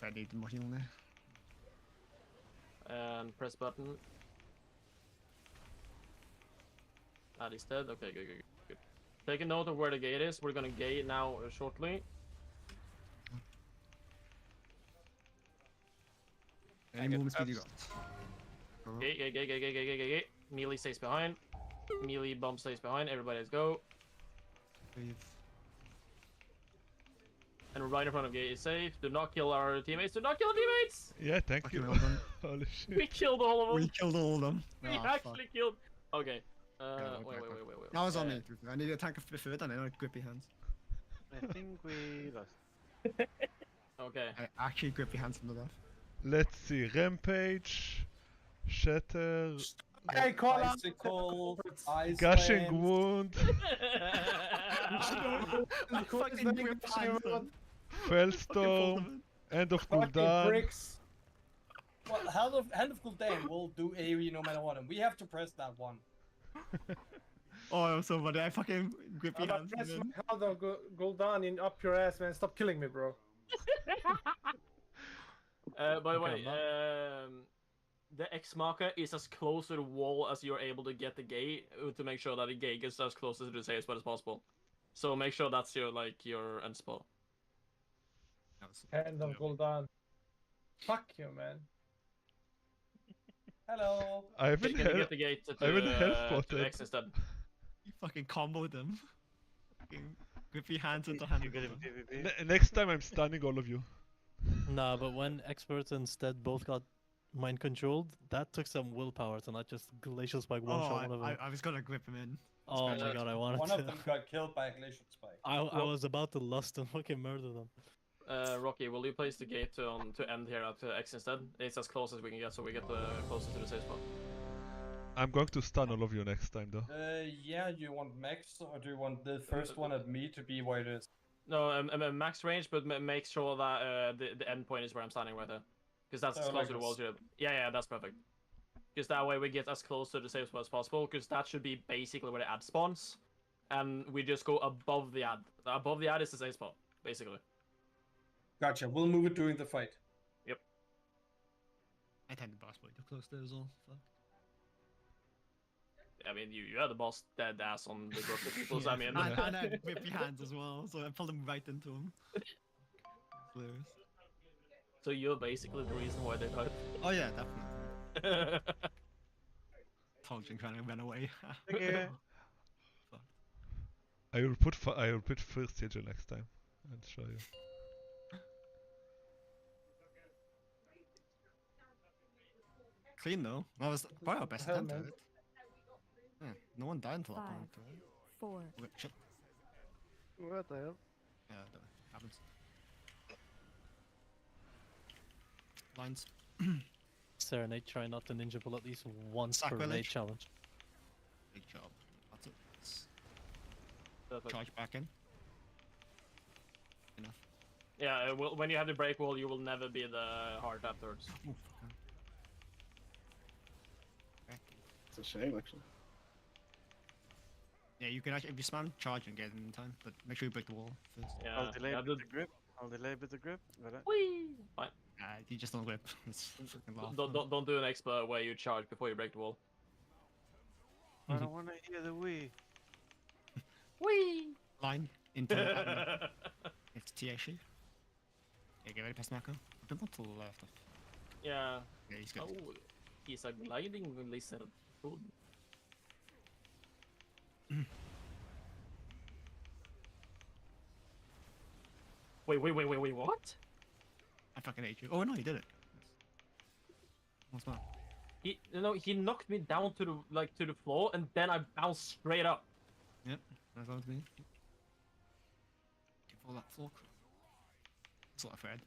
S10: I need more healing there.
S7: And press button. He's dead. Okay, good. Take a note of where the gate is. We're gonna gate now shortly.
S10: Any movement speed you got?
S7: Gate. Melee stays behind. Melee bomb stays behind. Everybody, let's go.
S10: Leave.
S7: And right in front of gate is safe. Do not kill our teammates. Do not kill our teammates!
S5: Yeah, thank you.
S10: Well done.
S5: Holy shit.
S7: We killed all of them.
S10: We killed all of them.
S7: We
S10: Ah,
S7: actually killed. Okay.
S10: Wait.
S7: Wait.
S10: That was on me. I need a tank of food and I don't grippy hands.
S1: I think we lost.
S7: Okay.
S10: I actually grippy hands from the left.
S5: Let's see. Rampage. Shatter.
S12: Hey, call out.
S4: Bicycle,
S5: Gushing wound.
S10: Fucking grip hands.
S5: Fellstorm. End of cooldown.
S4: Bricks. Well, hand of cooldown will do AoE no matter what, and we have to press that one.
S10: Oh, I'm so funny. I fucking grippy hands.
S12: Press hand of Gul'dan in up your ass, man. Stop killing me, bro.
S7: By the way, the X marker is as close to the wall as you're able to get the gate to make sure that the gate gets as close to the safe spot as possible. So make sure that's your end spot.
S12: Hand of Gul'dan. Fuck you, man.
S4: Hello.
S5: I haven't
S7: get the gate to X instead.
S10: You fucking comboed them. Fucking grippy hands into hand.
S5: Next time I'm stunning all of you.
S11: Nah, but when experts instead both got mind controlled, that took some willpower to not just glacial spike one shot one of them.
S10: I was gonna grip him in.
S11: Oh my god, I wanted
S4: One
S11: to.
S4: of them got killed by a glacial spike.
S11: I was about to lust and fucking murder them.
S7: Rocky, will you place the gate to end here at X instead? It's as close as we can get, so we get closest to the safe spot.
S5: I'm going to stun all of you next time, though.
S4: Yeah, do you want max, or do you want the first one at me to be where it is?
S7: No, max range, but make sure that the end point is where I'm standing right there. Because that's as close to the wall. Yeah, that's perfect. Because that way we get as close to the safe spot as possible, because that should be basically where the ad spawns. And we just go above the ad. Above the ad is the safe spot, basically.
S4: Gotcha, we'll move it during the fight.
S7: Yep.
S10: I tend to boss way too close there as well. Fuck.
S7: I mean, you had the boss dead ass on the group of people, so I mean...
S10: And I had whippy hands as well, so I pulled him right into him. Hilarious.
S7: So you're basically the reason why they died.
S10: Oh yeah, definitely. Tolkien trying to run away.
S1: Okay.
S5: I will put first Sigil next time and show you.
S10: Clean though. That was probably our best attempt at it. Yeah, no one died until that point.
S9: 4.
S10: Wait, shit.
S11: What the hell?
S10: Yeah, that happens. Lines.
S11: Serenade, try not to ninja pull at least once per
S10: Sacrilege.
S11: raid challenge.
S10: Big job. That's it.
S7: Perfect.
S10: Charge back in. Enough.
S7: Yeah, when you have the break wall, you will never be the heart afterwards.
S10: Ooh,
S15: It's a shame, actually.
S10: Yeah, you can actually, if you spam charge and get it in time, but make sure you break the wall first.
S7: Yeah.
S1: I'll delay with the grip. I'll delay with the grip. Got it.
S7: Whee! Fine.
S10: You just don't grip. It's fucking laugh.
S7: Don't do an expert where you charge before you break the wall.
S1: I don't want to hear the wee.
S7: Whee!
S10: Line into it's TH. Yeah, get ready, pass Marco. Don't go to the left.
S7: Yeah.
S10: Yeah, he's good.
S7: Oh, he's a gliding lizard. Good. Wait, what?
S10: I fucking hate you. Oh no, he did it. What's that?
S7: He knocked me down to the floor, and then I bounced straight up.
S10: Yep, that's what I mean. Give all that floor. That's what I've read.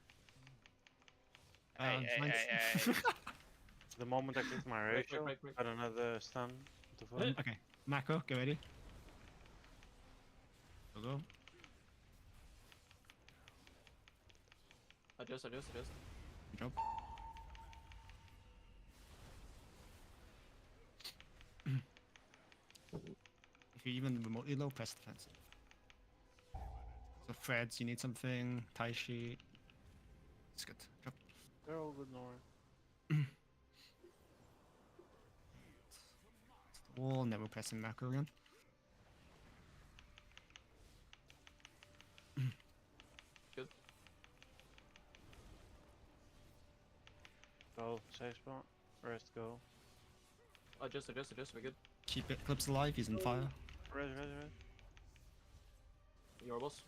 S1: The moment I click my ratio, I got another stun.
S10: Okay, Mako, get ready. Go.
S7: Adjust.
S10: Good job. If you even remotely low, press defensive. So Freds, you need something. Taishi. It's good. Drop.
S1: They're all good, Nora.
S10: Wall, never pressing Mako again.
S7: Good.
S1: Go, safe spot. Rest, go.
S7: Adjust, we're good.
S10: Keep it. Clips alive, he's on fire.
S1: Res.
S7: Your boss.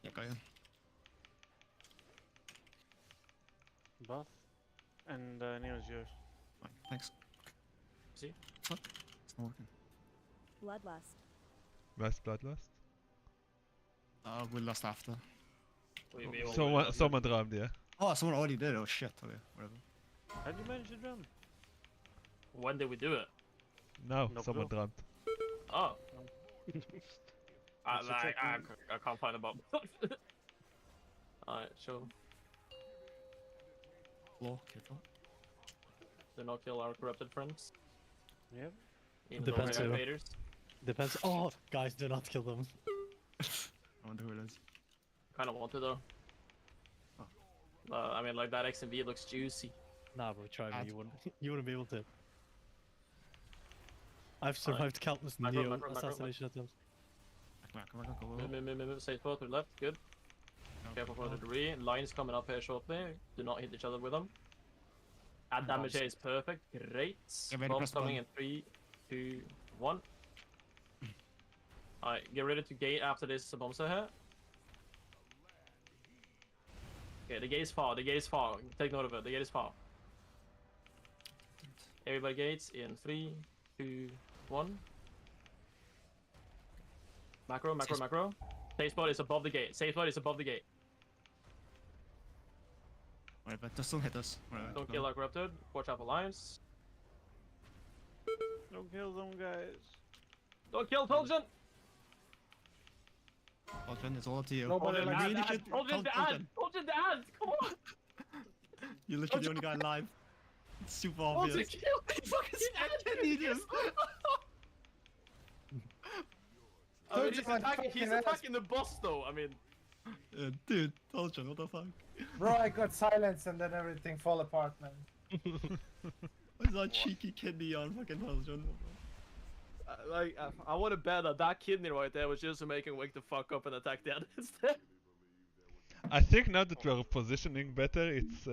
S10: Yeah, go in.
S1: Buff. And Neil's yours.
S10: Right, thanks.
S7: See?
S10: What? It's not working.
S9: Bloodlust.
S5: Where's Bloodlust?
S10: We lost after.
S5: Someone drummed, yeah.
S10: Oh, someone already did. Oh shit. Okay, whatever.
S1: How did you manage to drum?
S7: When did we do it?
S5: No, someone drummed.
S7: Oh. I can't find a bomb. Alright, sure.
S10: Floor, careful.
S7: Do not kill our corrupted friends.
S1: Yep.
S7: Even though
S11: Depends
S7: they're
S11: who.
S7: invaders.
S11: Depends. Oh, guys, do not kill them.
S10: I wonder who it is.
S7: Kinda want to though. I mean, like that XMV looks juicy.
S11: Nah, bro, try me. You wouldn't be able to. I've survived countless Neo assassination attempts.
S10: Come on.
S7: Safe spot to the left, good. Careful for the debris. Lines coming up here shortly. Do not hit each other with them. Add damage here is perfect. Great. Bombs coming in 3, 2, 1. Alright, get ready to gate after this bombs are here. Okay, the gate is far. Take note of it. The gate is far. Everybody gates in 3, 2, 1. Macro. Safe spot is above the gate.
S10: Alright, but just don't hit us. Right,
S7: Don't kill our corrupted. Watch out for lines.
S1: Don't kill them, guys.
S7: Don't kill Toljan!
S10: Toljan, it's all up to you.
S12: Nobody likes
S7: Toljan the ad! Come on!
S10: You're literally the only guy alive. It's super obvious.
S7: I need him! I mean, he's attacking the boss though, I mean...
S10: Dude, Toljan, what the fuck?
S12: Bro, I got silence and then everything fall apart, man.
S10: What's that cheeky kidney on fucking Toljan?
S7: I want to bet that kidney right there was just to make him wake the fuck up and attack the others instead.
S5: I think now that we are positioning better, it's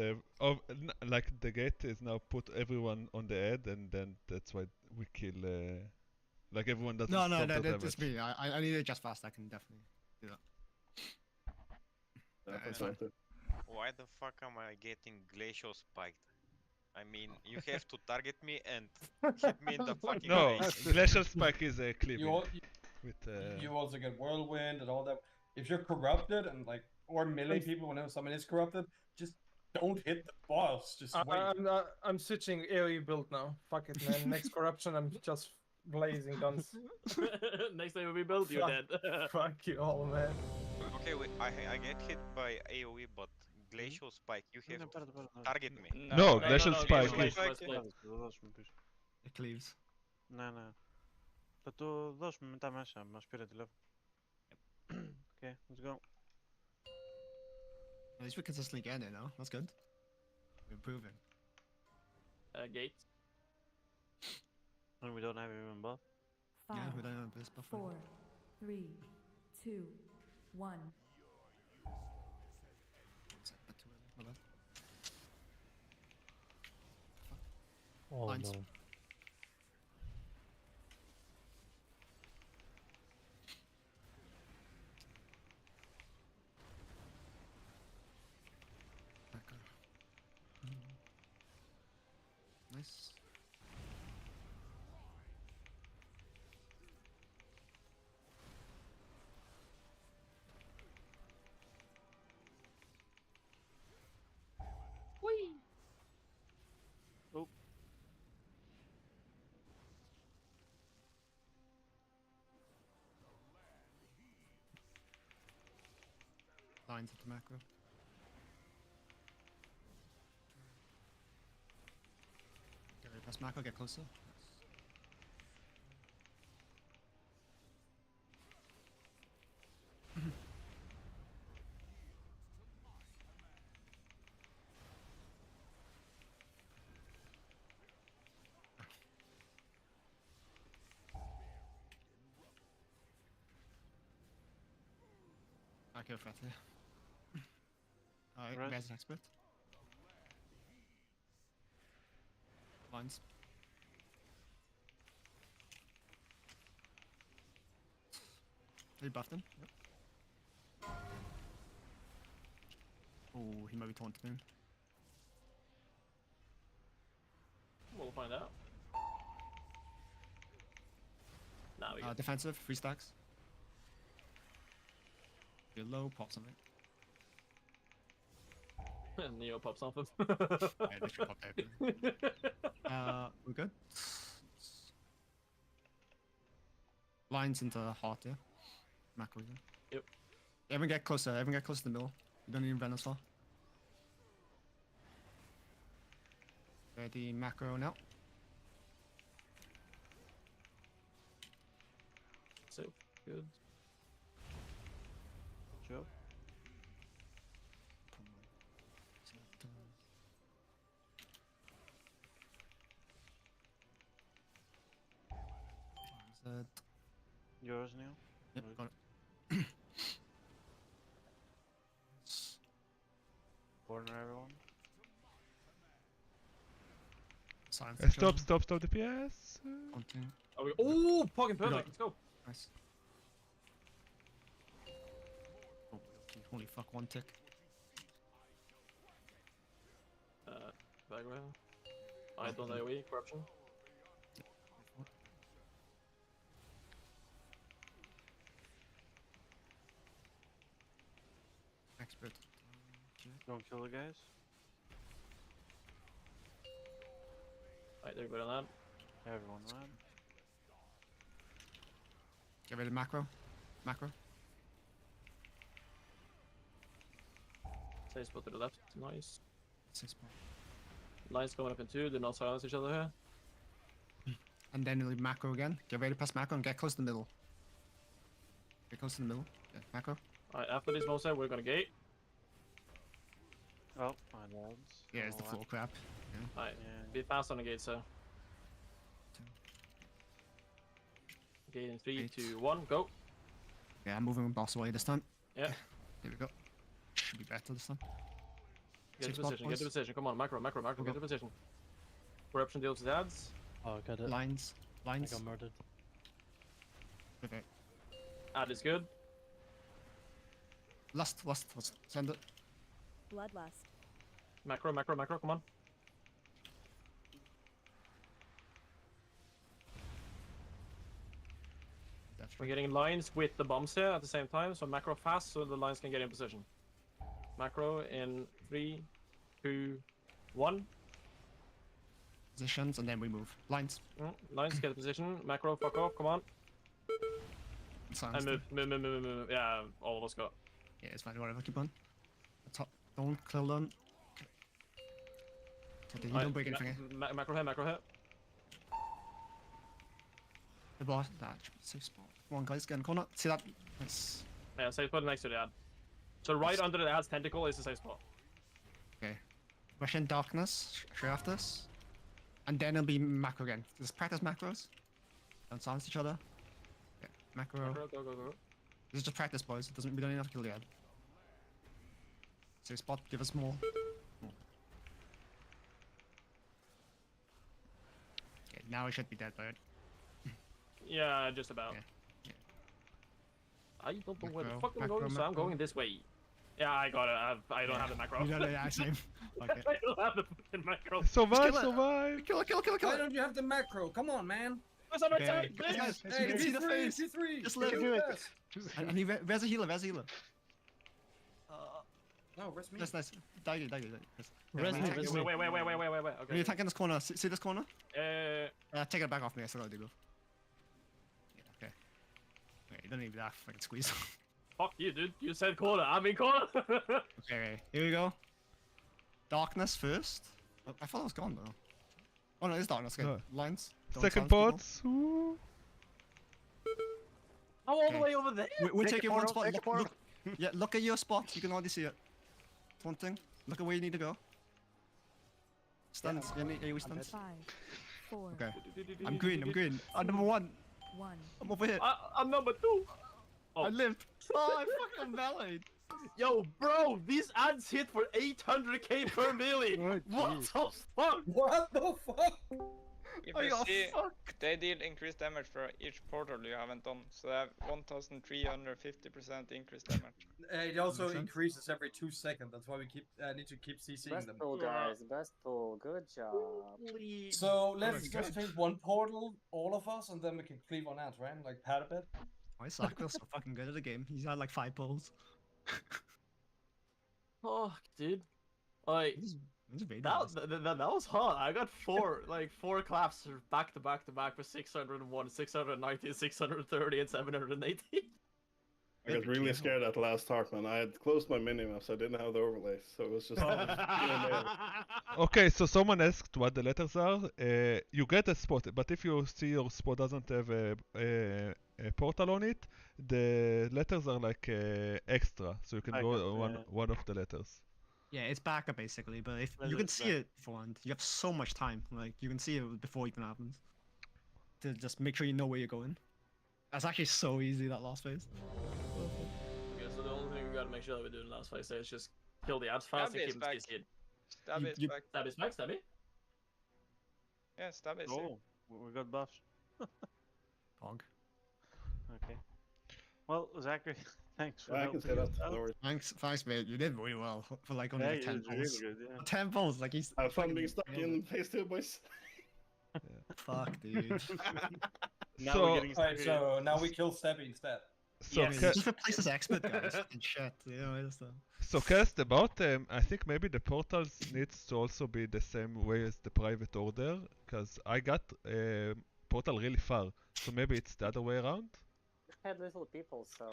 S5: like the gate is now put everyone on the head, and then that's why we kill. Like everyone doesn't.
S10: No, that's me. I need to adjust fast. I can definitely do that.
S13: Why the fuck am I getting glacial spiked? I mean, you have to target me and hit me in the fucking face.
S5: Glacial spike is a clip.
S4: You also get whirlwind and all that. If you're corrupted and like, or melee people, whenever someone is corrupted, just don't hit the boss. Just wait.
S12: I'm switching AoE build now. Fuck it, man. Next corruption, I'm just blazing guns.
S7: Next time we build, you're dead.
S12: Fuck you all, man.
S13: Okay, I get hit by AoE, but glacial spike, you have to target me.
S5: No, glacial spike is.
S10: It cleaves.
S1: No. But το δώσουμε μετά μέσα. Μας πήρε τηλέφωνο. Okay, let's go.
S10: At least we're consistently getting it now. That's good. We're improving.
S7: Gate.
S1: And we don't have even buff.
S10: Yeah, we don't have this buff.
S9: 4, 3, 2, 1.
S10: My bad.
S11: Oh
S10: Lines.
S11: no.
S10: Nice.
S7: Whee!
S1: Oh.
S10: Lines at the macro. Get ready past macro, get closer. I kill Frat here. Alright,
S1: Right.
S10: guys, an expert. Lines. He buffed him. Yep. Oh, he might be taunted him.
S7: We'll find out. Nah, we got
S10: Defensive, 3 stacks. You're low, pop something.
S7: Neo pops off him.
S10: Yeah, literally popped everything. We're good. Lines into heart, yeah. Macro, yeah.
S7: Yep.
S10: Everyone get closer, everyone get closer to the middle. You don't need Venom far. Ready, macro now.
S7: So, good.
S1: Joe. Yours, Neil?
S10: Yep, got it.
S1: Corner everyone.
S10: Silence.
S5: Stop DPS.
S10: Continue.
S7: Oh, fucking perfect. Let's go.
S10: Nice. Oh, holy fuck, 1 tick.
S7: Background. I don't AoE, corruption.
S10: Expert.
S1: Don't kill the guys.
S7: Alright, they're good on that.
S1: Everyone ran.
S10: Get rid of macro. Macro.
S7: Say spot to the left. Nice.
S10: 6 spot.
S7: Lines going up in 2. Do not silence each other here.
S10: And then leave macro again. Get ready to pass macro and get close to the middle. Get close to the middle. Yeah, macro.
S7: Alright, after this mouse we're gonna gate.
S1: Oh, my lads.
S10: Yeah, it's the floor crap. Yeah.
S7: Alright, be fast on the gate, so. Gate in 3, 2, 1, go.
S10: Yeah, I'm moving boss away this time.
S7: Yeah.
S10: Here we go. Should be better this time.
S7: Get
S10: 6
S7: to
S10: spot,
S7: position, get to
S10: boys.
S7: position. Come on, macro, get to position. Corruption deals with ads.
S11: Oh, got it.
S10: Lines.
S11: I got murdered.
S10: Okay.
S7: Ad is good.
S10: Last. Send it.
S21: Bloodlust.
S7: Macro, come on. We're getting lines with the bombs here at the same time, so macro fast so the lines can get in position. Macro in 3, 2, 1.
S10: Positions, and then we move. Lines.
S7: Lines get in position. Macro, fuck off, come on.
S10: Silence
S7: And
S10: them.
S7: move. Yeah, all of us got.
S10: Yeah, it's fine, whatever, keep on. Top, don't kill them. Okay, you don't break anything.
S7: Macro here.
S10: The boss, that safe spot. Come on, guys, get in the corner. See that? Nice.
S7: Yeah, safe spot next to the ad. So right under the ad's tentacle is the safe spot.
S10: Okay. Rush in darkness, straight after this. And then it'll be macro again. Just practice macros. Don't silence each other. Okay, macro.
S7: Go.
S10: This is just practice, boys. We don't even have to kill the ad. Safe spot, give us more. Okay, now we should be dead, bird.
S7: Yeah, just about.
S10: Okay.
S7: I don't know where the
S10: Macro,
S7: fuck I'm
S10: macro,
S7: going, so I'm
S10: macro.
S7: going this way. Yeah, I got it. I don't have the macro.
S10: You got it, yeah, same. Okay.
S7: I don't have the fucking macro.
S5: Survive, survive!
S10: Kill it!
S4: Why don't you have the macro? Come on, man.
S7: What's on my
S10: Okay.
S7: side?
S10: Guys,
S4: Hey,
S10: you can see the
S4: P3,
S10: face.
S4: P3.
S10: Just let
S4: Kill
S10: him do it.
S4: us.
S10: And he res a healer.
S4: No, rest me.
S10: That's nice. Die.
S11: Res me.
S7: Wait.
S10: When
S7: Okay.
S10: you attack in this corner, see this corner?
S7: Uh,
S10: Take it back off me, I still gotta do both. Yeah, okay. Wait, you don't need that fucking squeeze.
S7: fuck you, dude. You said corner. I'm in corner.
S10: Okay, here we go. Darkness first. Oh, I thought I was gone though. Oh no, it's darkness. Okay,
S5: No.
S10: lines. Don't
S5: Second
S10: silence people.
S5: pots. Ooh.
S7: I'm all the
S10: Okay.
S7: way over there.
S10: We'll take you one spot. Look. Yeah, look at your spot. You can already see it. One thing. Look at where you need to go. Stands. AoE stands.
S9: 5, 4,
S10: Okay. I'm green. I'm number 1.
S9: 1.
S10: I'm over here.
S7: I'm number 2.
S10: I lived. Oh, I fucking meleeed.
S7: Yo, bro, these ads hit for 800k per melee. What the fuck?
S4: What the fuck?
S19: If
S10: I
S19: you
S10: got
S19: see,
S10: fucked.
S19: they deal increased damage for each portal you haven't done, so they have 1,350% increased damage.
S4: It also
S10: Makes sense.
S4: increases every 2 seconds. That's why we need to keep CCing
S2: Best
S4: them.
S2: pull, guys. Best pull. Good job.
S4: So let's
S10: that's
S4: just
S10: good.
S4: take one portal, all of us, and then we can cleave on ads, right? Like pad a bit.
S10: Why is Sakura so fucking good at the game? He's had like 5 pulls.
S7: Fuck, dude. Like,
S10: He's very
S7: that
S10: nice.
S7: was hot. I got four claps back to back for 601, 690, 630, and 780.
S15: I got really scared at the last talk, man. I had closed my minimap, so I didn't have the overlay, so it was just.
S5: Okay, so someone asked what the letters are. You get a spot, but if you see your spot doesn't have a portal on it, the letters are like extra, so you can go one of the letters.
S10: Yeah, it's backup basically, but if
S1: Well,
S10: you can
S1: it's
S10: see it beforehand, you have so much time. Like you can see it before it even happens. To just make sure you know where you're going. That's actually so easy, that last phase.
S7: Okay, so the only thing we gotta make sure that we do in the last phase is just kill the ads fast and
S19: Stabby
S7: keep
S19: is
S7: them
S19: back.
S7: CC'd.
S19: Stabby is back.
S7: Stabby is back, Stabby?
S19: Yeah, Stabby is here.
S1: Oh, we got buffs.
S10: Pog.
S1: Okay. Well, Zachary, thanks for
S15: I can say
S1: helping
S15: that.
S1: us
S15: No
S1: out.
S15: worries.
S10: Thanks, mate. You did really well for like only
S1: Yeah,
S10: like
S1: you
S10: 10
S1: did really
S10: pulls.
S1: good, yeah.
S10: 10 pulls, like he's.
S15: Have fun
S10: fucking
S15: being stuck
S10: nailed
S15: in
S10: it.
S15: phase 2, boys.
S10: Fuck, dude.
S1: Now
S5: So-
S1: we're getting
S4: Alright, so now we kill Stabby instead.
S5: So,
S7: Yes.
S5: Ca-
S10: Just replace this expert, guys. And shit, you know, it's
S5: so cast about I think maybe the portals needs to also be the same way as the private order, because I got portal really far, so maybe it's the other way around.
S2: Had little people, so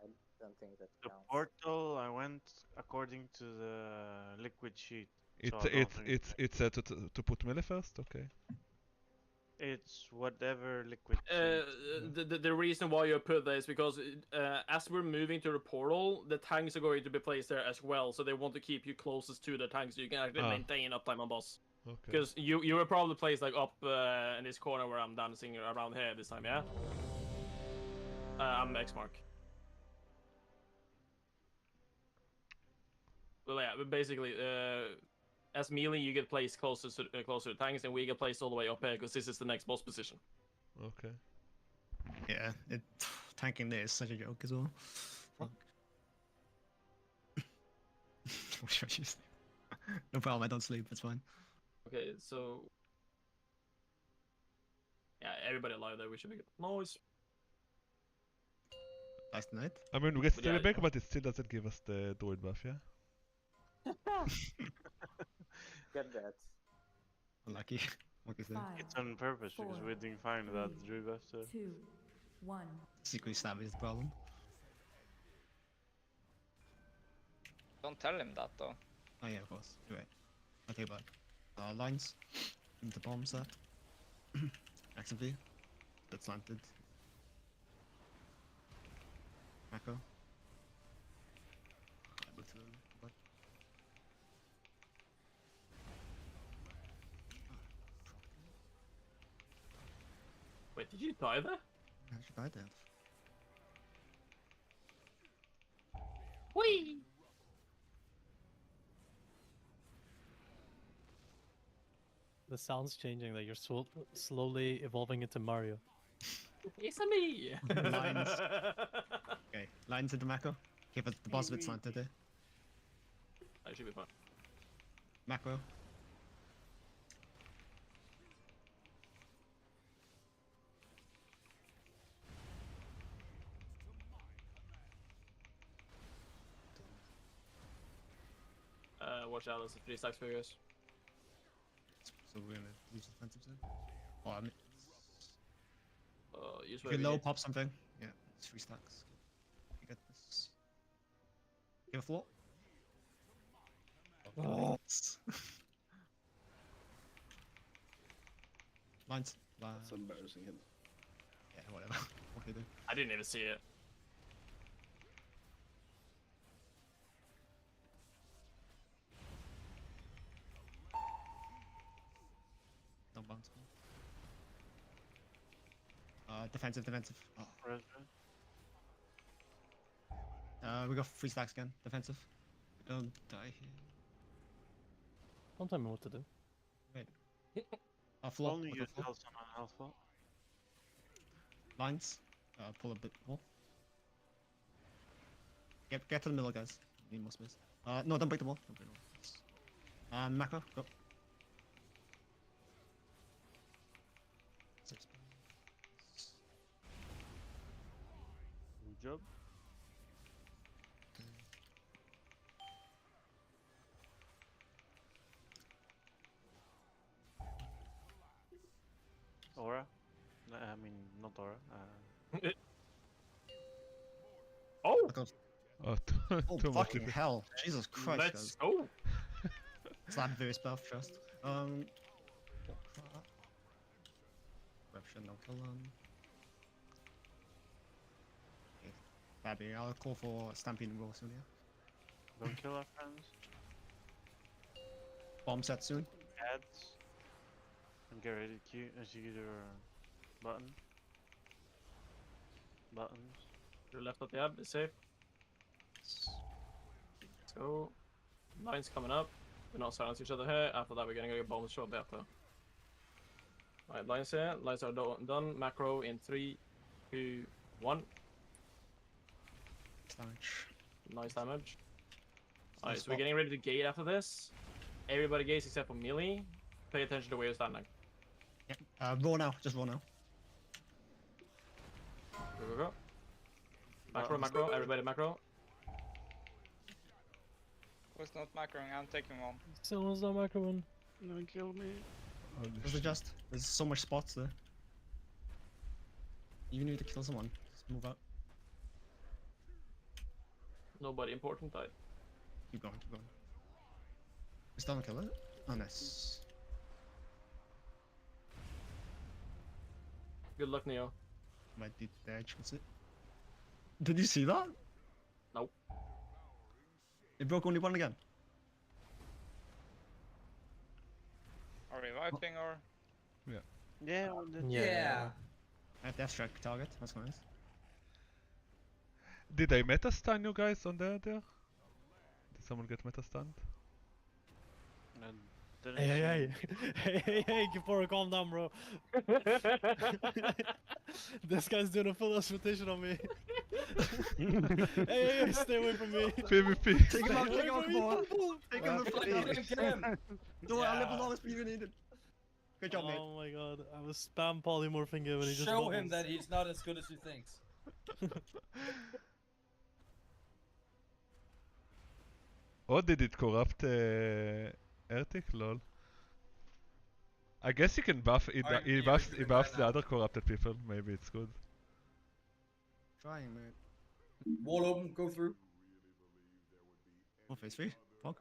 S2: I don't think that
S1: The
S2: counts.
S1: portal, I went according to the liquid sheet.
S5: It's
S1: so I don't think
S5: it's to put melee first, okay.
S1: it's whatever liquid sheet.
S7: The reason why you put this is because as we're moving to the portal, the tanks are going to be placed there as well, so they want to keep you closest to the tanks so you can actually maintain uptime on boss.
S5: Okay.
S7: Because you were probably placed like up in this corner where I'm dancing around here this time, yeah? I'm X mark. Well, yeah, but basically, as melee, you get placed closer to tanks, and we get placed all the way up here because this is the next boss position.
S5: Okay.
S10: Yeah, tanking there is such a joke as well. Fuck. No problem, I don't sleep, it's fine.
S7: Okay, so yeah, everybody alive there. We should be good. Nice.
S10: Last night?
S5: I mean, we get
S7: But
S5: still
S7: yeah,
S5: back, but it still doesn't give us the druid buff, yeah?
S2: Get that.
S10: Unlucky. What is that?
S9: 5,
S1: It's on purpose because
S9: 4,
S1: we didn't find that druid buff. So.
S9: 2, 1.
S10: Secretly stab is the problem.
S19: Don't tell him that though.
S10: Oh yeah, of course. You're right. I'll take it back. Lines. Into bomb set. Action V. that's slanted. Echo.
S7: Wait, did you die there?
S10: I should die there.
S7: Whee!
S11: The sound's changing. Like you're slowly evolving into Mario.
S7: It's me.
S10: Lines. Okay, lines into Mako. Keep it the boss a bit slanted there.
S7: That should be fine.
S10: Macro.
S7: Watch out, there's 3 stacks for you guys.
S10: So we're gonna use defensive then. Oh, I mean,
S7: Use
S10: if
S7: whatever
S10: you
S7: you
S10: low
S7: need.
S10: pop something, yeah, it's 3 stacks. You get this. Give a floor.
S11: Oh.
S10: Lines.
S15: That's embarrassing.
S10: Yeah, whatever. What can you do?
S7: I didn't even see it.
S10: Don't bounce me. Defensive, defensive. Oh. We got 3 stacks again. Defensive. Don't die here.
S11: Don't tell me what to do.
S10: Wait. Floor.
S1: Only
S10: We'll
S1: use
S10: go floor.
S1: health on health floor.
S10: Lines. Pull a bit more. Get to the middle, guys. Need more space. No, don't break the wall. Don't break the wall. Macro, go.
S1: Good job. Aura? I mean, not Aura.
S7: Oh!
S5: Oh,
S10: Oh,
S5: too much
S10: fucking
S5: difference.
S10: hell. Jesus Christ,
S7: Let's
S10: guys.
S7: go!
S10: Slap very spell trust. Corruption, no kill them. Okay. Babby, I'll call for Stampede and Roll soon, yeah?
S1: Don't kill our friends.
S10: Bomb set soon.
S1: Ads. And get ready to queue as you get your button. Buttons.
S7: Your left of the ab is safe. Let's go. Lines coming up. We're not silence each other here. After that, we're gonna get bombs short after. Alright, lines here. Lines are done. Macro in 3, 2, 1.
S10: Damage.
S7: Nice damage. Alright, so we're getting ready to gate after this. Everybody gates except for melee. Pay attention to where you're standing.
S10: Yeah. Roll now. Just roll now.
S7: Go, go, go. Macro, macro. Everybody macro.
S19: Was not macroing, I'm taking one.
S11: Someone's not macro one.
S1: Don't kill me.
S10: There's so much spots there. Even if you need to kill someone, just move out.
S7: Nobody important died.
S10: Keep going, keep going. We still don't kill it? Oh, nice.
S7: Good luck, Neo.
S10: Might be the edge, was it? Did you see that?
S7: Nope.
S10: It broke only one again.
S19: Are we wiping or?
S5: Yeah.
S1: Yeah,
S12: Yeah.
S10: At death strike target, that's nice.
S5: Did I meta stun you guys on there? Did someone get meta stunned?
S11: Hey, Kipora, calm down, bro. This guy's doing a full exploitation on me. hey, stay away from me.
S5: PvP.
S10: Take him out, take him out, Kipora. Take him the fuck out. Don't worry, I'll level all the speed you needed. Good job, mate.
S11: Oh my god, I was spam polymorphing him and he just
S12: Show him
S11: bubbles.
S12: that he's not as good as he thinks.
S5: Or did it corrupt Ertic? Lol. I guess you can buff it.
S12: Alright,
S5: He
S12: yeah,
S5: buffs,
S12: we
S5: he
S12: can
S5: buffs
S12: try
S5: the
S12: now.
S5: other corrupted people. Maybe it's good.
S10: Trying, mate.
S12: Wall open, go through.
S10: One phase 3. Pog.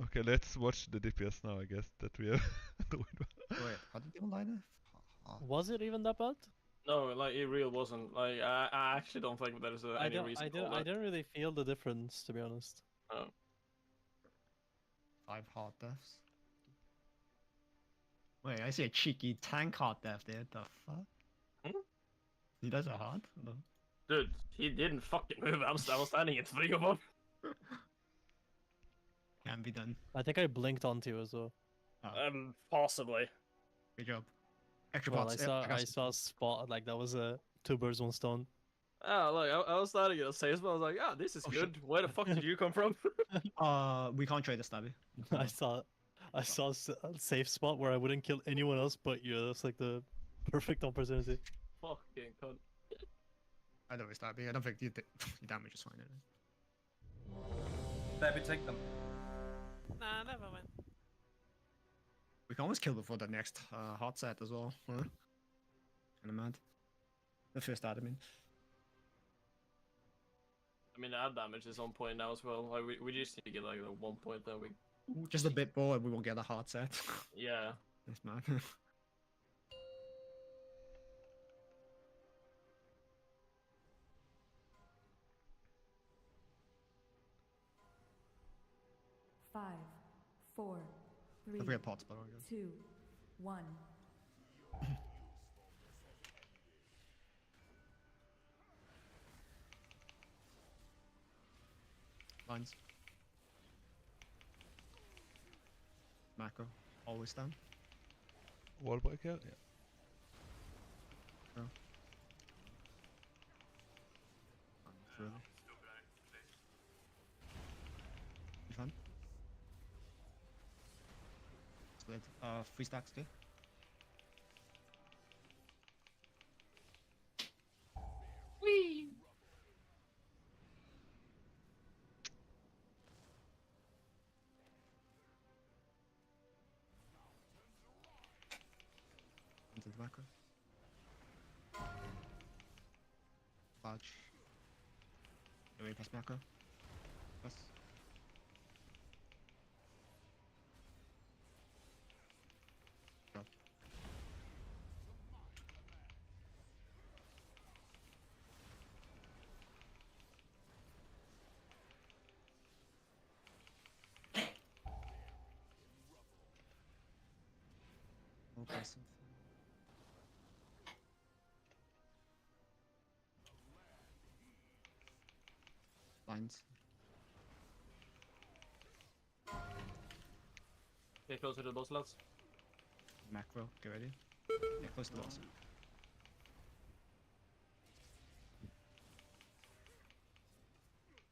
S5: Okay, let's watch the DPS now, I guess, that we have.
S10: Wait, how did you line it?
S11: Was it even that bad?
S7: No, like it really wasn't. Like I actually don't think there's any reason.
S11: I didn't really feel the difference, to be honest.
S7: Oh.
S10: 5 hard deaths. Wait, I see a cheeky tank hard death there. The fuck?
S7: Hmm?
S10: He does a hard? No.
S7: Dude, he didn't fucking move. I was standing in 3 of them.
S10: Can be done.
S11: I think I blinked onto you as well.
S7: Possibly.
S10: Good job. Extra
S11: Well,
S10: pots.
S11: I saw a spot like that was a 2 birds 1 stone.
S7: Oh, look, I was starting at a safe spot. I was like, ah, this is good. Where the fuck did you come from?
S10: We can't trade the stabby.
S11: I saw a safe spot where I wouldn't kill anyone else but you. That's like the perfect opportunity.
S7: Fucking cunt.
S10: I don't waste stabby. I don't think your damage is fine.
S4: Stabby, take them.
S18: Nah, never mind.
S10: We can always kill before the next hard set as well. Huh? Kinda mad. The first start, I mean.
S7: I mean, our damage is on point now as well. Like, we just need to get like 1 point, then we.
S10: Just a bit more and we won't get a hard set.
S7: Yeah.
S10: That's mad.
S9: Five, four, three,
S10: I forget pots, but
S9: 2, 1.
S10: Lines. Macro. Always down.
S5: Wall breaker? Yeah.
S10: Oh. Really? You fun? Split. 3 stacks, okay?
S7: Whee!
S10: Into the macro. Large. Away past macro. Plus. Drop. No passive. Lines.
S7: Get closer to the boss slots.
S10: Macro, get ready. Yeah, close to the boss.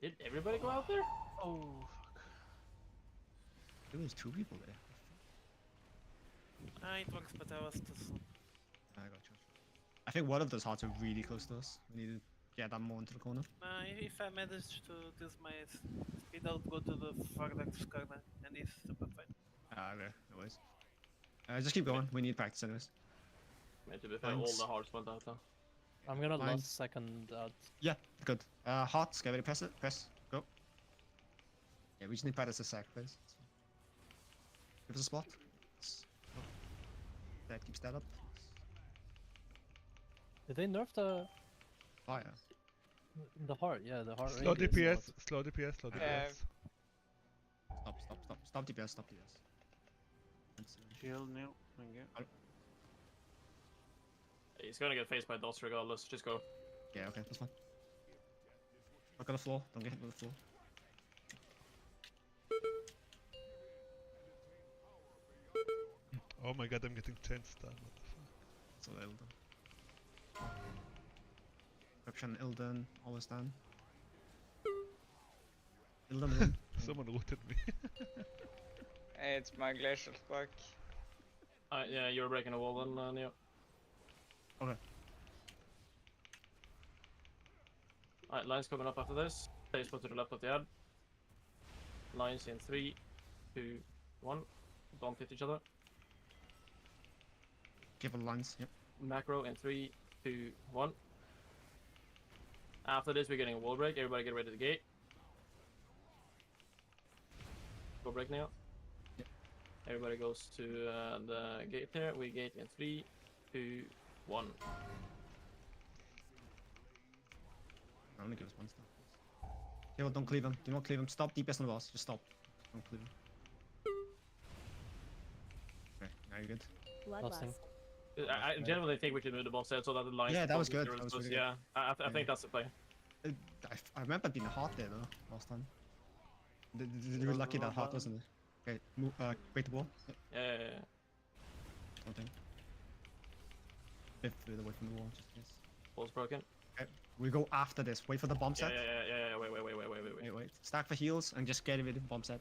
S7: Did everybody go out there?
S1: Oh, fuck.
S10: There was 2 people there.
S18: It works, but I was too slow.
S10: I got you. I think one of those hearts are really close to us. We need to get them more into the corner.
S18: If I manage to use my speed, I'll go to the farthest corner, and it's super fine.
S10: Okay, no worries. Just keep going. We need practice anyways.
S7: Maybe to be fair, all the hearts went out though.
S11: I'm gonna
S10: Lines.
S11: last second out.
S10: Yeah, good. Hearts, get ready, press it. Press. Go. Yeah, we just need practice a sec, please. Give us a spot. That keeps that up.
S11: Did they nerf the
S10: Fire.
S11: the heart? Yeah, the heart
S5: Slow
S11: radius.
S5: DPS, slow DPS, slow DPS.
S10: Stop DPS, stop DPS.
S1: Shield, Neil. Thank you.
S7: He's gonna get faced by dots regardless. Just go.
S10: Yeah, okay, that's fine. Look at the floor. Don't get hit with the floor.
S5: Oh my god, I'm getting 10 stun. What the fuck?
S10: That's all Ilden. Corruption, Ilden, always down. Ilden.
S5: Someone looted me.
S19: Hey, it's my glacial spike.
S7: Yeah, you're breaking a wall then, Neo.
S10: Okay.
S7: Alright, lines coming up after this. Stay spot to the left of the ad. Lines in 3, 2, 1. Don't hit each other.
S10: Give the lines, yep.
S7: Macro in 3, 2, 1. After this, we're getting a wall break. Everybody get ready to gate. Go break now. Everybody goes to the gate here. We gate in 3, 2, 1.
S10: Only give us one stop. Okay, well, don't cleave him. Do not cleave him. Stop DPS on the boss. Just stop. Don't cleave him. Okay, now you're good.
S11: Nothing.
S7: I generally think we should move the boss head so that the lines.
S10: Yeah, that was good. That was really good.
S7: Yeah, I think that's the play.
S10: I remember being hot there though last time. You were lucky that hot, wasn't it? Okay, move, break the wall.
S7: Yeah.
S10: One thing. Lift further away from the wall, just in case.
S7: Wall's broken.
S10: Okay, we go after this. Wait for the bomb set.
S7: Yeah. Wait.
S10: Stack for heals and just get rid of the bomb set.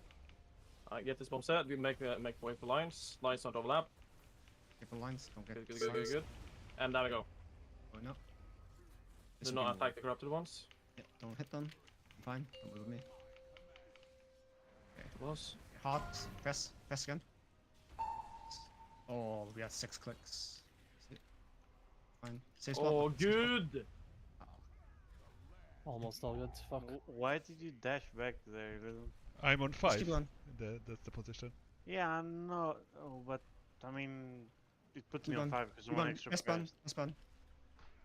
S7: I get this bomb set. We make way for lines. Lines don't overlap.
S10: Get the lines. Don't get
S7: Good. And there we go.
S10: Oh no.
S7: Do not attack the corrupted ones.
S10: Yeah, don't hit them. I'm fine. Don't move me. Okay.
S7: Was.
S10: Hard. Press again. Oh, we had 6 clicks. Fine. Save spot.
S7: Oh, good.
S11: Almost all good. Fuck.
S1: Why did you dash back there, little?
S5: I'm on 5.
S10: keep going.
S5: That's the position.
S1: Yeah, I'm not. Oh, but I mean, it put me on 5 because of one extra
S10: Spawn.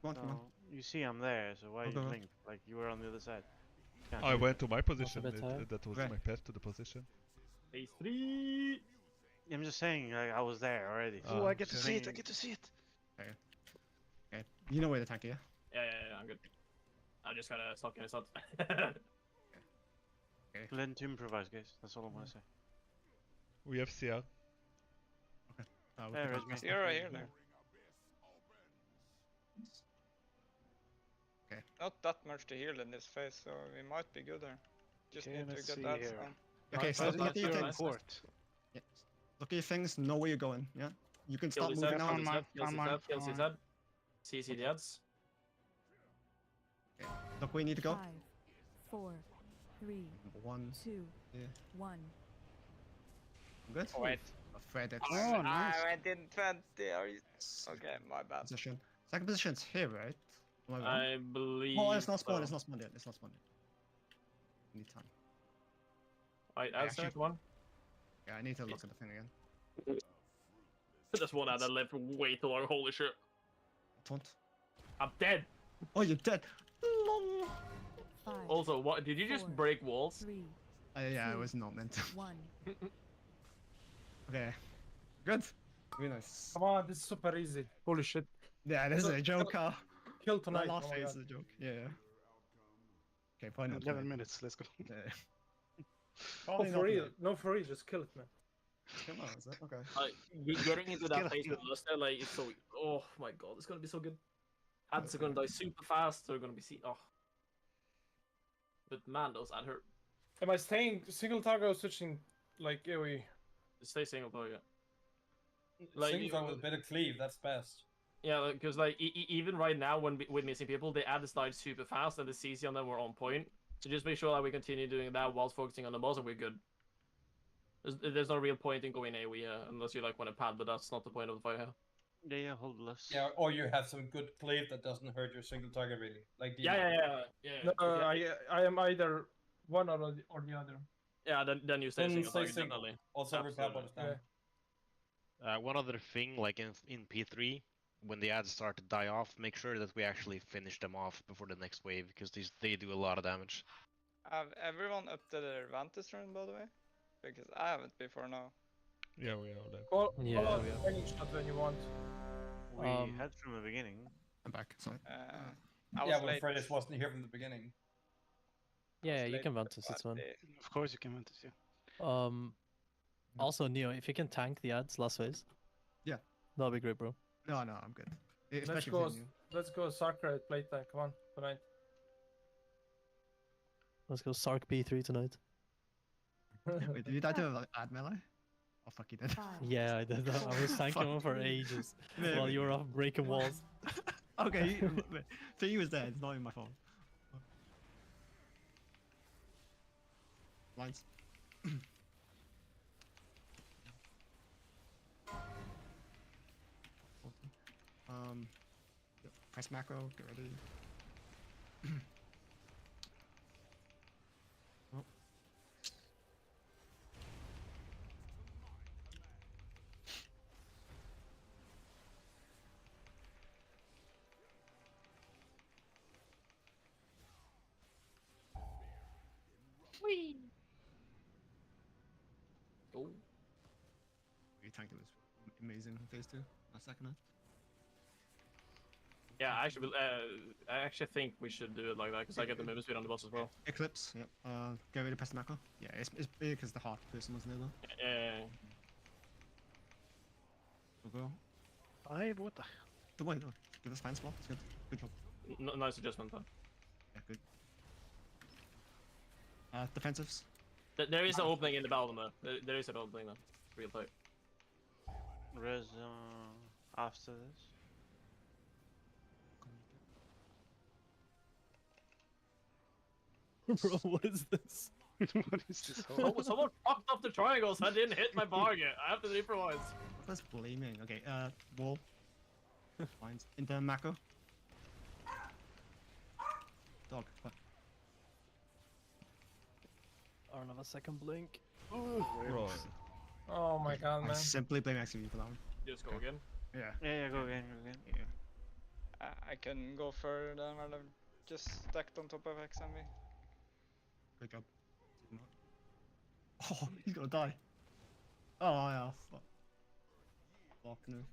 S10: Come on.
S1: You see, I'm there, so why you blink? Like you were on the other side.
S5: I went to my position.
S11: bit tired.
S5: That was my path to the position.
S7: Phase 3.
S1: I'm just saying, like, I was there already.
S8: Oh, I get to see it. I get to see it.
S10: Okay. You know where the tank is.
S7: Yeah, I'm good. I just gotta stop getting stunned.
S10: Okay.
S1: Learn to improvise, guys. That's all I'm gonna say.
S5: We have CR.
S1: There is me.
S19: You're right here now.
S10: Okay.
S19: Not that much to heal in this phase, so we might be good there. Just need to get that down.
S10: Okay, so look at your things.
S11: Port.
S10: Yeah. Look at your things. Know where you're going. Yeah. You can start
S7: Kill
S10: moving
S7: his
S10: now.
S7: head, kills his head. CC the ads.
S10: Okay. Look where you need to go.
S9: 5, 4, 3,
S10: 1.
S9: 2,
S10: Yeah.
S9: 1.
S10: Good.
S19: Wait.
S10: Afraid it's
S8: Oh, nice.
S19: I went in 20. Are you... Okay, my bad.
S10: position. Second position's here, right? Am I wrong?
S7: I believe.
S10: Oh, it's not spawned.
S7: so.
S10: It's not spawned yet. It's not spawned yet. Need time.
S7: Alright,
S10: Yeah,
S7: ad set one.
S10: Yeah, I need to look at the thing again.
S7: There's one ad that lived way too long. Holy shit.
S10: Taunt.
S7: I'm dead.
S10: Oh, you're dead.
S9: 5,
S7: Also, what did you just
S9: 4,
S7: break walls?
S9: 3,
S10: Yeah, I
S9: 2,
S10: was not meant to.
S9: 1.
S10: Okay. Good. Very nice.
S12: Come on, this is super easy. Holy shit.
S10: Yeah, this is a joke, huh?
S12: Kill
S10: That
S12: tonight.
S10: last
S12: oh my
S10: phase
S12: God.
S10: is a joke. Yeah. Okay, fine.
S8: 11 minutes. Let's go.
S10: Yeah.
S12: Oh, for real. No, for real. Just kill it, man.
S10: Come on, is it? Okay.
S7: Getting into that
S8: Kill
S7: phase with us there, like, it's so. Oh my god, it's gonna be so good. Ads are gonna die super fast. They're gonna be oh. But man, those ad hurt.
S12: Am I staying single target or switching like AoE?
S7: Stay single target.
S4: Single target with a bit of cleave, that's best.
S7: Yeah, because like even right now, when with missing people, they add the slide super fast, and the CC on them were on point. So just make sure that we continue doing that whilst focusing on the boss, and we're good. There's no real point in going AoE unless you like want to pad, but that's not the point of the fight here.
S1: Yeah, hold less.
S4: Yeah, or you have some good cleave that doesn't hurt your single target really. Like
S12: Yeah. No, I am either one or the other.
S7: Yeah, then you stay single target,
S4: single.
S7: definitely.
S4: Also
S7: Absolutely.
S16: One other thing, like in P3, when the ads start to die off, make sure that we actually finish them off before the next wave, because they do a lot of damage.
S19: Have everyone up to their Vantage run, by the way? Because I haven't before now.
S5: Yeah, we are there.
S12: Call
S11: Yeah,
S12: out
S11: we are.
S12: any shot when you want.
S1: We had from the beginning.
S10: I'm back. Sorry.
S19: I was
S4: Yeah, but
S19: late.
S4: Fredis wasn't here from the beginning.
S11: Yeah, you
S19: late
S11: can
S19: for
S11: vent us. It's fine.
S19: party.
S8: Of course you can vent us, yeah.
S11: Also, Neo, if you can tank the ads last phase.
S10: Yeah.
S11: That'll be great, bro.
S10: No, I'm good.
S12: Let's
S10: Especially
S12: go.
S10: with you.
S12: Let's go. Sarkar at playtime. Come on, tonight.
S11: Let's go Sark B3 tonight.
S10: Wait, did you die to ad melee? Oh fuck, you did.
S11: Yeah, I did that. I was tanking him for ages while you were off breaking walls.
S10: Okay, so he was dead. It's not even my fault. Lines. Press macro. Get ready. Oh. We tanked it was amazing in phase 2. Our second hit.
S7: Yeah, I actually think we should do it like that because I get the movement speed on the boss as well.
S10: Eclipse, yep. Get ready to press the macro. Yeah, it's big because the heart person was there though.
S7: Yeah.
S10: We'll go.
S11: What the?
S10: Don't worry, no. Give us fine spot. It's good. Good job.
S7: Nice adjustment though.
S10: Yeah, good. Defensives.
S7: There is an opening in the Balvin though. There is an opening though. Real tight.
S1: Res after this.
S11: Bro, what is this? What is this?
S7: Someone fucked up the triangles. I didn't hit my bar yet. I have to improvise.
S10: That's blaming. Okay, wall. Lines. Into macro. Dog. Fuck.
S11: Or another second blink.
S5: Right.
S12: Oh my god,
S10: I
S12: man.
S10: simply blame XV for that one.
S7: Just go again.
S10: Yeah.
S1: Yeah, go again,
S10: Yeah.
S19: I can go further than what I've just stacked on top of XMV.
S10: Good job. Oh, he's gonna die. Oh, yeah. Fuck. Fuck no.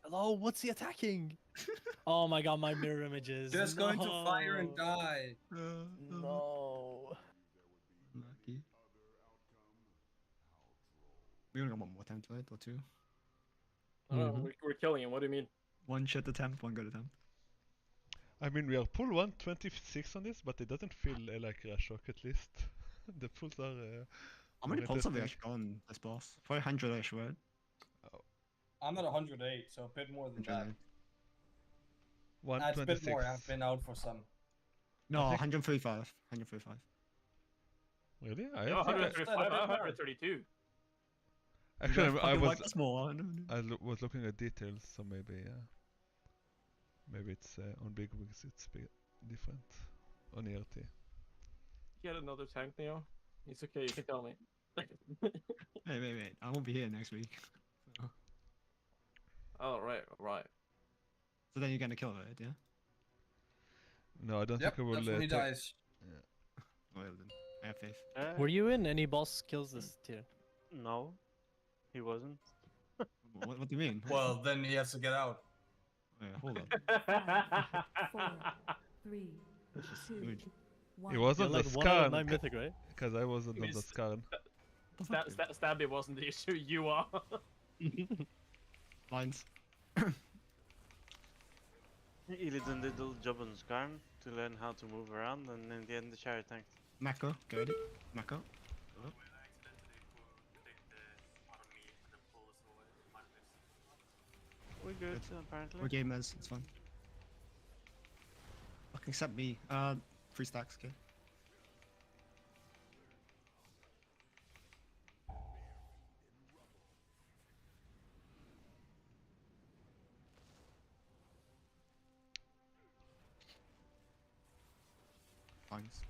S11: Hello, what's he attacking? Oh my god, my mirror images.
S4: Just go into fire and die.
S11: No.
S10: Lucky. We only got one more attempt, right? Or two?
S7: We're killing him. What do you mean?
S10: One shit attempt, one good attempt.
S5: I mean, we are pull 126 on this, but it doesn't feel like Rush Rock at least. The pulls are.
S10: How many pulls have we
S5: interesting.
S10: actually got on this boss? 400-ish, right?
S4: I'm at 108, so a bit more than that.
S5: 126.
S4: That's a bit more. I've been out for some.
S10: No, 135. 135.
S5: Really?
S7: No, 135, 132.
S5: Actually, I was.
S10: That's more.
S5: Was looking at details, so maybe maybe it's on big wigs. It's different on ERT.
S7: Get another tank, Neo. It's okay. You can tell me.
S10: Wait. I won't be here next week.
S7: Oh, right.
S10: So then you're gonna kill it, yeah?
S5: No, I don't think I will.
S4: That's when he dies.
S5: Yeah.
S10: Well then, I have faith.
S11: Were you in any boss kills this tier?
S1: No, he wasn't.
S10: What do you mean?
S4: Well, then he has to get out.
S10: Yeah, hold on.
S9: 4, 3, 2, 1.
S5: He wasn't
S11: You're
S5: the
S11: like 1 out of
S5: Skarn.
S11: 9 mythic, right?
S5: Because I wasn't on the Skarn.
S7: Stabby wasn't the issue. You are.
S10: Lines.
S1: He did a little job on Skarn to learn how to move around, and in the end the chariot tanked.
S10: Mako, go ready. Mako. Go.
S1: We're good, apparently.
S10: We're gamers, it's fun. Fucking except me. 3 stacks, okay. Lines.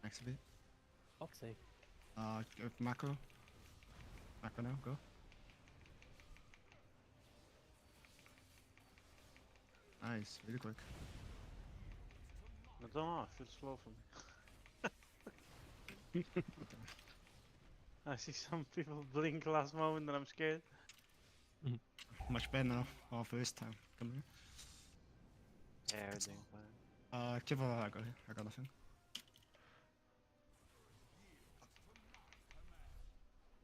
S10: Next bit.
S11: Fuck's sake.
S10: Go for macro. Macro now, go. Nice, really quick.
S1: I don't know, it feels slow for me. I see some people blink last moment and I'm scared.
S10: Much better now. Our first time. Come here.
S1: Yeah, everything fine.
S10: Give her, I got nothing.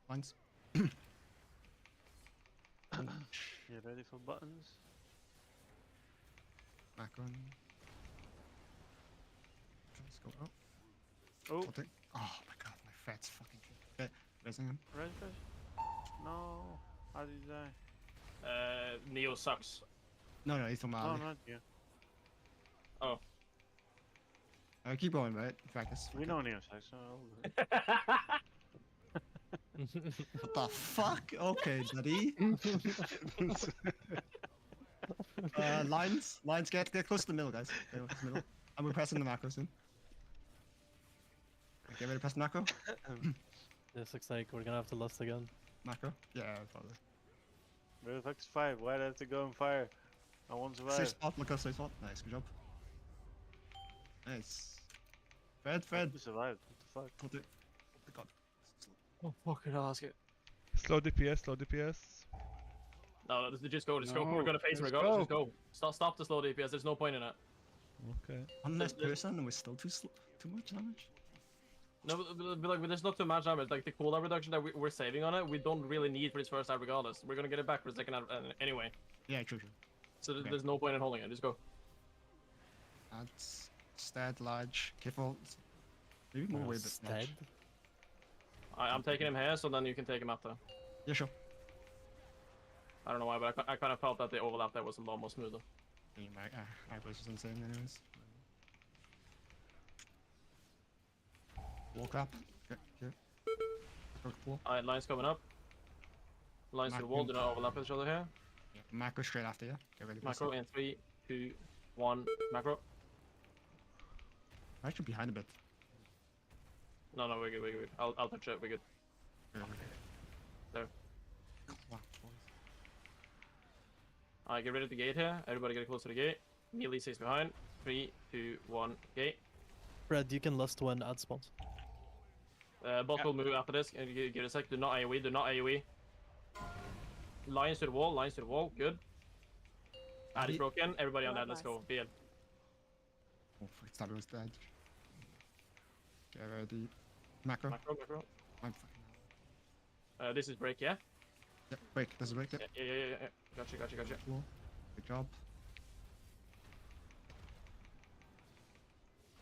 S10: Lines.
S1: You ready for buttons?
S10: Macro. Let's go out.
S1: Oh.
S10: Oh my god, my fat's fucking shit. Raising him.
S1: Red fish? No. How did you die?
S7: Neo sucks.
S10: No, he's from
S1: No,
S10: Ali.
S1: not you.
S7: Oh.
S10: Keep going, right? Practice.
S1: We know Neo sucks, so...
S10: What the fuck? Okay, buddy. Lines, get close to the middle, guys. Get close to the middle. And we're pressing the macro soon. Get ready to press the macro.
S11: This looks like we're gonna have to lust again.
S10: Macro? Yeah, probably.
S1: Where the fuck's 5? Why do I have to go and fire? I won't survive.
S10: Safe spot, look at safe spot. Nice, good job. Nice.
S1: Fred. You survived. What the fuck?
S7: Oh, fucking hell, let's get...
S5: Slow DPS, slow DPS.
S7: No, just go, just go.
S8: No,
S7: We're gonna face him
S8: let's
S7: regardless,
S8: go.
S7: just go. Stop the slow DPS, there's no point in it.
S5: Okay.
S10: One less person and we're still too much damage.
S7: No, but like, there's not too much damage. Like, the cooldown reduction that we're saving on it, we don't really need for this first half regardless. We're gonna get it back for the second half anyway.
S10: Yeah, true.
S7: So
S10: Okay.
S7: there's no point in holding it, just go.
S10: That's stat large. Careful. Maybe more with the large.
S7: I'm taking him here, so then you can take him after.
S10: Yeah, sure.
S7: I don't know why, but I kind of felt that the overlap there was a lot more smoother.
S10: Yeah, my was just insane anyways. Wall crap. Okay.
S7: Alright, lines coming up. Lines to the wall, do not overlap each other here.
S10: Yeah, macro straight after you. Get ready for
S7: Macro
S10: this.
S7: in 3, 2, 1, macro.
S10: Actually behind a bit.
S7: No, we're good, we're good. I'll touch it, we're good. There. Alright, get rid of the gate here. Everybody get close to the gate. Melee stays behind. 3, 2, 1, gate.
S11: Fred, you can lust when ad spawns.
S7: Bot will move after this. Give it a sec. Do not AoE, do not AoE. Lines to the wall, good. Ad is broken. Everybody on that, let's go. BL.
S10: Oh, fuck, that was dead. Get ready. Macro.
S7: Macro.
S10: I'm fucking
S7: This is break, yeah?
S10: Yep, break. This is break. Yep.
S7: Yeah. Gotcha.
S10: Good job.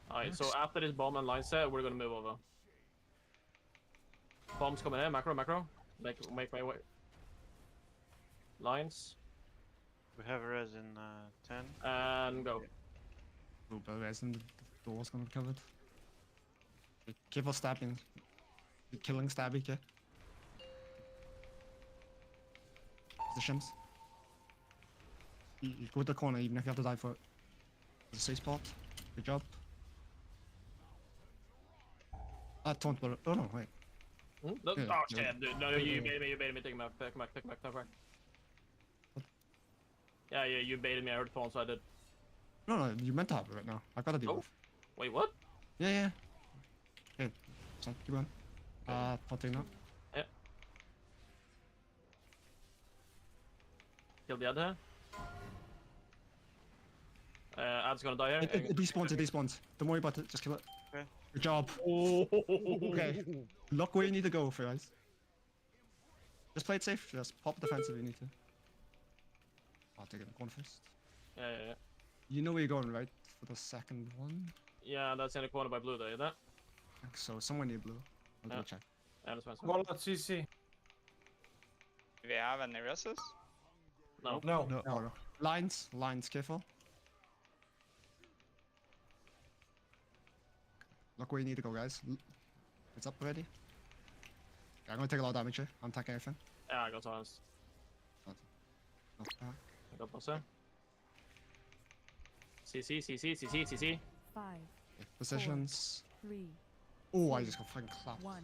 S7: Alright, so after this bomb and line set, we're gonna move over. Bombs coming in, macro. Make my way. Lines.
S1: We have res in 10.
S7: And go.
S10: Oh, but res and the door's gonna be covered. Careful stabbing. Killing stabby, okay? Positions. You go to the corner even if you have to die for it. There's a safe spot. Good job. Taunt, but oh no, wait.
S7: Oh
S10: Yeah,
S7: shit, dude. No, you baited me. Take him back. Yeah, you baited me. I heard phone, so I did.
S10: No, you meant to have it right now. I gotta deal with.
S7: Wait, what?
S10: Yeah. Okay, so keep going. Taunting now.
S7: Yeah. Kill the other. Ad's gonna die here.
S10: It despawns. Don't worry about it, just kill it.
S1: Okay.
S10: Good job. Okay. Look where you need to go, guys. Just play it safe, just pop defensive if you need to. I'll take it in the corner first.
S7: Yeah.
S10: You know where you're going, right? For the second one?
S7: Yeah, that's in the corner by blue there, isn't it?
S10: I think so, somewhere near blue. I'll go check.
S7: Yeah, that's fine.
S12: Well, let's CC.
S19: Do we have any reses?
S7: No.
S10: Lines, careful. Look where you need to go, guys. It's up already. Yeah, I'm gonna take a lot of damage here. I'm attacking everything.
S7: Yeah, I got silence.
S10: Knock back.
S7: I got boss there. CC.
S9: 5.
S10: Yeah, positions.
S9: 3.
S10: Oh, I just got fucking clapped.
S9: 1.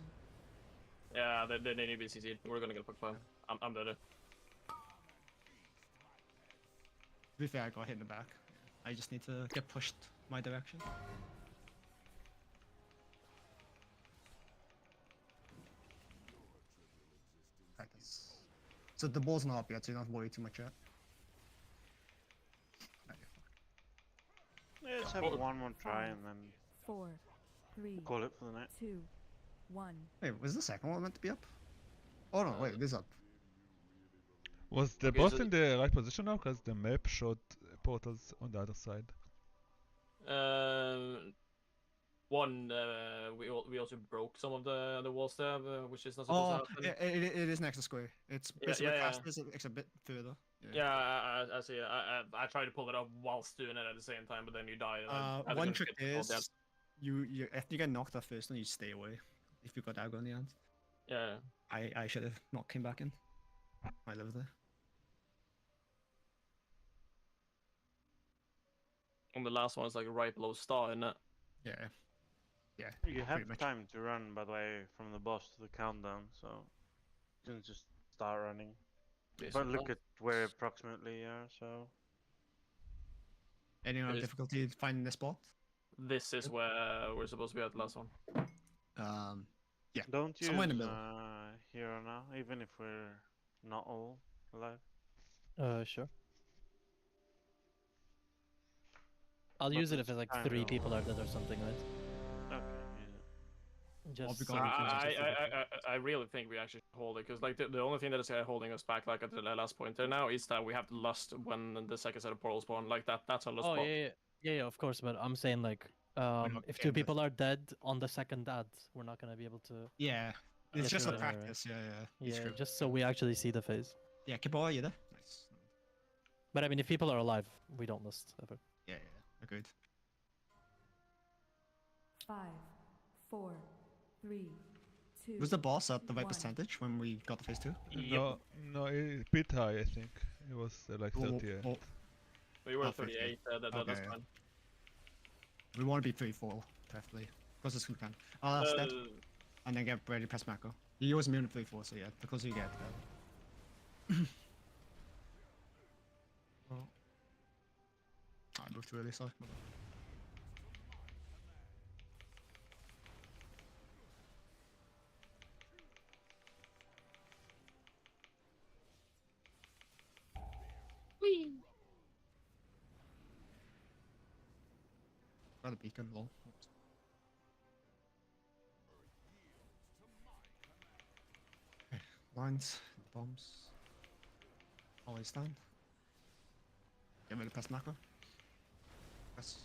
S7: Yeah, they need to be CC'd. We're gonna get fucked by. I'm dead.
S10: To be fair, I got hit in the back. I just need to get pushed my direction. Practice. So the ball's not up yet, so you're not worried too much yet.
S1: Yeah, let's have one more try and then
S9: 4. 3.
S1: call it for the night.
S9: 2. 1.
S10: Wait, was the second one meant to be up? Oh no, wait, it is up.
S5: Was the boss in the right position now? Because the map showed portals on the other side.
S7: We also broke some of the walls there, which is not supposed to happen.
S10: It is next to square. It's basically fastest, it's a bit further.
S7: Yeah, I see. I tried to pull it up whilst doing it at the same time, but then you die.
S10: One trick is you after you get knocked off first, then you stay away. If you got aggro in the end.
S7: Yeah.
S10: I should have not came back in. I live there.
S7: And the last one is like right below star, isn't it?
S10: Yeah.
S1: You have time to run, by the way, from the boss to the countdown, so you can just start running. But look at where approximately you are, so...
S10: Any difficulty finding the spot?
S7: this is where we're supposed to be at the last one.
S10: Yeah.
S1: Don't use
S10: Somewhere in the middle.
S1: hero now, even if we're not all alive.
S11: Sure. I'll use it if it's like 3 people are dead or something, right?
S1: Okay.
S11: Just
S7: I really think we actually should hold it, because like the only thing that is holding us back, like at the last point there now, is that we have lust when the second set of portals spawn. Like that's a lust spot.
S11: Yeah, of course. But I'm saying like, if 2 people are dead on the second ad, we're not gonna be able to.
S10: Yeah, it's
S11: get
S10: just
S11: through
S10: a
S11: it anyway,
S10: practice.
S11: right?
S10: Yeah.
S11: Yeah, just so we actually see the phase.
S10: Yeah, Kibar, are you there? Nice.
S11: But I mean, if people are alive, we don't lust ever.
S10: Yeah, agreed.
S9: 5, 4, 3, 2.
S10: Was the boss at the right
S9: 1.
S10: percentage when we got the phase 2?
S5: No, a bit high, I think. It was like 38.
S7: We were
S10: 38.
S7: 38. That's
S10: Okay,
S7: fine.
S10: We want to be 3-4, definitely. Because it's can. Oh, that's dead. And then get ready to press macro. You always immune to 3-4, so yeah, the closer you get, the better. I moved too early, sorry.
S19: Whee!
S10: Got a beacon, lol. Okay, lines, bombs. Always stand. Get ready to press macro. Press.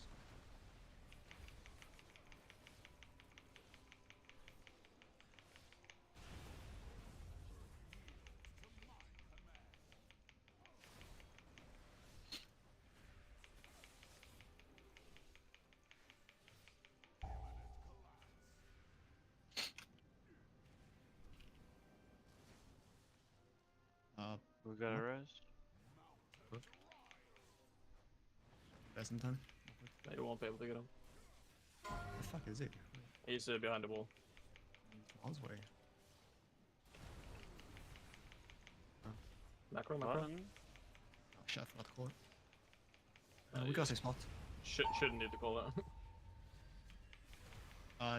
S1: We got a res.
S10: Res in time.
S7: No, you won't be able to get him.
S10: The fuck is it?
S7: He's behind the wall.
S10: Miles away.
S7: Macro.
S10: Oh shit, I forgot to call it. We got 6 spot.
S7: Shouldn't need to call that.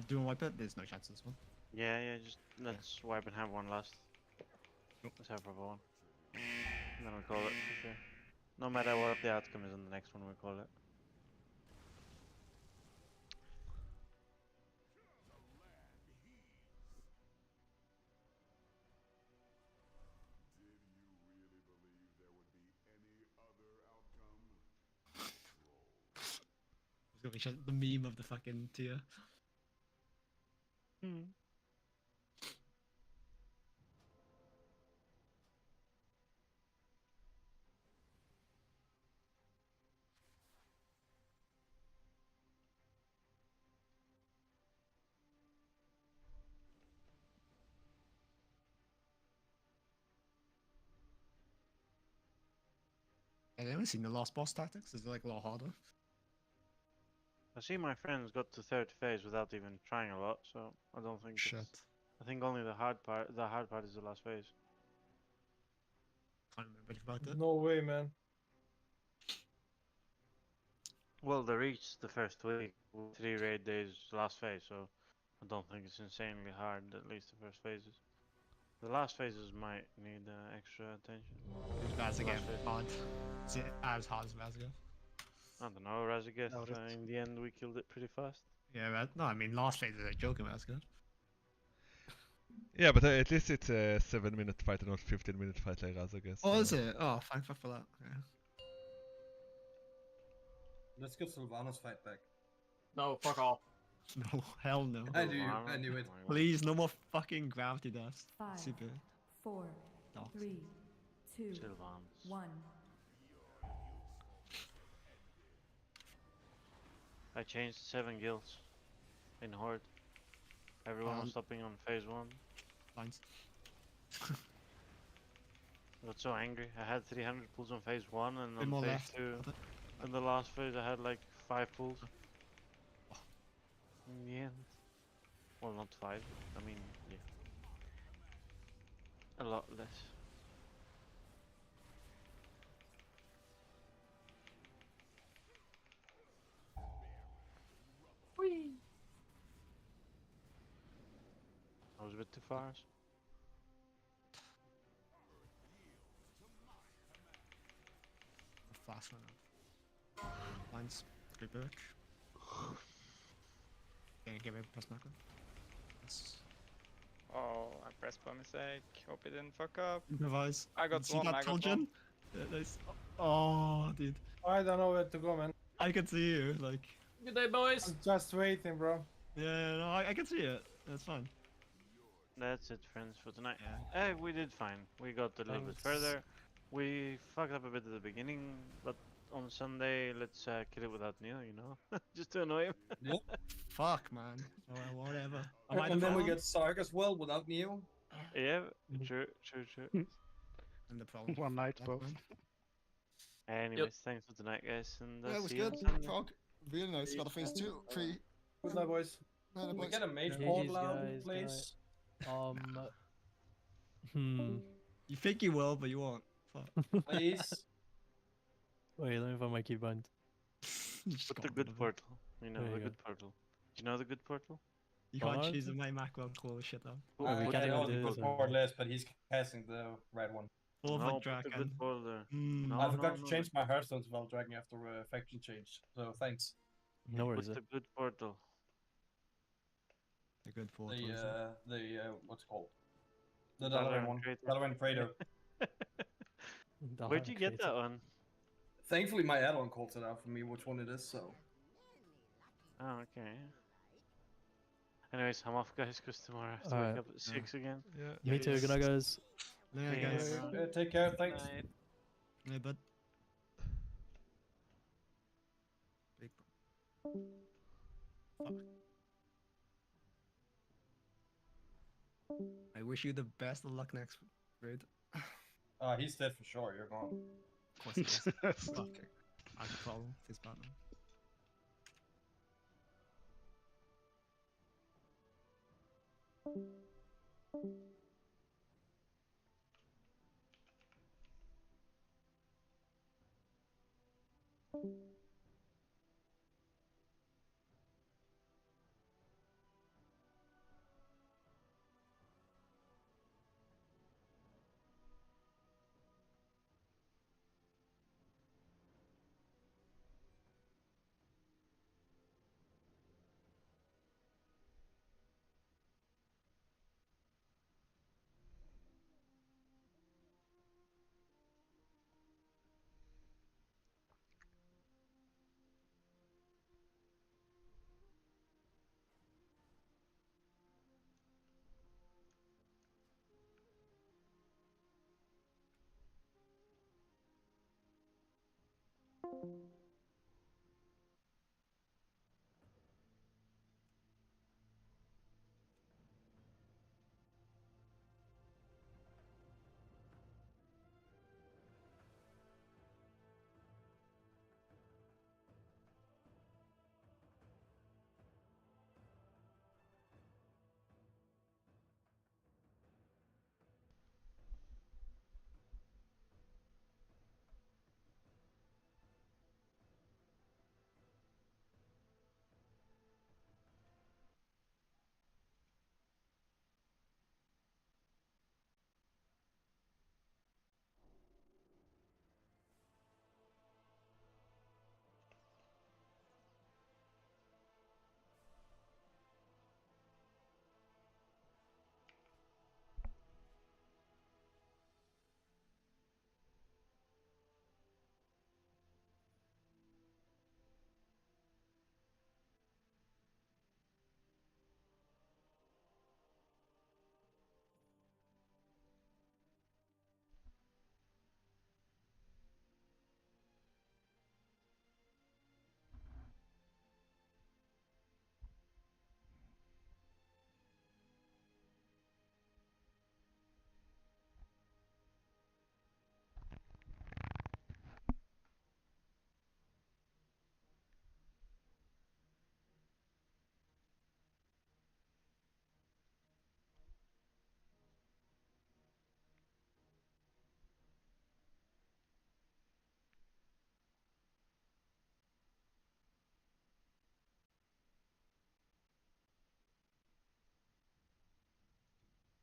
S10: Do you want to wipe it? There's no chance of this one.
S1: Yeah, just let's wipe and have one last. Let's have proper one. And then we call it for sure. No matter what the outcome is on the next one, we call it.
S10: It's gonna be the meme of the fucking tier. Have you ever seen the last boss tactics? Is it like a lot harder?
S1: I see my friends got to 3rd phase without even trying a lot, so I don't think. I think only the hard part. The hard part is the last phase.
S10: Can't remember anything about that.
S12: No way, man.
S1: Well, they reached the first week with 3 raid days last phase, so I don't think it's insanely hard. At least the first phases. The last phases might need extra attention.
S10: Razageth hard. Is it as hard as Razageth?
S1: I don't know, Razageth, in the end we killed it pretty fast.
S10: Yeah, but no, I mean last phase is a joke about Razageth.
S5: Yeah, but at least it's a 7-minute fight and not 15-minute fight like Razageth.
S10: Oh, is it? Oh, thank fuck for that. Yeah.
S4: Let's get Sylvanas fight back.
S7: No, fuck off.
S10: No, hell no.
S4: I knew it.
S10: Please, no more fucking gravity deaths.
S9: 5,
S10: Super.
S9: 4, 3, 2, 1.
S1: I changed 7 guilds in Horde. Everyone was stopping on phase 1.
S10: Lines.
S1: I got so angry. I had 300 pulls on phase 1 and
S10: Bit more
S1: on phase
S10: left.
S1: 2. In the last phase I had like 5 pulls. In the end. Well, not 5. I mean, yeah. A lot less. was a bit too fast.
S10: Fast one. Lines. Good back. Can you give me a press macro? Yes.
S19: Oh, I pressed by mistake. Hope it didn't fuck up.
S10: Improvise.
S19: I got
S10: See
S19: one.
S10: that
S19: I got
S10: Tulgen?
S19: one.
S10: Yeah, nice. Oh, dude.
S12: I don't know where to go, man.
S10: I can see you. Like.
S7: Good day, boys.
S12: I'm just waiting, bro.
S10: Yeah, no, I can see it. That's fine.
S1: That's it, friends, for tonight. Yeah. We did fine. We got a little bit further. We fucked up a bit at the beginning, but on Sunday, let's kill it without Neil, you know? Just to annoy him.
S4: Yep.
S10: Fuck, man. Or whatever.
S4: And then we get Sark as well without Neo.
S1: Yeah, true.
S10: And the problem.
S8: One night, both.
S1: Anyways, thanks for tonight, guys, and
S10: Yeah, it was
S1: see you
S10: good.
S1: on Sunday.
S10: Frog. Really nice. Got a phase 2, 3.
S12: Good night, boys.
S10: Night,
S12: Can we
S10: boys.
S12: get a mage
S11: GG's,
S12: portal out,
S11: guys,
S12: please?
S10: You think you will, but you won't. Fuck.
S12: Please.
S11: Wait, let me find my keybind.
S1: What's the good portal? You know,
S11: There
S1: the
S11: you go.
S1: good portal. Do you know the good portal?
S10: You can't
S11: What?
S10: choose my macro cool shit out.
S1: Well,
S12: I
S1: we
S12: can't
S1: can't
S12: know
S1: even
S12: the
S1: do this
S12: portal list, but he's casting the red one.
S10: Full
S1: No,
S10: of
S1: put the
S10: dragon.
S1: good portal there. No,
S12: I forgot
S1: no,
S12: to change my Hearthstone to Dragon after faction change, so thanks.
S11: No
S1: What's
S11: worries.
S1: the good portal?
S10: A good portal.
S12: The what's it called? The
S1: Dalaran
S12: Dalaran one.
S1: Crater.
S12: Dalaran Crater.
S1: Where'd you get that one?
S12: Thankfully, my add-on calls it out for me which one it is. So.
S1: Oh, okay. Anyways, I'm off, guys, because tomorrow I have to
S11: Alright.
S1: wake up at 6 again.
S10: Yeah.
S11: Me too. Good night, guys.
S10: Yeah,
S1: Yeah,
S10: guys.
S1: bro.
S12: Take care. Thanks.
S10: Yeah, but. Big. Fuck. I wish you the best of luck next raid.
S12: He's dead for sure. You're gone.
S10: Of course he is. Fuck. I have a problem with his partner.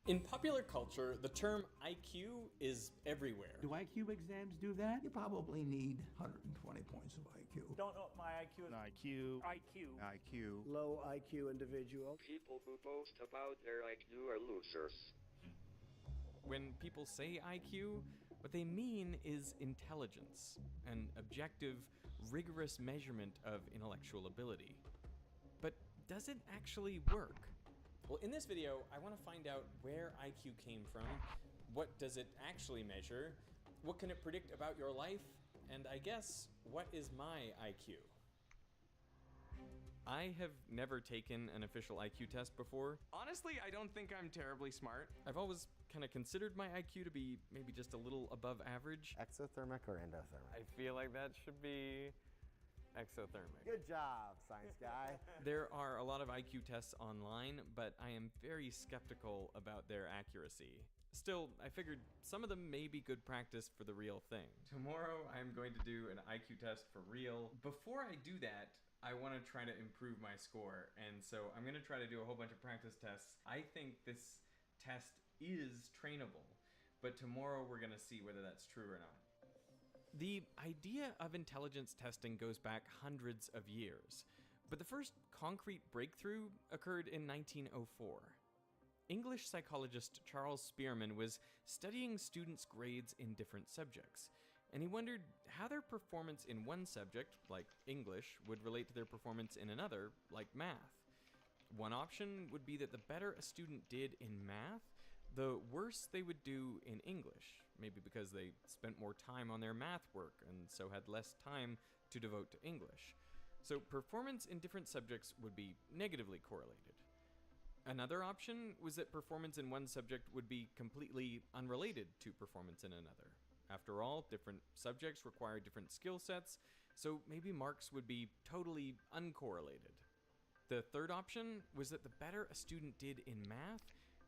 S21: In popular culture, the term IQ is everywhere.
S22: Do IQ exams do that? You probably need 120 points of IQ.
S23: Don't know what my IQ is.
S22: IQ.
S23: IQ.
S22: IQ.
S23: Low IQ individual.
S24: People who boast about their IQ are losers.
S25: When people say IQ, what they mean is intelligence, an objective, rigorous measurement of intellectual ability. But does it actually work? Well, in this video, I want to find out where IQ came from, what does it actually measure, what can it predict about your life, and I guess, what is my IQ? I have never taken an official IQ test before. Honestly, I don't think I'm terribly smart. I've always kind of considered my IQ to be maybe just a little above average.
S26: Exothermic or endothermic?
S25: I feel like that should be exothermic.
S26: Good job, science guy.
S25: There are a lot of IQ tests online, but I am very skeptical about their accuracy. Still, I figured some of them may be good practice for the real thing. Tomorrow, I'm going to do an IQ test for real. Before I do that, I want to try to improve my score, and so I'm going to try to do a whole bunch of practice tests. I think this test is trainable, but tomorrow we're going to see whether that's true or not. The idea of intelligence testing goes back hundreds of years, but the first concrete breakthrough occurred in 1904. English psychologist Charles Spearman was studying students' grades in different subjects, and he wondered how their performance in one subject, like English, would relate to their performance in another, like math. One option would be that the better a student did in math, the worse they would do in English, maybe because they spent more time on their math work and so had less time to devote to English. So performance in different subjects would be negatively correlated. Another option was that performance in one subject would be completely unrelated to performance in another. After all, different subjects require different skill sets, so maybe marks would be totally uncorrelated. The third option was that the better a student did in math,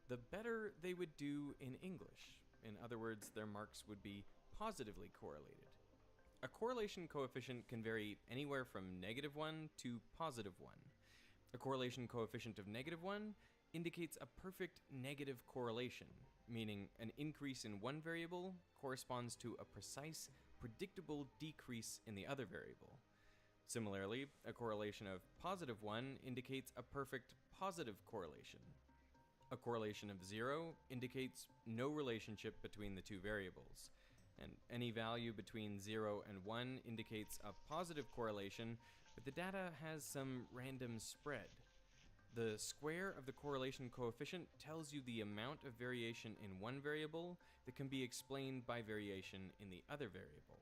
S25: the better they would do in English. In other words, their marks would be positively correlated. A correlation coefficient can vary anywhere from -1 to +1. A correlation coefficient of -1 indicates a perfect negative correlation, meaning an increase in one variable corresponds to a precise, predictable decrease in the other variable. Similarly, a correlation of +1 indicates a perfect positive correlation. A correlation of 0 indicates no relationship between the two variables, and any value between 0 and 1 indicates a positive correlation, but the data has some random spread. The square of the correlation coefficient tells you the amount of variation in one variable that can be explained by variation in the other variable.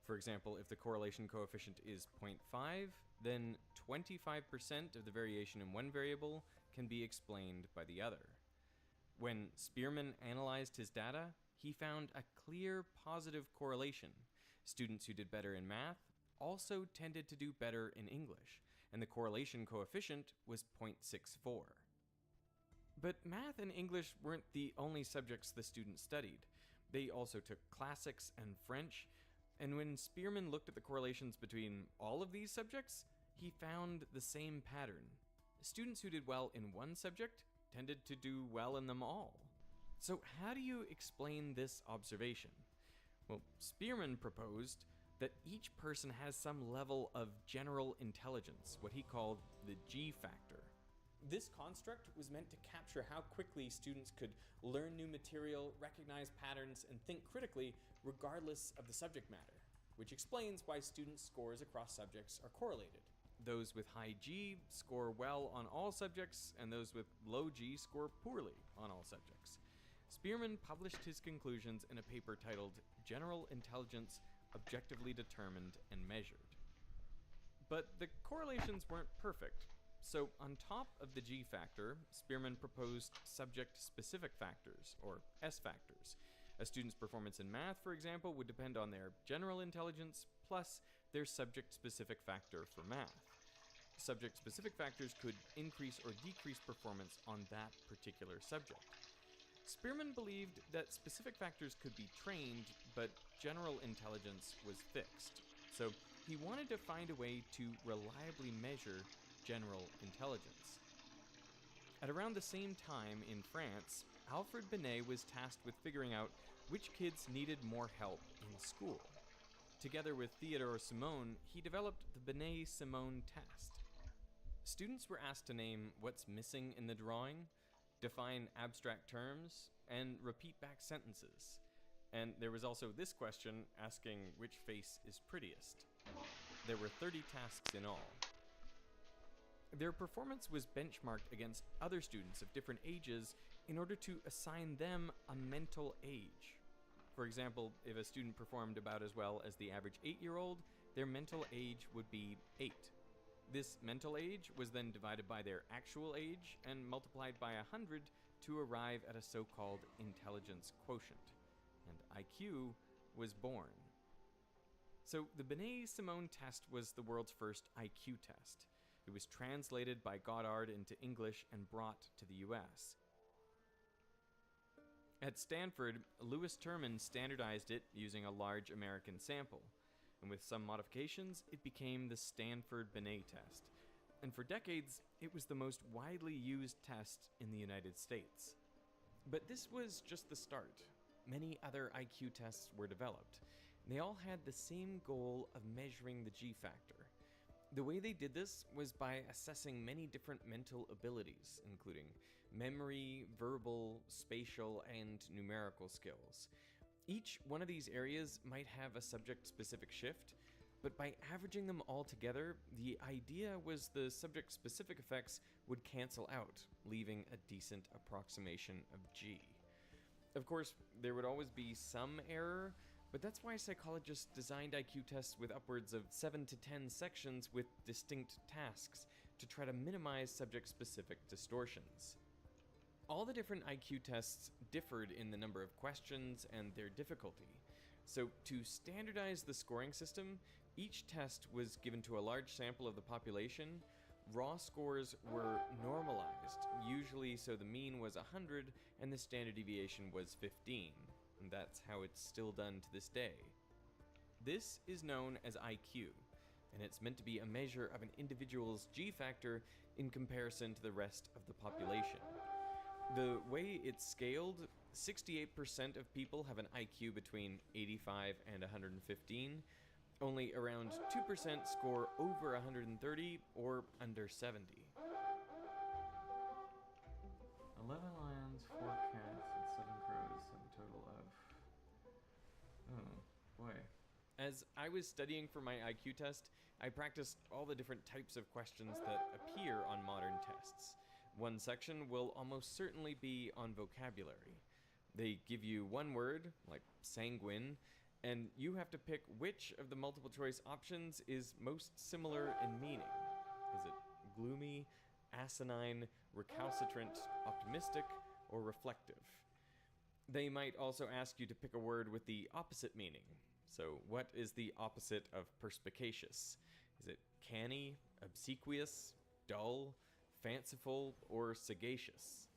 S25: For example, if the correlation coefficient is 0.5, then 25% of the variation in one variable can be explained by the other. When Spearman analyzed his data, he found a clear positive correlation. Students who did better in math also tended to do better in English, and the correlation coefficient was 0.64. But math and English weren't the only subjects the students studied. They also took classics and French, and when Spearman looked at the correlations between all of these subjects, he found the same pattern. Students who did well in one subject tended to do well in them all. So how do you explain this observation? Well, Spearman proposed that each person has some level of general intelligence, what he called the G factor. This construct was meant to capture how quickly students could learn new material, recognize patterns, and think critically regardless of the subject matter, which explains why students' scores across subjects are correlated. Those with high G score well on all subjects, and those with low G score poorly on all subjects. Spearman published his conclusions in a paper titled General Intelligence Objectively Determined and Measured. But the correlations weren't perfect, so on top of the G factor, Spearman proposed subject-specific factors, or S factors. A student's performance in math, for example, would depend on their general intelligence plus their subject-specific factor for math. Subject-specific factors could increase or decrease performance on that particular subject. Spearman believed that specific factors could be trained, but general intelligence was fixed. So he wanted to find a way to reliably measure general intelligence. At around the same time in France, Alfred Binet was tasked with figuring out which kids needed more help in school. Together with Theodore Simon, he developed the Binet-Simon test. Students were asked to name what's missing in the drawing, define abstract terms, and repeat back sentences. And there was also this question asking which face is prettiest. There were 30 tasks in all. Their performance was benchmarked against other students of different ages in order to assign them a mental age. For example, if a student performed about as well as the average 8-year-old, their mental age would be 8. This mental age was then divided by their actual age and multiplied by 100 to arrive at a so-called intelligence quotient. And IQ was born. So the Binet-Simon test was the world's first IQ test. It was translated by Goddard into English and brought to the US. At Stanford, Lewis Terman standardized it using a large American sample, and with some modifications, it became the Stanford Binet test. And for decades, it was the most widely used test in the United States. But this was just the start. Many other IQ tests were developed. They all had the same goal of measuring the G factor. The way they did this was by assessing many different mental abilities, including memory, verbal, spatial, and numerical skills. Each one of these areas might have a subject-specific shift, but by averaging them all together, the idea was the subject-specific effects would cancel out, leaving a decent approximation of G. Of course, there would always be some error, but that's why psychologists designed IQ tests with upwards of 7 to 10 sections with distinct tasks to try to minimize subject-specific distortions. All the different IQ tests differed in the number of questions and their difficulty. So to standardize the scoring system, each test was given to a large sample of the population. Raw scores were normalized, usually so the mean was 100 and the standard deviation was 15. And that's how it's still done to this day. This is known as IQ, and it's meant to be a measure of an individual's G factor in comparison to the rest of the population. The way it's scaled, 68% of people have an IQ between 85 and 115. Only around 2% score over 130 or under 70. 11 lions, 4 cats, and 7 crows have a total of... Oh, boy. As I was studying for my IQ test, I practiced all the different types of questions that appear on modern tests. One section will almost certainly be on vocabulary. They give you one word, like sanguine, and you have to pick which of the multiple choice options is most similar in meaning. Is it gloomy, asinine, recalcitrant, optimistic, or reflective? They might also ask you to pick a word with the opposite meaning. So what is the opposite of perspicacious? Is it canny, obsequious, dull, fanciful, or sagacious?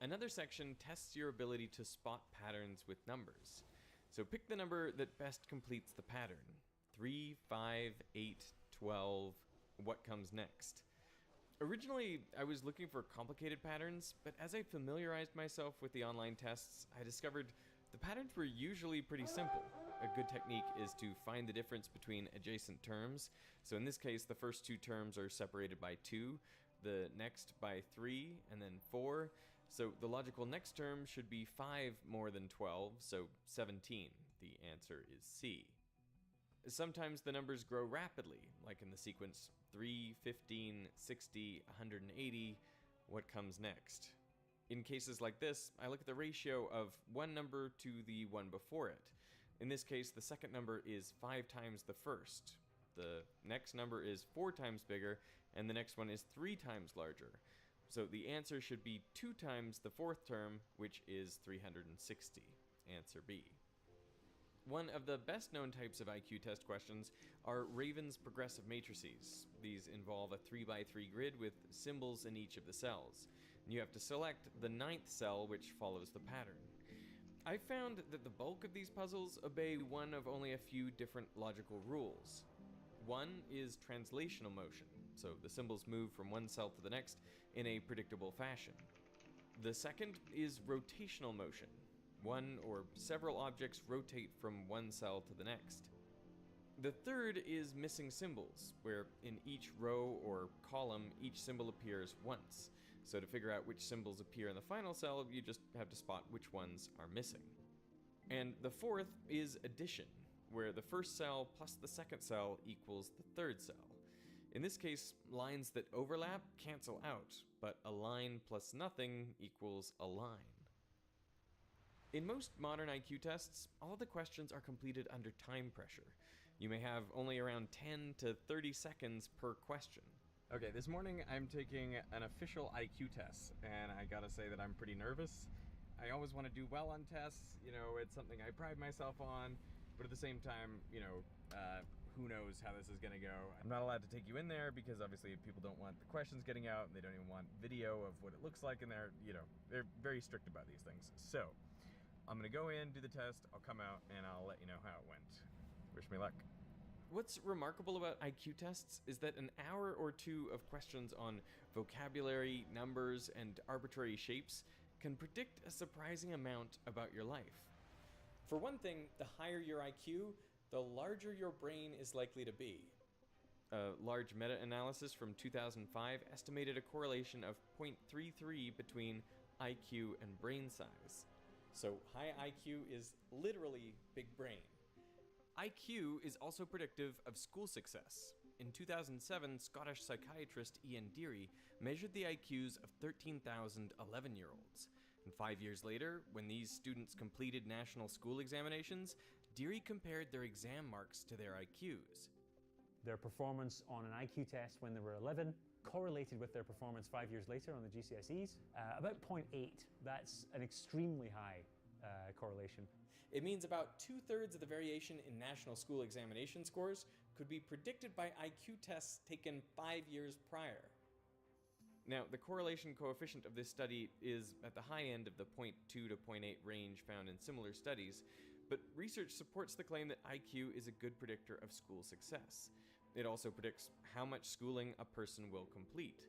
S25: Another section tests your ability to spot patterns with numbers. So pick the number that best completes the pattern. 3, 5, 8, 12, what comes next? Originally, I was looking for complicated patterns, but as I familiarized myself with the online tests, I discovered the patterns were usually pretty simple. A good technique is to find the difference between adjacent terms. So in this case, the first two terms are separated by 2, the next by 3, and then 4. So the logical next term should be 5 more than 12, so 17. The answer is C. Sometimes the numbers grow rapidly, like in the sequence 3, 15, 60, 180. What comes next? In cases like this, I look at the ratio of one number to the one before it. In this case, the second number is 5 times the first. The next number is 4 times bigger, and the next one is 3 times larger. So the answer should be 2 times the fourth term, which is 360. Answer B. One of the best known types of IQ test questions are Raven's progressive matrices. These involve a 3x3 grid with symbols in each of the cells. You have to select the 9th cell, which follows the pattern. I found that the bulk of these puzzles obey one of only a few different logical rules. One is translational motion. so the symbols move from one cell to the next in a predictable fashion. The second is rotational motion. One or several objects rotate from one cell to the next. The third is missing symbols, where in each row or column, each symbol appears once. So to figure out which symbols appear in the final cell, you just have to spot which ones are missing. And the fourth is addition, where the first cell plus the second cell equals the third cell. In this case, lines that overlap cancel out, but a line plus nothing equals a line. In most modern IQ tests, all the questions are completed under time pressure. You may have only around 10 to 30 seconds per question. Okay, this morning I'm taking an official IQ test, and I gotta say that I'm pretty nervous. I always want to do well on tests, you know, it's something I pride myself on, but at the same time, you know, who knows how this is gonna go. I'm not allowed to take you in there because obviously people don't want the questions getting out, and they don't even want video of what it looks like in there, you know, they're very strict about these things. So, I'm gonna go in, do the test, I'll come out, and I'll let you know how it went. Wish me luck. What's remarkable about IQ tests is that an hour or two of questions on vocabulary, numbers, and arbitrary shapes can predict a surprising amount about your life.
S21: For one thing, the higher your IQ, the larger your brain is likely to be.
S25: A large meta-analysis from 2005 estimated a correlation of 0.33 between IQ and brain size.
S21: So high IQ is literally big brain.
S25: IQ is also predictive of school success. In 2007, Scottish psychiatrist Ian Deary measured the IQs of 13,000 11-year-olds. And 5 years later, when these students completed national school examinations, Deary compared their exam marks to their IQs.
S3: Their performance on an IQ test when they were 11 correlated with their performance 5 years later on the GCSEs, about 0.8. That's an extremely high correlation.
S21: It means about 2/3 of the variation in national school examination scores could be predicted by IQ tests taken 5 years prior.
S25: Now, the correlation coefficient of this study is at the high end of the 0.2 to 0.8 range found in similar studies, but research supports the claim that IQ is a good predictor of school success. It also predicts how much schooling a person will complete.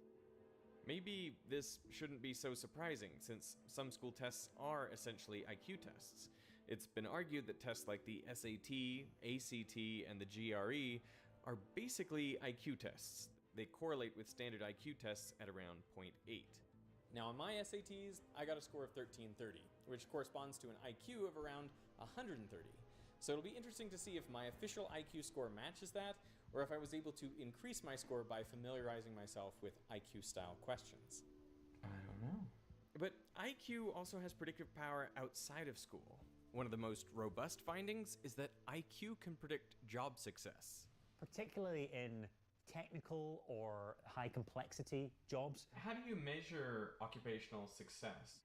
S25: Maybe this shouldn't be so surprising, since some school tests are essentially IQ tests. It's been argued that tests like the SAT, ACT, and the GRE are basically IQ tests. They correlate with standard IQ tests at around 0.8.
S21: Now on my SATs, I got a score of 1330, which corresponds to an IQ of around 130. So it'll be interesting to see if my official IQ score matches that, or if I was able to increase my score by familiarizing myself with IQ-style questions.
S25: I don't know. But IQ also has predictive power outside of school. One of the most robust findings is that IQ can predict job success.
S3: Particularly in technical or high complexity jobs.
S25: How do you measure occupational success?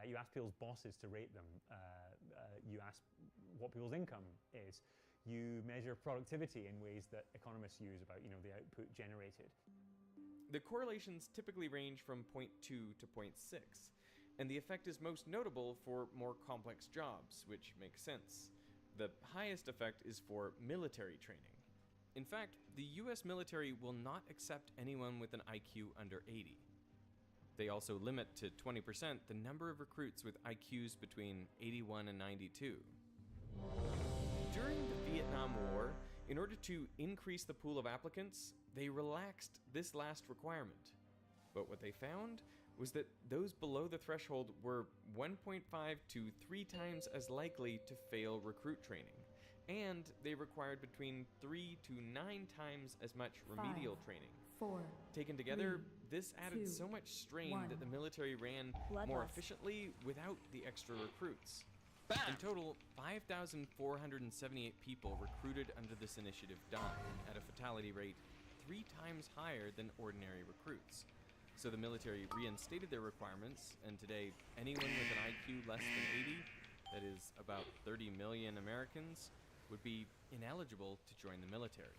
S3: You ask people's bosses to rate them. You ask what people's income is. You measure productivity in ways that economists use about, you know, the output generated.
S25: The correlations typically range from 0.2 to 0.6, and the effect is most notable for more complex jobs, which makes sense. The highest effect is for military training. In fact, the US military will not accept anyone with an IQ under 80. They also limit to 20% the number of recruits with IQs between 81 and 92. During the Vietnam War, in order to increase the pool of applicants, they relaxed this last requirement. But what they found was that those below the threshold were 1.5 to 3 times as likely to fail recruit training, and they required between 3 to 9 times as much remedial training.
S9: 4.
S25: Taken together,
S9: 3,
S25: this added
S9: 2,
S25: so much strain
S9: 1.
S25: that the military ran
S9: Bloodlust.
S25: more efficiently without the extra recruits. In total, 5,478 people recruited under this initiative died at a fatality rate 3 times higher than ordinary recruits. So the military reinstated their requirements, and today anyone with an IQ less than 80, that is about 30 million Americans, would be ineligible to join the military.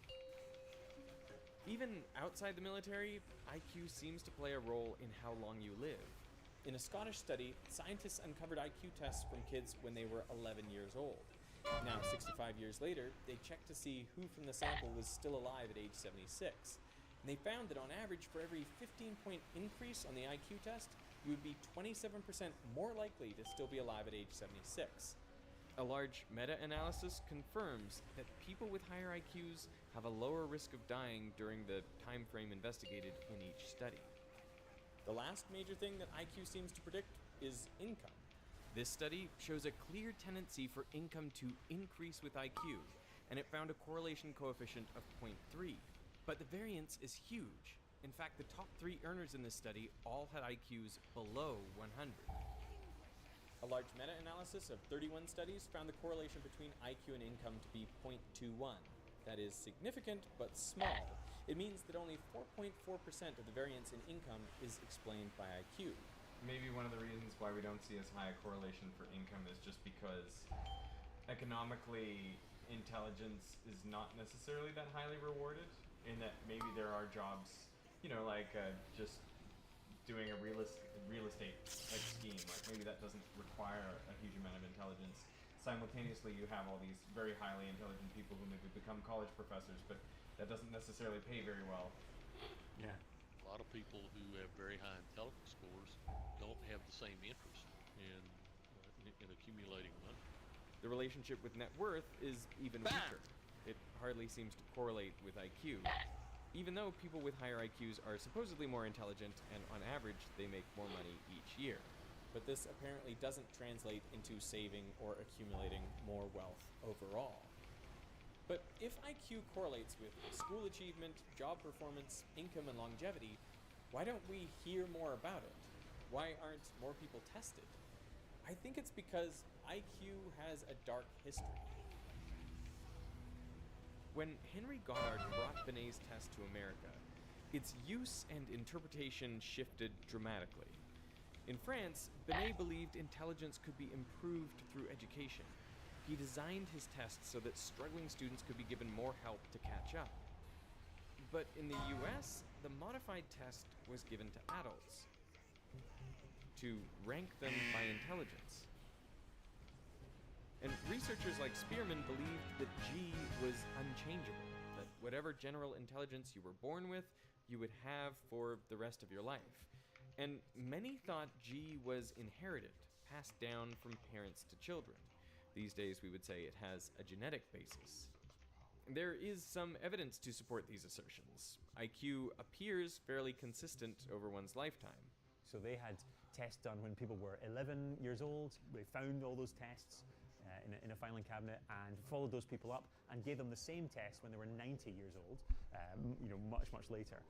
S25: Even outside the military, IQ seems to play a role in how long you live.
S21: In a Scottish study, scientists uncovered IQ tests from kids when they were 11 years old. Now, 65 years later, they checked to see who from the sample was still alive at age 76. And they found that on average, for every 15-point increase on the IQ test, you would be 27% more likely to still be alive at age 76.
S25: A large meta-analysis confirms that people with higher IQs have a lower risk of dying during the time frame investigated in each study.
S21: The last major thing that IQ seems to predict is income.
S25: This study shows a clear tendency for income to increase with IQ, and it found a correlation coefficient of 0.3. But the variance is huge. In fact, the top 3 earners in this study all had IQs below 100.
S21: A large meta-analysis of 31 studies found the correlation between IQ and income to be 0.21. That is significant, but small. It means that only 4.4% of the variance in income is explained by IQ.
S25: Maybe one of the reasons why we don't see as high a correlation for income is just because economically intelligence is not necessarily that highly rewarded, in that maybe there are jobs, you know, like just doing a real estate like scheme, like maybe that doesn't require a huge amount of intelligence. Simultaneously, you have all these very highly intelligent people who maybe become college professors, but that doesn't necessarily pay very well.
S3: Yeah.
S2: A lot of people who have very high intelligence scores don't have the same interest in accumulating money.
S25: The relationship with net worth is even weaker. It hardly seems to correlate with IQ. Even though people with higher IQs are supposedly more intelligent, and on average they make more money each year.
S21: But this apparently doesn't translate into saving or accumulating more wealth overall. But if IQ correlates with school achievement, job performance, income, and longevity, why don't we hear more about it? Why aren't more people tested? I think it's because IQ has a dark history.
S25: When Henry Goddard brought Binet's test to America, its use and interpretation shifted dramatically. In France, Binet believed intelligence could be improved through education. He designed his test so that struggling students could be given more help to catch up. But in the US, the modified test was given to adults to rank them by intelligence. And researchers like Spearman believed that G was unchangeable, that whatever general intelligence you were born with, you would have for the rest of your life. And many thought G was inherited, passed down from parents to children. These days we would say it has a genetic basis. There is some evidence to support these assertions. IQ appears fairly consistent over one's lifetime.
S3: So they had tests done when people were 11 years old. They found all those tests in a filing cabinet and followed those people up and gave them the same test when they were 90 years old, much, much later.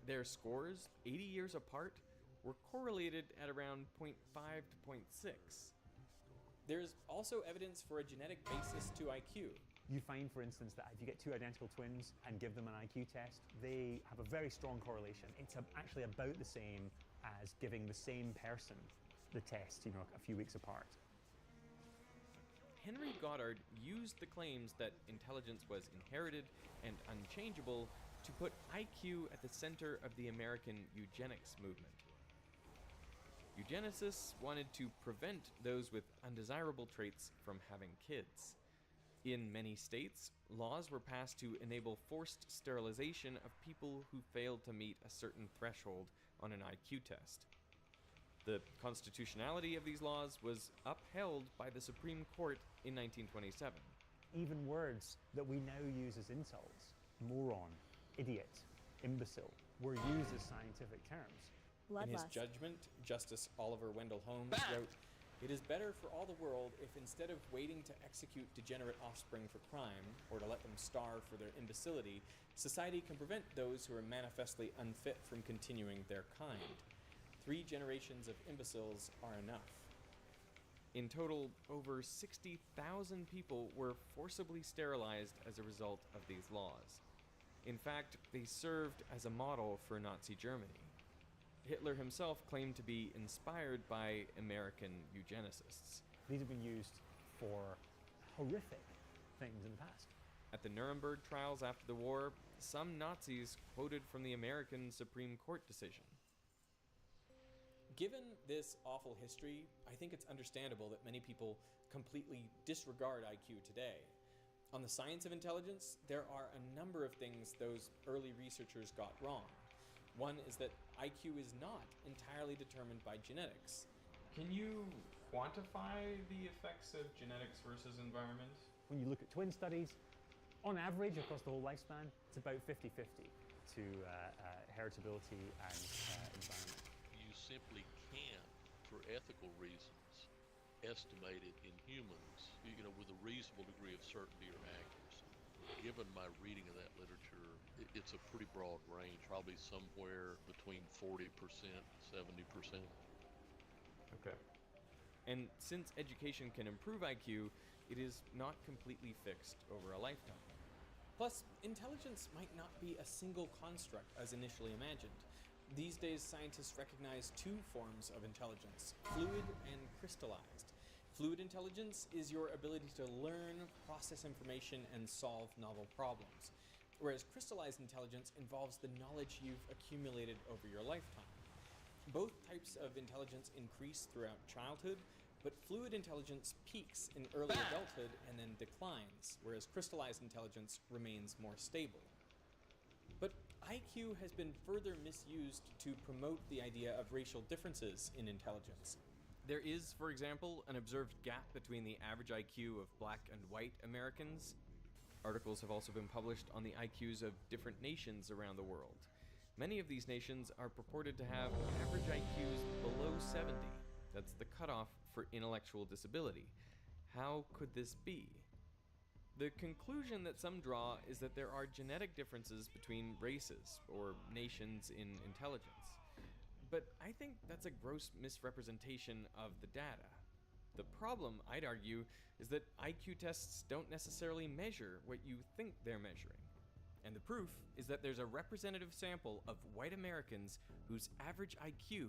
S25: Their scores, 80 years apart, were correlated at around 0.5 to 0.6.
S21: There's also evidence for a genetic basis to IQ.
S3: You find, for instance, that if you get 2 identical twins and give them an IQ test, they have a very strong correlation. It's actually about the same as giving the same person the test, a few weeks apart.
S25: Henry Goddard used the claims that intelligence was inherited and unchangeable to put IQ at the center of the American eugenics movement. Eugenicists wanted to prevent those with undesirable traits from having kids. In many states, laws were passed to enable forced sterilization of people who failed to meet a certain threshold on an IQ test. The constitutionality of these laws was upheld by the Supreme Court in 1927.
S3: Even words that we now use as insults, moron, idiot, imbecile, were used as scientific terms.
S21: In his judgment, Justice Oliver Wendell Holmes wrote, "It is better for all the world if instead of waiting to execute degenerate offspring for crime, or to let them starve for their imbecility, society can prevent those who are manifestly unfit from continuing their kind. 3 generations of imbeciles are enough." In total, over 60,000 people were forcibly sterilized as a result of these laws. In fact, they served as a model for Nazi Germany. Hitler himself claimed to be inspired by American eugenicists.
S3: These have been used for horrific things in the past.
S25: At the Nuremberg trials after the war, some Nazis quoted from the American Supreme Court decision.
S21: Given this awful history, I think it's understandable that many people completely disregard IQ today. On the science of intelligence, there are a number of things those early researchers got wrong. One is that IQ is not entirely determined by genetics. Can you quantify the effects of genetics versus environment?
S3: When you look at twin studies, on average across the whole lifespan, it's about 50-50 to heritability and environment.
S2: You simply can't, for ethical reasons, estimate it in humans, with a reasonable degree of certainty or accuracy. Given my reading of that literature, it's a pretty broad range, probably somewhere between 40% and 70%.
S21: Okay. And since education can improve IQ, it is not completely fixed over a lifetime. Plus, intelligence might not be a single construct as initially imagined. These days, scientists recognize two forms of intelligence, fluid and crystallized. Fluid intelligence is your ability to learn, process information, and solve novel problems, whereas crystallized intelligence involves the knowledge you've accumulated over your lifetime. Both types of intelligence increase throughout childhood, but fluid intelligence peaks in early adulthood and then declines, whereas crystallized intelligence remains more stable. But IQ has been further misused to promote the idea of racial differences in intelligence. There is, for example, an observed gap between the average IQ of black and white Americans. Articles have also been published on the IQs of different nations around the world. Many of these nations are purported to have average IQs below 70. That's the cutoff for intellectual disability. How could this be? The conclusion that some draw is that there are genetic differences between races or nations in intelligence. But I think that's a gross misrepresentation of the data. The problem, I'd argue, is that IQ tests don't necessarily measure what you think they're measuring. And the proof is that there's a representative sample of white Americans whose average IQ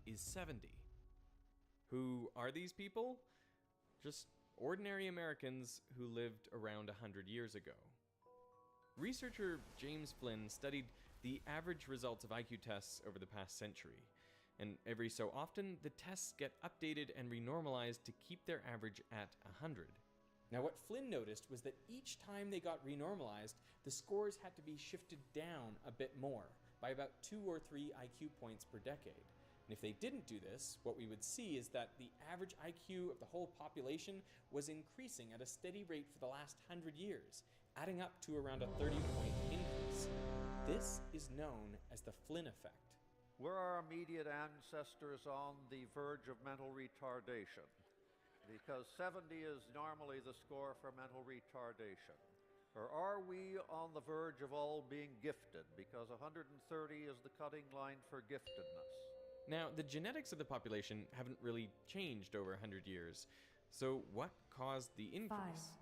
S21: is 70. Who are these people? Just ordinary Americans who lived around 100 years ago. Researcher James Flynn studied the average results of IQ tests over the past century, and every so often the tests get updated and renormalized to keep their average at 100. Now what Flynn noticed was that each time they got renormalized, the scores had to be shifted down a bit more, by about 2 or 3 IQ points per decade. And if they didn't do this, what we would see is that the average IQ of the whole population was increasing at a steady rate for the last 100 years, adding up to around a 30-point increase. This is known as the Flynn effect.
S6: Were our immediate ancestors on the verge of mental retardation? Because 70 is normally the score for mental retardation. Or are we on the verge of all being gifted? Because 130 is the cutting line for giftedness.
S21: Now, the genetics of the population haven't really changed over 100 years. So what caused the increase?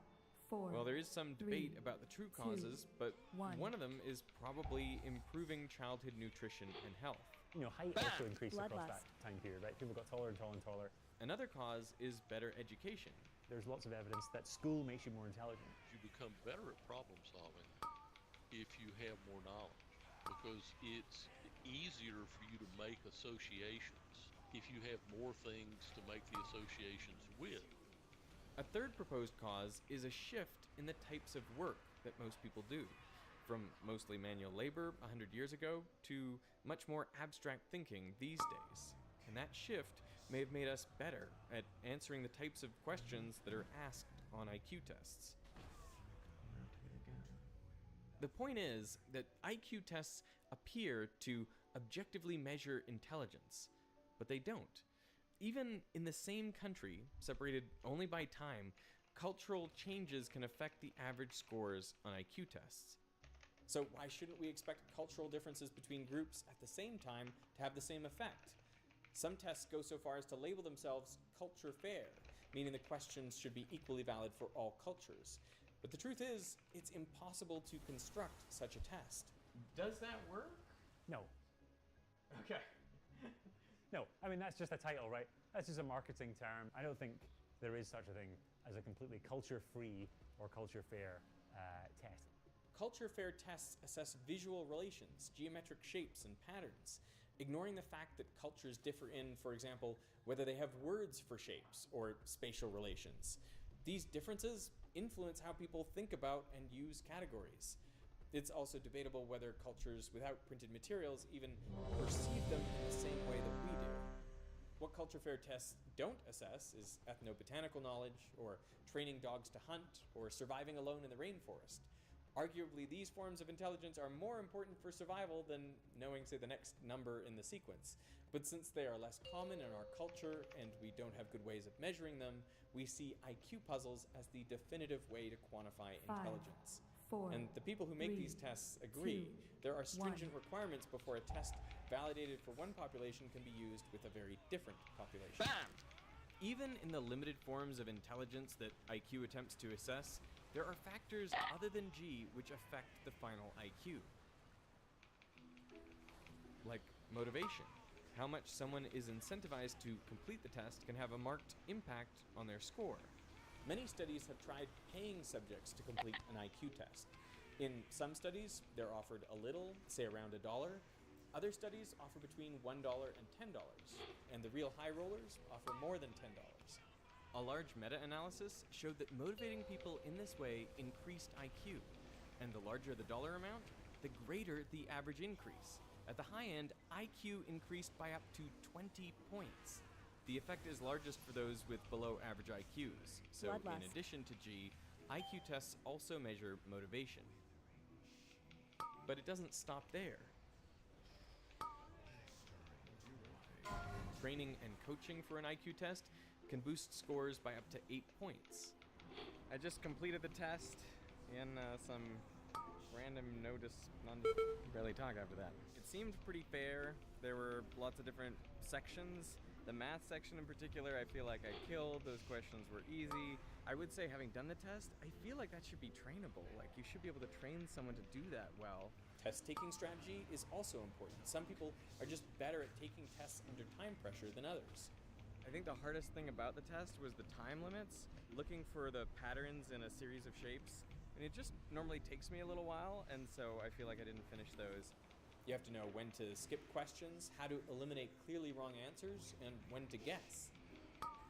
S9: 5, 4,
S21: well, there is some debate
S9: 3,
S21: about the true causes,
S9: 2,
S21: but
S9: 1.
S21: one of them is probably improving childhood nutrition and health.
S3: You know, height also increased across that time period, right? People got taller and taller and taller.
S21: Another cause is better education.
S3: There's lots of evidence that school makes you more intelligent.
S2: You become better at problem solving if you have more knowledge, because it's easier for you to make associations if you have more things to make the associations with.
S21: A third proposed cause is a shift in the types of work that most people do, from mostly manual labor 100 years ago to much more abstract thinking these days. And that shift may have made us better at answering the types of questions that are asked on IQ tests. The point is that IQ tests appear to objectively measure intelligence, but they don't. Even in the same country, separated only by time, cultural changes can affect the average scores on IQ tests. So why shouldn't we expect cultural differences between groups at the same time to have the same effect? Some tests go so far as to label themselves culture fair, meaning the questions should be equally valid for all cultures. But the truth is, it's impossible to construct such a test. Does that work?
S3: No.
S21: Okay.
S3: No, I mean, that's just a title, right? That's just a marketing term. I don't think there is such a thing as a completely culture-free or culture-fair test.
S21: Culture-fair tests assess visual relations, geometric shapes, and patterns, ignoring the fact that cultures differ in, for example, whether they have words for shapes or spatial relations. These differences influence how people think about and use categories. It's also debatable whether cultures without printed materials even perceive them in the same way that we do. What culture fair tests don't assess is ethnobotanical knowledge, or training dogs to hunt, or surviving alone in the rainforest. Arguably, these forms of intelligence are more important for survival than knowing, say, the next number in the sequence. But since they are less common in our culture and we don't have good ways of measuring them, we see IQ puzzles as the definitive way to quantify
S9: 5,
S21: intelligence.
S9: 4,
S21: And the people who make
S9: 3,
S21: these tests agree.
S9: 2,
S21: There are stringent
S9: 1.
S21: requirements before a test validated for one population can be used with a very different population.
S25: Bam! Even in the limited forms of intelligence that IQ attempts to assess, there are factors other than G which affect the final IQ. Like motivation. How much someone is incentivized to complete the test can have a marked impact on their score. Many studies have tried paying subjects to complete an IQ test. In some studies, they're offered a little, say around $1. Other studies offer between $1 and $10, and the real high rollers offer more than $10. A large meta-analysis showed that motivating people in this way increased IQ, and the larger the dollar amount, the greater the average increase. At the high end, IQ increased by up to 20 points. The effect is largest for those with below average IQs, so in
S13: Bloodlust.
S21: addition to G, IQ tests also measure motivation. But it doesn't stop there. Training and coaching for an IQ test can boost scores by up to 8 points. I just completed the test in some random notice, barely talk after that. It seemed pretty fair. There were lots of different sections. The math section in particular, I feel like I killed. Those questions were easy. I would say, having done the test, I feel like that should be trainable. Like, you should be able to train someone to do that well. Test-taking strategy is also important. Some people are just better at taking tests under time pressure than others. I think the hardest thing about the test was the time limits, looking for the patterns in a series of shapes. And it just normally takes me a little while, and so I feel like I didn't finish those. You have to know when to skip questions, how to eliminate clearly wrong answers, and when to guess.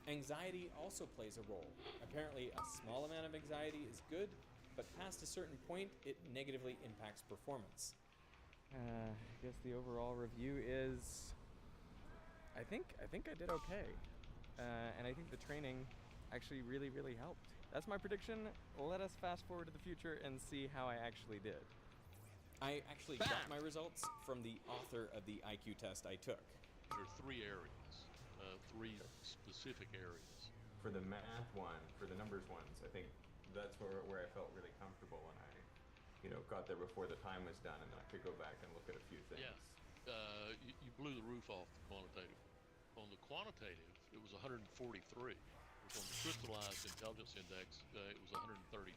S21: Anxiety also plays a role. Apparently, a small amount of anxiety is good, but past a certain point, it negatively impacts performance. I guess the overall review is... I think I did okay. And I think the training actually really helped. That's my prediction. Let us fast forward to the future and see how I actually did. I actually got my results from the author of the IQ test I took.
S2: There are three areas, three specific areas.
S14: For the math one, for the numbers ones, I think that's where I felt really comfortable, and I, got there before the time was done, and then I could go back and look at a few things.
S2: Yeah, you blew the roof off the quantitative. On the quantitative, it was 143. On the crystallized intelligence index, it was 132.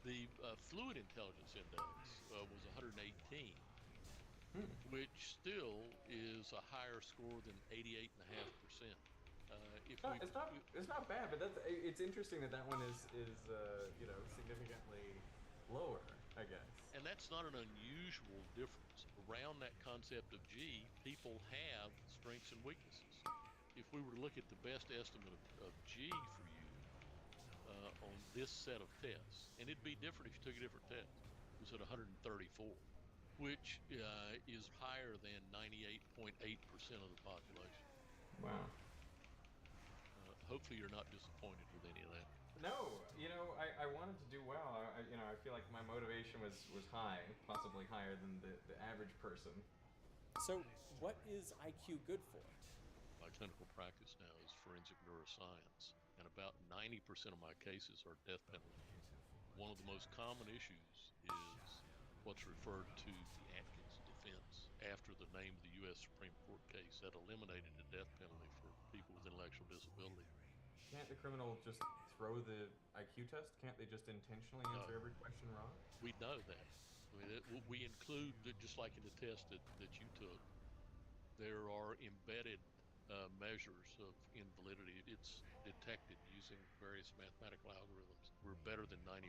S2: The fluid intelligence index was 118, which still is a higher score than 88.5%.
S14: It's not bad, but it's interesting that one is significantly lower, I guess.
S2: And that's not an unusual difference. Around that concept of G, people have strengths and weaknesses. If we were to look at the best estimate of G for you on this set of tests, and it'd be different if you took a different test, it was at 134, which is higher than 98.8% of the population.
S14: Wow.
S2: Hopefully you're not disappointed with any of that.
S14: No, I wanted to do well. I feel like my motivation was high, possibly higher than the average person.
S21: So, what is IQ good for?
S2: My clinical practice now is forensic neuroscience, and about 90% of my cases are death penalty. One of the most common issues is what's referred to the Atkins defense, after the name of the U.S. Supreme Court case that eliminated the death penalty for people with intellectual disability.
S14: Can't the criminal just throw the IQ test? Can't they just intentionally answer every question wrong?
S2: We know that. I mean, we include, just like in the test that you took, there are embedded measures of invalidity. It's detected using various mathematical algorithms. We're better than 95%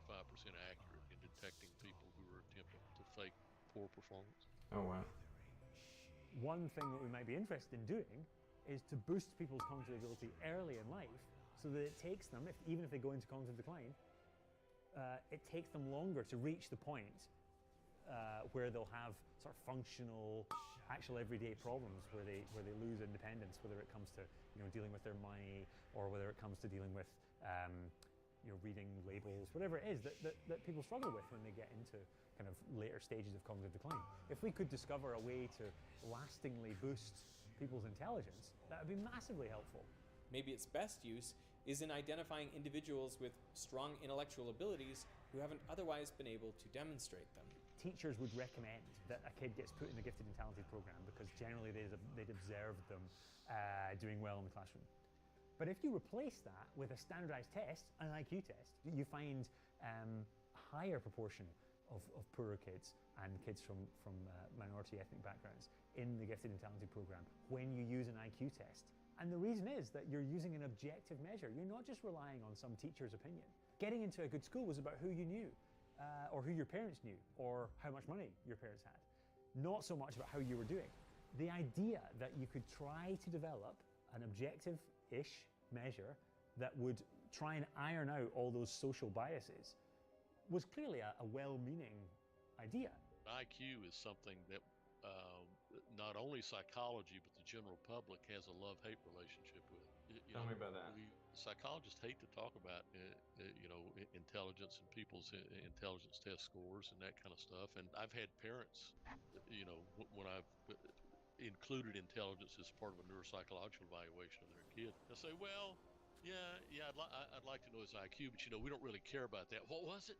S2: accurate in detecting people who are attempting to fake poor performance.
S14: Oh, wow.
S3: One thing that we might be interested in doing is to boost people's cognitive ability early in life so that it takes them, even if they go into cognitive decline, it takes them longer to reach the point where they'll have sort of functional, actual everyday problems where they lose independence, whether it comes to dealing with their money or whether it comes to dealing with reading labels, whatever it is that people struggle with when they get into kind of later stages of cognitive decline. If we could discover a way to lastingly boost people's intelligence, that would be massively helpful.
S21: Maybe its best use is in identifying individuals with strong intellectual abilities who haven't otherwise been able to demonstrate them.
S3: Teachers would recommend that a kid gets put in the gifted and talented program because generally they'd observed them doing well in the classroom. But if you replace that with a standardized test, an IQ test, you find a higher proportion of poorer kids and kids from minority ethnic backgrounds in the gifted and talented program when you use an IQ test. And the reason is that you're using an objective measure. You're not just relying on some teacher's opinion. Getting into a good school was about who you knew, or who your parents knew, or how much money your parents had. Not so much about how you were doing. The idea that you could try to develop an objective-ish measure that would try and iron out all those social biases was clearly a well-meaning idea.
S2: IQ is something that not only psychology, but the general public has a love-hate relationship with.
S14: Tell me about that.
S2: Psychologists hate to talk about, intelligence and people's intelligence test scores and that kind of stuff. And I've had parents, when I've included intelligence as part of a neuropsychological evaluation of their kid, they'll say, "Well, yeah, I'd like to know his IQ, but we don't really care about that. What was it?"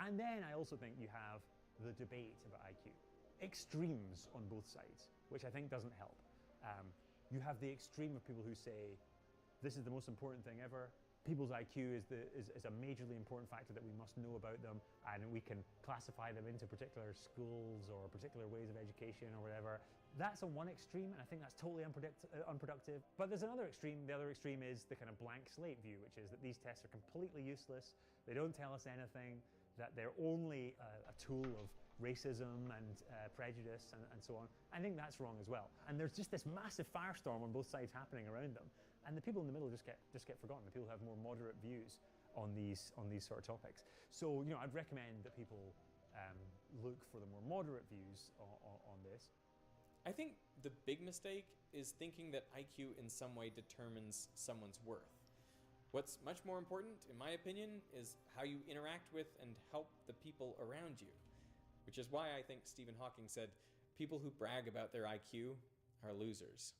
S3: And then I also think you have the debate about IQ. Extremes on both sides, which I think doesn't help. You have the extreme of people who say, this is the most important thing ever. People's IQ is a majorly important factor that we must know about them, and we can classify them into particular schools or particular ways of education or whatever. That's on one extreme, and I think that's totally unproductive. But there's another extreme. The other extreme is the kind of blank slate view, which is that these tests are completely useless. They don't tell us anything, that they're only a tool of racism and prejudice and so on. I think that's wrong as well. And there's just this massive firestorm on both sides happening around them. And the people in the middle just get forgotten. The people who have more moderate views on these sort of topics. So I'd recommend that people look for the more moderate views on this.
S21: I think the big mistake is thinking that IQ in some way determines someone's worth. What's much more important, in my opinion, is how you interact with and help the people around you. Which is why I think Stephen Hawking said, people who brag about their IQ are losers.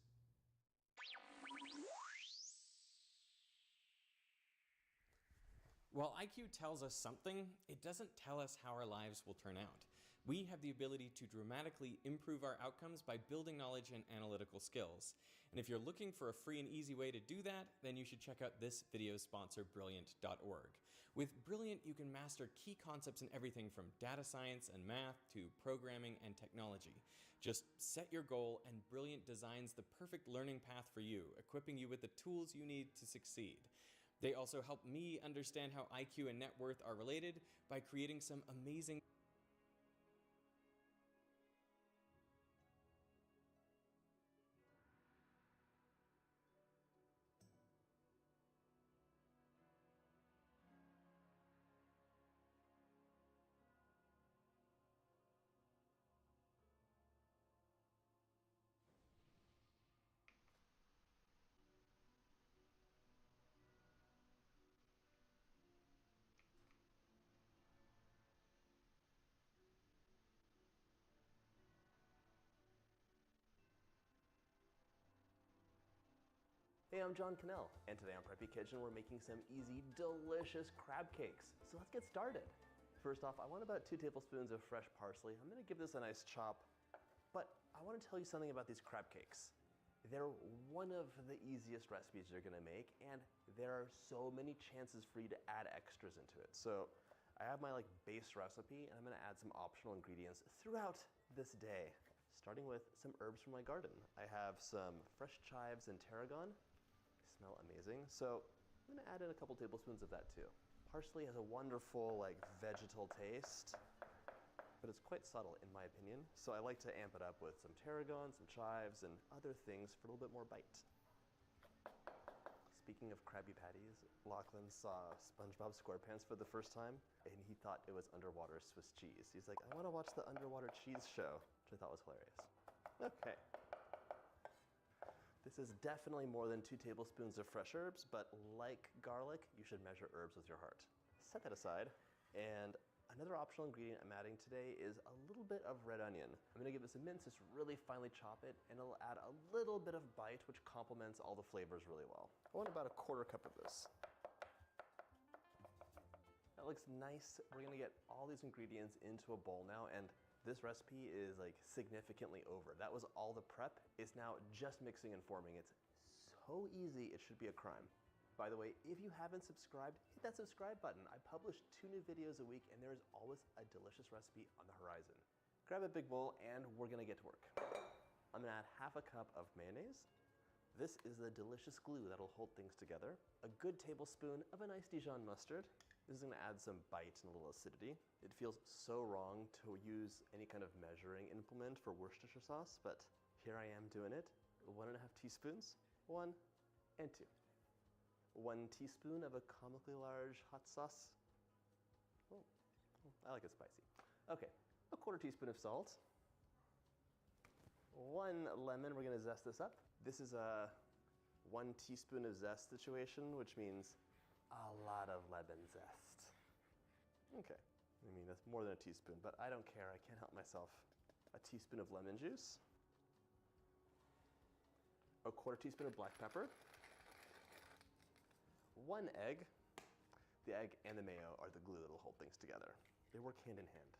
S21: While IQ tells us something, it doesn't tell us how our lives will turn out. We have the ability to dramatically improve our outcomes by building knowledge and analytical skills. And if you're looking for a free and easy way to do that, then you should check out this video's sponsor, Brilliant.org. With Brilliant, you can master key concepts in everything from data science and math to programming and technology. Just set your goal, and Brilliant designs the perfect learning path for you, equipping you with the tools you need to succeed. They also help me understand how IQ and net worth are related by creating some amazing
S13: Hey, I'm John Cannell, and today on Preppy Kitchen we're making some easy, delicious crab cakes. So let's get started. First off, I want about 2 tablespoons of fresh parsley. I'm gonna give this a nice chop, but I wanna tell you something about these crab cakes. They're one of the easiest recipes you're gonna make, and there are so many chances for you to add extras into it. So I have my base recipe, and I'm gonna add some optional ingredients throughout this day, starting with some herbs from my garden. I have some fresh chives and tarragon. Smell amazing. So I'm gonna add in a couple tablespoons of that too. Parsley has a wonderful vegetal taste, but it's quite subtle in my opinion. So I like to amp it up with some tarragon, some chives, and other things for a little bit more bite. Speaking of Krabby Patties, Lachlan saw SpongeBob SquarePants for the first time, and he thought it was underwater Swiss cheese. He's like, I want to watch the underwater cheese show, which I thought was hilarious. Okay. This is definitely more than 2 tablespoons of fresh herbs, but like garlic, you should measure herbs with your heart. Set that aside, and another optional ingredient I'm adding today is a little bit of red onion. I'm gonna give this a mince, just really finely chop it, and it'll add a little bit of bite, which complements all the flavors really well. I want about a 1/4 cup of this. That looks nice. We're gonna get all these ingredients into a bowl now, and this recipe is like significantly over. That was all the prep. It's now just mixing and forming. It's so easy, it should be a crime. By the way, if you haven't subscribed, hit that subscribe button. I publish 2 new videos a week, and there's always a delicious recipe on the horizon. Grab a big bowl, and we're gonna get to work. I'm gonna add 1/2 cup of mayonnaise. This is the delicious glue that'll hold things together. A good tablespoon of a nice Dijon mustard. This is gonna add some bite and a little acidity. It feels so wrong to use any kind of measuring implement for Worcestershire sauce, but here I am doing it. 1½ teaspoons, 1 and 2. 1 teaspoon of a comically large hot sauce. Oh, I like it spicy. Okay, a 1/4 teaspoon of salt. 1 lemon, we're gonna zest this up. This is a 1 teaspoon of zest situation, which means a lot of lemon zest. Okay, I mean, that's more than a teaspoon, but I don't care, I can't help myself. A teaspoon of lemon juice. A 1/4 teaspoon of black pepper. 1 egg. The egg and the mayo are the glue that'll hold things together. They work hand in hand.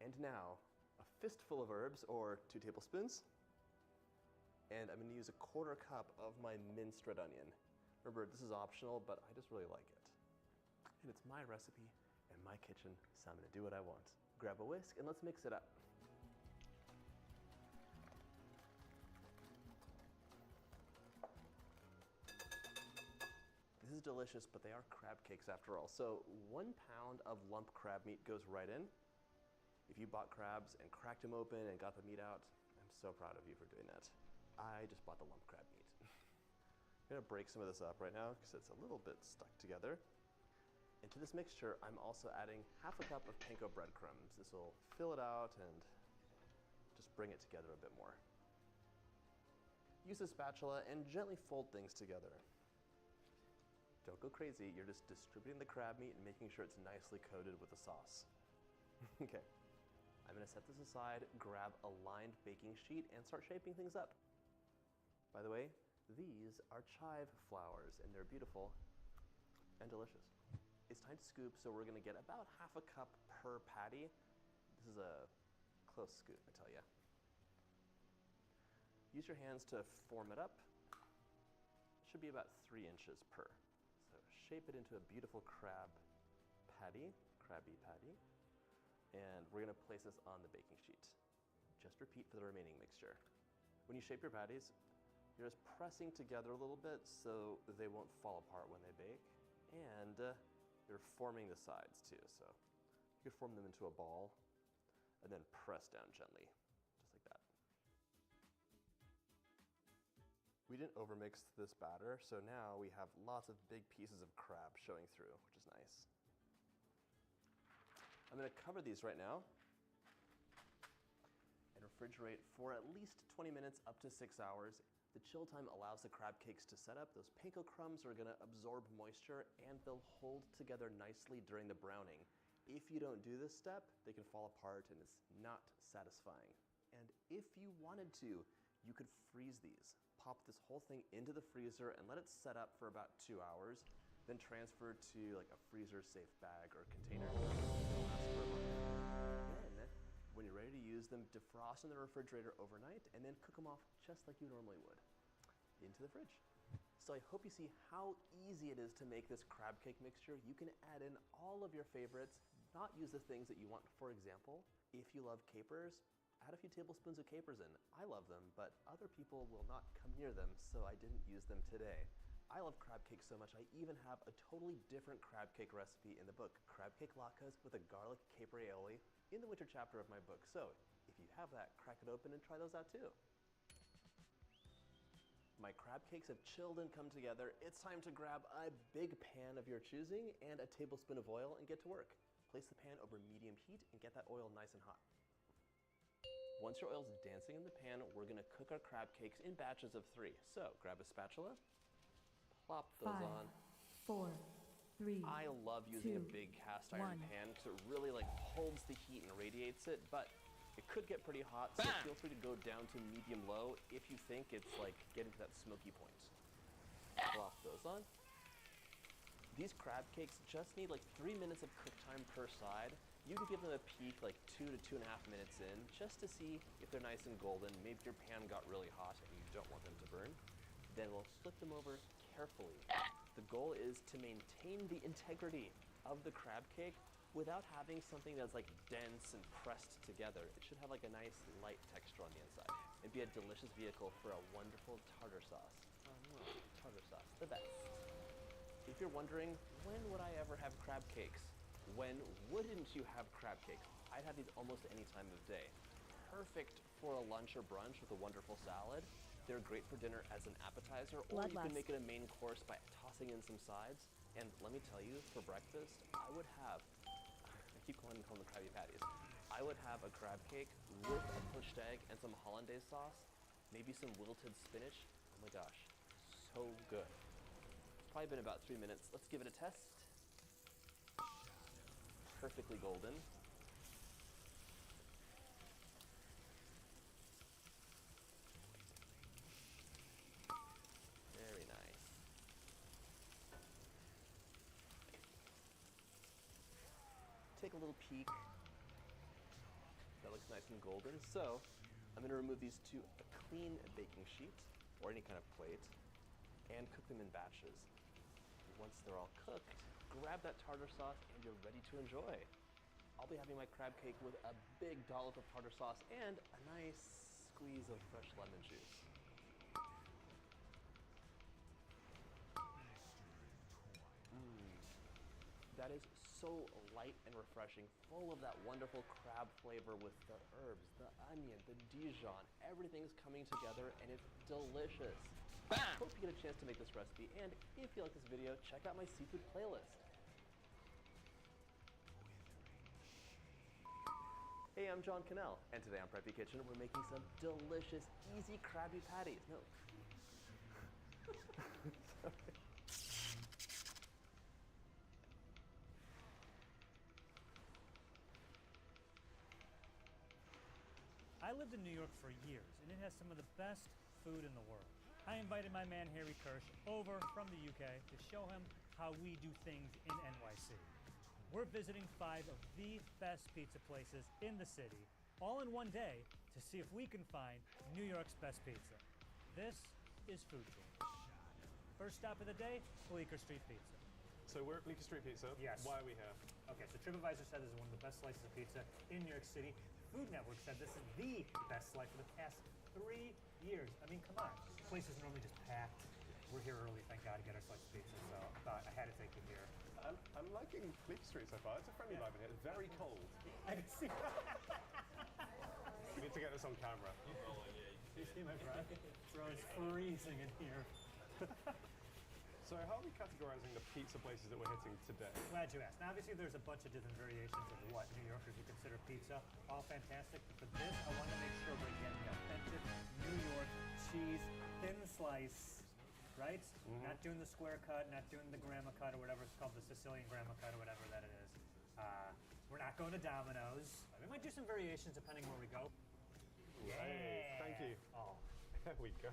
S13: And now, a fistful of herbs, or 2 tablespoons. And I'm gonna use a 1/4 cup of my minced red onion. Remember, this is optional, but I just really like it. And it's my recipe and my kitchen, so I'm gonna do what I want. Grab a whisk and let's mix it up. This is delicious, but they are crab cakes after all. So 1 pound of lump crab meat goes right in. If you bought crabs and cracked them open and got the meat out, I'm so proud of you for doing that. I just bought the lump crab meat. I'm gonna break some of this up right now because it's a little bit stuck together. Into this mixture, I'm also adding 1/2 cup of panko breadcrumbs. This will fill it out and just bring it together a bit more. Use a spatula and gently fold things together. Don't go crazy, you're just distributing the crab meat and making sure it's nicely coated with the sauce. Okay, I'm gonna set this aside, grab a lined baking sheet, and start shaping things up. By the way, these are chive flowers, and they're beautiful and delicious. It's time to scoop, so we're gonna get about 1/2 cup per patty. This is a close scoop, I tell ya. Use your hands to form it up. It should be about 3 inches per. So shape it into a beautiful crabby patty. And we're gonna place this on the baking sheet. Just repeat for the remaining mixture. When you shape your patties, you're just pressing together a little bit so they won't fall apart when they bake. And you're forming the sides too, so you could form them into a ball and then press down gently, just like that. We didn't overmix this batter, so now we have lots of big pieces of crab showing through, which is nice. I'm gonna cover these right now and refrigerate for at least 20 minutes up to 6 hours. The chill time allows the crab cakes to set up. Those panko crumbs are gonna absorb moisture and they'll hold together nicely during the browning. If you don't do this step, they can fall apart and it's not satisfying. And if you wanted to, you could freeze these. Pop this whole thing into the freezer and let it set up for about 2 hours, then transfer to like a freezer-safe bag or container. They'll last for a month. Then, when you're ready to use them, defrost in the refrigerator overnight and then cook them off just like you normally would into the fridge. So I hope you see how easy it is to make this crab cake mixture. You can add in all of your favorites, not use the things that you want. For example, if you love capers, add a few tablespoons of capers in. I love them, but other people will not come near them, so I didn't use them today. I love crab cake so much, I even have a totally different crab cake recipe in the book, Crab Cake Latkes with a garlic caper aioli, in the winter chapter of my book. So if you have that, crack it open and try those out too. My crab cakes have chilled and come together. It's time to grab a big pan of your choosing and a tablespoon of oil and get to work. Place the pan over medium heat and get that oil nice and hot. Once your oil's dancing in the pan, we're gonna cook our crab cakes in batches of 3. So grab a spatula, plop those
S9: 5,
S13: on.
S9: 4, 3.
S13: I love using a
S9: 2,
S13: big cast iron
S9: 1.
S13: pan because it really like holds the heat and radiates it, but it could get pretty hot, so feel free to go down to medium-low if you think it's like getting to that smoky point. Plop those on. These crab cakes just need like 3 minutes of cook time per side. You can give them a peek like 2 to 2.5 minutes in just to see if they're nice and golden. Maybe your pan got really hot and you don't want them to burn. Then we'll flip them over carefully. The goal is to maintain the integrity of the crab cake without having something that's like dense and pressed together. It should have like a nice light texture on the inside and be a delicious vehicle for a wonderful tartar sauce. Tartar sauce, the best. If you're wondering, when would I ever have crab cakes? When wouldn't you have crab cakes? I'd have these almost any time of day. Perfect for a lunch or brunch with a wonderful salad. They're great for dinner as an appetizer, or you can make it a main course by tossing in some sides. And let me tell you, for breakfast, I would have, I keep calling them the Krabby Patties. I would have a crab cake with a poached egg and some hollandaise sauce, maybe some wilted spinach. Oh my gosh, so good. It's probably been about 3 minutes. Let's give it a test. Perfectly golden. Very nice. Take a little peek. That looks nice and golden. So I'm going to remove these to a clean baking sheet or any kind of plate and cook them in batches. Once they're all cooked, grab that tartar sauce and you're ready to enjoy. I'll be having my crab cake with a big dollop of tartar sauce and a nice squeeze of fresh lemon juice. That is so light and refreshing, full of that wonderful crab flavor with the herbs, the onion, the Dijon. Everything's coming together and it's delicious. I hope you get a chance to make this recipe, and if you like this video, check out my seafood playlist. Hey, I'm John Cannell, and today on Preppy Kitchen, we're making some delicious, easy Krabby Patties. No. Sorry.
S5: I lived in New York for years, and it has some of the best food in the world. I invited my man Harry Kirsch over from the UK to show him how we do things in NYC. We're visiting 5 of the best pizza places in the city, all in one day, to see if we can find New York's best pizza. This is Food Tour. First stop of the day, Bleecker Street Pizza.
S15: So we're at Bleecker Street Pizza.
S5: Yes.
S15: Why are we here?
S5: Okay, so TripAdvisor said this is one of the best slices of pizza in New York City. Food Network said this is the best slice for the past 3 years. I mean, come on. The place is normally just packed. We're here early, thank God, to get our slice of pizza, so I thought I had to take you here.
S15: I'm liking Bleecker Street so far. It's a friendly vibe in here. It's very cold.
S5: I can see.
S15: We need to get this on camera.
S5: You see my breath? It's freezing in here.
S15: So how are we categorizing the pizza places that we're hitting today?
S5: Glad you asked. Now, obviously, there's a bunch of different variations of what New Yorkers would consider pizza. All fantastic. But for this, I want to make sure we're getting the authentic New York cheese, thin slice, right? Not doing the square cut, not doing the grandma cut or whatever it's called, the Sicilian grandma cut or whatever that it is. We're not going to Domino's. We might do some variations depending where we go.
S15: Yeah. Thank you.
S5: Oh.
S15: There we go.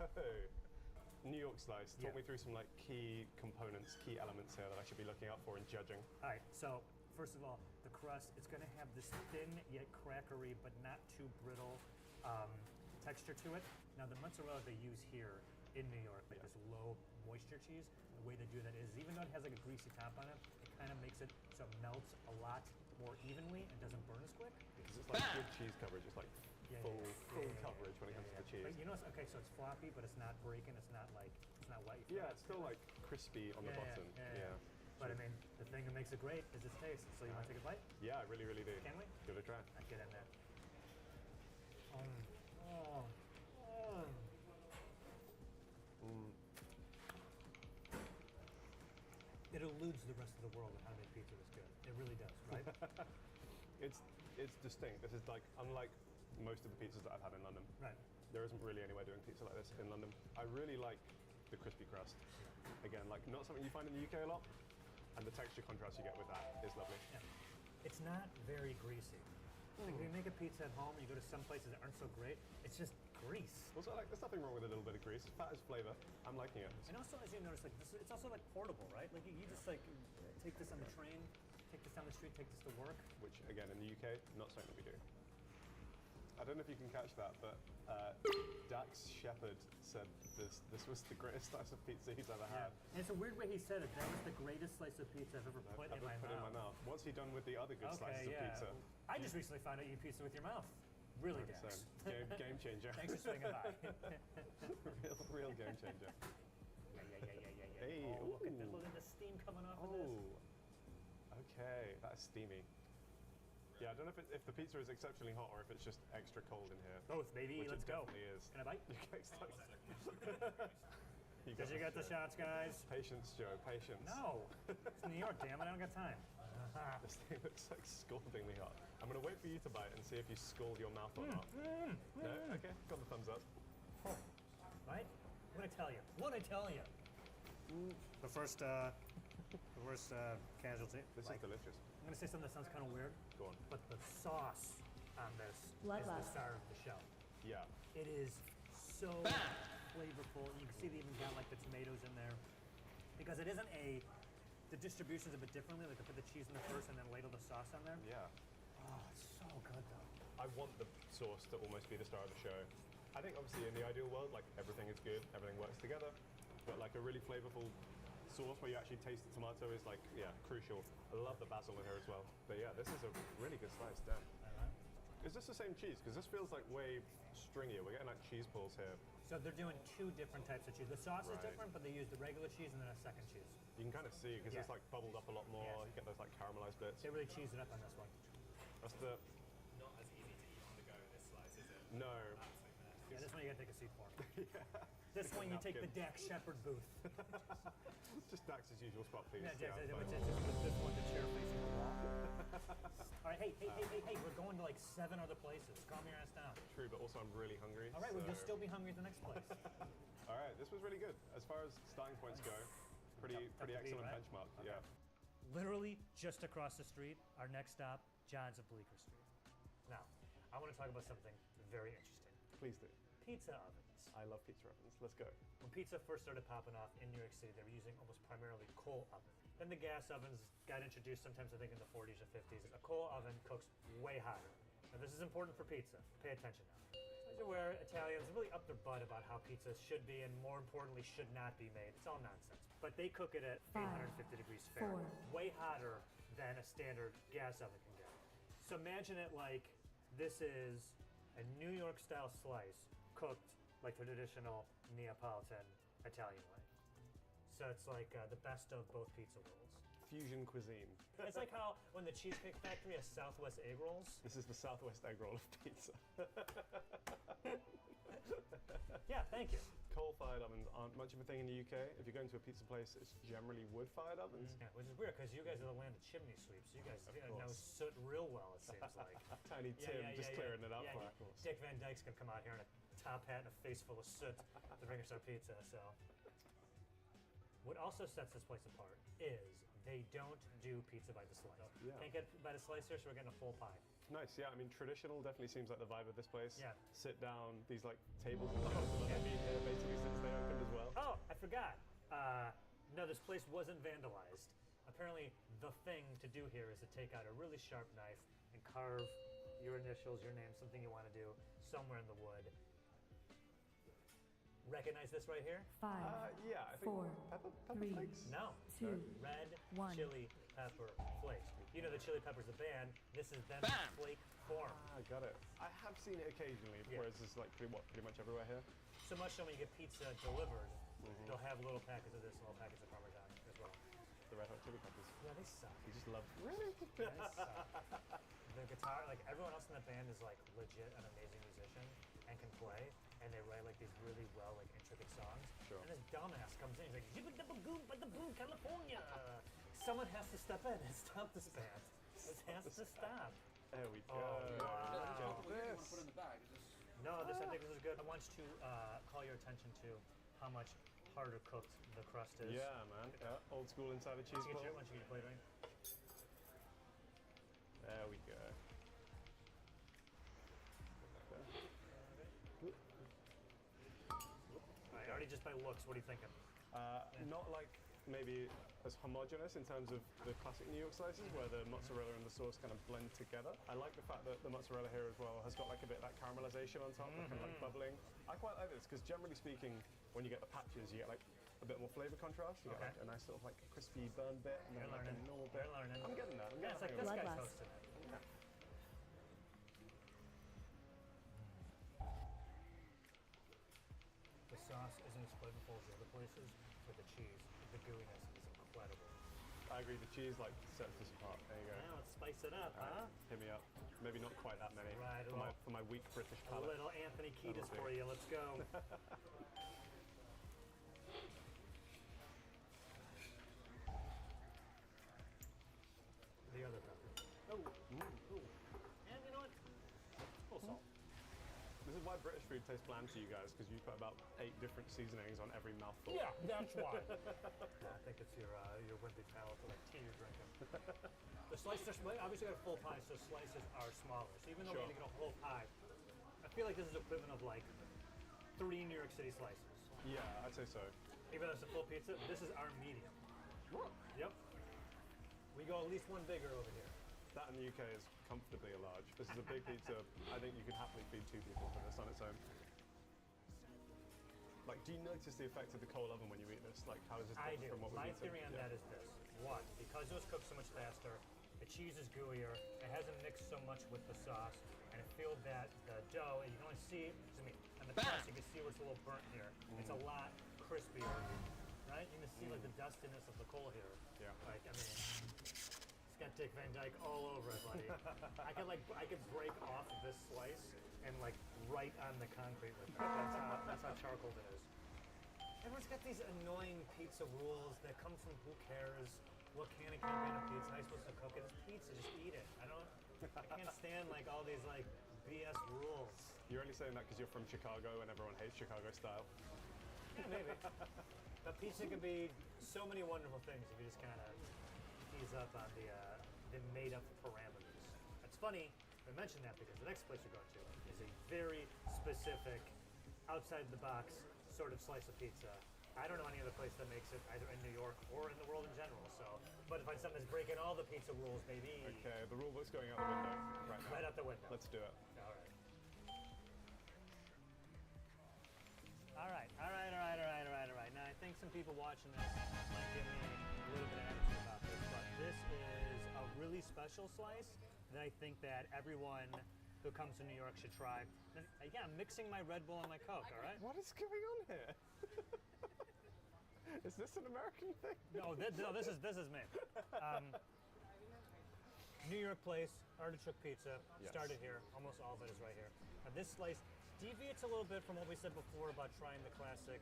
S15: New York slice. Talk me through some like key components, key elements here that I should be looking out for in judging.
S5: All right, so first of all, the crust, it's going to have this thin yet crackery but not too brittle texture to it. Now the mozzarella they use here in New York, like this low moisture cheese, the way they do that is even though it has like a greasy top on it, it kind of makes it so it melts a lot more evenly and doesn't burn as quick.
S15: Because it's like good cheese coverage. It's like full coverage when it comes to the cheese.
S5: But you know, okay, so it's floppy, but it's not breaking. It's not like it's not wet.
S15: Yeah, it's still like crispy on the bottom. Yeah.
S5: But I mean, the thing that makes it great is its taste. So you want to take a bite?
S15: Yeah, I really, really do.
S5: Can we?
S15: Give it a try.
S5: I'll get in there. It eludes the rest of the world of how to make pizza that's good. It really does, right?
S15: It's distinct. This is like unlike most of the pizzas that I've had in London.
S5: Right.
S15: There isn't really anywhere doing pizza like this in London. I really like the crispy crust. Again, like not something you find in the UK a lot, and the texture contrast you get with that is lovely.
S5: Yeah. It's not very greasy. Like, when you make a pizza at home and you go to some places that aren't so great, it's just grease.
S15: Also, like, there's nothing wrong with a little bit of grease. Fat is flavor. I'm liking it.
S5: And also, as you notice, like this, it's also like portable, right? Like you just like take this on the train, take this down the street, take this to work.
S15: Which, again, in the UK, not something that we do. I don't know if you can catch that, but Dax Shepard said this was the greatest slice of pizza he's ever had.
S5: And it's a weird way he said it. That was the greatest slice of pizza I've ever put in my mouth.
S15: What's he done with the other good slices of pizza?
S5: I just recently found out you eat pizza with your mouth. Really, Dax.
S15: Game changer.
S5: Thanks for swinging by.
S15: real game changer.
S5: Yeah.
S15: Hey,
S5: oh, look at the steam coming off of this.
S15: Okay, that's steamy. Yeah, I don't know if the pizza is exceptionally hot or if it's just extra cold in here.
S5: Both, baby.
S15: Which
S5: Let's
S15: it
S5: go.
S15: definitely is.
S5: Can I bite?
S15: You
S5: got the shots, guys.
S15: Patience, Joe. Patience.
S5: No, it's New York. Damn it, I don't got time.
S15: This thing looks like scaldingly hot. I'm gonna wait for you to bite and see if you scald your mouth or not. No? Okay, got the thumbs up.
S5: Right? What'd I tell you? What'd I tell you? The worst casualty.
S15: This is delicious.
S5: I'm gonna say something that sounds kind of weird.
S15: Go on.
S5: But the sauce on this is the star of the show.
S15: Yeah.
S5: It is so flavorful. You can see they even got like the tomatoes in there. Because it isn't the distribution's a bit differently. Like they put the cheese in there first and then ladle the sauce on there.
S15: Yeah.
S5: Oh, it's so good though.
S15: I want the sauce to almost be the star of the show. I think obviously in the ideal world, like everything is good, everything works together, but like a really flavorful sauce where you actually taste the tomato is like, yeah, crucial. I love the basil in here as well. But yeah, this is a really good slice, damn. Is this the same cheese? Because this feels like way stringier. We're getting like cheese balls here.
S5: So they're doing two different types of cheese. The sauce is different, but they use the regular cheese and then a second cheese.
S15: You can kind of see because it's like bubbled up a lot more. You get those like caramelized bits.
S5: They really cheese it up on this one.
S15: That's the...
S21: Not as easy to eat on the go, this slice, is it?
S15: No.
S5: Yeah, this one you gotta take a seat for. This one you take the Dax Shepard booth.
S15: Just Dax's usual spot, please.
S5: Yeah, just this one, the chair facing the wall. All right, hey, we're going to like 7 other places. Calm your ass down.
S15: True, but also I'm really hungry.
S5: All right, well, you'll still be hungry at the next place.
S15: All right, this was really good. As far as starting points go, pretty excellent benchmark, yeah.
S5: Literally just across the street, our next stop, John's of Bleecker Street. Now, I want to talk about something very interesting.
S15: Please do.
S5: Pizza ovens.
S15: I love pizza ovens. Let's go.
S5: When pizza first started popping off in New York City, they were using almost primarily coal ovens. Then the gas ovens got introduced sometimes, I think, in the 40s or 50s. A coal oven cooks way hotter. Now, this is important for pizza. Pay attention now. As you're aware, Italians really up their butt about how pizza should be and, more importantly, should not be made. It's all nonsense. But they cook it at 850 degrees Fahrenheit. Way hotter than a standard gas oven can get. So imagine it like this is a New York-style slice cooked like the traditional Neapolitan Italian way. So it's like the best of both pizza worlds.
S15: Fusion cuisine.
S5: It's like how when the Cheesecake Factory has Southwest egg rolls.
S15: This is the Southwest egg roll of pizza.
S5: Yeah, thank you.
S15: Coal-fired ovens aren't much of a thing in the UK. If you're going to a pizza place, it's generally wood-fired ovens.
S5: Yeah, which is weird because you guys are the land of chimney sweeps. You guys know soot real well, it seems like.
S15: Tiny Tim just clearing it up for us.
S5: Dick Van Dyke's gonna come out here in a top hat and a face full of soot to bring us our pizza. So, what also sets this place apart is they don't do pizza by the slice. Can't get by the slice here, so we're getting a full pie.
S15: Nice, yeah. I mean, traditional definitely seems like the vibe of this place.
S5: Yeah.
S15: Sit down, these like tables and chairs that have been here basically since they opened as well.
S5: Oh, I forgot. No, this place wasn't vandalized. Apparently, the thing to do here is to take out a really sharp knife and carve your initials, your name, something you want to do somewhere in the wood. Recognize this right here?
S9: 5,
S15: yeah, I think
S9: 4,
S15: pepper
S9: 3,
S15: flakes?
S5: No.
S9: 2,
S5: Red
S9: 1.
S5: chili pepper flakes. You know the Chili Peppers, the band. This is them flake form.
S15: Ah, got it. I have seen it occasionally, whereas it's like pretty much everywhere here.
S5: So much so when you get pizza delivered, they'll have little packets of this, little packets of Parmesan as well.
S15: The Red Hot Chili Peppers.
S5: Yeah, they suck.
S15: You just love. Really?
S5: Yeah, they suck. The guitar, like everyone else in the band is like legit an amazing musician and can play, and they write like these really well like intricate songs.
S15: Sure.
S5: And this dumbass comes in, he's like, "Jibba dabba goom, ba da boom, California," Someone has to step in and stop this band. This has to stop.
S15: There we go.
S5: Wow.
S15: Look at
S7: Put in
S15: this.
S7: the bag.
S5: No, I think this is good. I want you to call your attention to how much harder cooked the crust is.
S15: Yeah, man. Yeah, old school inside a cheese ball.
S5: Once you get your plate ring.
S15: There we go.
S5: Alright, already just by looks, what are you thinking?
S15: Not like maybe as homogeneous in terms of the classic New York slices where the mozzarella and the sauce kind of blend together. I like the fact that the mozzarella here as well has got like a bit of that caramelization on top, kind of like bubbling. I quite like this because generally speaking, when you get the patches, you get like a bit more flavor contrast. You get like a nice sort of like crispy burn bit and then like a normal bit. I'm getting that. I'm getting
S5: it's like
S15: that.
S5: this guy's hosting it. The sauce isn't as flavorful as the other places, but the cheese, the gooiness is incredible.
S15: I agree. The cheese like sets this apart. There you go.
S5: Now let's spice it up, huh?
S15: Hit me up. Maybe not quite that many.
S5: Right,
S15: For my weak British
S5: a
S15: palate.
S5: little Anthony Kiedis for you. Let's go. The other pepper. Oh. And you know what? Full salt.
S15: This is why British food tastes bland to you guys, because you put about 8 different seasonings on every mouthful.
S5: Yeah, that's why. I think it's your wimpy palate, like tea you're drinking. The slices are obviously got a full pie, so slices are smaller. So even though we're gonna get a whole pie, I feel like this is equivalent of like 3 New York City slices.
S15: Yeah, I'd say so.
S5: Even though it's a full pizza, this is our medium. Yep. We go at least one bigger over here.
S15: That in the UK is comfortably a large. This is a big pizza. I think you could happily feed 2 people for this on its own. Like, do you notice the effect of the coal oven when you eat this? Like, how does this differ from what we've
S5: My
S15: eaten?
S5: theory on that is this. One, because it was cooked so much faster, the cheese is gooier, it hasn't mixed so much with the sauce, and I feel that the dough, and you can only see, on the crust, you can see where it's a little burnt here. It's a lot crispier, right? You can see like the dustiness of the coal here.
S15: Yeah.
S5: Like, I mean, it's got Dick Van Dyke all over it, buddy. I could break off this slice and like right on the concrete with it. That's how charcoal it is. Everyone's got these annoying pizza rules that come from who cares. What can and can't be in a pizza? How are you supposed to cook it? It's pizza, just eat it. I can't stand like all these like BS rules.
S15: You're only saying that because you're from Chicago and everyone hates Chicago style.
S5: Yeah, maybe. But pizza can be so many wonderful things if you just kind of ease up on the made-up parameters. It's funny I mention that because the next place you're going to is a very specific, outside-the-box sort of slice of pizza. I don't know any other place that makes it either in New York or in the world in general. So, but if I find something that's breaking all the pizza rules, baby.
S15: Okay, the rule book's going out the window right now.
S5: Right out the window.
S15: Let's do it.
S5: All right. Now, I think some people watching this might give me a little bit of attitude about this, but this is a really special slice that I think that everyone who comes to New York should try. And again, I'm mixing my Red Bull and my Coke, all right?
S15: What is going on here? Is this an American thing?
S5: No, this is me. New York place, artichoke pizza, started here. Almost all of it is right here. Now this slice deviates a little bit from what we said before about trying the classic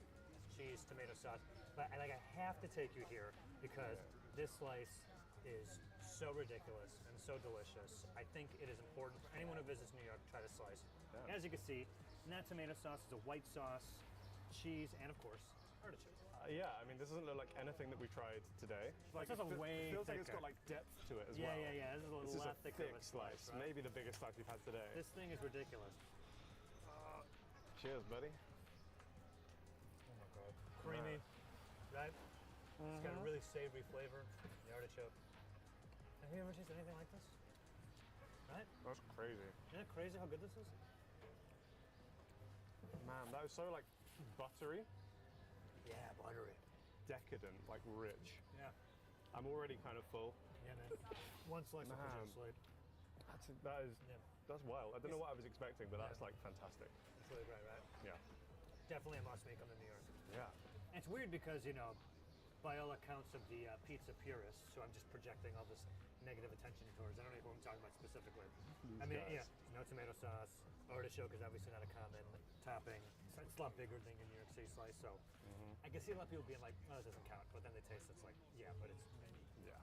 S5: cheese tomato sauce, but I have to take you here because this slice is so ridiculous and so delicious. I think it is important for anyone who visits New York to try this slice.
S15: Yeah.
S5: As you can see, not tomato sauce, it's a white sauce, cheese, and of course, artichoke.
S15: Yeah, I mean, this doesn't look like anything that we've tried today.
S5: Like, it's way
S15: feels
S5: thicker.
S15: like it's got like depth to it as
S5: Yeah,
S15: well.
S5: yeah. This is a lot thicker
S15: thick
S5: of a slice. Right?
S15: Maybe the biggest slice we've had today.
S5: This thing is ridiculous.
S15: Cheers, buddy.
S5: Oh my god. Creamy, right? It's got a really savory flavor, the artichoke. Have you ever tasted anything like this? Right?
S15: That's crazy.
S5: Isn't it crazy how good this is?
S15: Man, that is so like buttery.
S5: Yeah, buttery.
S15: Decadent, like rich.
S5: Yeah.
S15: I'm already kind of full.
S5: Yeah, man. One slice of
S15: Man.
S5: pizza slate.
S15: That's wild. I don't know what I was expecting, but that's like fantastic.
S5: It's really great, right?
S15: Yeah.
S5: Definitely a must make on the New York.
S15: Yeah.
S5: And it's weird because, you know, by all accounts of the pizza purists, so I'm just projecting all this negative attention towards, I don't know who I'm talking about specifically. I mean,
S15: guys.
S5: yeah, no tomato sauce. Artichoke is obviously not a common topping. It's a lot bigger than your New York City slice, so I can see a lot of people being like, oh, it doesn't count, but then they taste it's like, yeah, but it's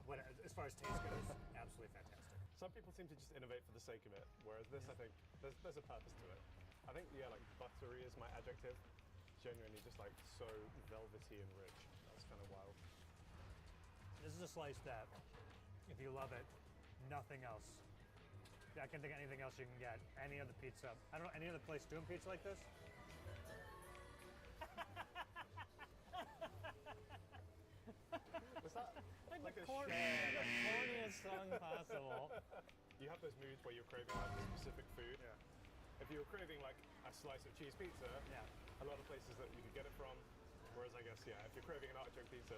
S5: But as far as taste goes, absolutely fantastic.
S15: Some people seem to just innovate for the sake of it, whereas this, I think, there's a purpose to it. I think, yeah, like buttery is my adjective. Genuinely just like so velvety and rich. That's kind of wild.
S5: This is a slice that, if you love it, nothing else. I can't think of anything else you can get. Any other pizza. I don't know any other place doing pizza like this.
S15: Was that like a
S5: the corniest song possible.
S15: You have those moods where you're craving like a specific food. Yeah. If you're craving like a slice of cheese pizza, a lot of places that you could get it from. Whereas I guess, if you're craving an artichoke pizza,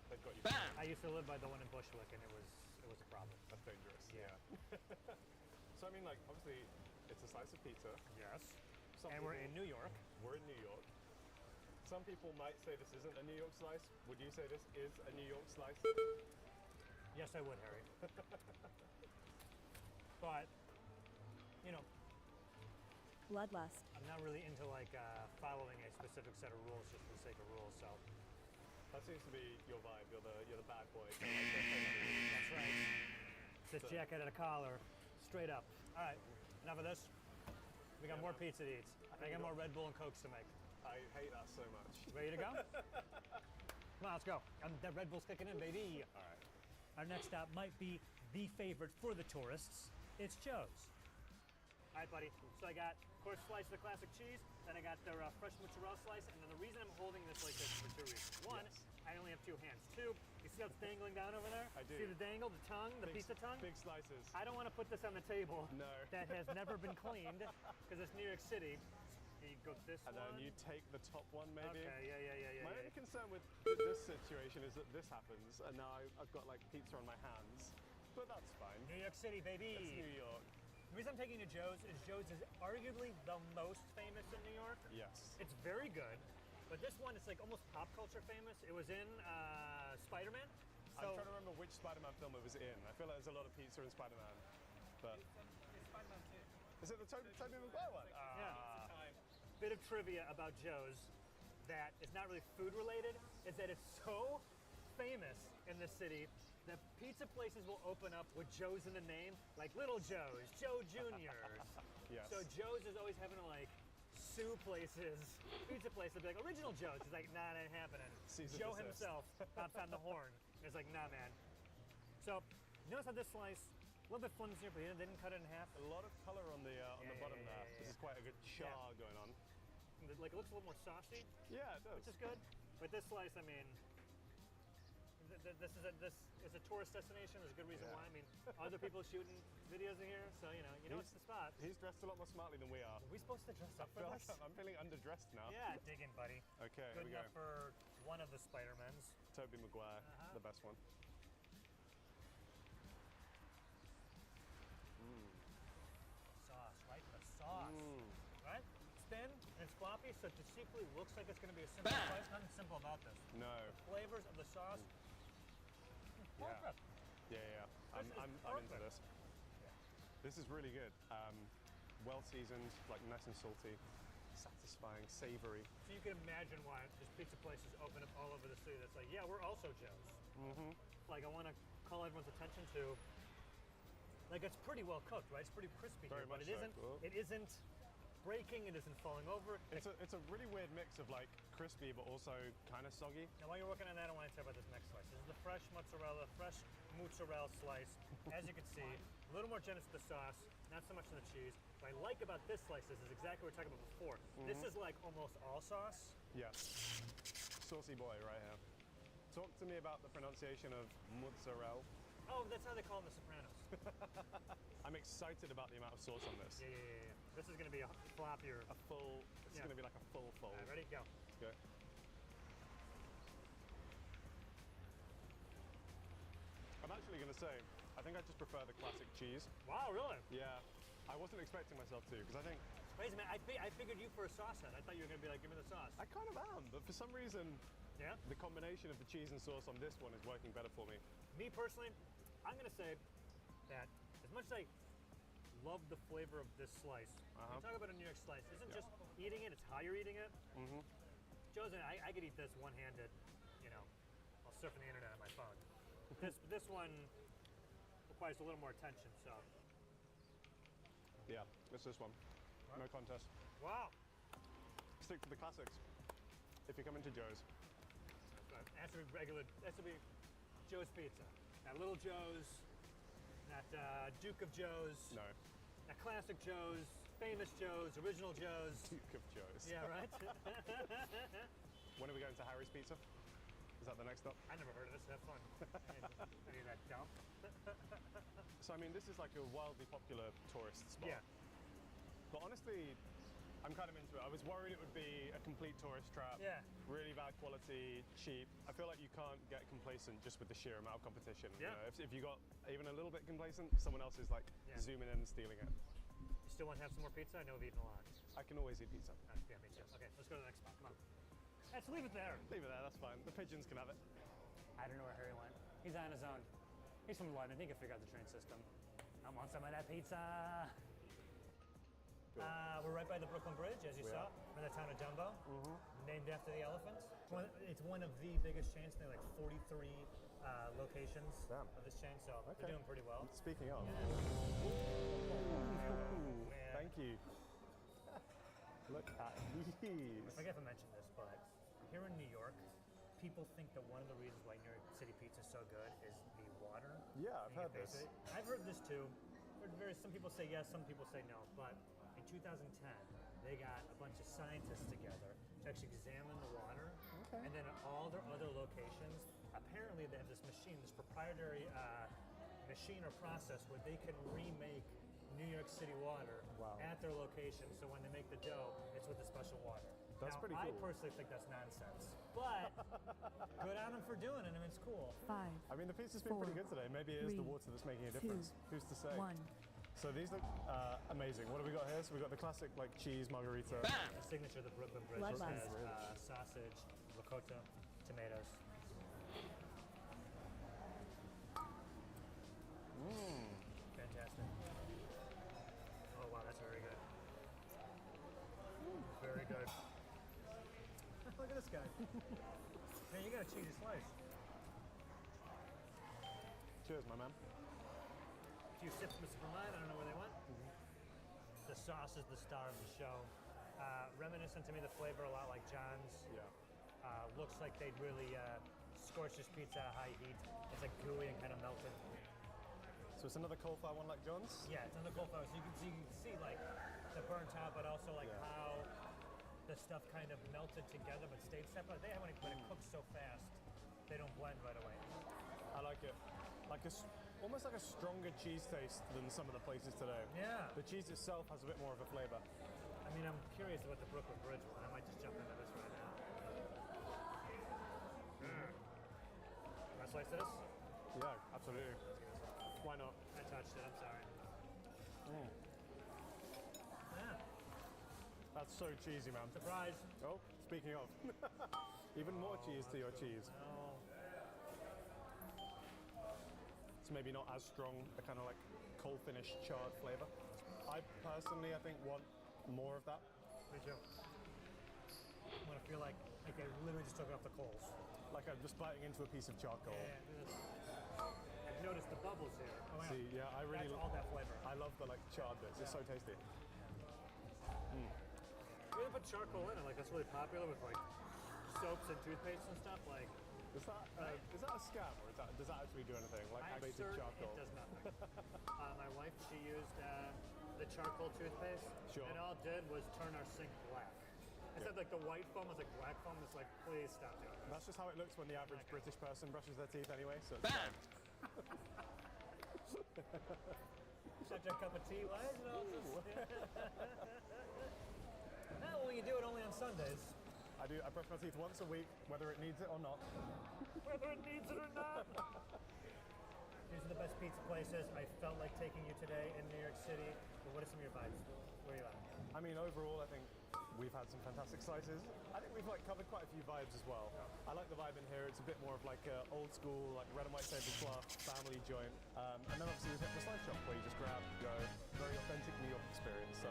S15: they've got you.
S5: Bam! I used to live by the one in Bushwick, and it was a problem.
S15: That's dangerous. Yeah. So I mean, like, obviously, it's a slice of pizza.
S5: Yes. And we're in New York.
S15: We're in New York. Some people might say this isn't a New York slice. Would you say this is a New York slice?
S5: Yes, I would, Harry. But, you know,
S9: Bloodlust.
S5: I'm not really into like following a specific set of rules just for the sake of rules. So
S15: that seems to be your vibe. You're the bad boy.
S5: That's right. This jacket and a collar, straight up. All right, enough of this. We got more pizza to eat. I got more Red Bull and Cokes to make.
S15: I hate that so much.
S5: Ready to go? Come on, let's go. That Red Bull's kicking in, baby.
S15: All right.
S5: Our next stop might be the favorite for the tourists. It's Joe's. All right, buddy. So I got, of course, slice of the classic cheese. Then I got their fresh mozzarella slice. And then the reason I'm holding this like this is for two reasons. One, I only have two hands. Two, you see how it's dangling down over there?
S15: I do.
S5: See the dangle, the tongue, the pizza tongue?
S15: Big slices.
S5: I don't want to put this on the table.
S15: No.
S5: That has never been cleaned because it's New York City. You go this
S15: and
S5: one.
S15: then you take the top one, maybe.
S5: Okay, yeah.
S15: My only concern with this situation is that this happens, and now I've got like pizza on my hands, but that's fine.
S5: New York City, baby.
S15: It's New York.
S5: The reason I'm taking you to Joe's is arguably the most famous in New York.
S15: Yes.
S5: It's very good, but this one is like almost pop culture famous. It was in Spider-Man.
S15: I'm trying to remember which Spider-Man film it was in. I feel like there's a lot of pizza in Spider-Man, but
S5: it's Spider-Man 2.
S15: Is it the Tobey Maguire one?
S5: Yeah. Bit of trivia about Joe's that is not really food related is that it's so famous in the city that pizza places will open up with Joe's in the name, like Little Joe's, Joe Junior's.
S15: Yes.
S5: So Joe's is always having to like sue places, pizza places, be like Original Joe's. He's like, nah, that ain't happening. Joe himself pops on the horn. And it's like, nah, man. So notice how this slice. A little bit flimsier, but they didn't cut it in half.
S15: A lot of color on the bottom there. This is quite a good char going on.
S5: Like it looks a little more saucy.
S15: Yeah, it does.
S5: Which is good. But this slice, I mean, this is a tourist destination. There's a good reason why. I mean, other people shooting videos in here, so you know it's the spot.
S15: He's dressed a lot more smartly than we are.
S5: Are we supposed to dress up for this?
S15: I'm feeling underdressed now.
S5: Yeah, dig in, buddy.
S15: Okay,
S5: good
S15: here we
S5: enough
S15: go.
S5: for one of the Spider-Mans.
S15: Tobey Maguire, the best one.
S5: Sauce, right? The sauce, right? Thin and it's floppy, so it deceitfully looks like it's going to be a simple slice. Nothing simple about this.
S15: No.
S5: The flavors of the sauce. Perfect.
S15: Yeah. I'm into this. This is really good. Well seasoned, like nice and salty, satisfying, savory.
S5: So you can imagine why there's pizza places open up all over the city. That's like, yeah, we're also Joe's. Like I want to call everyone's attention to. Like it's pretty well cooked, right? It's pretty crispy
S15: Very
S5: here, but
S15: much
S5: it
S15: so.
S5: isn't. It isn't breaking. It isn't falling over.
S15: It's a really weird mix of like crispy but also kind of soggy.
S5: Now while you're working on that, I want to tell you about this next slice. This is the fresh mozzarella slice. As you can see, a little more generous with the sauce, not so much in the cheese. What I like about this slice is exactly what we were talking about before. This is like almost all sauce.
S15: Yes. Saucy boy right here. Talk to me about the pronunciation of mozzarella.
S5: Oh, that's how they call them The Sopranos.
S15: I'm excited about the amount of sauce on this.
S5: Yeah. This is going to be a floppier.
S15: This is going to be like a full fold.
S5: All right, ready? Go.
S15: Let's go. I'm actually going to say, I think I just prefer the classic cheese.
S5: Wow, really?
S15: Yeah. I wasn't expecting myself to, because I think...
S5: Wait a minute, I figured you for a sauce head. I thought you were going to be like, give me the sauce.
S15: I kind of am, but for some reason, the combination of the cheese and sauce on this one is working better for me.
S5: Me personally, I'm going to say that as much as I love the flavor of this slice, when you talk about a New York slice, it isn't just eating it, it's how you're eating it. Joe's, I could eat this one-handed, while surfing the internet on my phone. This one requires a little more attention, so.
S15: Yeah, it's this one. No contest.
S5: Wow.
S15: Stick to the classics. If you come into Joe's.
S5: It has to be regular. It has to be Joe's Pizza. Not Little Joe's. Not Duke of Joe's.
S15: No.
S5: Not Classic Joe's. Famous Joe's. Original Joe's.
S15: Duke of Joe's.
S5: Yeah, right.
S15: When are we going to Harry's Pizza? Is that the next stop?
S5: I never heard of this. Have fun. Any of that dump.
S15: So I mean, this is like a wildly popular tourist spot.
S5: Yeah.
S15: But honestly, I'm kind of into it. I was worried it would be a complete tourist trap.
S5: Yeah.
S15: Really bad quality, cheap. I feel like you can't get complacent just with the sheer amount of competition.
S5: Yeah.
S15: You know, if you got even a little bit complacent, someone else is like zooming in and stealing it.
S5: You still want to have some more pizza? I know we've eaten a lot.
S15: I can always eat pizza.
S5: Yeah, me too. Okay, let's go to the next spot. Come on. Let's leave it there.
S15: Leave it there, that's fine. The pigeons can have it.
S5: I don't know where Harry went. He's on his own. He's from London. He can figure out the train system. I want some of that pizza. We're right by the Brooklyn Bridge, as you saw. We're in the town of Dumbo, named after the elephants. It's one of the biggest chains. They have like 43 locations of this chain, so they're doing pretty well.
S15: Speaking of. Thank you. Look at these.
S5: I forget to mention this, but here in New York, people think that one of the reasons why New York City pizza is so good is the water.
S15: Yeah, I've heard this.
S5: I've heard this too. Some people say yes, some people say no, but in 2010, they got a bunch of scientists together to actually examine the water, and then at all their other locations, apparently they have this machine, this proprietary machine or process where they can remake New York City water at their location, so when they make the dough, it's with the special water.
S15: That's
S5: now,
S15: pretty
S5: I
S15: cool.
S5: personally think that's nonsense, but good on them for doing it. I mean, it's cool.
S9: 5.
S15: I mean, the pizza's been pretty good today. Maybe it is the water that's making a difference. Who's to say?
S9: 1.
S15: So these look amazing. What have we got here? So we've got the classic like cheese margarita.
S5: The signature of the Brooklyn Bridge
S9: Bloodlust.
S5: has sausage, ricotta, tomatoes. Fantastic. Oh wow, that's very good. Very good. Look at this guy. Man, you got a cheesy slice.
S15: Cheers, my man.
S5: A few sips for mine. I don't know where they went. The sauce is the star of the show. Reminiscent to me, the flavor a lot like John's.
S15: Yeah.
S5: Looks like they'd really scorch this pizza at high heat. It's like gooey and kind of melted.
S15: So it's another cauliflower one like John's?
S5: Yeah, it's another cauliflower. So you can see like the burnt out, but also like how the stuff kind of melted together but stayed separate. They have when it cooks so fast, they don't blend right away.
S15: I like it. Like almost like a stronger cheese taste than some of the places today.
S5: Yeah.
S15: The cheese itself has a bit more of a flavor.
S5: I mean, I'm curious about the Brooklyn Bridge one. I might just jump into this right now. Can I slice this?
S15: Yeah, absolutely. Why not?
S5: I touched it, I'm sorry. Yeah.
S15: That's so cheesy, man.
S5: Surprise.
S15: Oh, speaking of. Even more cheese to your cheese.
S5: No.
S15: It's maybe not as strong, a kind of like coal finish charred flavor. I personally, I think, want more of that.
S5: Me too. I want to feel like I literally just took it off the coals.
S15: Like I'm just biting into a piece of charcoal.
S5: Yeah. I've noticed the bubbles here. Oh, yeah.
S15: See, yeah, I really
S5: That's all that flavor.
S15: I love the like charred bits. It's so tasty.
S5: We really put charcoal in it. Like that's really popular with like soaps and toothpaste and stuff. Like,
S15: is that a scam or does that actually do anything? Like
S5: I'm
S15: activated
S5: certain
S15: charcoal?
S5: it does nothing. My wife, she used the charcoal toothpaste, and all it did was turn our sink black. Instead of like the white foam was like black foam. It's like, please stop doing that.
S15: That's just how it looks when the average British person brushes their teeth anyway. So it's
S5: Bam! Such a cup of tea, why is it all this? Well, you do it only on Sundays.
S15: I brush my teeth once a week, whether it needs it or not.
S5: Whether it needs it or not. These are the best pizza places. I felt like taking you today in New York City. But what are some of your vibes? Where are you at?
S15: I mean, overall, I think We've had some fantastic slices. I think we've covered quite a few vibes as well. I like the vibe in here. It's a bit more of old school, red and white tablecloth, family joint. And then obviously we've hit the slice shop where you just grab, go, very authentic New York experience. So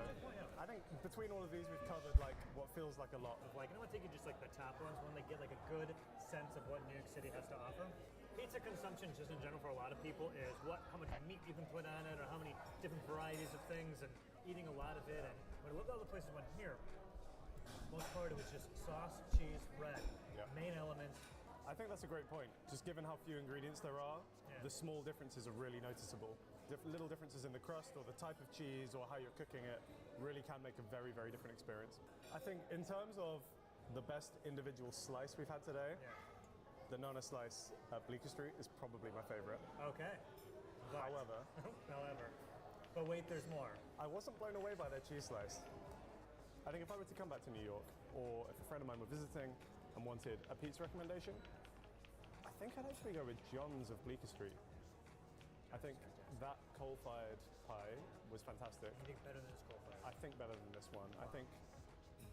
S15: I think between all of these we've covered what feels like a lot.
S5: I'm gonna take you just the top ones, when they get a good sense of what New York City has to offer. Pizza consumption, just in general, for a lot of people, is how much meat you can put on it, or how many different varieties of things, and eating a lot of it. And when I looked at all the places I went here, most part of it was just sauce, cheese, bread, main elements.
S15: I think that's a great point. Just given how few ingredients there are, the small differences are really noticeable. Little differences in the crust or the type of cheese or how you're cooking it really can make a very, very different experience. I think in terms of the best individual slice we've had today, the Nona slice at Bleecker Street is probably my favorite.
S5: Okay.
S15: However,
S5: but wait, there's more.
S15: I wasn't blown away by their cheese slice. I think if I were to come back to New York, or if a friend of mine were visiting and wanted a pizza recommendation, I think I'd actually go with John's of Bleecker Street. I think that coal-fired pie was fantastic.
S5: You think better than this coal-fired?
S15: I think better than this one. I think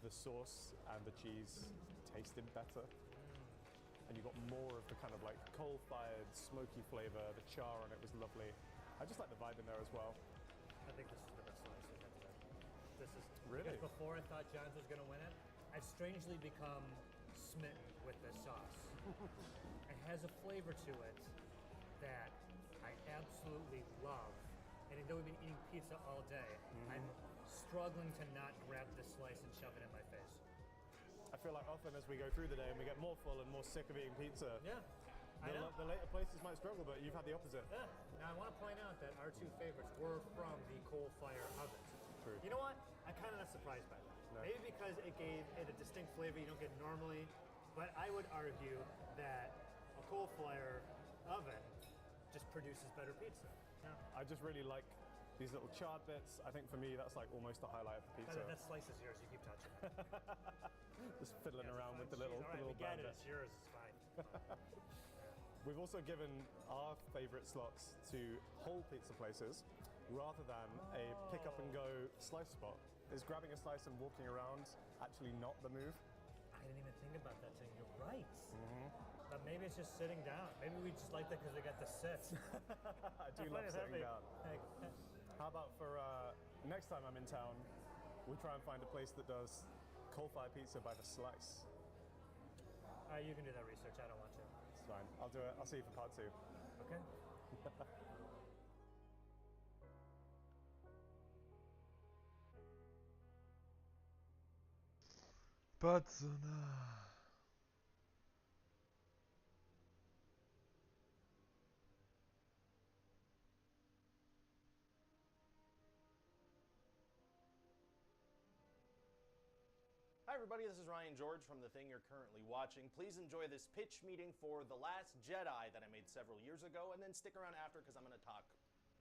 S15: the sauce and the cheese tasted better. And you got more of the kind of coal-fired, smoky flavor. The char on it was lovely. I just like the vibe in there as well.
S5: I think this is the best slice we've had today. This is
S15: really,
S5: because before I thought John's was going to win it, I've strangely become smitten with this sauce. It has a flavor to it that I absolutely love. And even though we've been eating pizza all day, I'm struggling to not grab this slice and shove it in my face.
S15: I feel like often as we go through the day and we get more full and more sick of eating pizza, the later places might struggle, but you've had the opposite.
S5: Yeah. Now I want to point out that our two favorites were from the coal-fire ovens.
S15: True.
S5: You know what? I'm kind of not surprised by that.
S15: No.
S5: Maybe because it gave it a distinct flavor you don't get normally, but I would argue that a coal-fire oven just produces better pizza. Yeah.
S15: I just really like these little charred bits. I think for me that's almost the highlight of the pizza.
S5: That slice is yours. You keep touching it.
S15: Just fiddling around with the little
S5: All right, we get it.
S15: bit.
S5: It's yours. It's fine.
S15: We've also given our favorite slots to whole pizza places rather than a pick up and go slice spot. Is grabbing a slice and walking around actually not the move?
S5: I didn't even think about that thing. You're right. But maybe it's just sitting down. Maybe we just like that because we got to sit.
S15: I do love sitting down. How about for next time I'm in town, we try and find a place that does coal-fired pizza by the slice.
S5: You can do that research. I don't want to.
S15: It's fine. I'll do it. I'll see you for part 2.
S5: Okay.
S1: Patsuna.
S13: Hi everybody, this is Ryan George from the thing you're currently watching. Please enjoy this pitch meeting for The Last Jedi that I made several years ago, and then stick around after because I'm going to talk.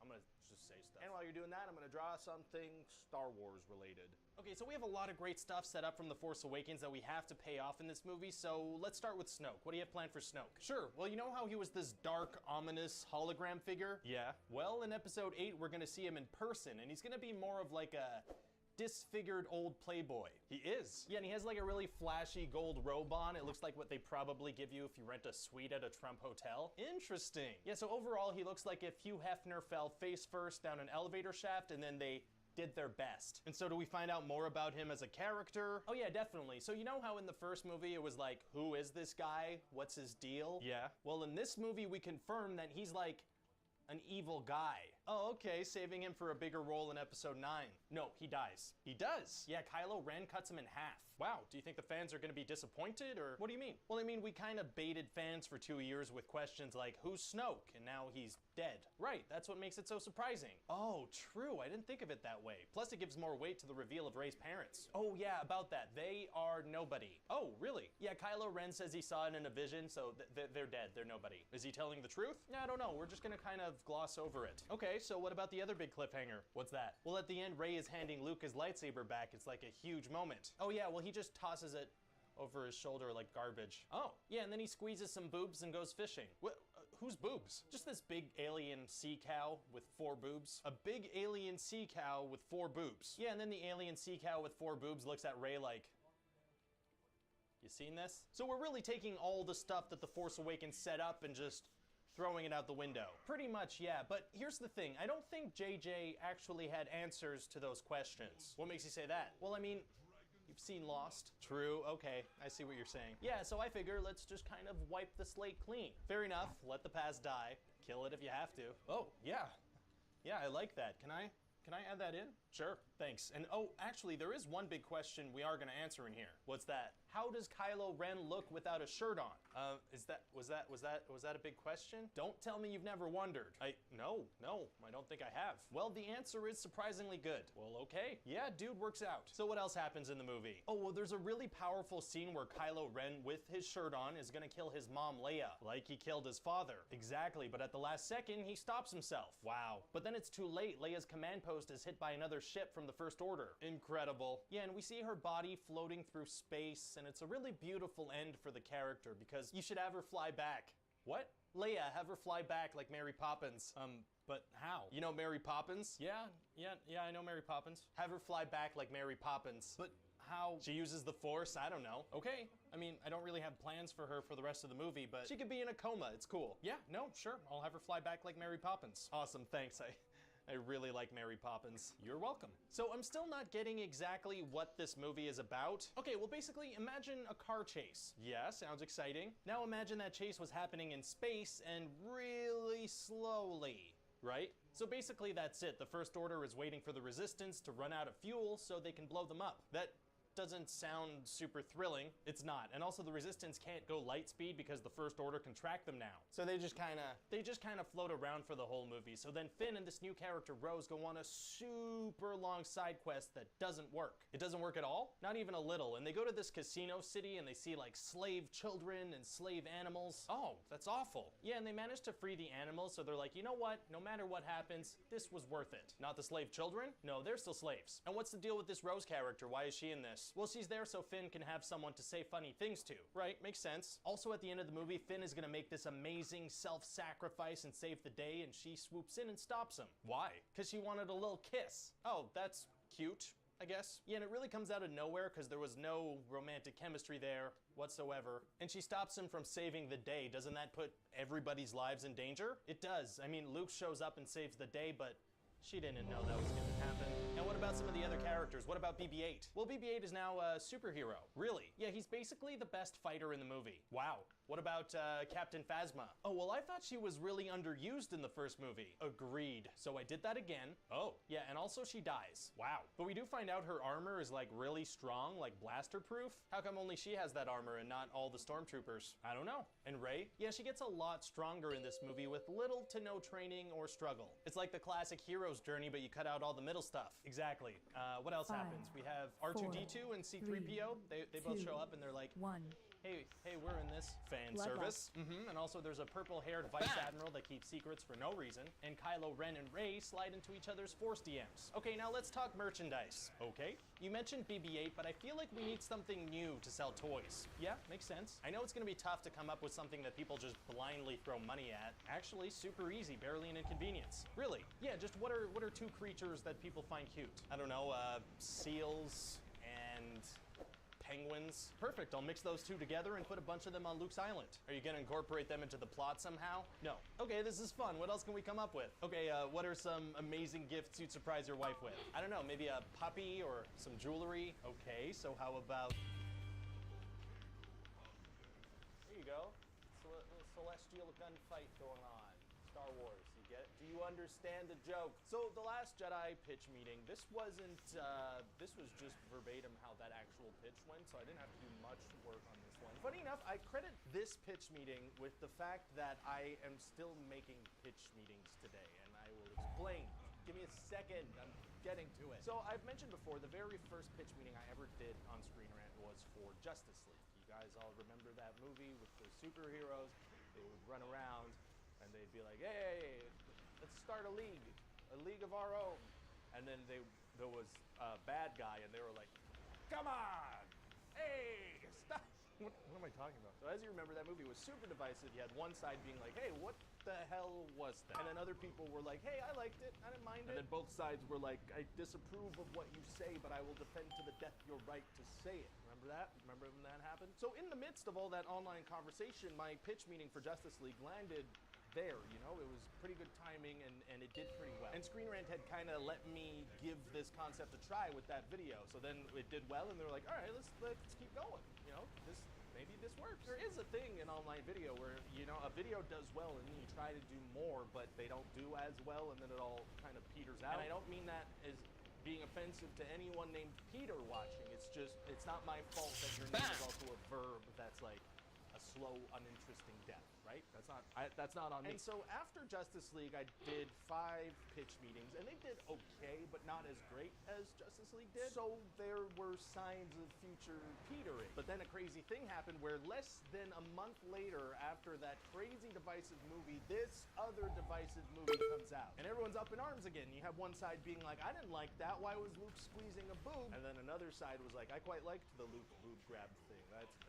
S13: I'm going to just say stuff. And while you're doing that, I'm going to draw something Star Wars related. Okay, so we have a lot of great stuff set up from The Force Awakens that we have to pay off in this movie, so let's start with Snoke. What do you have planned for Snoke? Sure, well, you know how he was this dark, ominous hologram figure? Yeah. Well, in Episode 8, we're going to see him in person, and he's going to be more of like a disfigured old playboy. He is. Yeah, and he has a really flashy gold robe on. It looks like what they probably give you if you rent a suite at a Trump hotel. Interesting. Yeah, so overall, he looks like if Hugh Hefner fell face first down an elevator shaft and then they did their best. And so do we find out more about him as a character? Oh yeah, definitely. So you know how in the first movie it was like, who is this guy? What's his deal? Yeah. Well, in this movie, we confirm that he's like an evil guy. Oh, okay, saving him for a bigger role in Episode 9. No, he dies. He does? Yeah, Kylo Ren cuts him in half. Wow, do you think the fans are gonna be disappointed, or what do you mean? Well, I mean, we kind of baited fans for 2 years with questions like, who's Snoke? And now he's dead. Right, that's what makes it so surprising. Oh, true, I didn't think of it that way. Plus, it gives more weight to the reveal of Rey's parents. Oh yeah, about that. They are nobody. Oh, really? Yeah, Kylo Ren says he saw it in a vision, so they're dead. They're nobody. Is he telling the truth? I don't know. We're just gonna kind of gloss over it. Okay, so what about the other big cliffhanger? What's that? Well, at the end, Rey is handing Luke his lightsaber back. It's like a huge moment. Oh yeah, well, he just tosses it over his shoulder like garbage. Oh, yeah, and then he squeezes some boobs and goes fishing.
S7: Whose boobs? Just this big alien sea cow with 4 boobs. A big alien sea cow with 4 boobs. Yeah, and then the alien sea cow with 4 boobs looks at Rey like, you seen this? So we're really taking all the stuff that The Force Awakens set up and just throwing it out the window. Pretty much, yeah, but here's the thing. I don't think JJ actually had answers to those questions. What makes you say that? Well, I mean, you've seen Lost. True, okay, I see what you're saying. Yeah, so I figure let's just kind of wipe the slate clean. Fair enough, let the past die. Kill it if you have to. Oh, yeah. Yeah, I like that. Can I add that in? Sure, thanks. And oh, actually, there is one big question we are gonna answer in here. What's that? How does Kylo Ren look without a shirt on? Was that a big question? Don't tell me you've never wondered. No, I don't think I have. Well, the answer is surprisingly good. Well, okay. Yeah, dude works out. So what else happens in the movie? Oh, well, there's a really powerful scene where Kylo Ren, with his shirt on, is gonna kill his mom, Leia, like he killed his father. Exactly, but at the last second, he stops himself. Wow. But then it's too late. Leia's command post is hit by another ship from the First Order. Incredible. Yeah, and we see her body floating through space, and it's a really beautiful end for the character because you should have her fly back. What? Leia, have her fly back like Mary Poppins. But how? You know Mary Poppins? Yeah, I know Mary Poppins. Have her fly back like Mary Poppins. But how? She uses the Force? I don't know. Okay. I mean, I don't really have plans for her for the rest of the movie, but she could be in a coma. It's cool. Yeah, no, sure. I'll have her fly back like Mary Poppins. Awesome, thanks. I really like Mary Poppins. You're welcome. So I'm still not getting exactly what this movie is about. Okay, well basically imagine a car chase. Yeah, sounds exciting. Now imagine that chase was happening in space and really slowly, right? So basically that's it. The First Order is waiting for the Resistance to run out of fuel so they can blow them up. That doesn't sound super thrilling. It's not. And also the Resistance can't go light speed because the First Order can track them now. So they just kind of float around for the whole movie. So then Finn and this new character Rose go on a super long side quest that doesn't work. It doesn't work at all? Not even a little. And they go to this casino city and they see like slave children and slave animals. Oh, that's awful. Yeah, and they manage to free the animals, so they're like, you know what? No matter what happens, this was worth it. Not the slave children? No, they're still slaves. And what's the deal with this Rose character? Why is she in this? Well, she's there so Finn can have someone to say funny things to. Right, makes sense. Also at the end of the movie, Finn is gonna make this amazing self-sacrifice and save the day, and she swoops in and stops him. Why? Because she wanted a little kiss. Oh, that's cute, I guess. Yeah, and it really comes out of nowhere because there was no romantic chemistry there whatsoever. And she stops him from saving the day. Doesn't that put everybody's lives in danger? It does. I mean, Luke shows up and saves the day, but she didn't know that was gonna happen. And what about some of the other characters? What about BB-8? Well, BB-8 is now a superhero. Really? Yeah, he's basically the best fighter in the movie. Wow. What about Captain Phasma? Oh, well, I thought she was really underused in the first movie. Agreed. So I did that again. Oh, yeah, and also she dies. Wow. But we do find out her armor is like really strong, like blaster proof. How come only she has that armor and not all the stormtroopers? I don't know. And Rey? Yeah, she gets a lot stronger in this movie with little to no training or struggle. It's like the classic hero's journey, but you cut out all the middle stuff. Exactly. What else happens? We have R2-D2 and C-3PO. They both show up and they're like, hey, we're in this. Fan service. And also there's a purple-haired Vice Admiral that keeps secrets for no reason. And Kylo Ren and Rey slide into each other's Force DMs. Okay, now let's talk merchandise. Okay. You mentioned BB-8, but I feel like we need something new to sell toys. Yeah, makes sense. I know it's gonna be tough to come up with something that people just blindly throw money at. Actually, super easy, barely an inconvenience. Really? Yeah, just what are 2 creatures that people find cute? I don't know, seals and penguins. Perfect, I'll mix those 2 together and put a bunch of them on Luke's island. Are you gonna incorporate them into the plot somehow? No. Okay, this is fun. What else can we come up with? Okay, what are some amazing gifts you'd surprise your wife with? I don't know, maybe a puppy or some jewelry? Okay, so how about... There you go. It's a little celestial gunfight going on. Star Wars, you get it? Do you understand the joke? So the last Jedi pitch meeting, this was just verbatim how that actual pitch went, so I didn't have to do much work on this one. Funny enough, I credit this pitch meeting with the fact that I am still making pitch meetings today, and I will explain. Give me a second, I'm getting to it. So I've mentioned before, the very first pitch meeting I ever did on Screen Rant was for Justice League. You guys all remember that movie with the superheroes? They would run around and they'd be like, hey, let's start a league of our own. And then there was a bad guy and they were like, come on, hey, stop. What am I talking about? So as you remember, that movie was super divisive. You had one side being like, hey, what the hell was that? And then other people were like, hey, I liked it, I didn't mind it. And then both sides were like, I disapprove of what you say, but I will defend to the death your right to say it. Remember that? Remember when that happened? So in the midst of all that online conversation, my pitch meeting for Justice League landed there, you know, it was pretty good timing and it did pretty well. And Screen Rant had kind of let me give this concept a try with that video. So then it did well and they were like, all right, let's keep going. You know, maybe this works. There is a thing in online video where, you know, a video does well and then you try to do more, but they don't do as well and then it all kind of peters out. And I don't mean that as being offensive to anyone named Peter watching. It's just, it's not my fault that your name is also a verb that's like a slow, uninteresting death, right? That's not on me. And so after Justice League, I did 5 pitch meetings, and they did okay, but not as great as Justice League did. So there were signs of future petering. But then a crazy thing happened where less than a month later, after that crazy divisive movie, this other divisive movie comes out. And everyone's up in arms again. You have one side being like, I didn't like that. Why was Luke squeezing a boob? And then another side was like, I quite liked the Luke boob grab thing.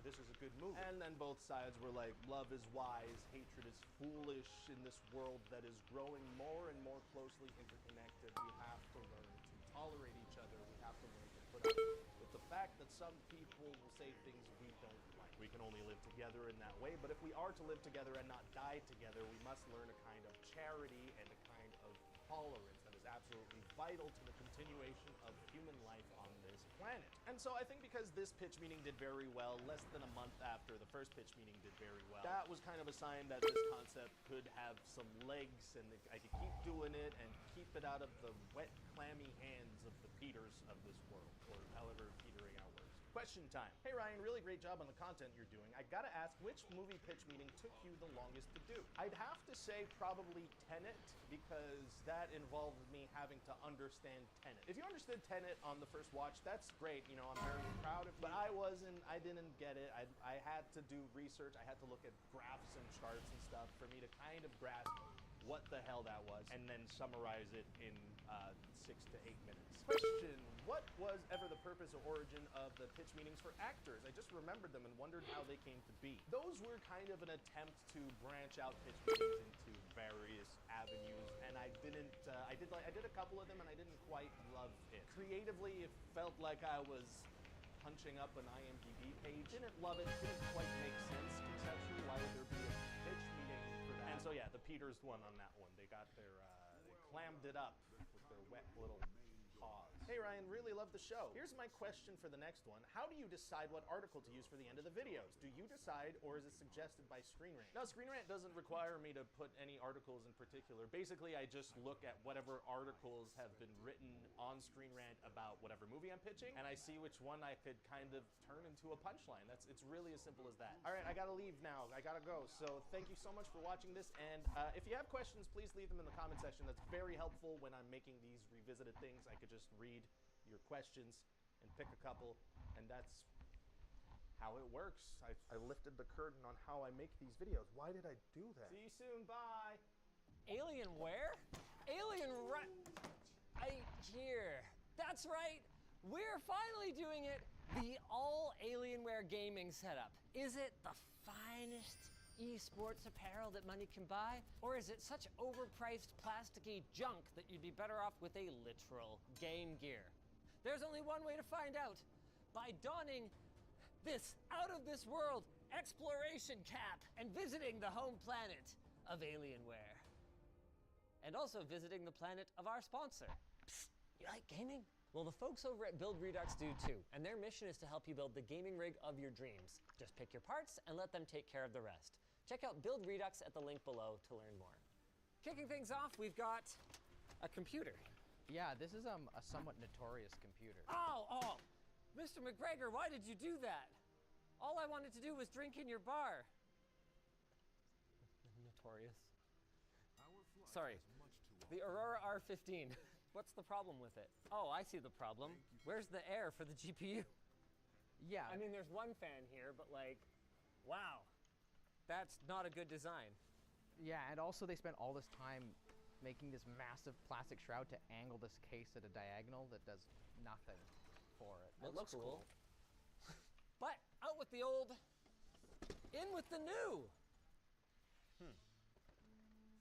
S7: This is a good movie. And then both sides were like, love is wise, hatred is foolish in this world that is growing more and more closely interconnected. We have to learn to tolerate each other. We have to learn to put up with the fact that some people will say things we don't like. We can only live together in that way, but if we are to live together and not die together, we must learn a kind of charity and a kind of tolerance that is absolutely vital to the continuation of human life on this planet. And so I think because this pitch meeting did very well, less than a month after the first pitch meeting did very well, that was kind of a sign that this concept could have some legs and I could keep doing it and keep it out of the wet, clammy hands of the Peters of this world, or however petering out works. Question time. Hey Ryan, really great job on the content you're doing. I gotta ask, which movie pitch meeting took you the longest to do? I'd have to say probably Tenet, because that involved me having to understand Tenet. If you understood Tenet on the first watch, that's great. You know, I'm very proud of you. But I didn't get it. I had to do research. I had to look at graphs and charts and stuff for me to kind of grasp what the hell that was, and then summarize it in 6 to 8 minutes. Question, what was ever the purpose or origin of the pitch meetings for actors? I just remembered them and wondered how they came to be. Those were kind of an attempt to branch out pitch meetings into various avenues, and I did a couple of them and I didn't quite love it. Creatively, it felt like I was punching up an IMDb page. Didn't love it, didn't quite make sense conceptually. Why would there be a pitch meeting for that? And so yeah, the Peters won on that one. They got their, they clammed it up with their wet little paws. Hey Ryan, really love the show. Here's my question for the next one. How do you decide what article to use for the end of the videos? Do you decide, or is it suggested by Screen Rant? No, Screen Rant doesn't require me to put any articles in particular. Basically, I just look at whatever articles have been written on Screen Rant about whatever movie I'm pitching, and I see which one I could kind of turn into a punchline. It's really as simple as that. All right, I gotta leave now. I gotta go. So thank you so much for watching this, and if you have questions, please leave them in the comment section. That's very helpful when I'm making these revisited things. I could just read your questions and pick a couple, and that's how it works. I lifted the curtain on how I make these videos. Why did I do that? See you soon, bye!
S4: Alien where? Alien here. That's right, we're finally doing it! The all Alienware gaming setup. Is it the finest esports apparel that money can buy? Or is it such overpriced plasticky junk that you'd be better off with a literal Game Gear? There's only one way to find out. By donning this out-of-this-world exploration cap and visiting the home planet of Alienware. And also visiting the planet of our sponsor. Psst, you like gaming? Well, the folks over at Build Redux do too, and their mission is to help you build the gaming rig of your dreams. Just pick your parts and let them take care of the rest. Check out Build Redux at the link below to learn more. Kicking things off, we've got a computer.
S16: Yeah, this is a somewhat notorious computer.
S4: Oh, Mr. McGregor, why did you do that? All I wanted to do was drink in your bar. Notorious. Sorry, the Aurora R15. What's the problem with it? Oh, I see the problem. Where's the air for the GPU?
S16: Yeah.
S4: I mean, there's one fan here, but like, wow, that's not a good design.
S16: Yeah, and also they spent all this time making this massive plastic shroud to angle this case at a diagonal that does nothing for it.
S4: It looks cool. But out with the old, In with the new!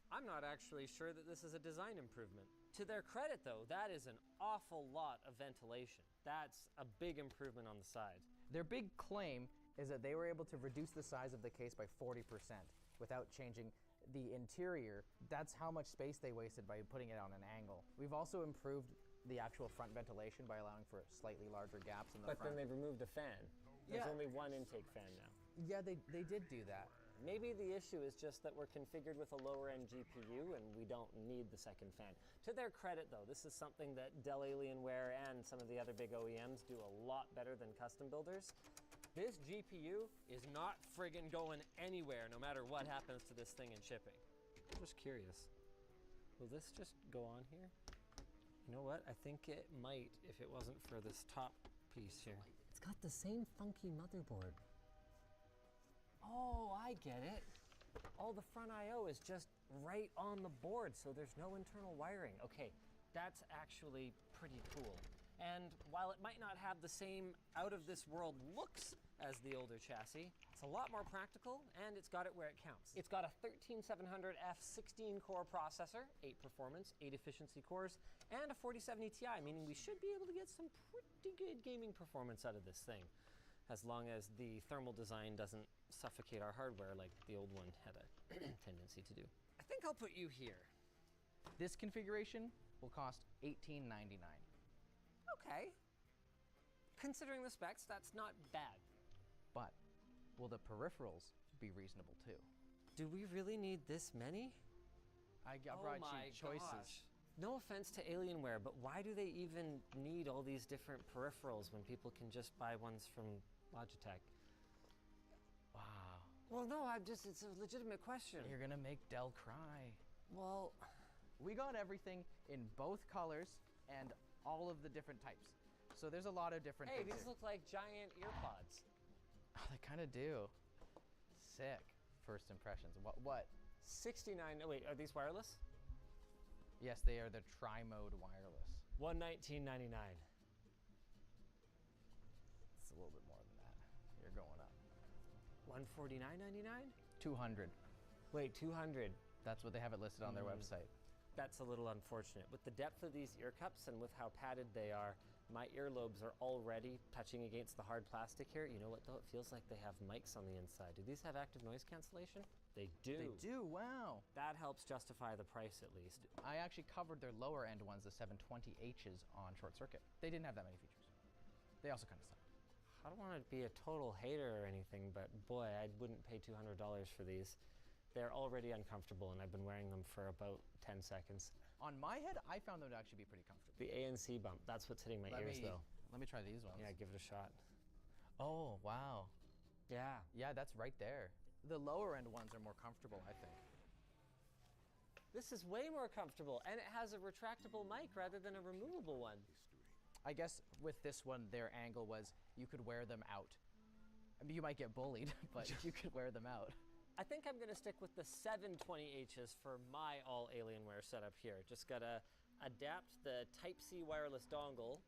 S4: I'm not actually sure that this is a design improvement. To their credit though, that is an awful lot of ventilation. That's a big improvement on the side.
S16: Their big claim is that they were able to reduce the size of the case by 40% without changing the interior. That's how much space they wasted by putting it on an angle. We've also improved the actual front ventilation by allowing for slightly larger gaps in the front.
S4: But then they've removed a fan. There's only one intake fan now.
S16: Yeah, they did do that.
S4: Maybe the issue is just that we're configured with a lower-end GPU and we don't need the second fan. To their credit, though, this is something that Dell Alienware and some of the other big OEMs do a lot better than custom builders. This GPU is not friggin' going anywhere no matter what happens to this thing in shipping. I'm just curious. Will this just go on here? You know what? I think it might if it wasn't for this top piece here. It's got the same funky motherboard. Oh, I get it. All the front I/O is just right on the board, so there's no internal wiring. Okay, that's actually pretty cool. And while it might not have the same out-of-this-world looks as the older chassis, it's a lot more practical, and it's got it where it counts. It's got a 13700F 16-core processor, 8 performance, 8 efficiency cores, and a 4070 Ti, meaning we should be able to get some pretty good gaming performance out of this thing, as long as the thermal design doesn't suffocate our hardware like the old one had a tendency to do. I think I'll put you here.
S16: This configuration will cost $18.99.
S4: Okay. Considering the specs, that's not bad.
S16: But will the peripherals be reasonable too?
S4: Do we really need this many?
S16: I brought you choices.
S4: Gosh. No offense to Alienware, but why do they even need all these different peripherals when people can just buy ones from Logitech?
S16: Wow.
S4: Well, no, it's a legitimate question.
S16: You're gonna make Dell cry.
S4: Well,
S16: we got everything in both colors and all of the different types. So there's a lot of different
S4: Hey,
S16: things
S4: these
S16: here.
S4: look like giant earpods.
S16: Oh, they kind of do. Sick. First impressions. What?
S4: 69. Oh, wait, are these wireless?
S16: Yes, they are the tri-mode wireless.
S4: $119.99.
S16: It's a little bit more than that. You're going up.
S4: $149.99?
S16: 200.
S4: Wait, 200.
S16: That's what they have it listed on their website.
S4: That's a little unfortunate. With the depth of these ear cups and with how padded they are, my earlobes are already touching against the hard plastic here. You know what though? It feels like they have mics on the inside. Do these have active noise cancellation? They do.
S16: They do, wow.
S4: That helps justify the price at least.
S16: I actually covered their lower end ones, the 720Hs, on Short Circuit. They didn't have that many features. They also kind of sucked.
S4: I don't want to be a total hater or anything, but boy, I wouldn't pay $200 for these. They're already uncomfortable and I've been wearing them for about 10 seconds.
S16: On my head, I found them to actually be pretty comfortable.
S4: The ANC bump, that's what's hitting my ears though.
S16: Let me try these ones.
S4: Yeah, give it a shot.
S16: Oh, wow.
S4: Yeah.
S16: Yeah, that's right there. The lower end ones are more comfortable, I think.
S4: This is way more comfortable, and it has a retractable mic rather than a removable one.
S16: I guess with this one, their angle was you could wear them out. I mean, you might get bullied, but you could wear them out.
S4: I think I'm gonna stick with the 720Hs for my all Alienware setup here. Just gotta adapt the Type-C wireless dongle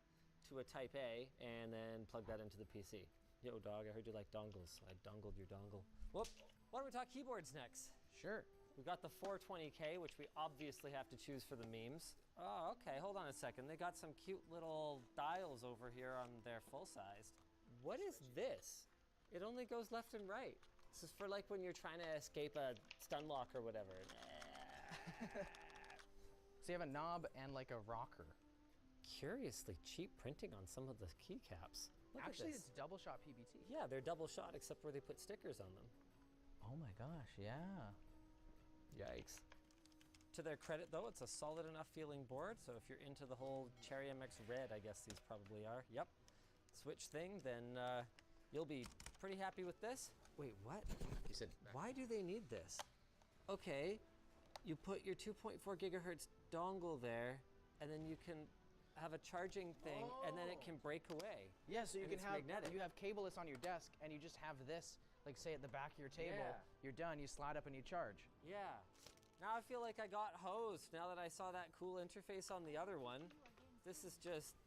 S4: to a Type-A and then plug that into the PC. Yo, dog, I heard you like dongles, so I dongled your dongle. Whoop, why don't we talk keyboards next?
S16: Sure.
S4: We've got the 420K, which we obviously have to choose for the memes. Oh, okay, hold on a second. They got some cute little dials over here on their full-sized. What is this? It only goes left and right. This is for like when you're trying to escape a stun lock or whatever.
S16: So you have a knob and like a rocker.
S4: Curiously cheap printing on some of the keycaps. Look
S16: Actually,
S4: at this.
S16: it's double shot PBT.
S4: Yeah, they're double shot except where they put stickers on them.
S16: Oh my gosh, yeah.
S4: Yikes. To their credit though, it's a solid enough feeling board, so if you're into the whole Cherry MX Red, I guess these probably are. Yep. Switch thing, then you'll be pretty happy with this. Wait, what?
S16: You said
S4: why do they need this? Okay, you put your 2.4 gigahertz dongle there, and then you can have a charging thing, and then it can break away.
S16: Yeah, so you
S4: And
S16: can
S4: it's
S16: have
S4: magnetic.
S16: you have cableless on your desk, and you just have this, like say at the back of your table.
S4: Yeah.
S16: You're done. You slide up and you charge.
S4: Yeah. Now I feel like I got hosed now that I saw that cool interface on the other one. This is just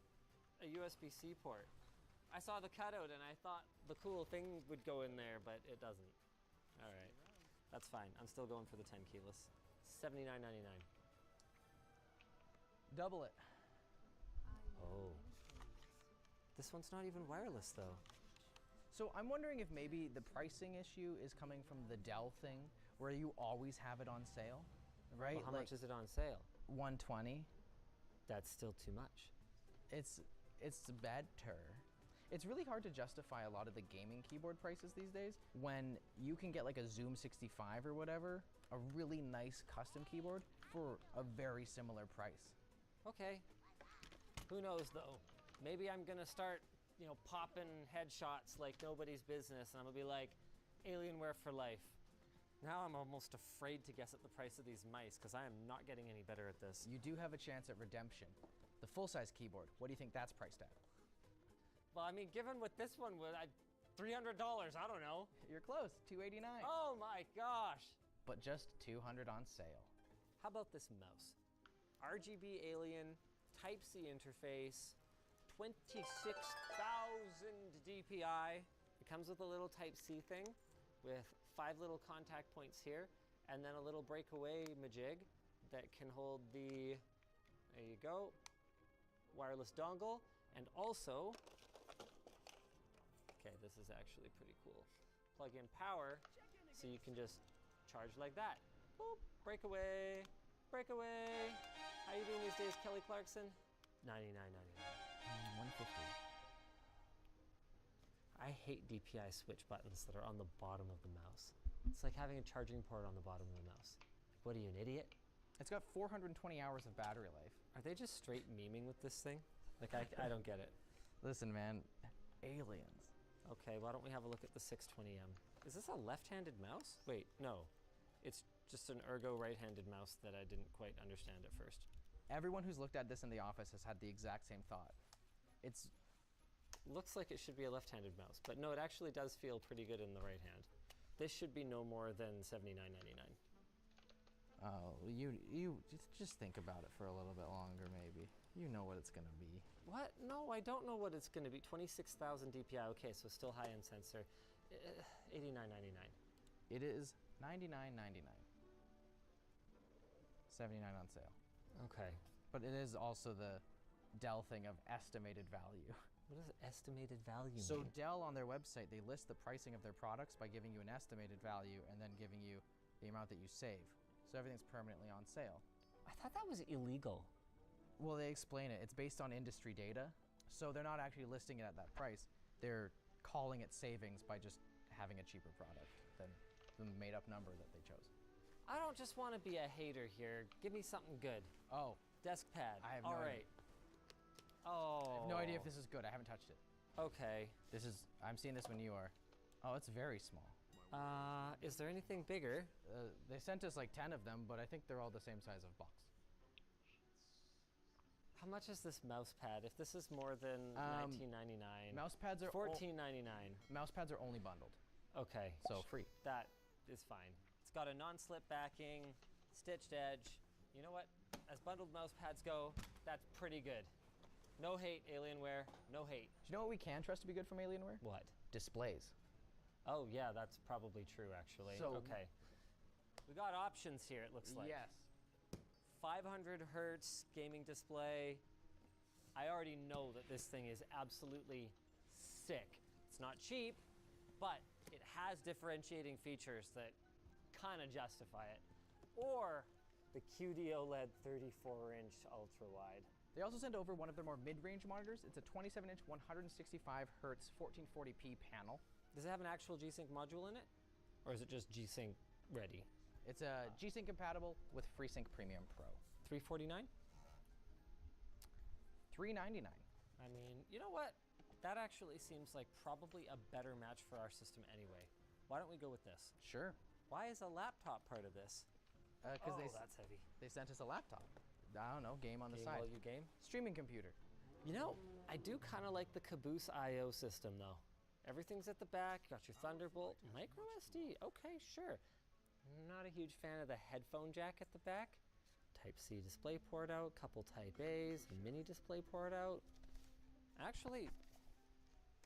S4: a USB-C port. I saw the cutout and I thought the cool thing would go in there, but it doesn't. All right. That's fine. I'm still going for the 10 keyless. $79.99.
S16: Double it.
S4: Oh. This one's not even wireless though.
S16: So I'm wondering if maybe the pricing issue is coming from the Dell thing, where you always have it on sale, right?
S4: Well, how much is it on sale?
S16: $120.
S4: That's still too much.
S16: It's better. It's really hard to justify a lot of the gaming keyboard prices these days when you can get like a Zoom 65 or whatever, a really nice custom keyboard for a very similar price.
S4: Okay. Who knows though? Maybe I'm gonna start, popping headshots like nobody's business, and I'm gonna be like, Alienware for life. Now I'm almost afraid to guess at the price of these mice because I am not getting any better at this.
S16: You do have a chance at redemption. The full-size keyboard, what do you think that's priced at?
S4: Well, I mean, given what this one was, $300, I don't know.
S16: You're close, $289.
S4: Oh my gosh.
S16: But just $200 on sale.
S4: How about this mouse? RGB Alien, Type-C interface, 26,000 DPI. It comes with a little Type-C thing with 5 little contact points here, and then a little breakaway majig that can hold the, there you go, wireless dongle, and also, okay, this is actually pretty cool. Plug in power, so you can just charge like that. Boop, breakaway, breakaway. How you doing these days, Kelly Clarkson? $99.99. $150. I hate DPI switch buttons that are on the bottom of the mouse. It's like having a charging port on the bottom of the mouse. Like, what are you, an idiot?
S16: It's got 420 hours of battery life.
S4: Are they just straight memeing with this thing? Like, I don't get it.
S16: Listen, man, aliens.
S4: Okay, why don't we have a look at the 620M? Is this a left-handed mouse? Wait, no. It's just an ergo right-handed mouse that I didn't quite understand at first.
S16: Everyone who's looked at this in the office has had the exact same thought. It's
S4: looks like it should be a left-handed mouse, but no, it actually does feel pretty good in the right hand. This should be no more than $79.99.
S16: Oh, you just think about it for a little bit longer, maybe. You know what it's gonna be.
S4: What? No, I don't know what it's gonna be. 26,000 DPI. Okay, so still high-end sensor. $89.99.
S16: It is $99.99. $79 on sale.
S4: Okay.
S16: But it is also the Dell thing of estimated value.
S4: What does estimated value
S16: So
S4: mean?
S16: Dell on their website, they list the pricing of their products by giving you an estimated value and then giving you the amount that you save. So everything's permanently on sale.
S4: I thought that was illegal.
S16: Well, they explain it. It's based on industry data. So they're not actually listing it at that price. They're calling it savings by just having a cheaper product than the made-up number that they chose.
S4: I don't just want to be a hater here. Give me something good.
S16: Oh.
S4: Desk pad.
S16: I have
S4: All
S16: no
S4: right.
S16: idea.
S4: Oh.
S16: I have no idea if this is good. I haven't touched it.
S4: Okay.
S16: I'm seeing this when you are. Oh, it's very small.
S4: Is there anything bigger?
S16: They sent us like 10 of them, but I think they're all the same size of box.
S4: How much is this mouse pad? If this is more than $19.99.
S16: Mouse pads are
S4: $14.99.
S16: Mouse pads are only bundled.
S4: Okay.
S16: So free.
S4: That is fine. It's got a non-slip backing, stitched edge. You know what? As bundled mouse pads go, that's pretty good. No hate, Alienware. No hate.
S16: Do you know what we can trust to be good from Alienware?
S4: What?
S16: Displays.
S4: Oh, yeah, that's probably true, actually.
S16: So,
S4: okay. We got options here, it looks like.
S16: Yes.
S4: 500 hertz gaming display. I already know that this thing is absolutely sick. It's not cheap, but it has differentiating features that kind of justify it. Or the QD OLED 34-inch ultra-wide.
S16: They also sent over one of their more mid-range monitors. It's a 27-inch, 165 hertz, 1440p panel.
S4: Does it have an actual G-Sync module in it? Or is it just G-Sync ready?
S16: It's a G-Sync compatible with FreeSync Premium Pro.
S4: $349?
S16: $399.
S4: I mean, you know what? That actually seems like probably a better match for our system anyway. Why don't we go with this?
S16: Sure.
S4: Why is a laptop part of this?
S16: Because
S4: that's heavy.
S16: They sent us a laptop. I don't know, game on the
S4: Game
S16: side.
S4: while you game?
S16: Streaming computer.
S4: You know, I do kind of like the Caboose I/O system though. Everything's at the back, got your Thunderbolt, micro SD, okay, sure. Not a huge fan of the headphone jack at the back. Type-C display port out, couple Type A's, mini display port out. Actually,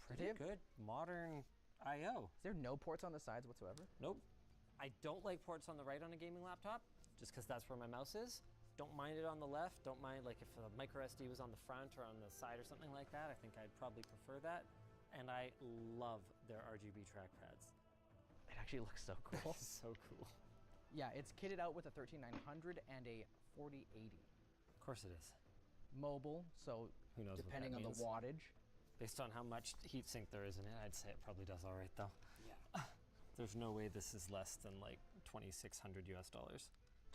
S4: pretty good modern I/O.
S16: Is there no ports on the sides whatsoever?
S4: Nope. I don't like ports on the right on a gaming laptop, just because that's where my mouse is. Don't mind it on the left. Don't mind like if a micro SD was on the front or on the side or something like that. I think I'd probably prefer that. And I love their RGB trackpads.
S16: It actually looks so cool.
S4: So cool.
S16: Yeah, it's kitted out with a 13900 and a 4080.
S4: Of course it is.
S16: Mobile, so
S4: who knows
S16: depending
S4: what that
S16: on
S4: means.
S16: the wattage.
S4: Based on how much heatsink there is in it, I'd say it probably does all right though. Yeah. There's no way this is less than like $2,600 US.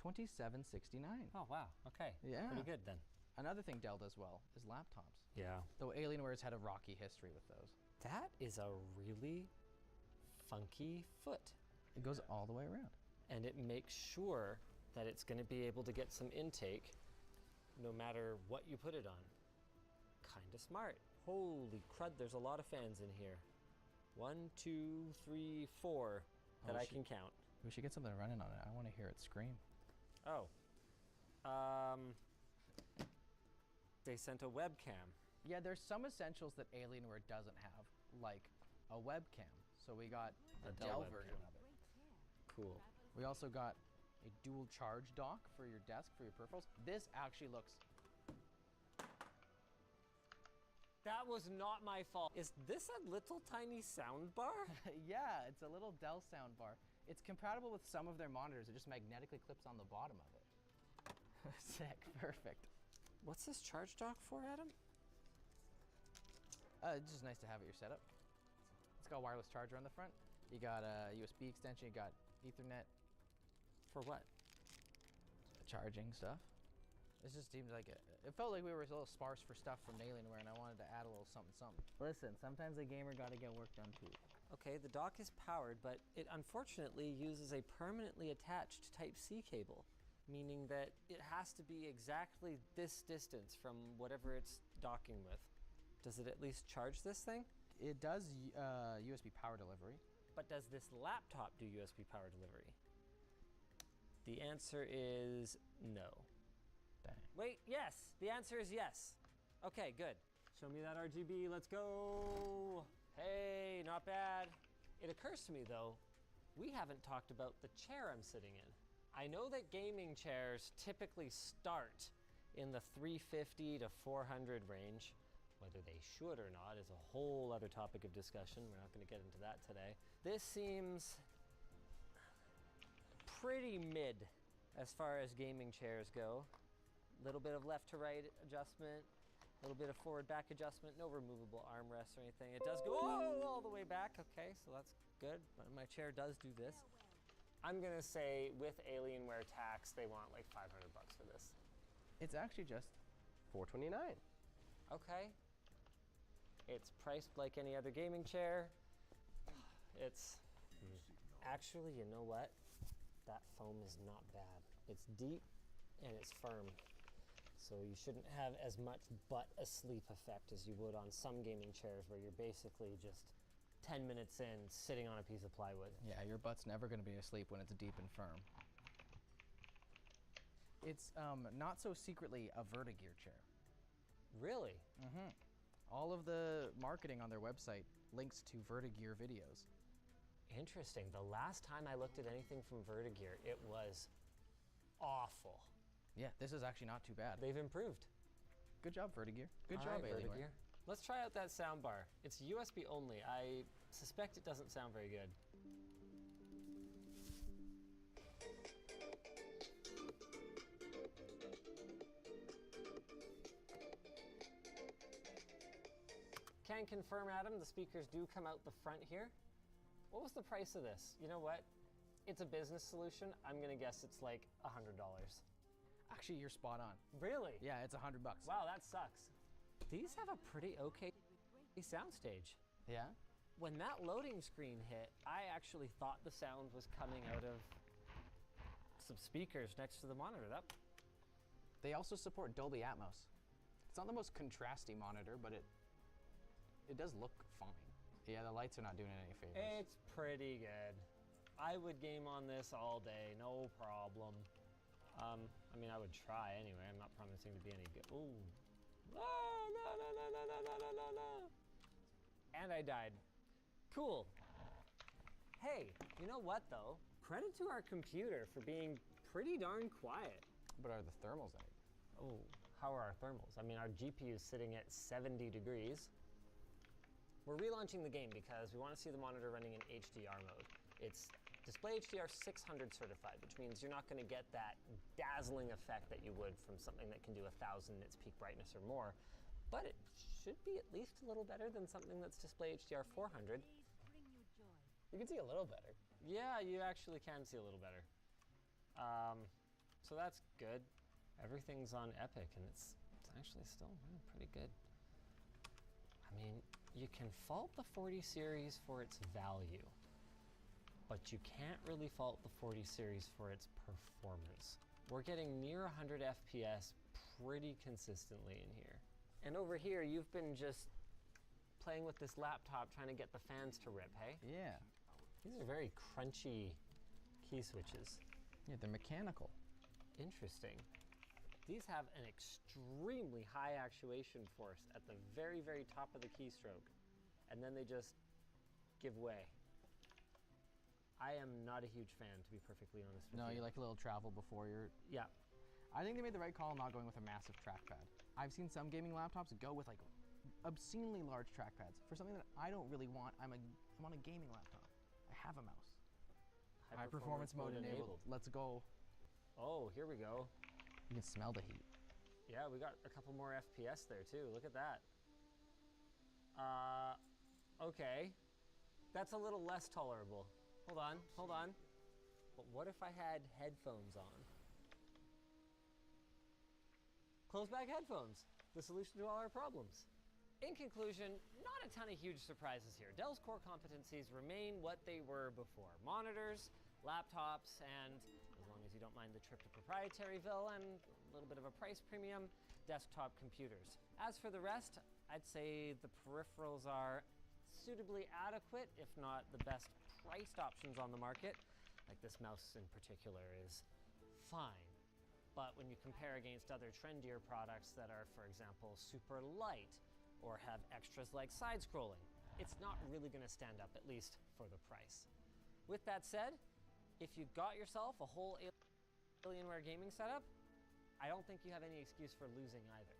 S16: 2769.
S4: Oh wow. Okay.
S16: Yeah.
S4: Pretty good then.
S16: Another thing Dell does well is laptops.
S4: Yeah.
S16: Though Alienware's had a rocky history with those.
S4: That is a really funky foot.
S16: It goes all the way around.
S4: And it makes sure that it's going to be able to get some intake no matter what you put it on. Kind of smart. Holy crud, there's a lot of fans in here. 1, 2, 3, 4 that I can count.
S16: We should get something running on it. I want to hear it scream.
S4: Oh. They sent a webcam.
S16: Yeah, there's some essentials that Alienware doesn't have, like a webcam. So we got a Dell version of it.
S4: Cool.
S16: We also got a dual charge dock for your desk, for your peripherals. This actually looks...
S4: That was not my fault. Is this a little tiny sound bar?
S16: Yeah, it's a little Dell sound bar. It's compatible with some of their monitors. It just magnetically clips on the bottom of it. Sick, perfect.
S4: What's this charge dock for, Adam?
S16: It's just nice to have at your setup. It's got a wireless charger on the front. You got a USB extension, you got Ethernet.
S4: For what?
S16: Charging stuff. It just seemed like it felt like we were a little sparse for stuff from Alienware, and I wanted to add a little something, something. Listen, sometimes a gamer got to get work done too.
S4: Okay, the dock is powered, but it unfortunately uses a permanently attached Type-C cable, meaning that it has to be exactly this distance from whatever it's docking with. Does it at least charge this thing?
S16: It does USB power delivery.
S4: But does this laptop do USB power delivery? The answer is no.
S16: Dang.
S4: Wait, yes. The answer is yes. Okay, good. Show me that RGB. Let's go. Hey, not bad. It occurs to me, though, we haven't talked about the chair I'm sitting in. I know that gaming chairs typically start in the 350 to 400 range. Whether they should or not is a whole other topic of discussion. We're not going to get into that today. This seems pretty mid as far as gaming chairs go. Little bit of left to right adjustment, a little bit of forward back adjustment, no removable armrests or anything. It does go all the way back, okay, so that's good. My chair does do this. I'm gonna say with Alienware tax, they want like $500 for this.
S16: It's actually just $429.
S4: Okay. It's priced like any other gaming chair. It's actually, you know what? That foam is not bad. It's deep and it's firm. So you shouldn't have as much butt asleep effect as you would on some gaming chairs where you're basically just 10 minutes in sitting on a piece of plywood.
S16: Yeah, your butt's never going to be asleep when it's deep and firm. It's not so secretly a Vertigear chair.
S4: Really?
S16: Mm-hmm. All of the marketing on their website links to Vertigear videos.
S4: Interesting. The last time I looked at anything from Vertigear, it was awful.
S16: Yeah, this is actually not too bad.
S4: They've improved.
S16: Good job, Vertigear. Good
S4: All
S16: job,
S4: right,
S16: Alienware.
S4: Vertigear. Let's try out that soundbar. It's USB only. I suspect it doesn't sound very good. Can confirm, Adam, the speakers do come out the front here. What was the price of this? You know what? It's a business solution. I'm gonna guess it's like $100.
S16: Actually, you're spot on.
S4: Really?
S16: Yeah, it's $100.
S4: Wow, that sucks. These have a pretty okay soundstage.
S16: Yeah?
S4: When that loading screen hit, I actually thought the sound was coming out of some speakers next to the monitor.
S16: They also support Dolby Atmos. It's not the most contrasty monitor, but it does look fine. Yeah, the lights are not doing it any favors.
S4: It's pretty good. I would game on this all day, no problem. I mean, I would try anyway. I'm not promising to be any good. Ooh. No. And I died. Cool. Hey, you know what though? Credit to our computer for being pretty darn quiet.
S16: But are the thermals out?
S4: Oh, how are our thermals? I mean, our GPU is sitting at 70 degrees. We're relaunching the game because we want to see the monitor running in HDR mode. It's Display HDR 600 certified, which means you're not going to get that dazzling effect that you would from something that can do 1000 nits peak brightness or more, but it should be at least a little better than something that's Display HDR 400.
S16: You can see a little better.
S4: Yeah, you actually can see a little better. So that's good. Everything's on Epic, and it's actually still pretty good. I mean, you can fault the 40 series for its value, but you can't really fault the 40 series for its performance. We're getting near 100 FPS pretty consistently in here. And over here, you've been just playing with this laptop trying to get the fans to rip, hey?
S16: Yeah.
S4: These are very crunchy key switches.
S16: Yeah, they're mechanical.
S4: Interesting. These have an extremely high actuation force at the very, very top of the keystroke, and then they just give way. I am not a huge fan, to be perfectly honest with you.
S16: No, you like a little travel before you're...
S4: Yeah.
S16: I think they made the right call not going with a massive trackpad. I've seen some gaming laptops go with like obscenely large trackpads for something that I don't really want. I want a gaming laptop. I have a mouse. High performance mode enabled. Let's go.
S4: Oh, here we go.
S16: You can smell the heat.
S4: Yeah, we got a couple more FPS there too. Look at that. Okay. That's a little less tolerable. Hold on, hold on. But what if I had headphones on? Close back headphones. The solution to all our problems. In conclusion, not a ton of huge surprises here. Dell's core competencies remain what they were before. Monitors, laptops, and as long as you don't mind the trip to Proprietaryville and a little bit of a price premium, desktop computers. As for the rest, I'd say the peripherals are suitably adequate, if not the best priced options on the market. Like this mouse in particular is fine. But when you compare against other trendier products that are, for example, super light or have extras like side-scrolling, it's not really going to stand up, at least for the price. With that said, if you got yourself a whole Alienware gaming setup, I don't think you have any excuse for losing either.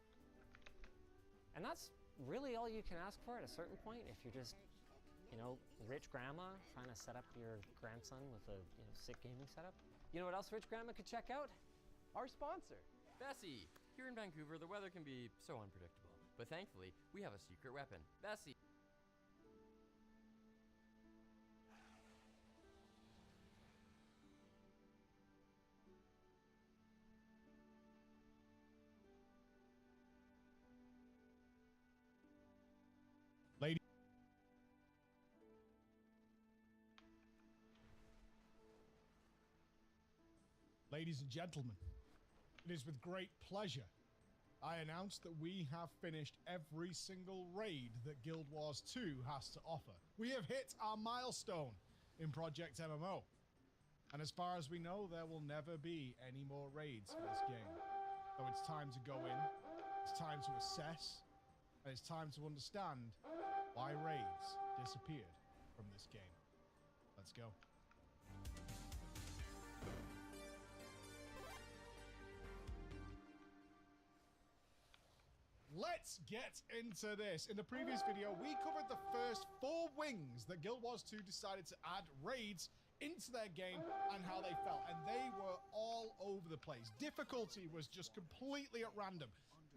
S4: And that's really all you can ask for at a certain point if you're just, you know, rich grandma trying to set up your grandson with a sick gaming setup. You know what else rich grandma could check out?
S8: Our sponsor, Bessie. Here in Vancouver, the weather can be so unpredictable. But thankfully, we have a secret weapon, Bessie.
S11: Ladies and gentlemen, it is with great pleasure I announce that we have finished every single raid that Guild Wars 2 has to offer. We have hit our milestone in Project MMO. And as far as we know, there will never be any more raids for this game. So it's time to go in, it's time to assess, and it's time to understand why raids disappeared from this game. Let's go. Let's get into this. In the previous video, we covered the first 4 wings that Guild Wars 2 decided to add raids into their game and how they felt. And they were all over the place. Difficulty was just completely at random.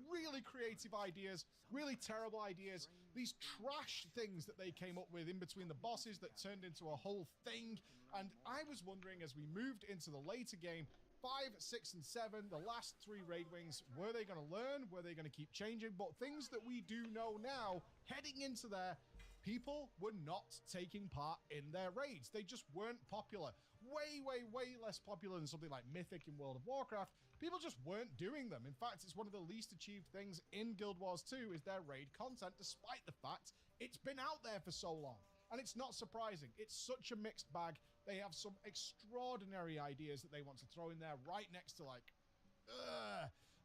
S11: Really creative ideas, really terrible ideas. These trash things that they came up with in between the bosses that turned into a whole thing. And I was wondering, as we moved into the later game, 5, 6, and 7, the last 3 raid wings, were they going to learn? Were they going to keep changing? But things that we do know now, heading into there, people were not taking part in their raids. They just weren't popular. Way, way, way less popular than something like Mythic in World of Warcraft. People just weren't doing them. In fact, it's one of the least achieved things in Guild Wars 2 is their raid content, despite the fact it's been out there for so long. And it's not surprising. It's such a mixed bag. They have some extraordinary ideas that they want to throw in there right next to like,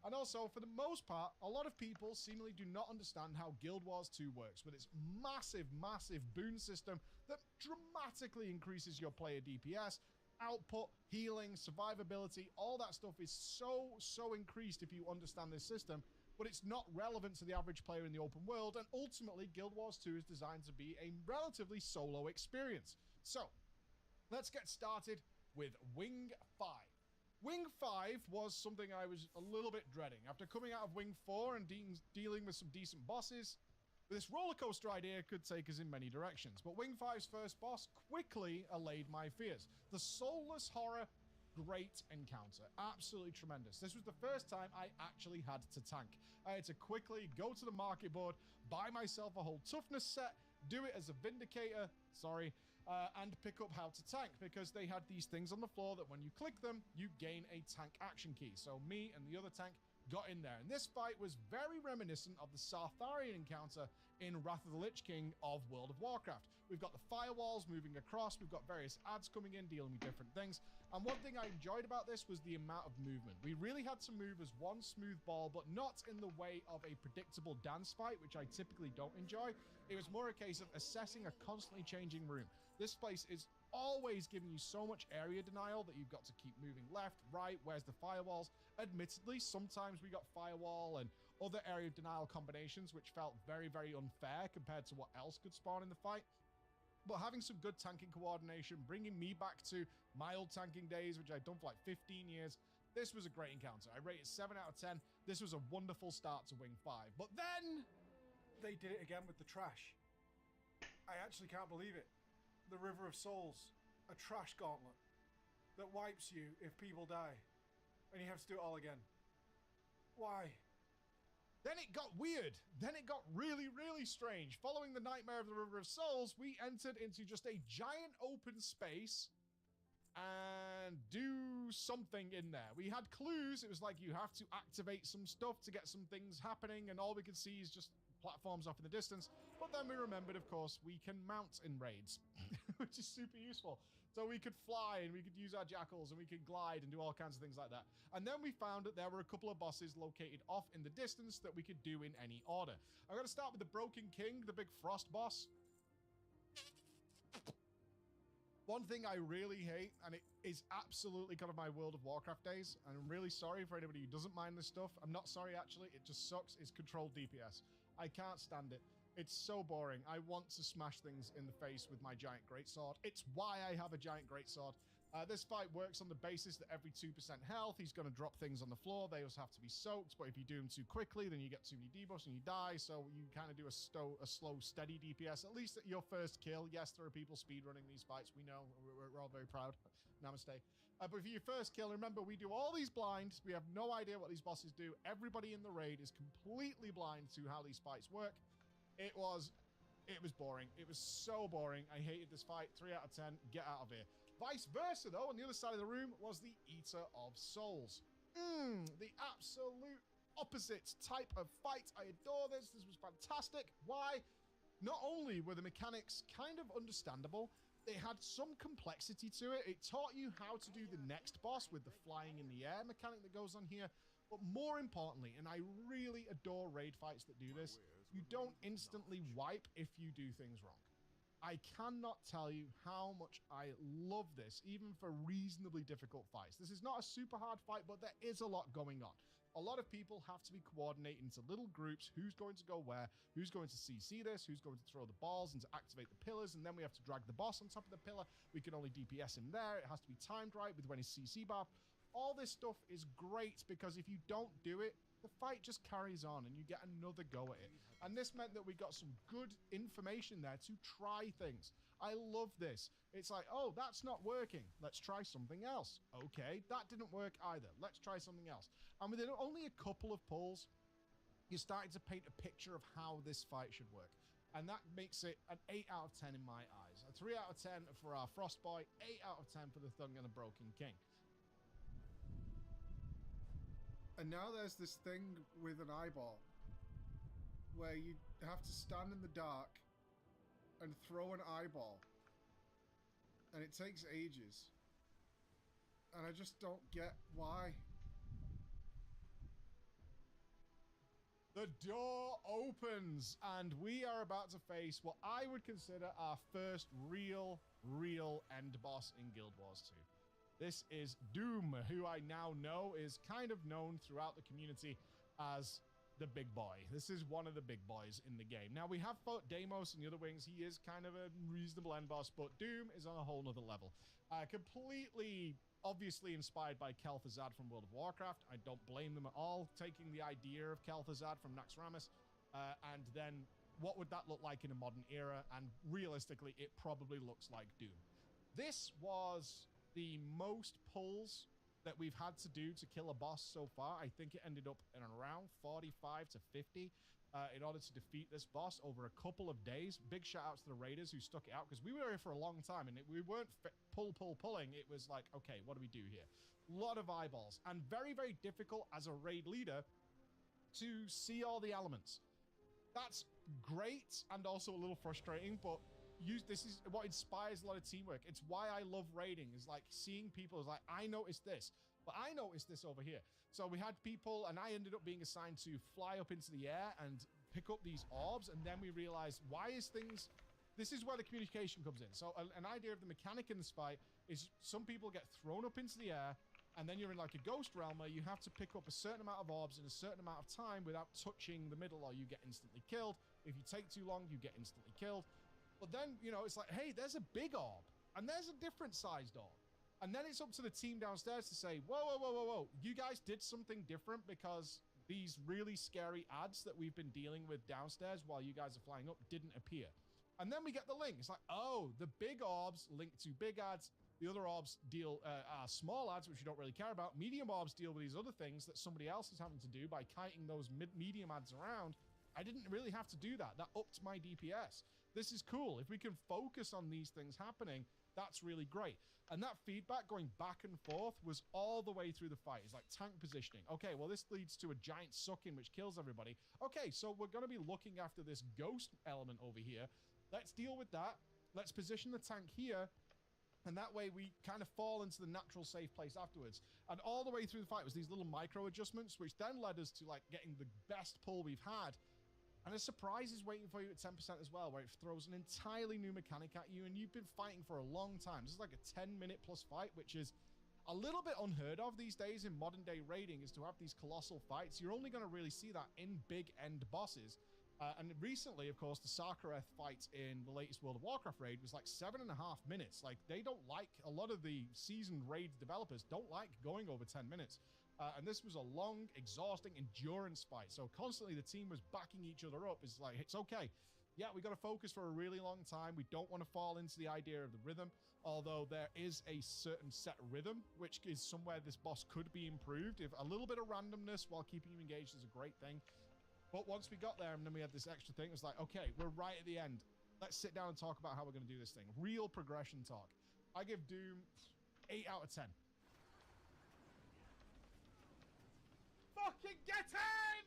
S11: And also, for the most part, a lot of people seemingly do not understand how Guild Wars 2 works with its massive, massive boon system that dramatically increases your player DPS output, healing, survivability, all that stuff is so increased if you understand this system, but it's not relevant to the average player in the open world, and ultimately Guild Wars 2 is designed to be a relatively solo experience. So, let's get started with Wing 5. Wing 5 was something I was a little bit dreading. After coming out of Wing 4 and dealing with some decent bosses, this roller coaster idea could take us in many directions, but Wing 5's first boss quickly allayed my fears. The soulless horror, great encounter. Absolutely tremendous. This was the first time I actually had to tank. I had to quickly go to the market board, buy myself a whole toughness set, do it as a Vindicator, and pick up how to tank, because they had these things on the floor that when you click them, you gain a tank action key. So me and the other tank got in there, and this fight was very reminiscent of the Sartharian encounter in Wrath of the Lich King of World of Warcraft. We've got the firewalls moving across, we've got various ads coming in, dealing with different things, and one thing I enjoyed about this was the amount of movement. We really had to move as one smooth ball, but not in the way of a predictable dance fight, which I typically don't enjoy. It was more a case of assessing a constantly changing room. This place is always giving you so much area denial that you've got to keep moving left, right, where's the firewalls? Admittedly, sometimes we got firewall and other area denial combinations, which felt very, very unfair compared to what else could spawn in the fight. But having some good tanking coordination, bringing me back to my old tanking days, which I'd done for like 15 years, this was a great encounter. I rate it 7 out of 10. This was a wonderful start to Wing 5. But then
S10: they did it again with the trash. I actually can't believe it. The River of Souls, a trash gauntlet that wipes you if people die, and you have to do it all again. Why?
S11: Then it got weird. Then it got really, really strange. Following the Nightmare of the River of Souls, we entered into just a giant open space and do something in there. We had clues. It was like you have to activate some stuff to get some things happening, and all we could see is just platforms off in the distance. But then we remembered, of course, we can mount in raids, which is super useful. So we could fly, and we could use our jackals, and we could glide and do all kinds of things like that. And then we found that there were a couple of bosses located off in the distance that we could do in any order. I'm going to start with the Broken King, the big frost boss. One thing I really hate, and it is absolutely kind of my World of Warcraft days, and I'm really sorry for anybody who doesn't mind this stuff. I'm not sorry, actually. It just sucks. It's controlled DPS. I can't stand it. It's so boring. I want to smash things in the face with my giant greatsword. It's why I have a giant greatsword. This fight works on the basis that every 2% health, he's going to drop things on the floor. They also have to be soaked, but if you do them too quickly, then you get too many debuffs and you die. So you kind of do a slow, steady DPS, at least at your first kill. Yes, there are people speedrunning these fights. We know. We're all very proud. Namaste. But for your first kill, remember, we do all these blind. We have no idea what these bosses do. Everybody in the raid is completely blind to how these fights work. It was boring. It was so boring. I hated this fight. 3 out of 10. Get out of here. Vice versa, though, on the other side of the room was the Eater of Souls. The absolute opposite type of fight. I adore this. This was fantastic. Why? Not only were the mechanics kind of understandable, they had some complexity to it. It taught you how to do the next boss with the flying in the air mechanic that goes on here. But more importantly, and I really adore raid fights that do this, you don't instantly wipe if you do things wrong. I cannot tell you how much I love this, even for reasonably difficult fights. This is not a super hard fight, but there is a lot going on. A lot of people have to be coordinating into little groups, who's going to go where, who's going to CC this, who's going to throw the balls and to activate the pillars, and then we have to drag the boss on top of the pillar. We can only DPS him there. It has to be timed right with when his CC buff. All this stuff is great because if you don't do it, the fight just carries on and you get another go at it. And this meant that we got some good information there to try things. I love this. It's like, oh, that's not working. Let's try something else. Okay, that didn't work either. Let's try something else. And within only a couple of pulls, you're starting to paint a picture of how this fight should work. And that makes it an 8 out of 10 in my eyes. A 3 out of 10 for our Frostboy, 8 out of 10 for the Thung and the Broken King.
S10: And now there's this thing with an eyeball where you have to stand in the dark and throw an eyeball. And it takes ages. And I just don't get why.
S11: The door opens and we are about to face what I would consider our first real end boss in Guild Wars 2. This is Doom, who I now know is kind of known throughout the community as the big boy. This is one of the big boys in the game. Now, we have fought Deimos and the other wings. He is kind of a reasonable end boss, but Doom is on a whole nother level. Completely, obviously inspired by Kel'Thuzad from World of Warcraft. I don't blame them at all, taking the idea of Kel'Thuzad from Naxxramas, and then what would that look like in a modern era? And realistically, it probably looks like Doom. This was the most pulls that we've had to do to kill a boss so far. I think it ended up in around 45 to 50 in order to defeat this boss over a couple of days. Big shout out to the raiders who stuck it out, because we were here for a long time and we weren't pulling. It was like, okay, what do we do here? A lot of eyeballs, and very, very difficult as a raid leader to see all the elements. That's great and also a little frustrating, but this is what inspires a lot of teamwork. It's why I love raiding, is like seeing people is like, I noticed this, but I noticed this over here. So we had people, and I ended up being assigned to fly up into the air and pick up these orbs, and then we realized, this is where the communication comes in. So an idea of the mechanic in this fight is some people get thrown up into the air, and then you're in like a ghost realm where you have to pick up a certain amount of orbs in a certain amount of time without touching the middle, or you get instantly killed. If you take too long, you get instantly killed. But then, you know, it's like, hey, there's a big orb, and there's a different sized orb. And then it's up to the team downstairs to say, whoa, whoa, whoa, whoa, whoa. You guys did something different because these really scary ads that we've been dealing with downstairs while you guys are flying up didn't appear. And then we get the link. It's like, oh, the big orbs link to big ads. The other orbs deal are small ads, which you don't really care about. Medium orbs deal with these other things that somebody else is having to do by kiting those medium ads around. I didn't really have to do that. That upped my DPS. This is cool. If we can focus on these things happening, that's really great. And that feedback going back and forth was all the way through the fight. It's like tank positioning. Okay, well, this leads to a giant suck-in, which kills everybody. Okay, so we're going to be looking after this ghost element over here. Let's deal with that. Let's position the tank here. And that way we kind of fall into the natural safe place afterwards. And all the way through the fight was these little micro adjustments, which then led us to like getting the best pull we've had. And a surprise is waiting for you at 10% as well, where it throws an entirely new mechanic at you, and you've been fighting for a long time. This is like a 10-minute plus fight, which is a little bit unheard of these days in modern day raiding, is to have these colossal fights. You're only going to really see that in big end bosses. And recently, of course, the Sarkareth fight in the latest World of Warcraft raid was like 7.5 minutes. Like, they don't like, a lot of the seasoned raid developers don't like going over 10 minutes. And this was a long, exhausting endurance fight. So constantly the team was backing each other up. It's like, it's okay. Yeah, we got to focus for a really long time. We don't want to fall into the idea of the rhythm, although there is a certain set rhythm, which is somewhere this boss could be improved. If a little bit of randomness while keeping you engaged is a great thing. But once we got there and then we had this extra thing, it was like, okay, we're right at the end. Let's sit down and talk about how we're going to do this thing. Real progression talk. I give Doom 8 out of 10. Fucking get in!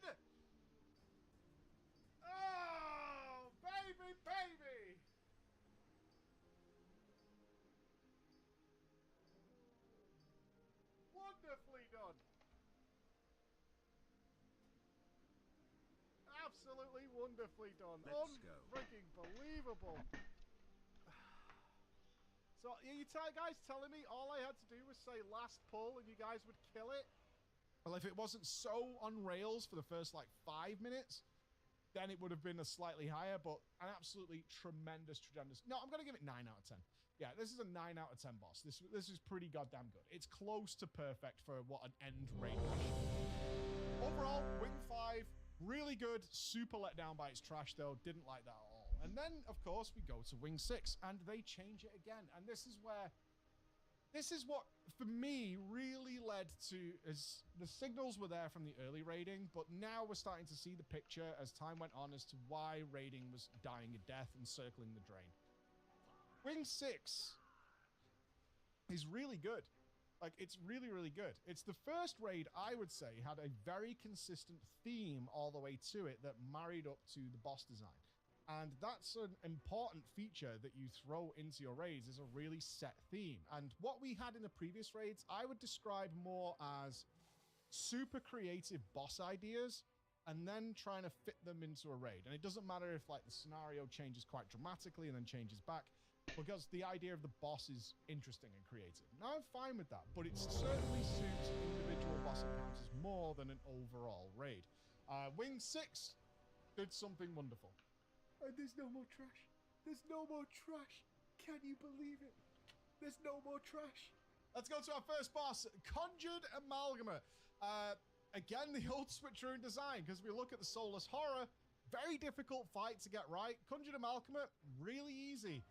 S11: Oh, baby, baby! Wonderfully done. Absolutely wonderfully done.
S12: Let's go.
S11: Unfreaking believable. So, are you guys telling me all I had to do was say last pull and you guys would kill it? Well, if it wasn't so on rails for the first, like, 5 minutes, then it would have been a slightly higher, but an absolutely tremendous. No, I'm going to give it 9 out of 10. Yeah, this is a 9 out of 10 boss. This is pretty goddamn good. It's close to perfect for what an end raid mission. Overall, Wing 5, really good. Super let down by its trash, though. Didn't like that at all. And then, of course, we go to Wing 6, and they change it again. And this is what, for me, really led to, as the signals were there from the early raiding, but now we're starting to see the picture as time went on as to why raiding was dying a death and circling the drain. Wing 6 is really good. Like, it's really, really good. It's the first raid, I would say, had a very consistent theme all the way to it that married up to the boss design. And that's an important feature that you throw into your raids, is a really set theme. And what we had in the previous raids, I would describe more as super creative boss ideas and then trying to fit them into a raid. And it doesn't matter if, like, the scenario changes quite dramatically and then changes back. because the idea of the boss is interesting and creative. Now, I'm fine with that, but it certainly suits individual boss encounters more than an overall raid. Wing 6 did something wonderful. There's no more trash. There's no more trash. Can you believe it? There's no more trash. Let's go to our first boss, Conjured Amalgamate. Again, the old switcheroo design, because we look at the Soulless Horror, very difficult fight to get right. Conjured Amalgamate, really easy.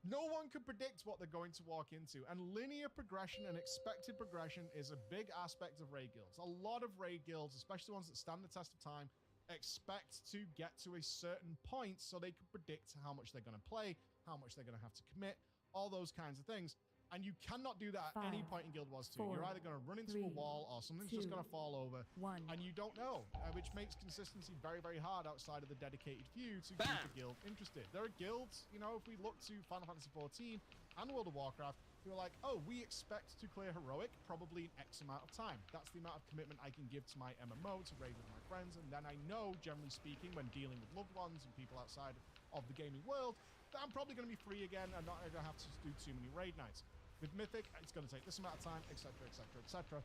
S11: No one can predict what they're going to walk into, and linear progression and expected progression is a big aspect of raid guilds. A lot of raid guilds, especially ones that stand the test of time, expect to get to a certain point so they can predict how much they're going to play, how much they're going to have to commit, all those kinds of things. And you cannot do that at any point in Guild Wars 2. You're either going to run into a wall or something's just going to fall over. And you don't know, which makes consistency very, very hard outside of the dedicated few to keep a guild interested. There are guilds, you know, if we look to Final Fantasy XIV and World of Warcraft, who are like, oh, we expect to clear Heroic probably in X amount of time. That's the amount of commitment I can give to my MMO to raid with my friends. And then I know, generally speaking, when dealing with loved ones and people outside of the gaming world, that I'm probably going to be free again and not going to have to do too many raid nights. With Mythic, it's going to take this amount of time, etc., etc., etc.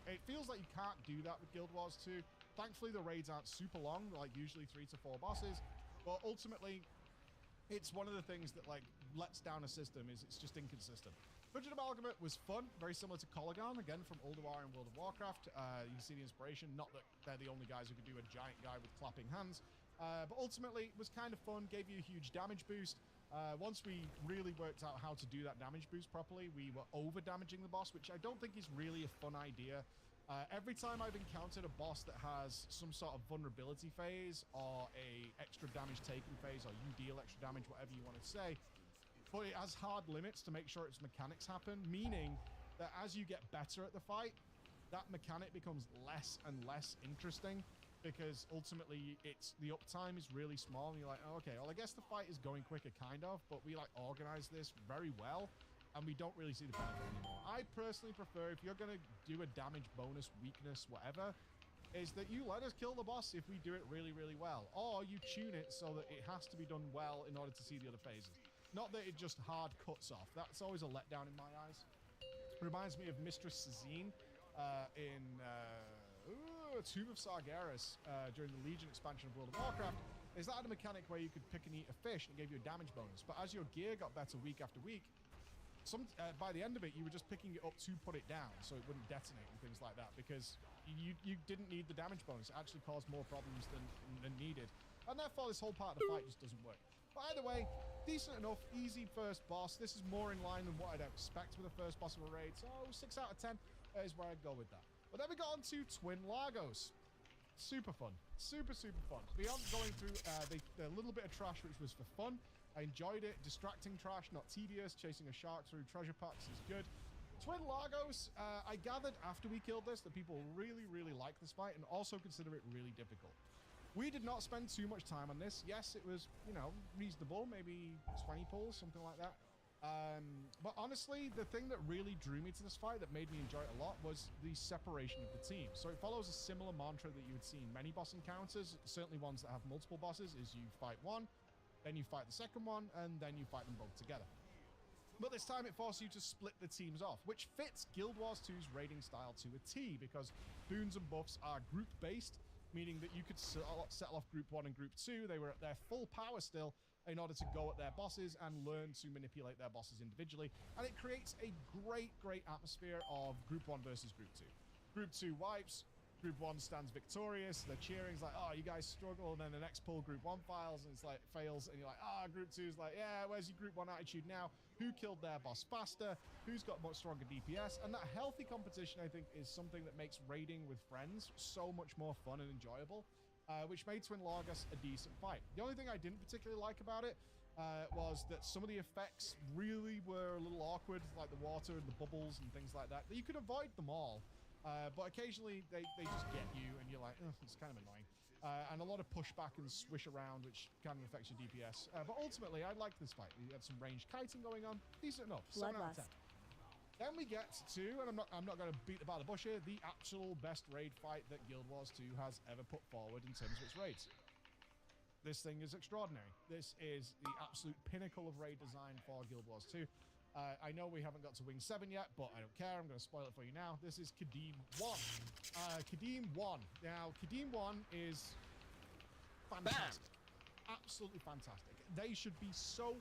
S11: It feels like you can't do that with Guild Wars 2. Thankfully, the raids aren't super long, like usually 3 to 4 bosses. But ultimately, it's one of the things that like lets down a system is it's just inconsistent. Conjured Amalgamate was fun, very similar to Kolaghan, again from Ulduar and World of Warcraft. You can see the inspiration, not that they're the only guys who could do a giant guy with clapping hands. But ultimately, it was kind of fun, gave you a huge damage boost. Once we really worked out how to do that damage boost properly, we were over-damaging the boss, which I don't think is really a fun idea. Every time I've encountered a boss that has some sort of vulnerability phase or a extra damage taken phase, or you deal extra damage, whatever you want to say, but it has hard limits to make sure its mechanics happen, meaning that as you get better at the fight, that mechanic becomes less and less interesting, because ultimately it's the uptime is really small and you're like, oh, okay, well, I guess the fight is going quicker kind of, but we like organize this very well and we don't really see the benefit anymore. I personally prefer, if you're going to do a damage bonus, weakness, whatever, is that you let us kill the boss if we do it really, really well, or you tune it so that it has to be done well in order to see the other phases. Not that it just hard cuts off. That's always a letdown in my eyes. Reminds me of Mistress Sazine in Tomb of Sargeras during the Legion expansion of World of Warcraft. Is that had a mechanic where you could pick and eat a fish and it gave you a damage bonus, but as your gear got better week after week, by the end of it, you were just picking it up to put it down so it wouldn't detonate and things like that, because you didn't need the damage bonus. It actually caused more problems than needed, and therefore this whole part of the fight just doesn't work. But either way, decent enough, easy first boss. This is more in line than what I'd expect with a first boss of a raid, so 6 out of 10 is where I'd go with that. But then we got on to Twin Lagos. Super fun. Super, super fun. Beyond going through the little bit of trash, which was for fun, I enjoyed it. Distracting trash, not tedious. Chasing a shark through treasure packs is good. Twin Lagos, I gathered after we killed this that people really, really like this fight and also consider it really difficult. We did not spend too much time on this. Yes, it was, you know, reasonable, maybe 20 pulls, something like that. But honestly, the thing that really drew me to this fight, that made me enjoy it a lot, was the separation of the team. So it follows a similar mantra that you would see in many boss encounters, certainly ones that have multiple bosses, is you fight one, then you fight the second one, and then you fight them both together. But this time it forces you to split the teams off, which fits Guild Wars 2's raiding style to a T, because boons and buffs are group-based, meaning that you could settle off Group 1 and Group 2. They were at their full power still in order to go at their bosses and learn to manipulate their bosses individually. And it creates a great, great atmosphere of Group 1 versus Group 2. Group 2 wipes. Group 1 stands victorious. They're cheering. It's like, oh, you guys struggle. And then the next pull, Group 1 files, and it's like, fails. And you're like, ah, oh, Group 2 is like, yeah, where's your Group 1 attitude now? Who killed their boss faster? Who's got much stronger DPS? And that healthy competition, I think, is something that makes raiding with friends so much more fun and enjoyable, which made Twin Lagos a decent fight. The only thing I didn't particularly like about it was that some of the effects really were a little awkward, like the water and the bubbles and things like that. You could avoid them all. But occasionally they just get you and you're like, it's kind of annoying. And a lot of pushback and swish around, which kind of affects your DPS. But ultimately, I liked this fight. You had some ranged kiting going on. Decent enough. 7 out of 10. Then we get to, and I'm not going to beat about the bush here, the actual best raid fight that Guild Wars 2 has ever put forward in terms of its raids. this thing is extraordinary. This is the absolute pinnacle of raid design for Guild Wars 2. I know we haven't got to Wing 7 yet, but I don't care. I'm going to spoil it for you now. This is Kadeem 1. Kadeem 1. Now, Kadeem 1 is fantastic. Bam. Absolutely fantastic. They should be so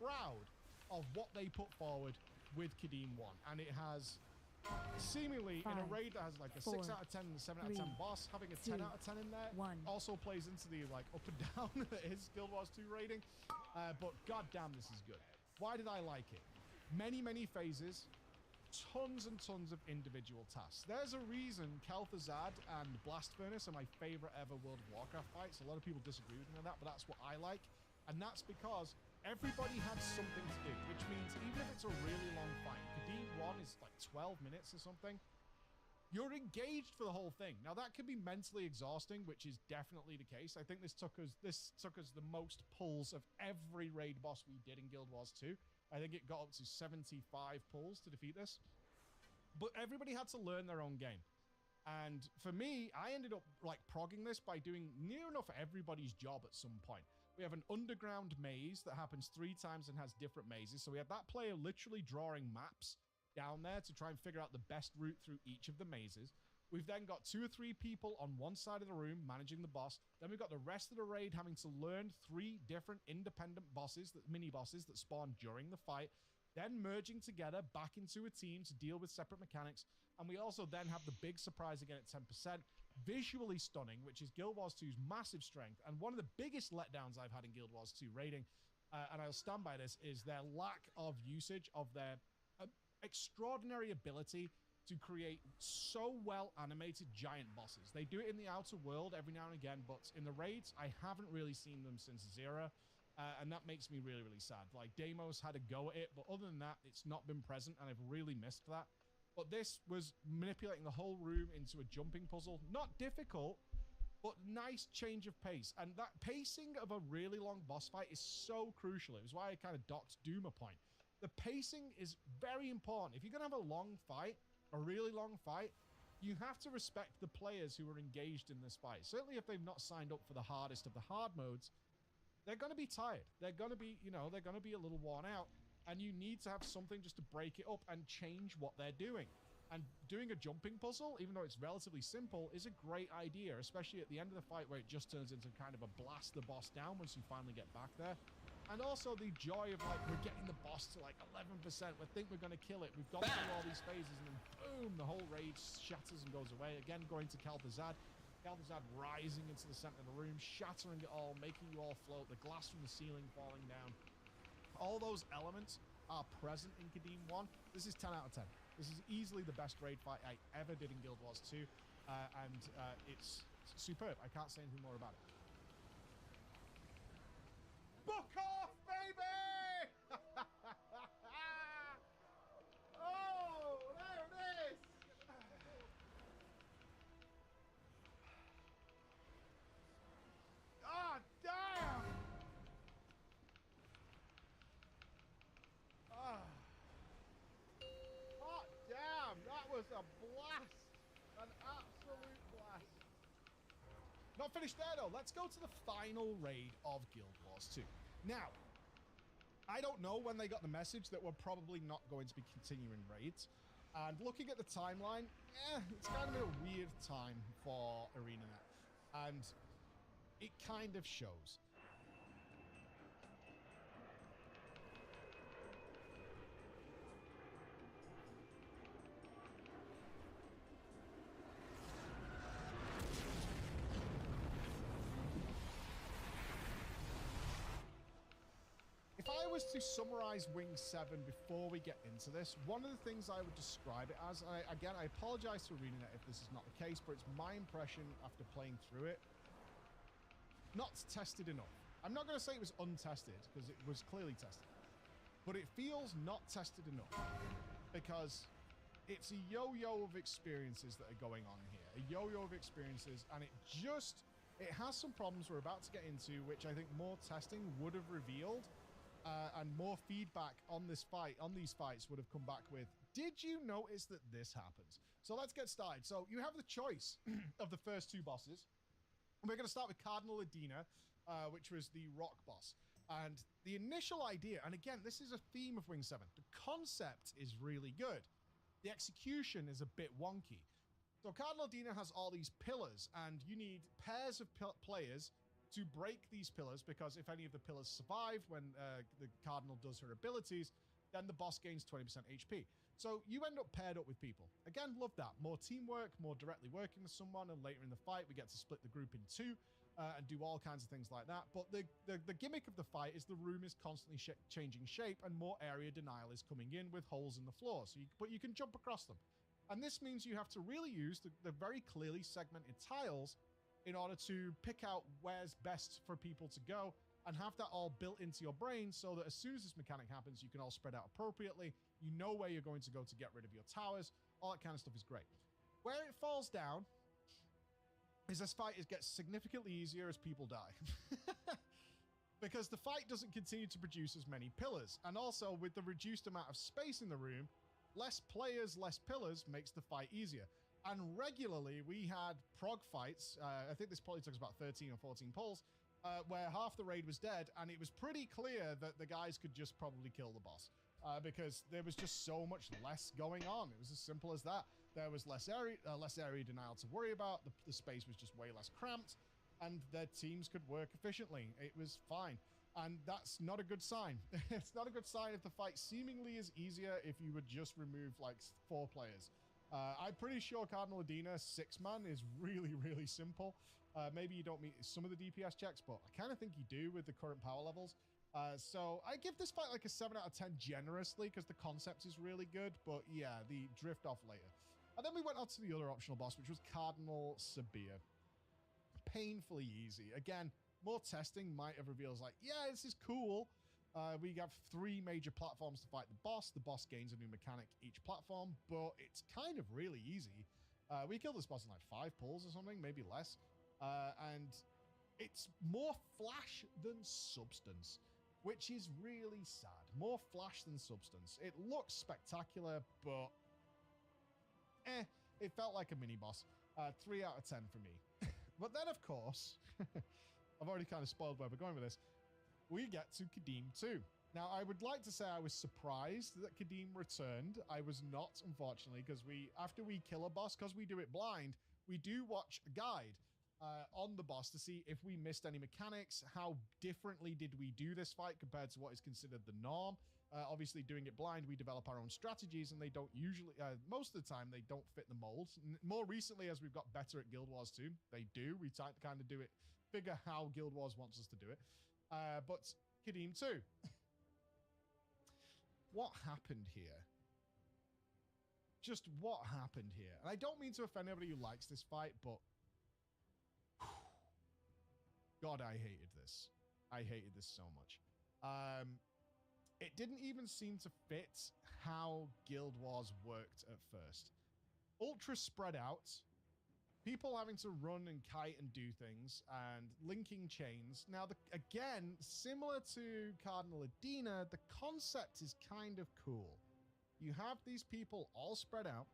S11: proud of what they put forward with Kadeem 1. And it has seemingly, in a raid that has like a 6 out of 10 and a 7 out of 10 boss, having a 10 out of 10 in there also plays into the like up and down that is Guild Wars 2 raiding. But goddamn, this is good. Why did I like it? Many phases, tons and tons of individual tasks. There's a reason Kel'Thuzad and Blast Furnace are my favorite ever World of Warcraft fights. A lot of people disagree with me on that, but that's what I like. And that's because everybody had something to do, which means even if it's a really long fight, Kadeem 1 is like 12 minutes or something, you're engaged for the whole thing. Now that can be mentally exhausting, which is definitely the case. I think this took us the most pulls of every raid boss we did in Guild Wars 2. I think it got up to 75 pulls to defeat this. But everybody had to learn their own game. And for me, I ended up like progging this by doing near enough everybody's job at some point. We have an underground maze that happens 3 times and has different mazes. So we have that player literally drawing maps down there to try and figure out the best route through each of the mazes. We've then got 2 or 3 people on one side of the room managing the boss. Then we've got the rest of the raid having to learn 3 different independent bosses, mini bosses that spawn during the fight, then merging together back into a team to deal with separate mechanics. And we also then have the big surprise again at 10%, visually stunning, which is Guild Wars 2's massive strength. And one of the biggest letdowns I've had in Guild Wars 2 raiding, and I'll stand by this, is their lack of usage of their extraordinary ability to create so well animated giant bosses. They do it in the outer world every now and again, but in the raids, I haven't really seen them since Zera, and that makes me really sad. Like, Deimos had a go at it, but other than that, it's not been present, and I've really missed that. But this was manipulating the whole room into a jumping puzzle. Not difficult, but nice change of pace. And that pacing of a really long boss fight is so crucial. It was why I kind of docked Doom a point. The pacing is very important. If you're going to have a long fight, a really long fight, you have to respect the players who are engaged in this fight. Certainly if they've not signed up for the hardest of the hard modes, they're going to be tired. They're going to be, they're going to be a little worn out. And you need to have something just to break it up and change what they're doing. And doing a jumping puzzle, even though it's relatively simple, is a great idea, especially at the end of the fight where it just turns into kind of a blast the boss down once you finally get back there. And also the joy of, like, we're getting the boss to, like, 11%. We think we're going to kill it. We've gone through all these phases, and then boom, the whole raid shatters and goes away. Again, going to Kel'Thuzad. Kel'Thuzad rising into the center of the room, shattering it all, making you all float. The glass from the ceiling falling down. All those elements are present in Kadeem 1. This is 10 out of 10. This is easily the best raid fight I ever did in Guild Wars 2. And it's superb. I can't say anything more about it. Book off, baby! Oh, there it is! Ah, damn! Ah. Hot damn, that was a blast! An absolute blast. Not finished there though. Let's go to the final raid of Guild Wars 2. Now, I don't know when they got the message that we're probably not going to be continuing raids. And looking at the timeline, it's kind of a weird time for ArenaNet. And it kind of shows. If I was to summarize Wing 7 before we get into this, one of the things I would describe it as, and again, I apologize to ArenaNet if this is not the case, but it's my impression after playing through it, not tested enough. I'm not going to say it was untested, because it was clearly tested, but it feels not tested enough, because it's a yo-yo of experiences that are going on here, a yo-yo of experiences, and it has some problems we're about to get into, which I think more testing would have revealed. And more feedback on this fight, on these fights, would have come back with, did you notice that this happens? So let's get started. So you have the choice of the first 2 bosses. We're going to start with Cardinal Adina, which was the rock boss. And the initial idea, and again, this is a theme of Wing 7, the concept is really good. The execution is a bit wonky. So Cardinal Adina has all these pillars, and you need pairs of players to break these pillars, because if any of the pillars survive when the Cardinal does her abilities, then the boss gains 20% HP. So you end up paired up with people. Again, love that. More teamwork, more directly working with someone, and later in the fight, we get to split the group in two and do all kinds of things like that. But the gimmick of the fight is the room is constantly changing shape, and more area denial is coming in with holes in the floor. But you can jump across them. And this means you have to really use the very clearly segmented tiles in order to pick out where's best for people to go, and have that all built into your brain so that as soon as this mechanic happens, you can all spread out appropriately. You know where you're going to go to get rid of your towers. All that kind of stuff is great. Where it falls down is this fight gets significantly easier as people die. Because the fight doesn't continue to produce as many pillars. And also, with the reduced amount of space in the room, less players, less pillars makes the fight easier. And regularly, we had prog fights. I think this probably took us about 13 or 14 pulls, where half the raid was dead, and it was pretty clear that the guys could just probably kill the boss. Because there was just so much less going on. It was as simple as that. There was less area denial to worry about. The space was just way less cramped, and their teams could work efficiently. It was fine. And that's not a good sign. It's not a good sign if the fight seemingly is easier if you would just remove like 4 players. I'm pretty sure Cardinal Adina 6-man is really, really simple. Maybe you don't meet some of the DPS checks, but I kind of think you do with the current power levels. So I give this fight like a 7 out of 10 generously, because the concept is really good. But yeah, the drift off later. And then we went on to the other optional boss, which was Cardinal Sabir. Painfully easy. Again, more testing might have revealed like, yeah, this is cool. We have 3 major platforms to fight the boss. The boss gains a new mechanic each platform, but it's kind of really easy. We killed this boss in like 5 pulls or something, maybe less. And it's more flash than substance, which is really sad. More flash than substance. It looks spectacular, but it felt like a mini boss. 3 out of 10 for me. But then, of course, I've already kind of spoiled where we're going with this. We get to Kadim 2. Now, I would like to say I was surprised that Kadim returned. I was not, unfortunately, because after we kill a boss, because we do it blind, we do watch a guide on the boss to see if we missed any mechanics, how differently did we do this fight compared to what is considered the norm. Obviously, doing it blind, we develop our own strategies, and they don't usually, most of the time, they don't fit the mold. More recently, as we've got better at Guild Wars 2, they do. We try to kind of do it, figure how Guild Wars wants us to do it. But Kadim 2. What happened here? Just what happened here? And I don't mean to offend anybody who likes this fight, but God, I hated this. I hated this so much. It didn't even seem to fit how Guild Wars worked at first. Ultra spread out, people having to run and kite and do things, and linking chains. Now, again, similar to Cardinal Adina, the concept is kind of cool. You have these people all spread out,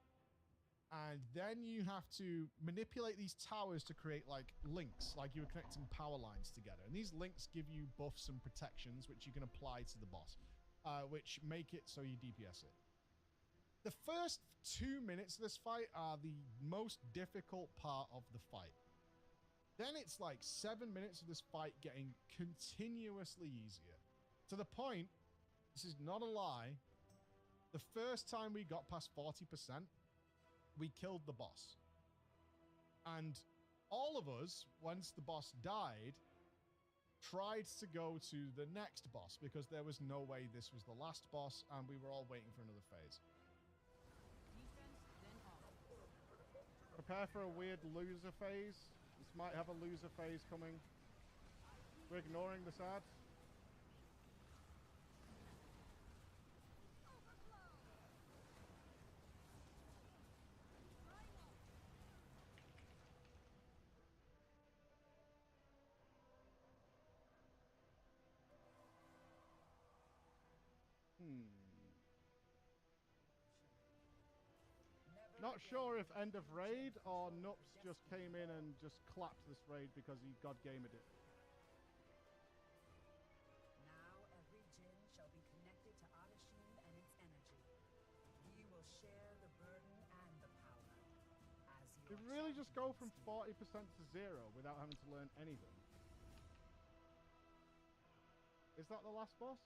S11: and then you have to manipulate these towers to create like links, like you were connecting power lines together. And these links give you buffs and protections, which you can apply to the boss, which make it so you DPS it. The first 2 minutes of this fight are the most difficult part of the fight. Then it's like 7 minutes of this fight getting continuously easier. To the point, this is not a lie, the first time we got past 40%, we killed the boss. And all of us, once the boss died, tried to go to the next boss, because there was no way this was the last boss, and we were all waiting for another phase. Prepare for a weird loser phase. This might have a loser phase coming. We're ignoring this ad. Not sure if end of raid or Nups just came in and just clapped this raid because he god gamed it.
S12: Now every Jinn shall be connected to Adashim and its energy. We will share the burden and the power. As
S11: Did
S12: your
S11: we really just go from 40% to 0 without having to learn anything? Is that the last boss?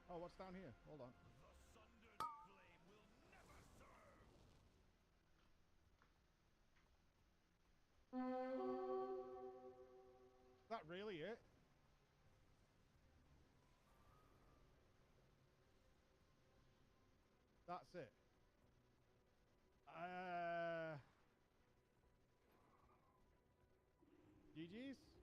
S11: Oh, what's down here? Hold on. Is that really it? That's it. GG's?